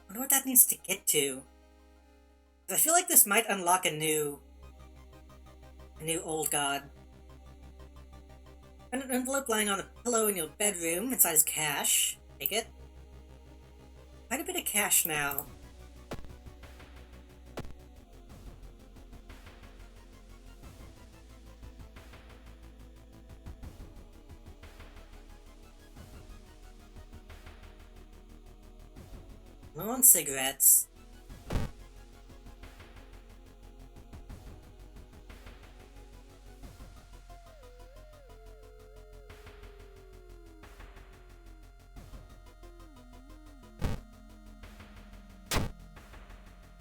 wonder what that needs to get to. 'Cause I feel like this might unlock a new old god. An envelope lying on a pillow in your bedroom. Inside is cash. Take it. Quite a bit of cash now. Low on cigarettes.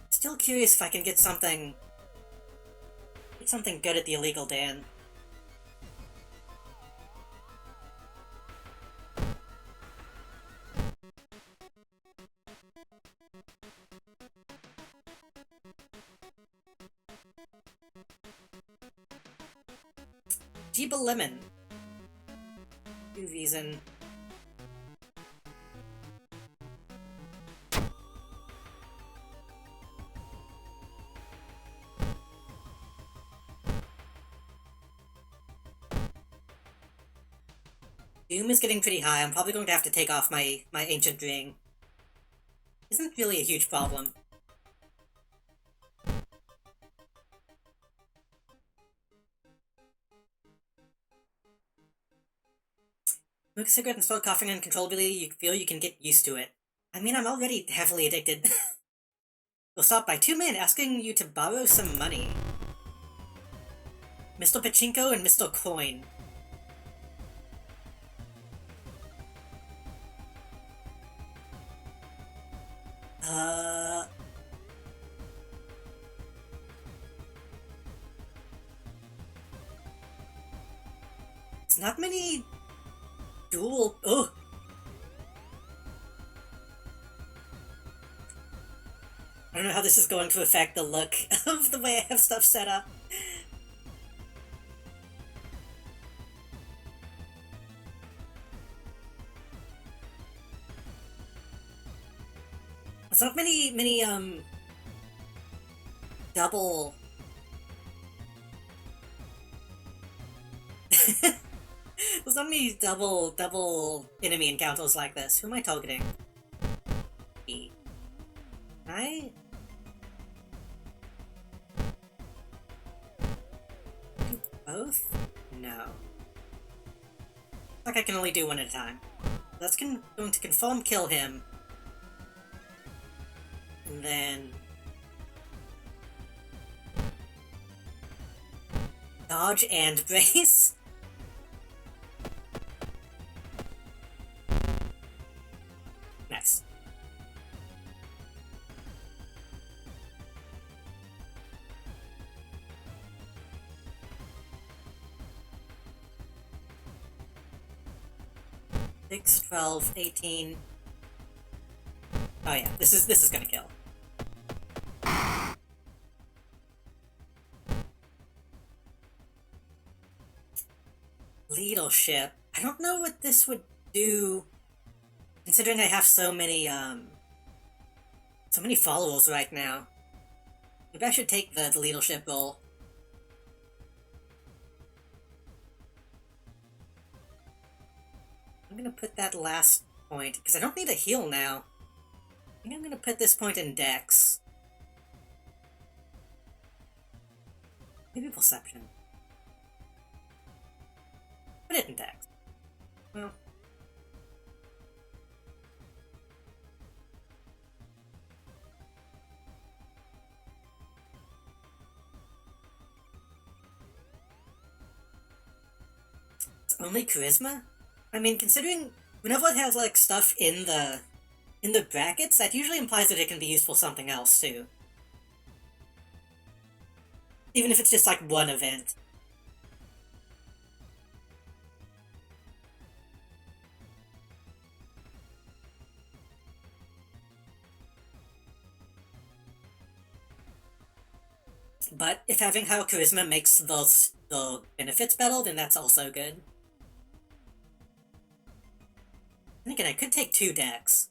Still curious if I can get something good at the illegal Dan. Jeeba Lemon. New reason. Doom is getting pretty high. I'm probably going to have to take off my ancient ring. Isn't really a huge problem. Smoke a cigarette and start coughing uncontrollably, you feel you can get used to it. I mean, I'm already heavily addicted. We'll stop by 2 men asking you to borrow some money. Mr. Pachinko and Mr. Coin. It's not many dual... Ugh! I don't know how this is going to affect the look of the way I have stuff set up. It's not many, double... There's not many double enemy encounters like this. Who am I targeting? E. I... do both? No. Like I can only do one at a time. That's going to confirm kill him. And then... dodge and brace? Nice. Six, 12, 18. Oh yeah, this is gonna kill. Leadership. I don't know what this would do, considering I have so many followers right now. Maybe I should take the leadership role. I'm gonna put that last point, because I don't need a heal now. I think I'm gonna put this point in Dex. Maybe Perception. Put it in Dex. Well. It's only Charisma? I mean, considering whenever it has, like, stuff in the brackets, that usually implies that it can be used for something else, too. Even if it's just, like, one event. But if having higher charisma makes the benefits better, then that's also good. And again, I could take 2 decks.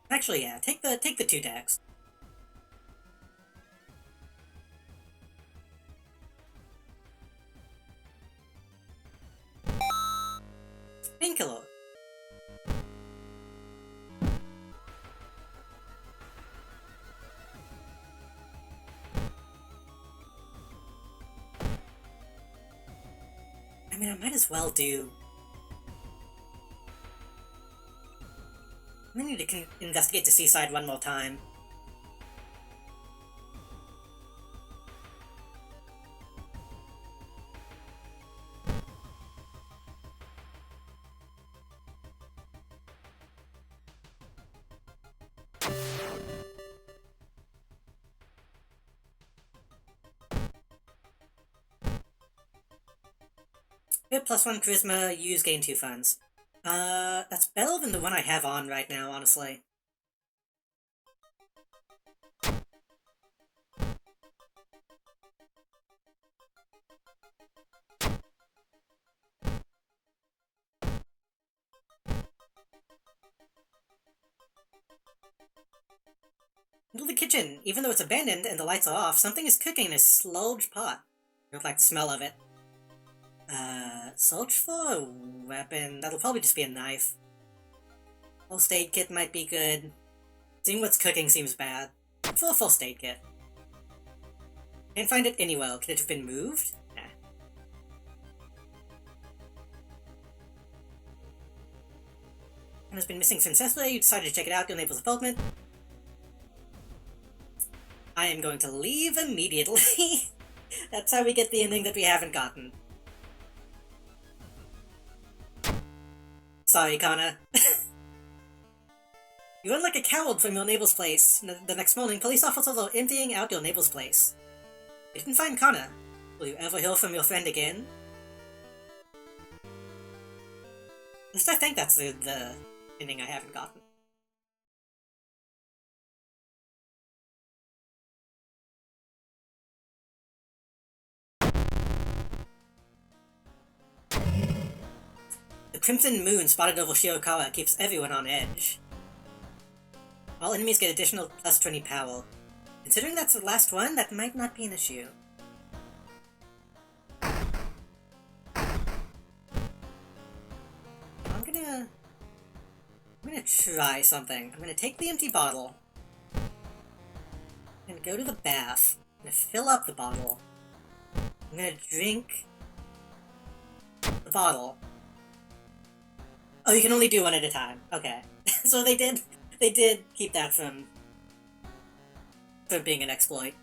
Actually, yeah, take the 2 decks. Painkiller. I mean, I might as well do. I need to investigate the seaside one more time. Hit +1 charisma, use gain 2 funds. That's better than the one I have on right now, honestly. Into the kitchen. Even though it's abandoned and the lights are off, something is cooking in a sludge pot. I don't like the smell of it. Search for a weapon. That'll probably just be a knife. First aid kit might be good. Seeing what's cooking seems bad. For a first aid kit. Can't find it anywhere. Could it have been moved? Nah. And has been missing since yesterday. You decided to check it out in Naples' apartment. I am going to leave immediately. That's how we get the ending that we haven't gotten. Sorry, Connor. You run like a coward from your neighbor's place. The next morning, police officers are emptying out your neighbor's place. You didn't find Connor. Will you ever hear from your friend again? At least I think that's the ending I haven't gotten. The crimson moon spotted over Shirakawa keeps everyone on edge. All enemies get additional +20 power. Considering that's the last one, that might not be an issue. I'm gonna try something. I'm gonna take the empty bottle. I'm gonna go to the bath. I'm gonna fill up the bottle. I'm gonna drink the bottle. Oh, you can only do one at a time. Okay. So they did keep that from being an exploit.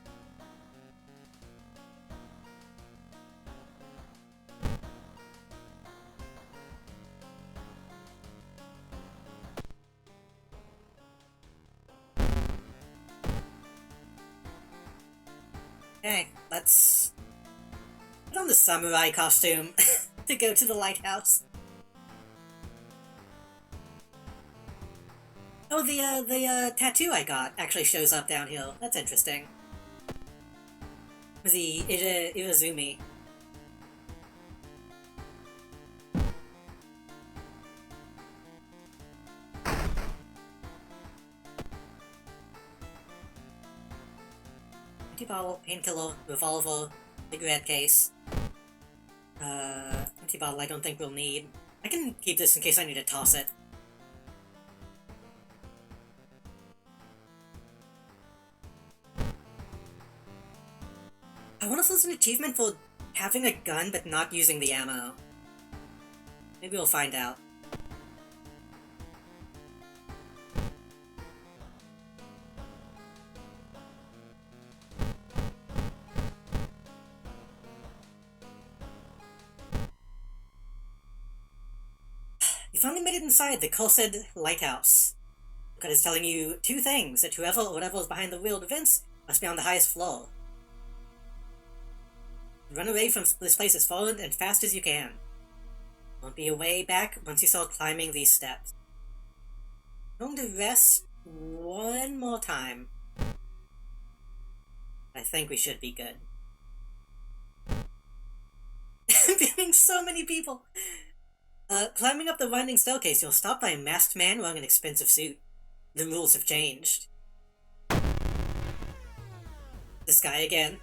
Okay, let's put on the samurai costume to go to the lighthouse. Oh, the tattoo I got actually shows up downhill. That's interesting. The Irazumi. Empty bottle, painkiller, revolver, cigarette case. Empty bottle I don't think we'll need. I can keep this in case I need to toss it. I wonder if there's an achievement for having a gun but not using the ammo. Maybe we'll find out. You finally made it inside the cursed lighthouse. God is telling you 2 things, that whoever or whatever is behind the wheeled events must be on the highest floor. Run away from this place as far and fast as you can. Won't be a way back once you start climbing these steps. I'm going to rest one more time. I think we should be good. I'm being so many people! Climbing up the winding staircase, you'll stop by a masked man wearing an expensive suit. The rules have changed. This guy again.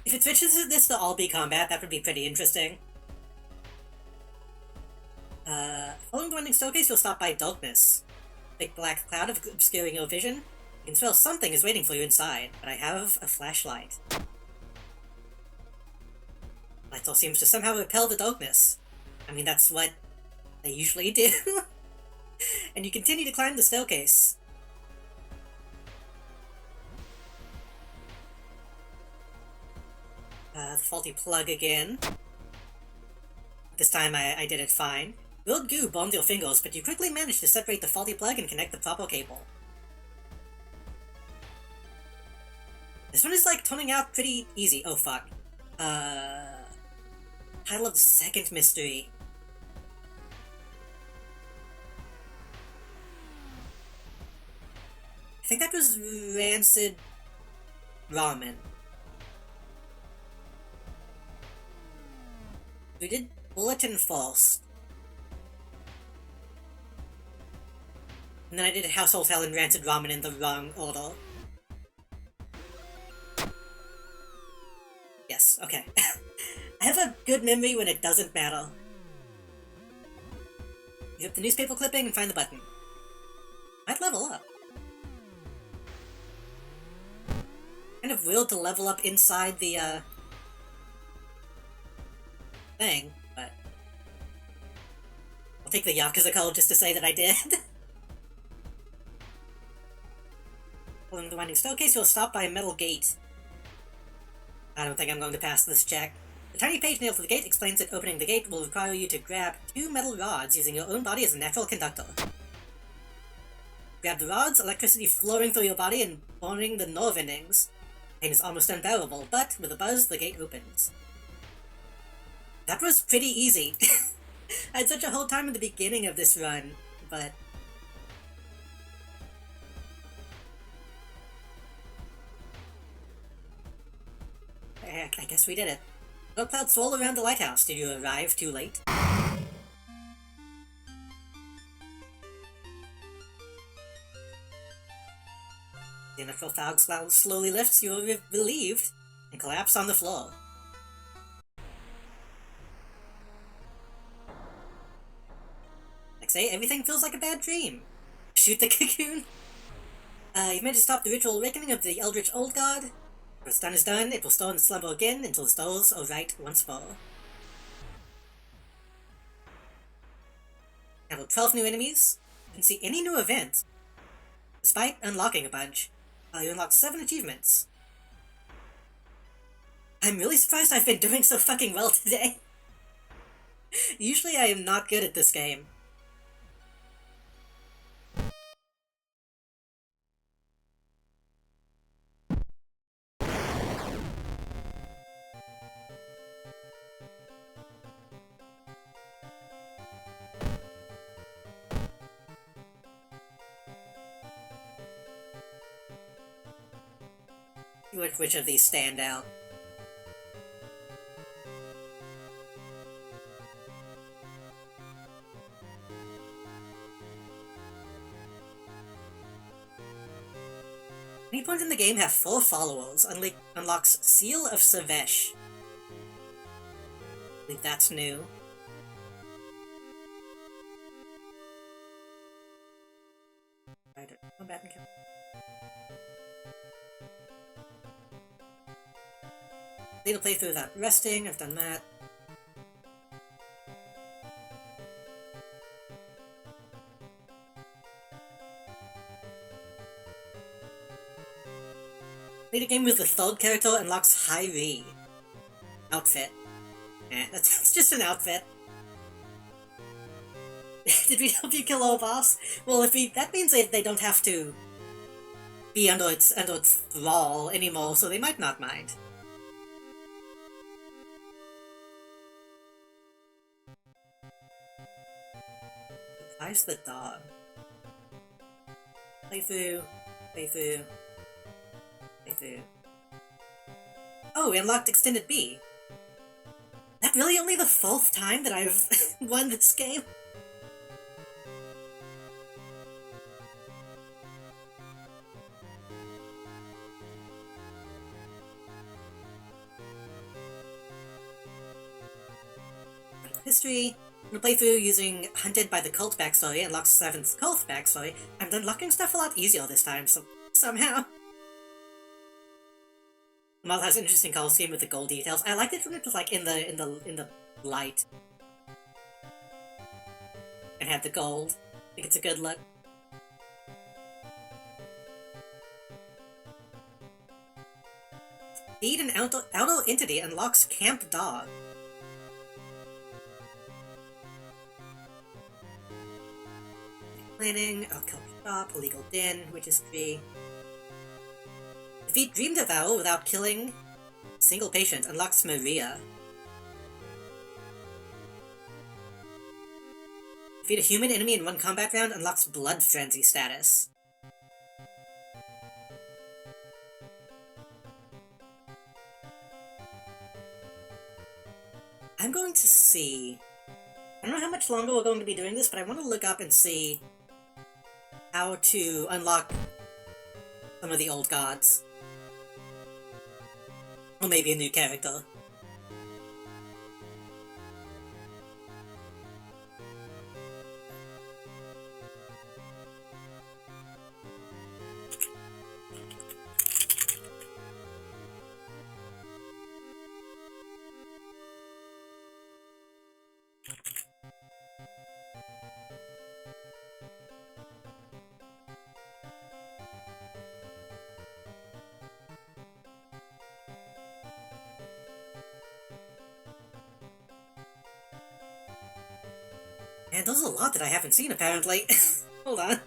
If it switches this to all-B combat, that would be pretty interesting. Following the winding staircase, you'll stop by Darkness. Big black cloud obscuring your vision. You can smell something is waiting for you inside, but I have a flashlight. Light all seems to somehow repel the darkness. I mean, that's what they usually do. And you continue to climb the staircase. The faulty plug again. This time I did it fine. Weird goo bombed your fingers, but you quickly managed to separate the faulty plug and connect the proper cable. This one is like turning out pretty easy. Oh fuck. Title of the second mystery. I think that was Rancid Ramen. We did Bulletin False. And then I did Household Hell and Rancid Ramen in the wrong order. Yes, okay. I have a good memory when it doesn't matter. You hit the newspaper clipping and find the button. Might level up. Kind of weird to level up inside the, thing, but I'll take the Yakuza code just to say that I did. Following the winding staircase, you'll stop by a metal gate. I don't think I'm going to pass this check. The tiny page nailed to the gate explains that opening the gate will require you to grab 2 metal rods using your own body as a natural conductor. Grab the rods, electricity flowing through your body and burning the nerve endings. Pain is almost unbearable, but with a buzz, the gate opens. That was pretty easy. I had such a hard time in the beginning of this run, but... I guess we did it. No clouds swirl around the lighthouse. Did you arrive too late? The initial fog cloud slowly lifts, you are relieved, and collapse on the floor. Like say, everything feels like a bad dream. Shoot the cocoon. You've managed to stop the ritual awakening of the Eldritch Old God. What's done is done, it will stir and slumber again until the stars are right once more. Now with 12 new enemies, you can see any new event. Despite unlocking a bunch, you unlocked 7 achievements. I'm really surprised I've been doing so fucking well today. Usually I am not good at this game. Which of these stand out? Any point in the game have 4 followers, unlocks Seal of Savesh. I believe that's new. Come back and kill. Need to play through without resting, I've done that. Need a game with the 3rd character unlocks Hyrie. Outfit. That's just an outfit. Did we help you kill our boss? Well, that means they don't have to be under its thrall anymore, so they might not mind. Surprise the dog. Playthrough, playthrough, playthrough. Oh, we unlocked Extended B. That really only the 4th time that I've won this game? History. I'm gonna play through using Hunted by the Cult backstory, unlock 7th Cult backstory. I'm unlocking stuff a lot easier this time, so somehow. The model has an interesting color scheme with the gold details. I liked it when it was like in the light. And had the gold. I think it's a good look. Feed an auto entity unlocks Camp Dog. Planning, alchemy shop, illegal den, witch's tree. Defeat Dream Devour without killing single patient unlocks Maria. Defeat a human enemy in 1 combat round unlocks Blood Frenzy status. I'm going to see... I don't know how much longer we're going to be doing this, but I want to look up and see how to unlock some of the old gods. Or maybe a new character. Man, there's a lot that I haven't seen, apparently. Hold on.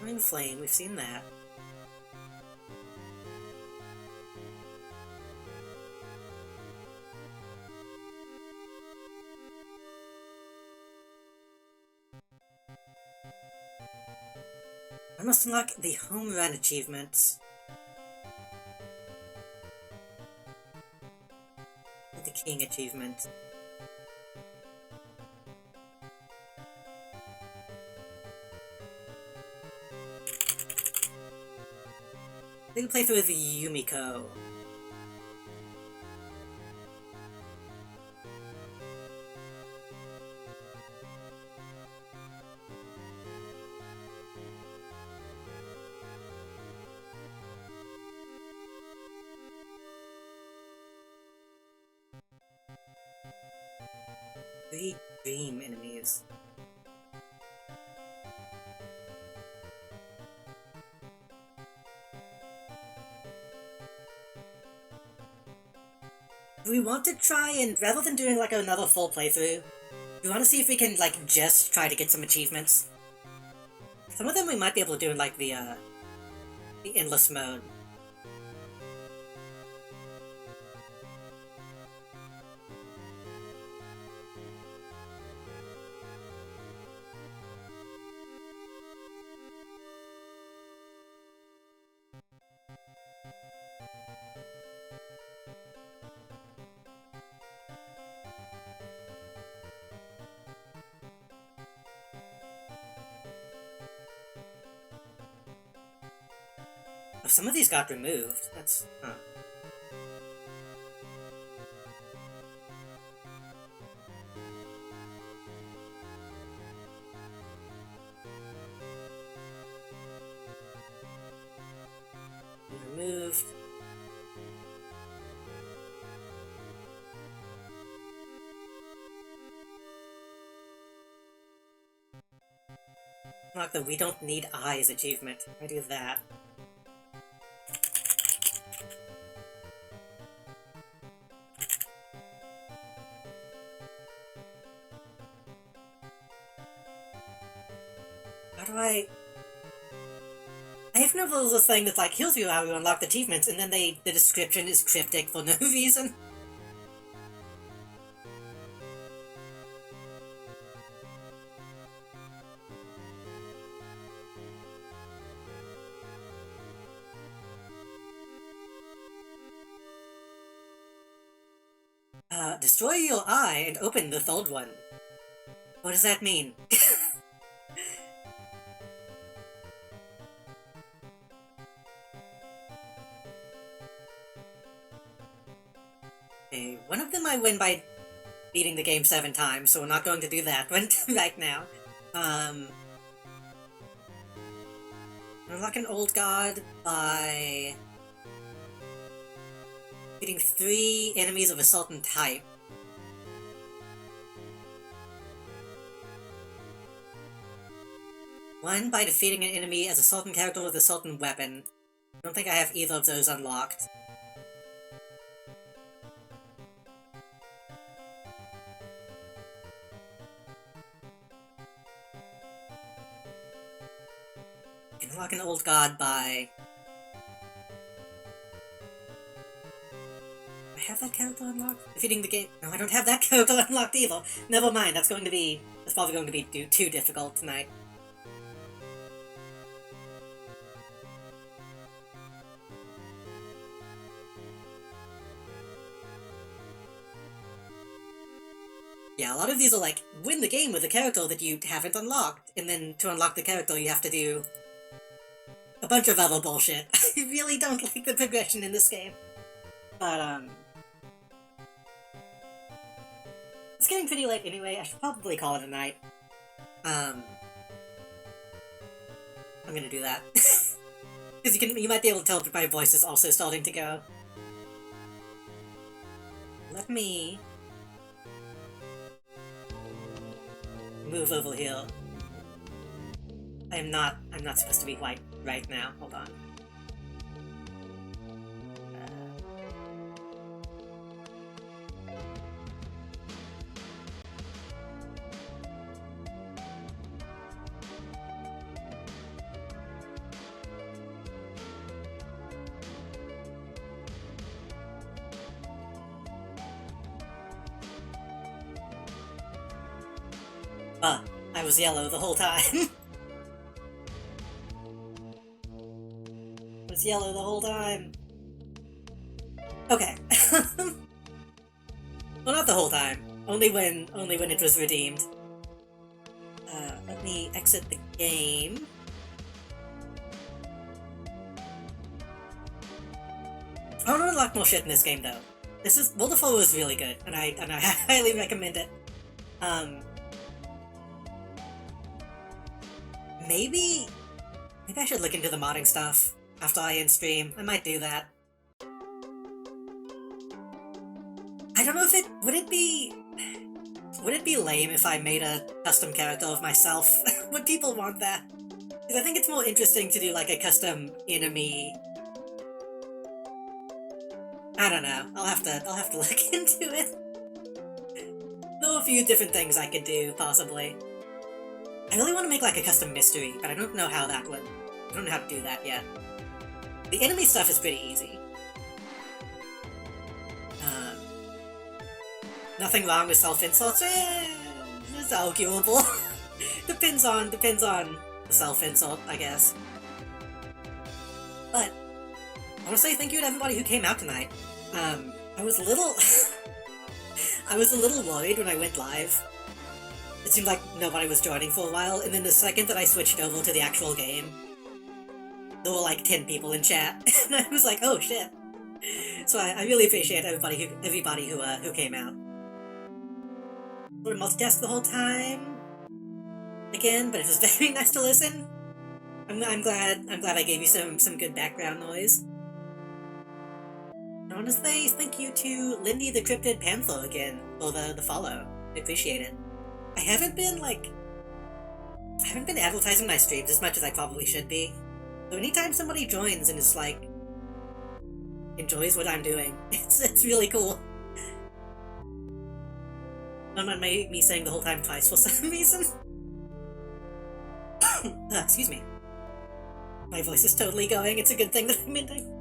Ring Flame, we've seen that. I must unlock the Home Run achievement. The King achievement. We can play through the Yumiko. Three dream enemies. We want to try and, rather than doing like another full playthrough, we want to see if we can like just try to get some achievements. Some of them we might be able to do in like the endless mode. Oh, some of these got removed. That's... huh. Removed. Like the We Don't Need Eyes achievement. I do that. do I have never the thing that like here's you how you unlock achievements, and then the description is cryptic for no reason. Destroy your eye and open the third one. What does that mean? Okay, one of them I win by beating the game 7 times, so we're not going to do that one right now. Unlock an old god by beating 3 enemies of a certain type. One by defeating an enemy as a certain character with a certain weapon. I don't think I have either of those unlocked. You can unlock an old god by... Do I have that character unlocked? Defeating the game... No, I don't have that character unlocked either. Never mind, that's probably going to be too difficult tonight. Yeah, a lot of these are like, win the game with a character that you haven't unlocked, and then to unlock the character you have to do a bunch of other bullshit. I really don't like the progression in this game. But, it's getting pretty late anyway, I should probably call it a night. I'm gonna do that. Because you might be able to tell that my voice is also starting to go. Let me... move over here. I'm not supposed to be white right now. Hold on. I was yellow the whole time. I was yellow the whole time. Okay. Well, not the whole time. Only when it was redeemed. Let me exit the game. I want to unlock more shit in this game, though. World of Fall is really good, and I highly recommend it. Maybe I should look into the modding stuff after I end stream. I might do that. I don't know if would it be lame if I made a custom character of myself? Would people want that? Because I think it's more interesting to do like a custom enemy. I don't know. I'll have to look into it. There are a few different things I could do, possibly. I really want to make like a custom mystery, but I don't know how that would... I don't know how to do that yet. The enemy stuff is pretty easy. Nothing wrong with self-insults? It's arguable. depends on the self-insult, I guess. But I want to say thank you to everybody who came out tonight. I was a little... I was a little worried when I went live. It seemed like nobody was joining for a while, and then the second that I switched over to the actual game, there were like 10 people in chat, and I was like, oh shit. So I really appreciate everybody who came out. We were multitask the whole time, again, but it was very nice to listen. I'm glad I gave you some good background noise. I want to say thank you to Lindy the Cryptid Panther again for the follow. I appreciate it. I haven't been advertising my streams as much as I probably should be. So anytime somebody joins and is like, enjoys what I'm doing, it's really cool. I don't mind me saying the whole time twice for some reason. Excuse me. My voice is totally going. It's a good thing that I'm ending.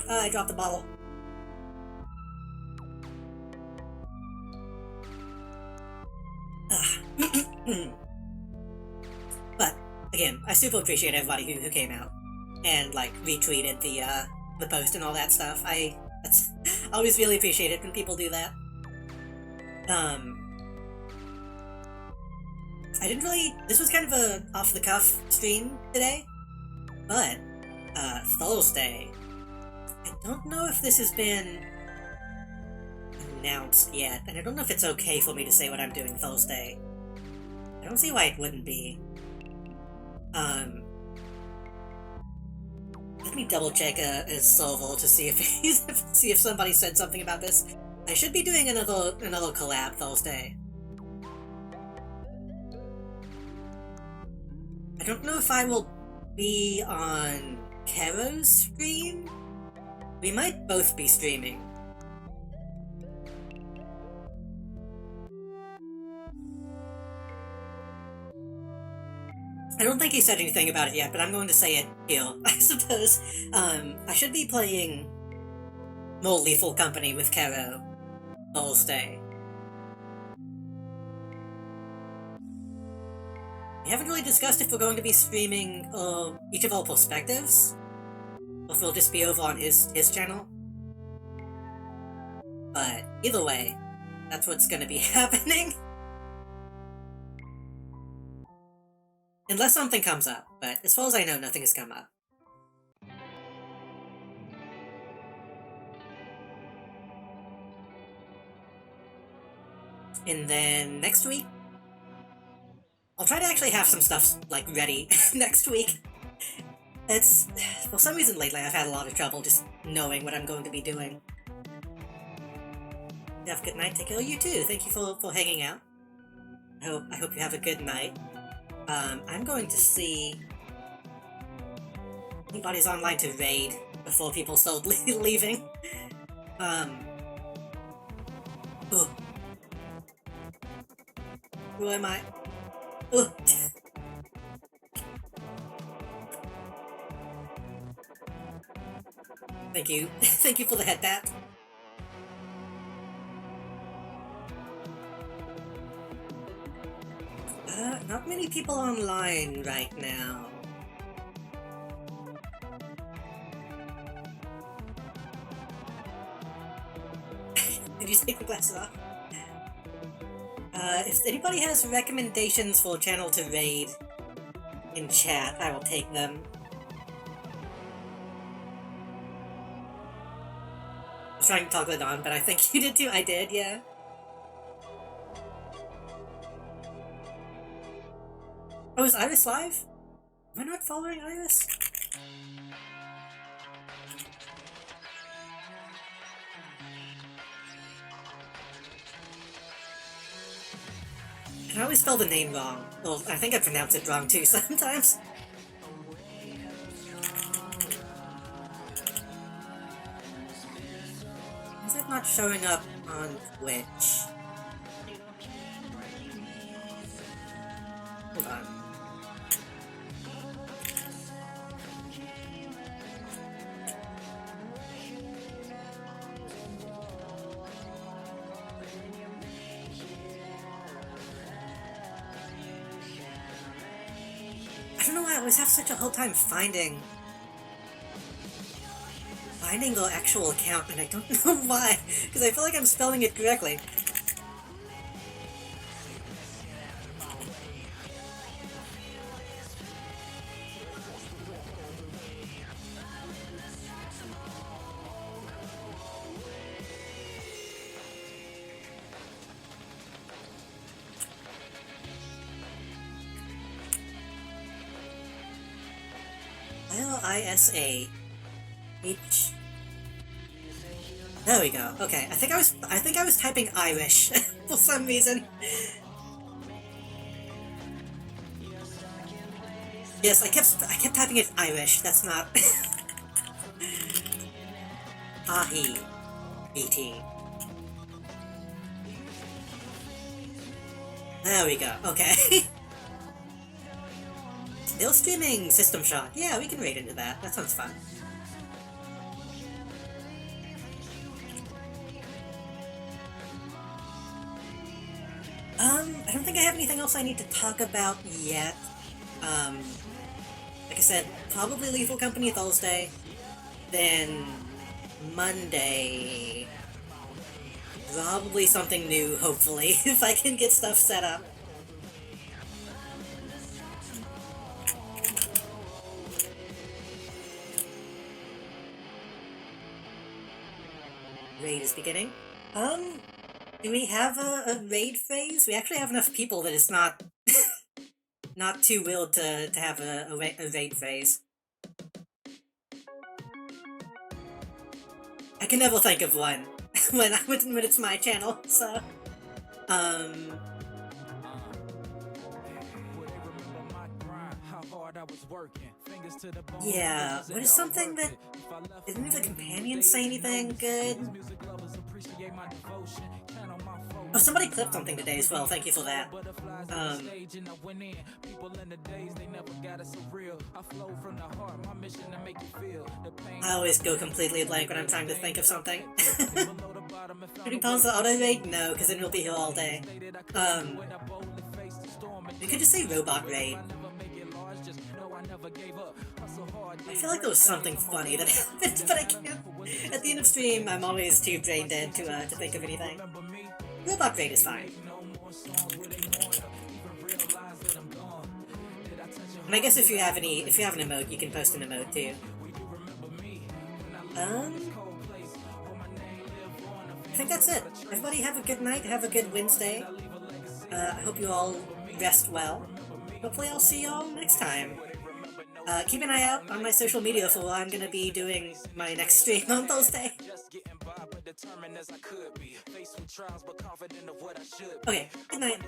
I dropped the bottle. But again, I super appreciate everybody who came out and like retweeted the post and all that stuff. I always really appreciate it when people do that. I didn't really. This was kind of a off the cuff stream today, but Thursday. I don't know if this has been announced yet, and I don't know if it's okay for me to say what I'm doing Thursday. I don't see why it wouldn't be. Let me double check his server to see if see if somebody said something about this. I should be doing another collab Thursday. I don't know if I will be on Kero's stream. We might both be streaming. I don't think he said anything about it yet, but I'm going to say it here, I suppose. I should be playing more Lethal Company with Kero Thursday. We haven't really discussed if we're going to be streaming each of our perspectives, or if we'll just be over on his channel. But either way, that's what's gonna be happening. Unless something comes up, but as far as I know, nothing has come up. And then next week, I'll try to actually have some stuff, like, ready next week. It's... for some reason lately I've had a lot of trouble just knowing what I'm going to be doing. Have a good night, take care. You too, thank you for hanging out. I hope you have a good night. I'm going to see... anybody's online to raid before people start leaving. Ugh. Who am I? Ugh. Thank you. Thank you for the head tap. Not many people online right now. Did you take the glasses off? If anybody has recommendations for a channel to raid in chat, I will take them. I was trying to toggle it on, but I think you did too. I did, yeah. Oh, is Iris live? Am I not following Iris? I always spell the name wrong. Well, I think I pronounce it wrong too sometimes. Is it not showing up on Twitch? Hold on. I don't know why I always have such a hard time finding the actual account, and I don't know why, because I feel like I'm spelling it correctly. L-I-S-A H. There we go. Okay, I think I was typing Irish for some reason. Yes, I kept typing it Irish. That's not Ahi BT. There we go, okay. Still streaming System Shock. Yeah, we can raid into that. That sounds fun. I don't think I have anything else I need to talk about yet. Like I said, probably Lethal Company Thursday. Then Monday, probably something new, hopefully, if I can get stuff set up. Raid is beginning. Do we have a raid phase? We actually have enough people that it's not not too willed to have a raid phase. I can never think of one when it's my channel, so yeah, what is something that didn't the companions say anything good? Oh, somebody clipped something today as well, thank you for that. I always go completely blank when I'm trying to think of something. Should we pause the auto raid? No, because then we'll be here all day. We could just say robot raid. I feel like there was something funny that happened, but I can't. At the end of stream, I'm always too brain dead to think of anything. Robot raid is fine. And I guess if you have an emote, you can post an emote too. I think that's it. Everybody have a good night, have a good Wednesday. I hope you all rest well. Hopefully I'll see y'all next time. Keep an eye out on my social media for what I'm gonna be doing my next stream on Thursday. Okay, good night.